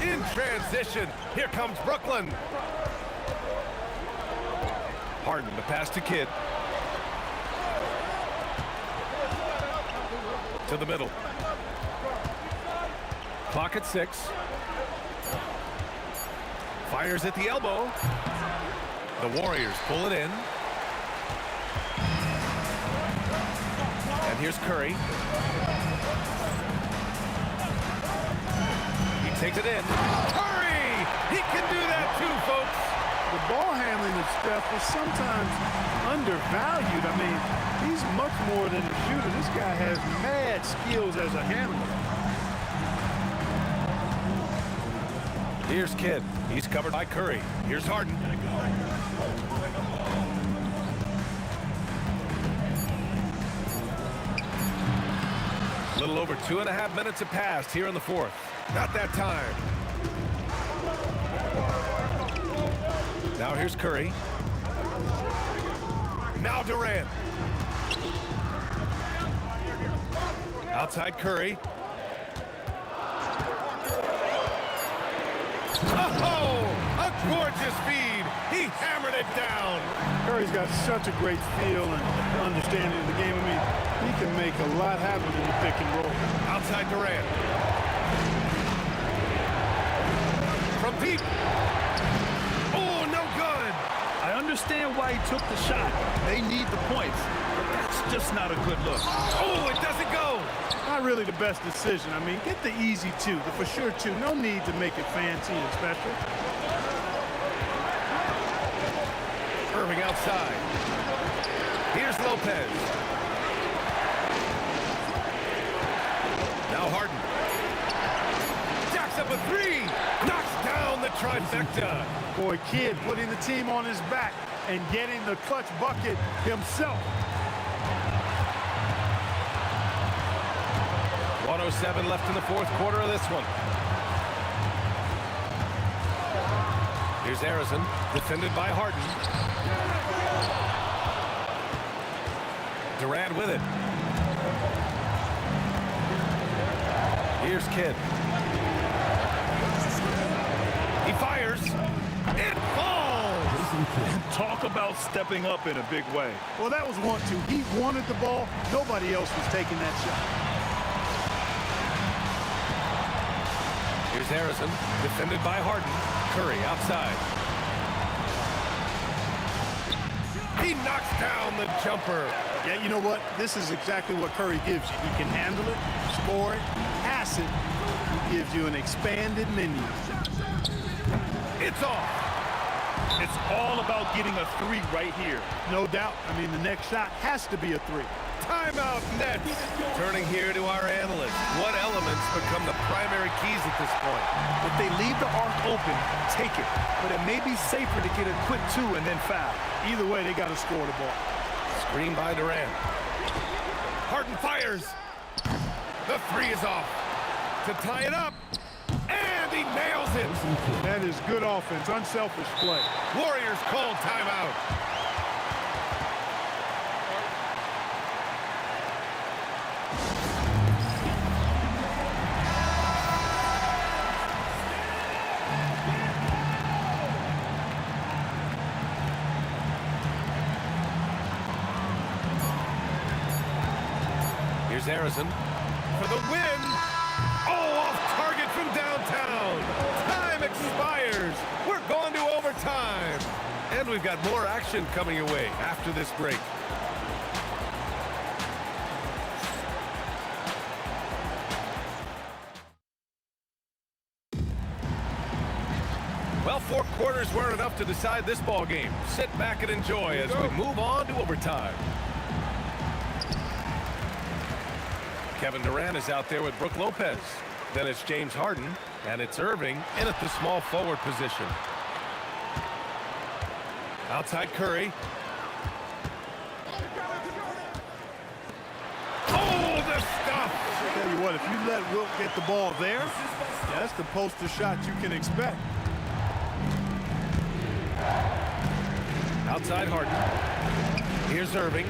In transition, here comes Brooklyn. Harden, the pass to Kidd. To the middle. Clock at 6. Fires at the elbow. The Warriors pull it in. And here's Curry. He takes it in. Curry! He can do that too, folks. The ball handling of Steph is sometimes undervalued. I mean, he's much more than a shooter. This guy has mad skills as a handler. Here's Kidd. He's covered by Curry. Here's Harden. A little over 2.5 minutes have passed here in the fourth. Not that time. Now here's Curry. Now Durant. Outside Curry. Oh, a gorgeous feed. He hammered it down. Curry's got such a great feel and understanding of the game. I mean, he can make a lot happen in the pick and roll. Outside Durant. From deep. Oh, no good. I understand why he took the shot. They need the points. But that's just not a good look. Oh, it doesn't go. Not really the best decision. I mean, get the easy two, the for sure two. No need to make it fancy and special. Irving outside. Here's Lopez. Now Harden. Jacks up a three. Knocks down the trifecta. Boy, Kidd putting the team on his back and getting the clutch bucket himself. 1:07 left in the fourth quarter of this one. Here's Harrison, defended by Harden. Durant with it. Here's Kidd. He fires. It falls! Talk about stepping up in a big way. Well, that was 1-2. He wanted the ball. Nobody else was taking that shot. Here's Harrison, defended by Harden. Curry outside. He knocks down the jumper. Yeah, you know what? This is exactly what Curry gives you. He can handle it, score it, pass it. He gives you an expanded menu. It's off. It's all about getting a three right here. No doubt. I mean, the next shot has to be a three. Timeout Nets. Turning here to our analysts. What elements become the primary keys at this point? If they leave the arc open, take it. But it may be safer to get a quick two and then foul. Either way, they got to score the ball. Screen by Durant. Harden fires. The three is off. To tie it up. And he nails it. That is good offense, unselfish play. Warriors call timeout. Here's Harrison for the win. Oh, off target from downtown. Time expires. We're going to overtime. And we've got more action coming your way after this break. Well, 4 quarters weren't enough to decide this ball game. Sit back and enjoy as we move on to overtime. Kevin Durant is out there with Brook Lopez. Then it's James Harden, and it's Irving in at the small forward position. Outside Curry. Oh, the stuff! I'll tell you what, if you let Wilt get the ball there, that's the poster shot you can expect. Outside Harden. Here's Irving.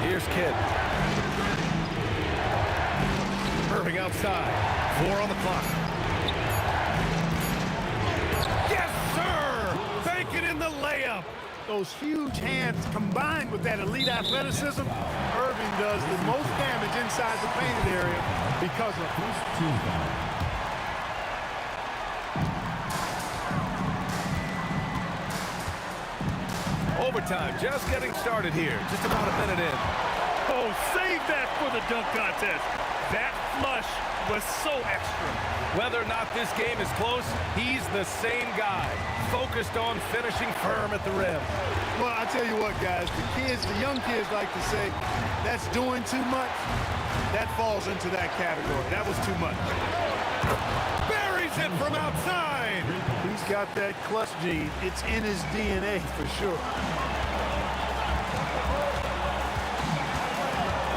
Here's Kidd. Irving outside. 4 on the clock. Yes, sir! Bank it in the layup. Those huge hands combined with that elite athleticism, Irving does the most damage inside the painted area because of it. Overtime just getting started here. Just about a minute in. Oh, save that for the dunk contest. That flush was so extra. Whether or not this game is close, he's the same guy, focused on finishing firm at the rim. Well, I tell you what, guys, the young kids like to say, that's doing too much. That falls into that category. That was too much. Buries it from outside. He's got that clutch gene. It's in his DNA for sure.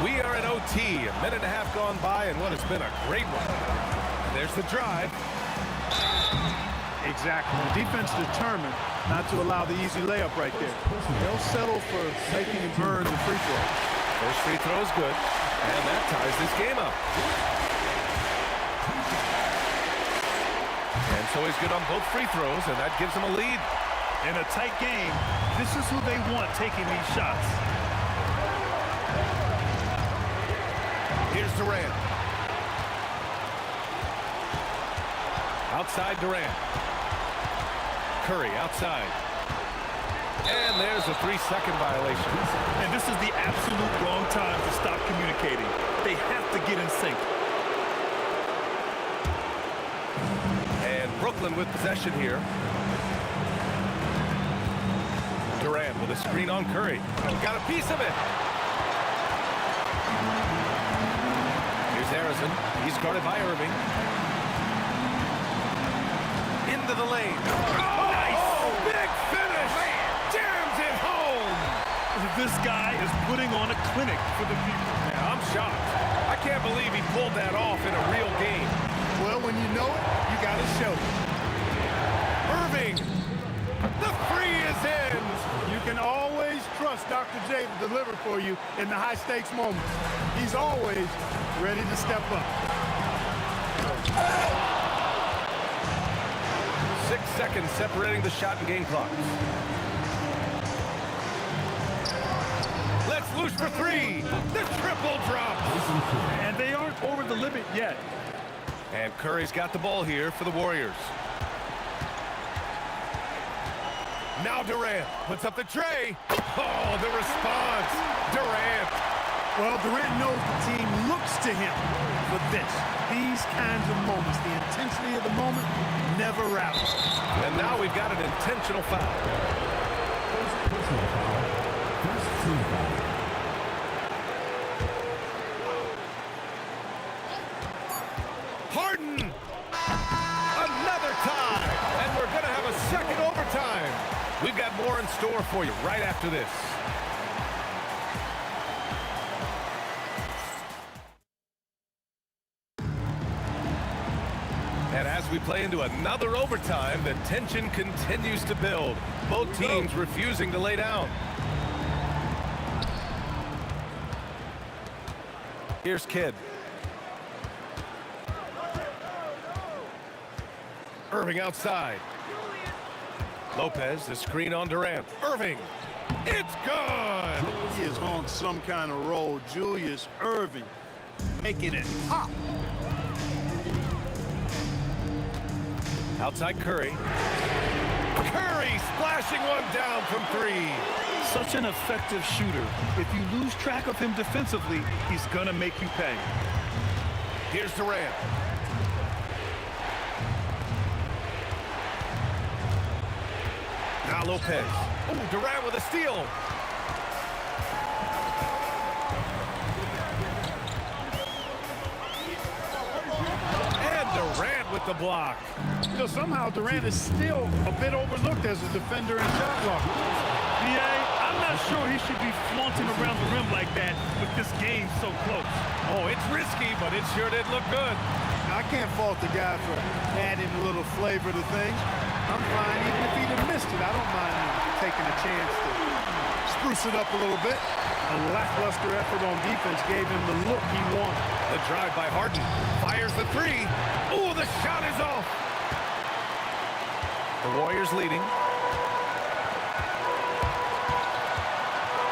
We are in OT, a minute and a half gone by, and what has been a great one. There's the drive. Exactly. The defense determined not to allow the easy layup right there. They'll settle for making him earn the free throw. First free throw is good, and that ties this game up. And so he's good on both free throws, and that gives him a lead. In a tight game, this is who they want taking these shots. Here's Durant. Outside Durant. Curry outside. And there's a 3-second violation. And this is the absolute wrong time to stop communicating. They have to get in sync. And Brooklyn with possession here. Durant with a screen on Curry. Got a piece of it. Here's Harrison. He's guarded by Irving. Into the lane. Oh, nice! Big finish! Jams it home! This guy is putting on a clinic for the people. Yeah, I'm shocked. I can't believe he pulled that off in a real game. Well, when you know it, you got to show it. Irving! The three is in! You can always trust Dr. J to deliver for you in the high-stakes moments. He's always ready to step up. 6 seconds separating the shot and game clock. Let's loose for three. The triple drop. And they aren't over the limit yet. And Curry's got the ball here for the Warriors. Now Durant puts up the tray. Oh, the response. Durant. Well, Durant knows the team looks to him for this. These kinds of moments, the intensity of the moment, never routes. And now we've got an intentional foul. Personal foul. First team foul. Harden! Another tie! And we're going to have a second overtime. We've got more in store for you right after this. And as we play into another overtime, the tension continues to build. Both teams refusing to lay down. Here's Kidd. Irving outside. Lopez, the screen on Durant. Irving, it's good! He is on some kind of roll. Julius Irving making it pop. Outside Curry. Curry splashing one down from three. Such an effective shooter. If you lose track of him defensively, he's gonna make you pay. Here's Durant. Now Lopez. Oh, Durant with a steal. And Durant with the block. You know, somehow Durant is still a bit overlooked as a defender and shot blocker. Yeah, I'm not sure he should be flaunting around the rim like that with this game so close. Oh, it's risky, but it sure did look good. I can't fault the guy for adding a little flavor to things. I'm fine. Even if he'd have missed it, I don't mind taking a chance to spruce it up a little bit. A lackluster effort on defense gave him the look he wanted. The drive by Harden. Fires the three. Oh, the shot is off. The Warriors leading.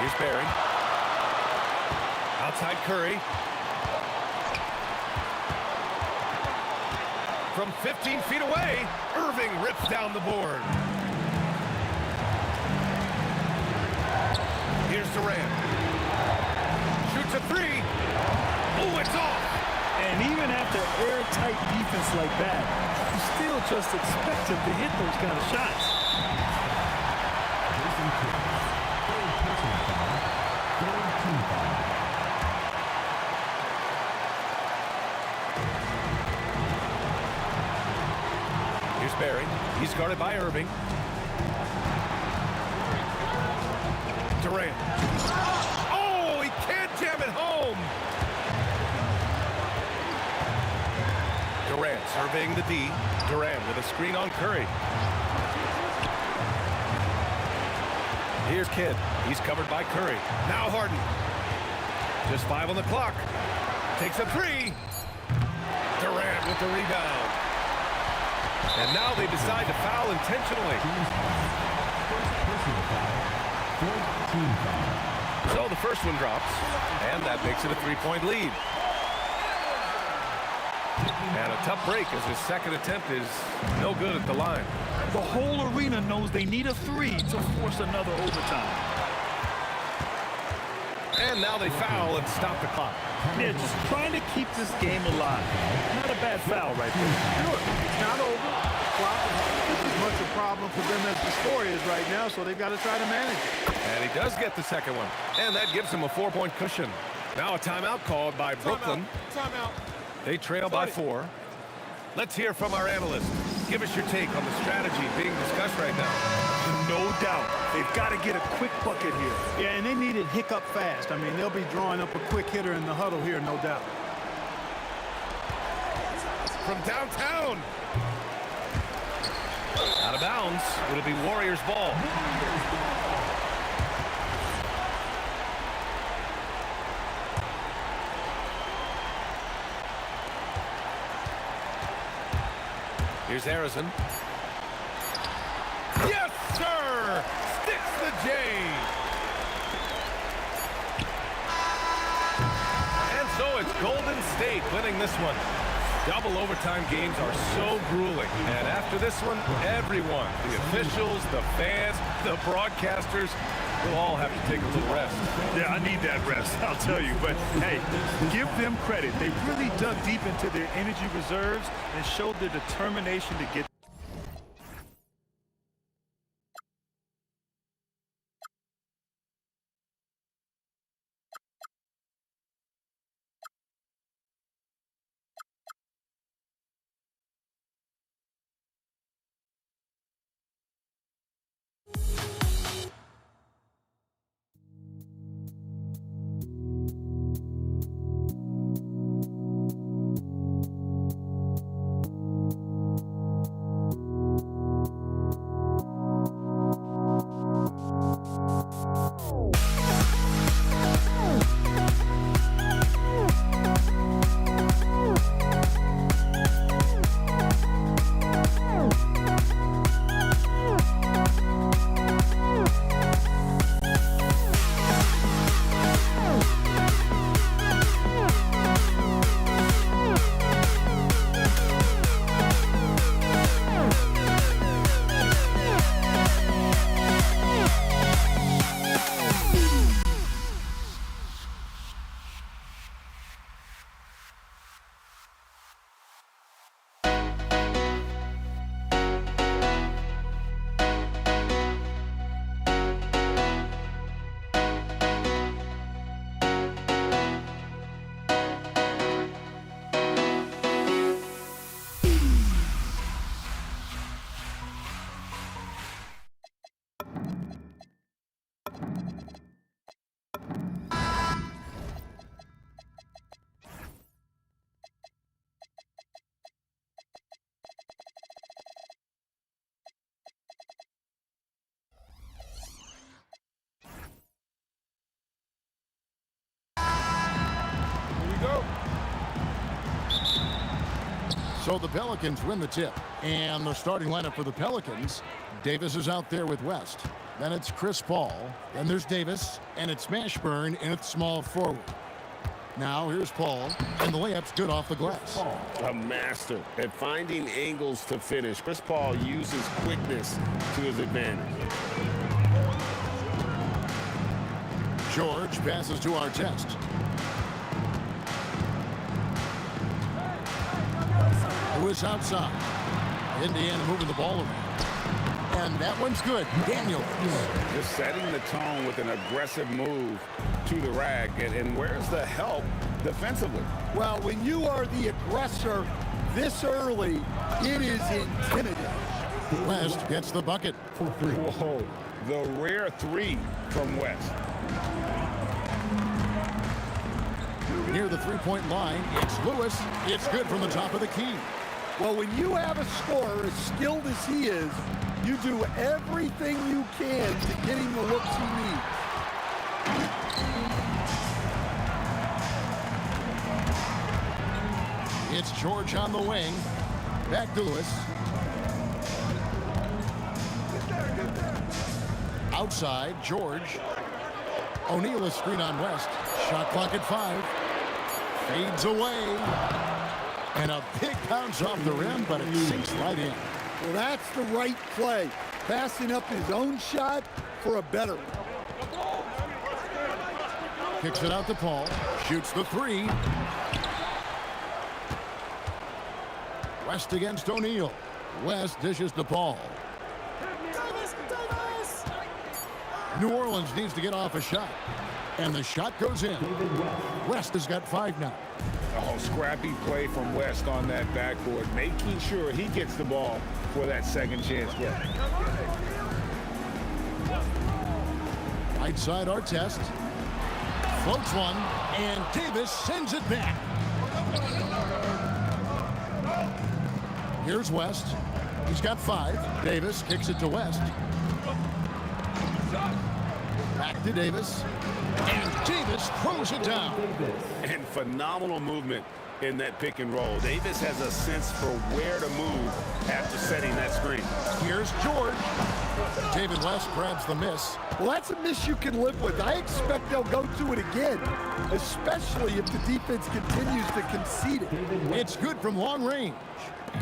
Here's Barry. Outside Curry. From 15 feet away, Irving rips down the board. Here's Durant. Shoots a three. Oh, it's off. And even after airtight defense like that, you still just expect him to hit those kind of shots. Here's Barry. He's guarded by Irving. Durant. Oh, he can't jam it home. Durant surveying the D. Durant with a screen on Curry. Here's Kidd. He's covered by Curry. Now Harden. Just 5 on the clock. Takes a three. Durant with the rebound. And now they decide to foul intentionally. So the first one drops, and that makes it a 3-point lead. And a tough break as his second attempt is no good at the line. The whole arena knows they need a three to force another overtime. And now they foul and stop the clock. Yeah, just trying to keep this game alive. Not a bad foul right there. Sure, it's not over. Clock is as much a problem for them as the score is right now, so they've got to try to manage it. And he does get the second one. And that gives him a 4-point cushion. Now a timeout called by Brooklyn. Timeout. They trail by 4. Let's hear from our analyst. Give us your take on the strategy being discussed right now. No doubt. They've got to get a quick bucket here. Yeah, and they need it hiccup fast. I mean, they'll be drawing up a quick hitter in the huddle here, no doubt. From downtown. Out of bounds. It'll be Warriors ball. Here's Harrison. Yes, sir! Sticks the J. And so it's Golden State winning this one. Double overtime games are so grueling. And after this one, everyone, the officials, the fans, the broadcasters, will all have to take a little rest. Yeah, I need that rest, I'll tell you. But, hey, give them credit. They really dug deep into their energy reserves and showed their determination to get So the Pelicans win the tip. And the starting lineup for the Pelicans, Davis is out there with West. Then it's Chris Paul. Then there's Davis. And it's Mashburn in at small forward. Now here's Paul. And the layup's good off the glass. A master at finding angles to finish. Chris Paul uses quickness to his advantage. George passes to Artest. Lewis outside. Indiana moving the ball around. And that one's good. Daniels. Just setting the tone with an aggressive move to the rack. And where's the help defensively? Well, when you are the aggressor this early, it is intimidating. West gets the bucket. Whoa, the rare three from West. Near the three-point line, it's Lewis. It's good from the top of the key. Well, when you have a scorer as skilled as he is, you do everything you can to get him the looks he needs. It's George on the wing. Back to Lewis. Outside, George. O'Neal is screen on West. Shot clock at 5. Fades away. And a big bounce off the rim, but it sinks right in. Well, that's the right play. Passing up his own shot for a better one. Kicks it out to Paul. Shoots the three. West against O'Neal. West dishes to Paul. New Orleans needs to get off a shot. And the shot goes in. West has got 5 now. Oh, scrappy play from West on that backboard, making sure he gets the ball for that second chance play. Right side Artest. Floats one, and Davis sends it back. Here's West. He's got 5. Davis kicks it to West. Back to Davis. And Davis throws it down. And phenomenal movement in that pick and roll. Davis has a sense for where to move after setting that screen. Here's George. David West grabs the miss. Well, that's a miss you can live with. I expect they'll go to it again, especially if the defense continues to concede it. It's good from long range.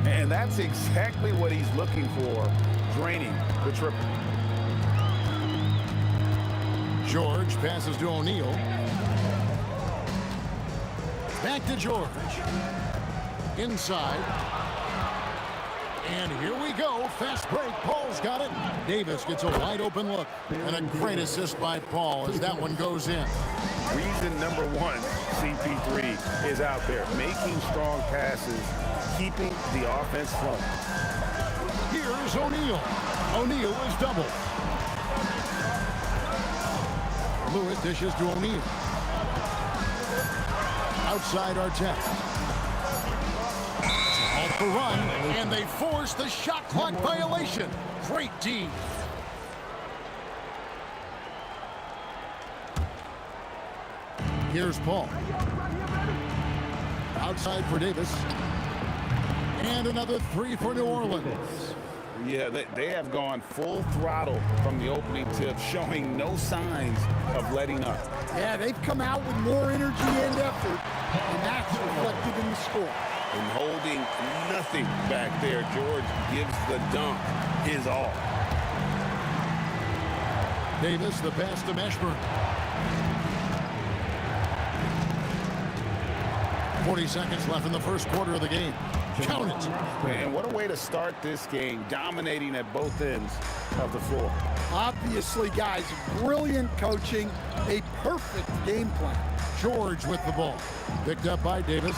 And that's exactly what he's looking for, draining the triple. George passes to O'Neal. Back to George. Inside. And here we go. Fast break. Paul's got it. Davis gets a wide open look. And a great assist by Paul as that one goes in. Reason number 1, CP3 is out there, making strong passes, keeping the offense flowing. Here's O'Neal. O'Neal is doubled. Lewis dishes to O'Neal. Outside Artest. Off the run, and they force the shot clock violation. Great D. Here's Paul. Outside for Davis. And another 3 for New Orleans. Yeah, they have gone full throttle from the opening tip, showing no signs of letting up. Yeah, they've come out with more energy and effort, and that's reflected in the score. And holding nothing back there, George gives the dunk his all. Davis, the pass to Mashburn. 40 seconds left in the first quarter of the game. Count it. And what a way to start this game, dominating at both ends of the floor. Obviously, guys, brilliant coaching, a perfect game plan. George with the ball. Picked up by Davis.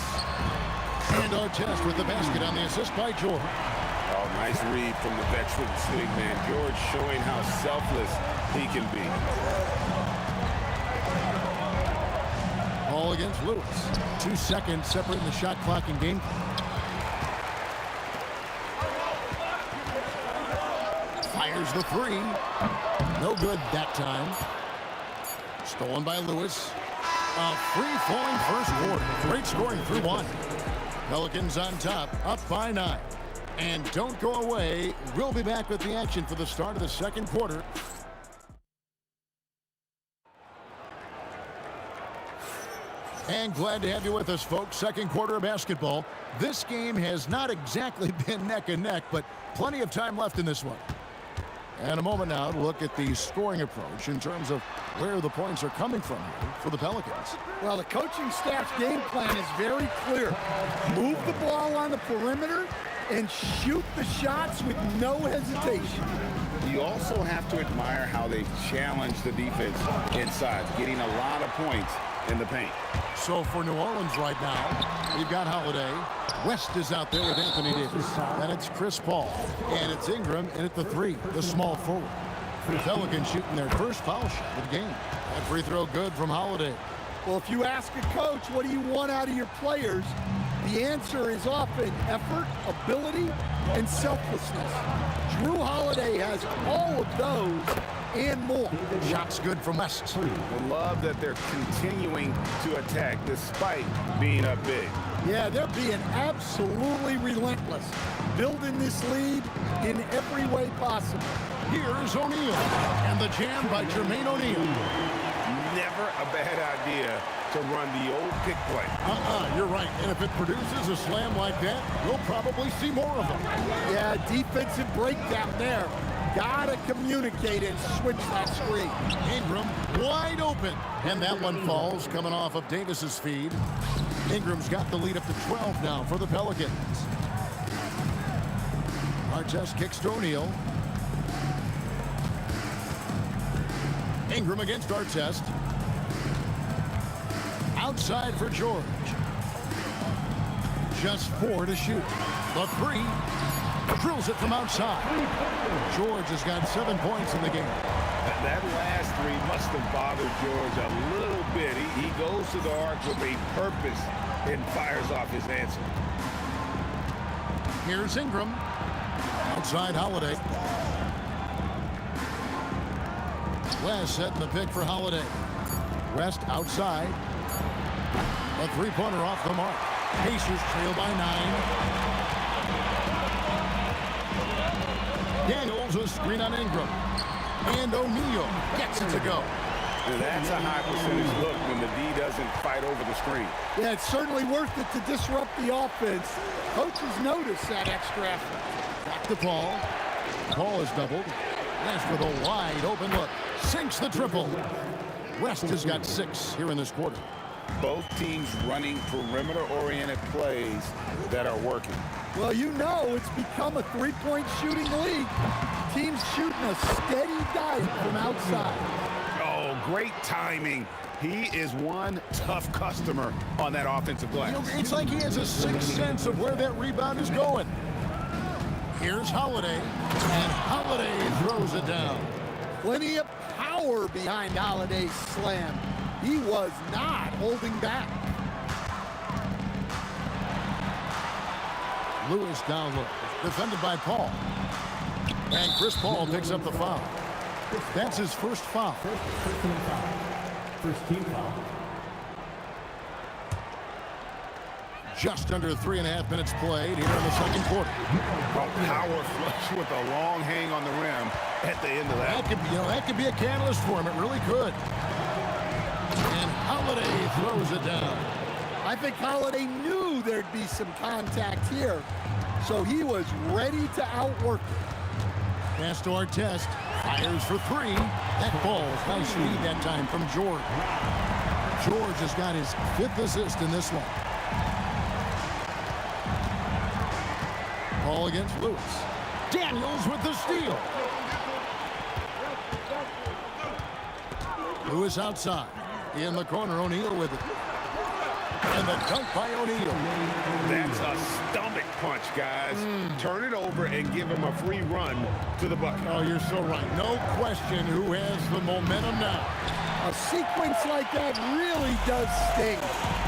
And Artest with the basket on the assist by George. Oh, nice read from the veteran swing man. George showing how selfless he can be. Ball against Lewis. 2 seconds separating the shot clock and game clock. Fires the 3. No good that time. Stolen by Lewis. A free-flowing first quarter. Great scoring through 1. Pelicans on top, up by 9. And don't go away. We'll be back with the action for the start of the second quarter. And glad to have you with us, folks. Second quarter of basketball. This game has not exactly been neck and neck, but plenty of time left in this one. And a moment now to look at the scoring approach in terms of where the points are coming from here for the Pelicans. Well, the coaching staff's game plan is very clear. Move the ball on the perimeter and shoot the shots with no hesitation. You also have to admire how they challenge the defense inside, getting a lot of points in the paint. So for New Orleans right now, we've got Holiday. West is out there with Anthony Davis. Then it's Chris Paul. And it's Ingram in at the 3, the small forward. The Pelicans shooting their first foul shot of the game. That free throw good from Holiday. Well, if you ask a coach, what do you want out of your players? The answer is often effort, ability, and selflessness. Drew Holiday has all of those and more. Shots good from West. I love that they're continuing to attack despite being up big. Yeah, they're being absolutely relentless, building this lead in every way possible. Here's O'Neal, and the jam by Jermaine O'Neal. Never a bad idea to run the old pick play. You're right. And if it produces a slam like that, we'll probably see more of them. Yeah, defensive breakdown there. Gotta communicate and switch that screen. Ingram wide open. And that one falls coming off of Davis's feed. Ingram's got the lead up to 12 now for the Pelicans. Artest kicks to O'Neal. Ingram against Artest. Outside for George. Just 4 to shoot. The 3. Drills it from outside. George has got 7 points in the game. That last 3 must have bothered George a little bit. He goes to the arc with a purpose and fires off his answer. Here's Ingram. Outside Holiday. West setting the pick for Holiday. West outside. A 3-pointer off the mark. Pacers trail by 9. Daniels a screen on Ingram. And O'Neal gets it to go. And that's a high percentage look when the D doesn't fight over the screen. Yeah, it's certainly worth it to disrupt the offense. Coaches notice that extra effort. Back to Paul. Paul is doubled. West with a wide open look. Sinks the triple. West has got 6 here in this quarter. Both teams running perimeter-oriented plays that are working. Well, you know it's become a 3-point shooting league. Teams shooting a steady dive from outside. Oh, great timing. He is one tough customer on that offensive glass. You know, it's like he has a sixth sense of where that rebound is going. Here's Holiday, and Holiday throws it down. Plenty of power behind Holiday's slam. He was not holding back. Lewis down low, defended by Paul. And Chris Paul picks up the foul. That's his first foul. First team foul. Just under 3.5 minutes played here in the second quarter. A power flush with a long hang on the rim at the end of that. That could be a catalyst for him. It really could. And Holiday throws it down. I think Holiday knew there'd be some contact here, so he was ready to outwork it. Pass to Artest. Fires for 3. That falls. Nice lead that time from George. George has got his 5th assist in this one. Ball against Lewis. Daniels with the steal. Lewis outside. In the corner, O'Neal with it. And the dunk by O'Neal. That's a stomach punch, guys. Turn it over and give him a free run to the bucket. Oh, you're so right. No question who has the momentum now. A sequence like that really does sting.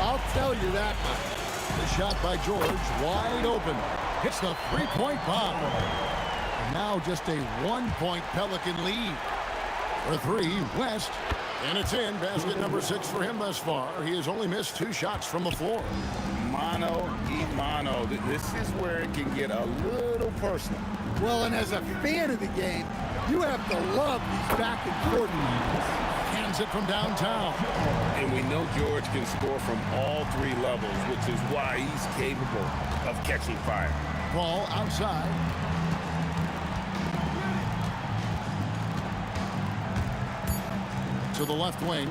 I'll tell you that. The shot by George, wide open. Hits the 3-point bomb. And now just a 1-point Pelican lead. For 3, West. And it's in. Basket number 6 for him thus far. He has only missed 2 shots from the floor. Mano y mano. This is where it can get a little personal. Well, and as a fan of the game, you have to love these back and forth games. Hands it from downtown. And we know George can score from all 3 levels, which is why he's capable of catching fire. Ball outside. To the left wing.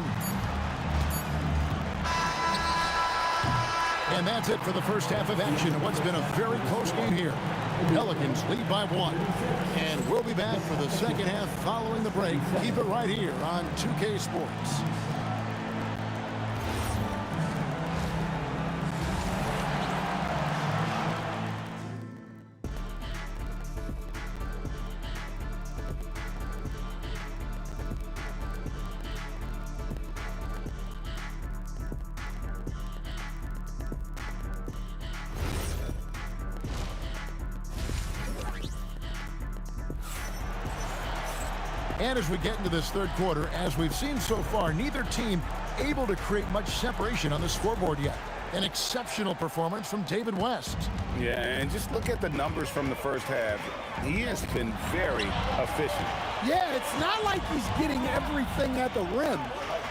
And that's it for the first half of action. What's been a very close game here. Pelicans lead by 1. And we'll be back for the second half following the break. Keep it right here on 2K Sports. And as we get into this third quarter, as we've seen so far, neither team able to create much separation on the scoreboard yet. An exceptional performance from David West. Yeah, and just look at the numbers from the first half. He has been very efficient. Yeah, it's not like he's getting everything at the rim.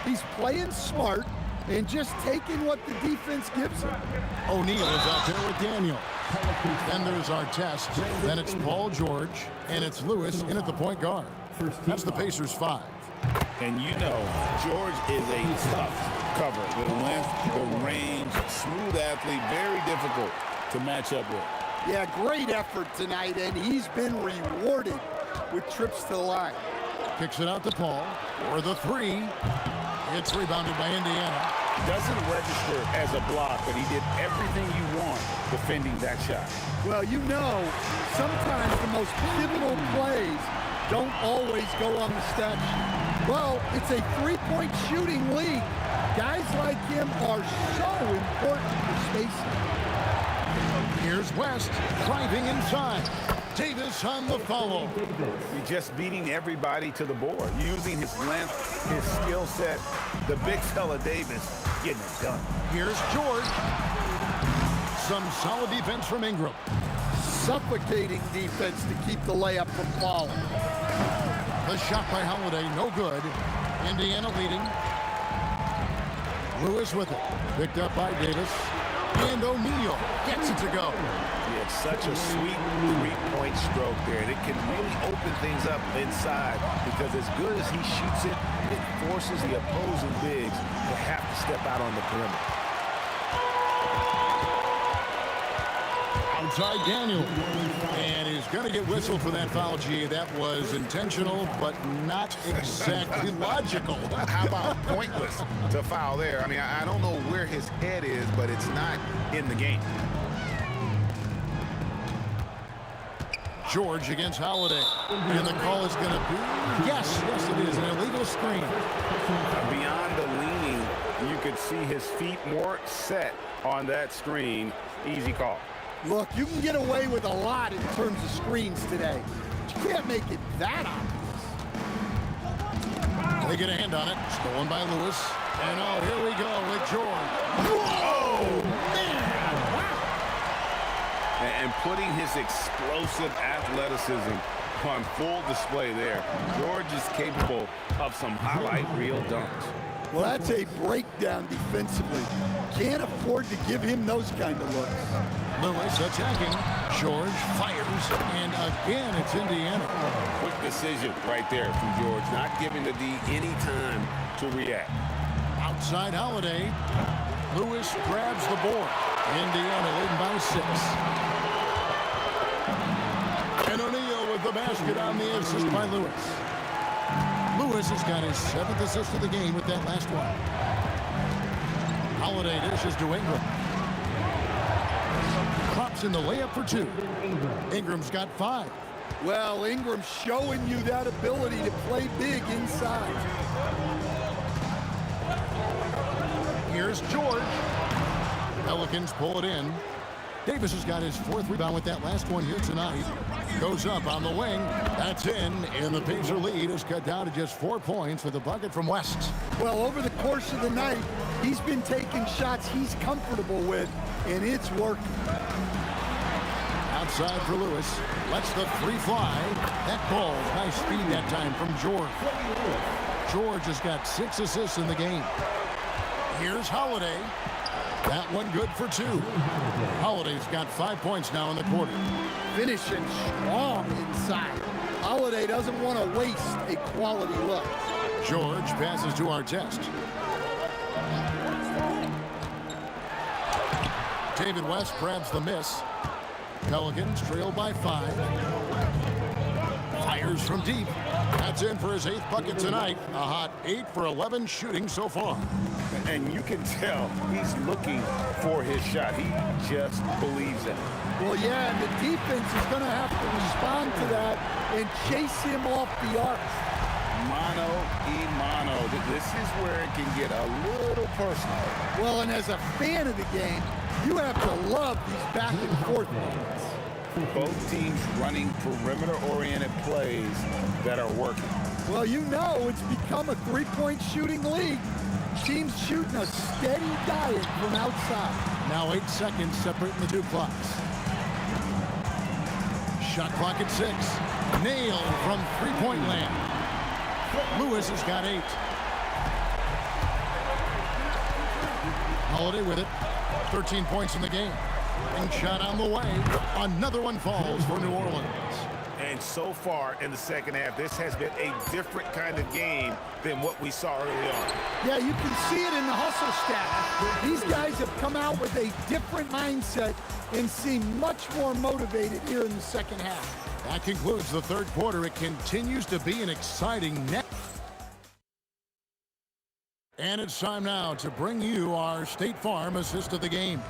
He's playing smart and just taking what the defense gives him. O'Neal is out there with Daniel. Then there's our test. Then it's Paul George, and it's Lewis in at the point guard. That's the Pacers 5. And you know, George is a tough cover. The length, the range, smooth athlete, very difficult to match up with. Yeah, great effort tonight, and he's been rewarded with trips to the line. Kicks it out to Paul for the 3. It's rebounded by Indiana. Doesn't register as a block, but he did everything you want defending that shot. Well, you know, sometimes the most pivotal plays don't always go on the stat sheet. Well, it's a 3-point shooting league. Guys like him are so important for spacing. Here's West driving inside. Davis on the follow. He's just beating everybody to the board, using his length, his skill set. The big fella Davis getting it done. Here's George. Some solid defense from Ingram. Suffocating defense to keep the layup from falling. The shot by Holiday, no good. Indiana leading. Lewis with it. Picked up by Davis. And O'Neal gets it to go. He had such a sweet 3-point stroke there. And it can really open things up inside because as good as he shoots it, it forces the opposing bigs to have to step out on the perimeter. Outside Daniel. And he's going to get whistled for that foul, G. That was intentional, but not exactly logical. How about pointless to foul there? I mean, I don't know where his head is, but it's not in the game. George against Holiday. And the call is going to be, yes, it is, an illegal screen. Beyond the leaning, you could see his feet more set on that screen. Easy call. Look, you can get away with a lot in terms of screens today. But you can't make it that obvious. They get a hand on it. Stolen by Lewis. And here we go with George. Whoa! Man! Wow! And putting his explosive athleticism on full display there. George is capable of some highlight reel dunks. Well, that's a breakdown defensively. Can't afford to give him those kind of looks. Lewis attacking. George fires. And again, it's Indiana. Quick decision right there from George. Not giving the D any time to react. Outside Holiday. Lewis grabs the board. Indiana leading by 6. And O'Neal with the basket on the assist by Lewis. Lewis has got his 7th assist of the game with that last one. Holiday dishes to Ingram. Drops in the layup for 2. Ingram's got 5. Well, Ingram's showing you that ability to play big inside. Here's George. Pelicans pull it in. Davis has got his 4th rebound with that last one here tonight. Goes up on the wing. That's in. And the Pacer lead is cut down to just 4 points with a bucket from West. Well, over the course of the night, he's been taking shots he's comfortable with, and it's working. Outside for Lewis. Lets the three fly. That ball, nice speed that time from George. George has got 6 assists in the game. Here's Holiday. That one good for 2. Holiday's got 5 points now in the quarter. Finishing strong inside. Holiday doesn't want to waste a quality look. George passes to Artest. David West grabs the miss. Pelicans trail by 5. Fires from deep. That's in for his 8th bucket tonight. A hot 8 for 11 shooting so far. And you can tell he's looking for his shot. He just believes it. Well, yeah, and the defense is going to have to respond to that and chase him off the arc. Mano y mano. This is where it can get a little personal. Well, and as a fan of the game, you have to love these back and forth moments. Both teams running perimeter-oriented plays that are working. Well, you know it's become a three-point shooting league. Teams shooting a steady diet from outside. Now 8 seconds separating the two clocks. Shot clock at 6. Nailed from three-point land. Lewis has got 8. Holiday with it. 13 points in the game. And shot on the way. Another one falls for New Orleans. And so far in the second half, this has been a different kind of game than what we saw early on. Yeah, you can see it in the hustle stat. These guys have come out with a different mindset and seem much more motivated here in the second half. That concludes the third quarter. It continues to be an exciting net. And it's time now to bring you our State Farm assist of the game.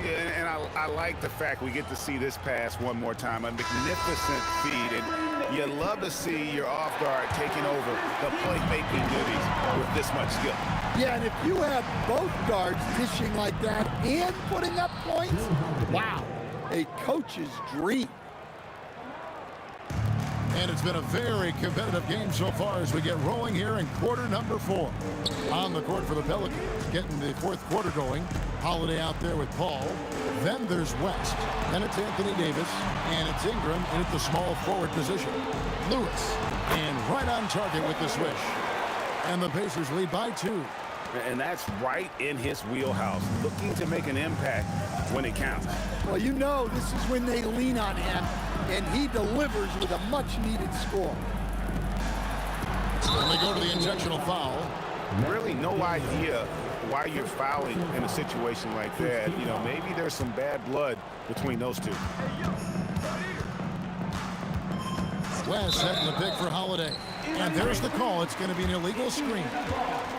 Yeah, and I like the fact we get to see this pass one more time. A magnificent feed, and you love to see your off guard taking over the playmaking duties with this much skill. Yeah, and if you have both guards dishing like that and putting up points, wow, a coach's dream. And it's been a very competitive game so far as we get rolling here in quarter number 4. On the court for the Pelicans, getting the fourth quarter going. Holiday out there with Paul. Then there's West. Then it's Anthony Davis. And it's Ingram in at the small forward position. Lewis. And right on target with the swish. And the Pacers lead by 2. And that's right in his wheelhouse, looking to make an impact when it counts. Well, you know this is when they lean on him, and he delivers with a much-needed score. And they go to the intentional foul. Really no idea why you're fouling in a situation like that. You know, maybe there's some bad blood between those two. West setting the pick for Holiday. And there's the call. It's going to be an illegal screen.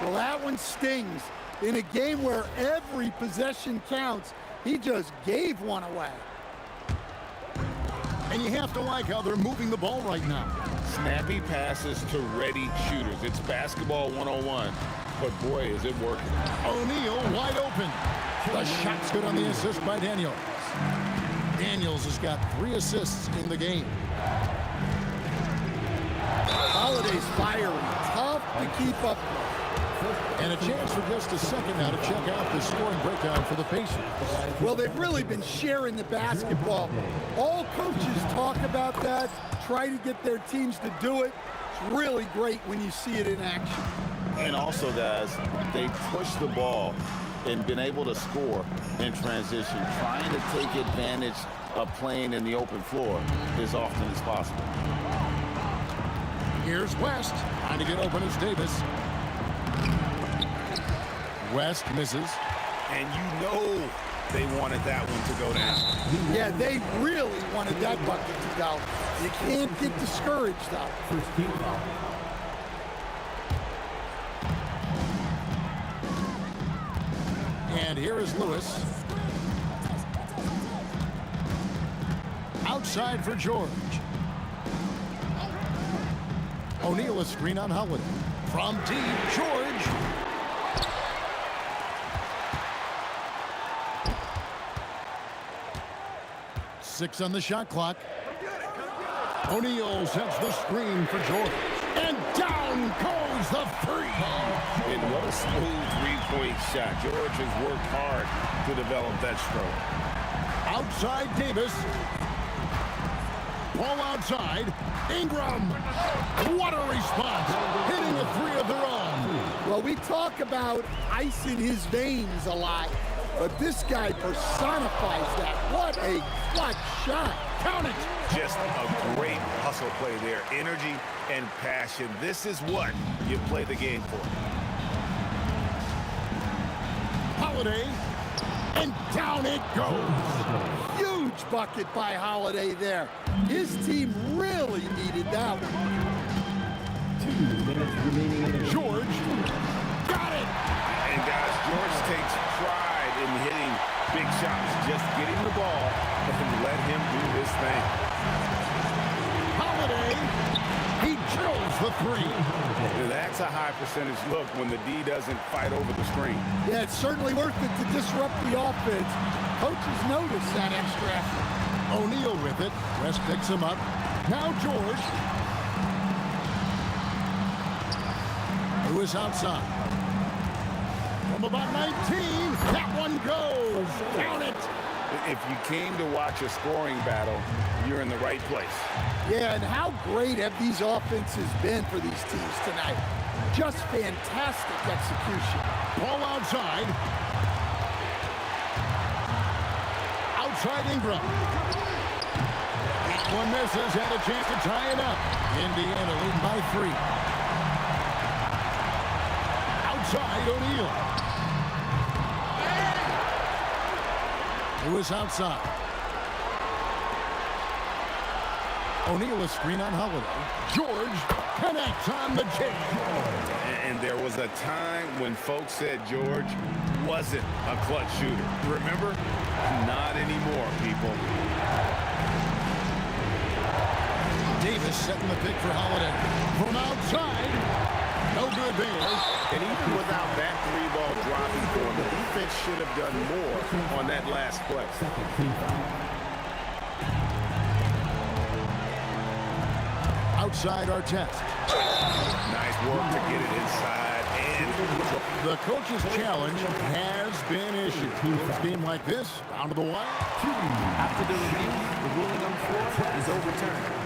Well, that one stings. In a game where every possession counts, he just gave one away. And you have to like how they're moving the ball right now. Snappy passes to ready shooters. It's basketball 101. But boy, is it working. O'Neal wide open. The shot's good on the assist by Daniels. Daniels has got 3 assists in the game. Holiday's fiery, tough to keep up. And a chance for just a second now to check out the scoring breakdown for the Pacers. Well, they've really been sharing the basketball. All coaches talk about that, try to get their teams to do it. It's really great when you see it in action. And also, guys, they push the ball and been able to score in transition, trying to take advantage of playing in the open floor as often as possible. Here's West, trying to get open as Davis. West misses. And you know they wanted that one to go down. Yeah, they really wanted that bucket to go. You can't get discouraged, though. First team foul. And here is Lewis. Outside for George. O'Neal a screen on Howard. From deep, George. Six on the shot clock. O'Neal sets the screen for George. And down goes the three. And what a smooth three-point shot. George has worked hard to develop that stroke. Outside Davis. Ball outside. Ingram. What a response. Hitting a three of their own. Well, we talk about ice in his veins a lot, but this guy personifies that. What a clutch shot. Count it. Just a great hustle play there. Energy and passion. This is what you play the game for. Holiday. And down it goes. Huge bucket by Holiday there. His team really needed that one. 2 minutes remaining in the George. Got it. And guys, George takes pride in hitting big shots. Just getting the ball and let him do his thing. Holiday. He drills the three. That's a high percentage look when the D doesn't fight over the screen. Yeah, it's certainly worth it to disrupt the offense. Coaches notice that extra effort. O'Neal with it. West picks him up. Now George. Who is outside? From about 19. That one goes. Count it. If you came to watch a scoring battle, you're in the right place. Yeah, and how great have these offenses been for these teams tonight? Just fantastic execution. Ball outside. Outside Ingram. That one misses. Had a chance to tie it up. Indiana leading by 3. Outside O'Neal. Who is outside? O'Neal a screen on Holiday. George connects on the J. And there was a time when folks said George wasn't a clutch shooter. Remember? Not anymore, people. Davis setting the pick for Holiday. From outside. No good there. And even without that three-ball dropping for him, the defense should have done more on that last play. Outside Artest. Nice work to get it inside. And the coach's challenge has been issued. A game like this, down to the wire. After the review, the ruling on the floor is overturned.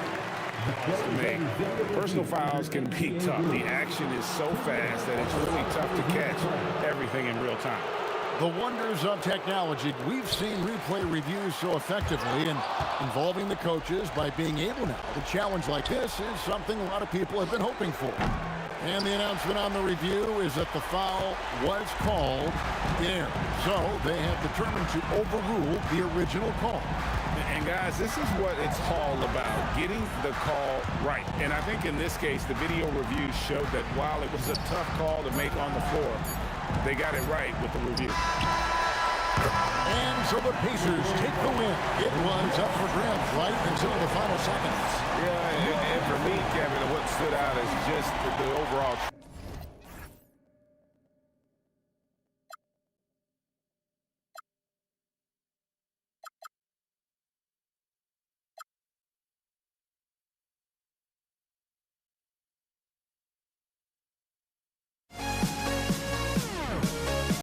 Personal fouls can be tough. The action is so fast that it's really tough to catch everything in real time. The wonders of technology. We've seen replay reviews so effectively and involving the coaches by being able now to challenge like this is something a lot of people have been hoping for. And the announcement on the review is that the foul was called in error. So they have determined to overrule the original call. And guys, this is what it's all about, getting the call right. And I think in this case, the video review showed that while it was a tough call to make on the floor, they got it right with the review. And so the Pacers take the win. It was up for grabs right until the final seconds. yeah, and for me, Kevin, what stood out is just the overall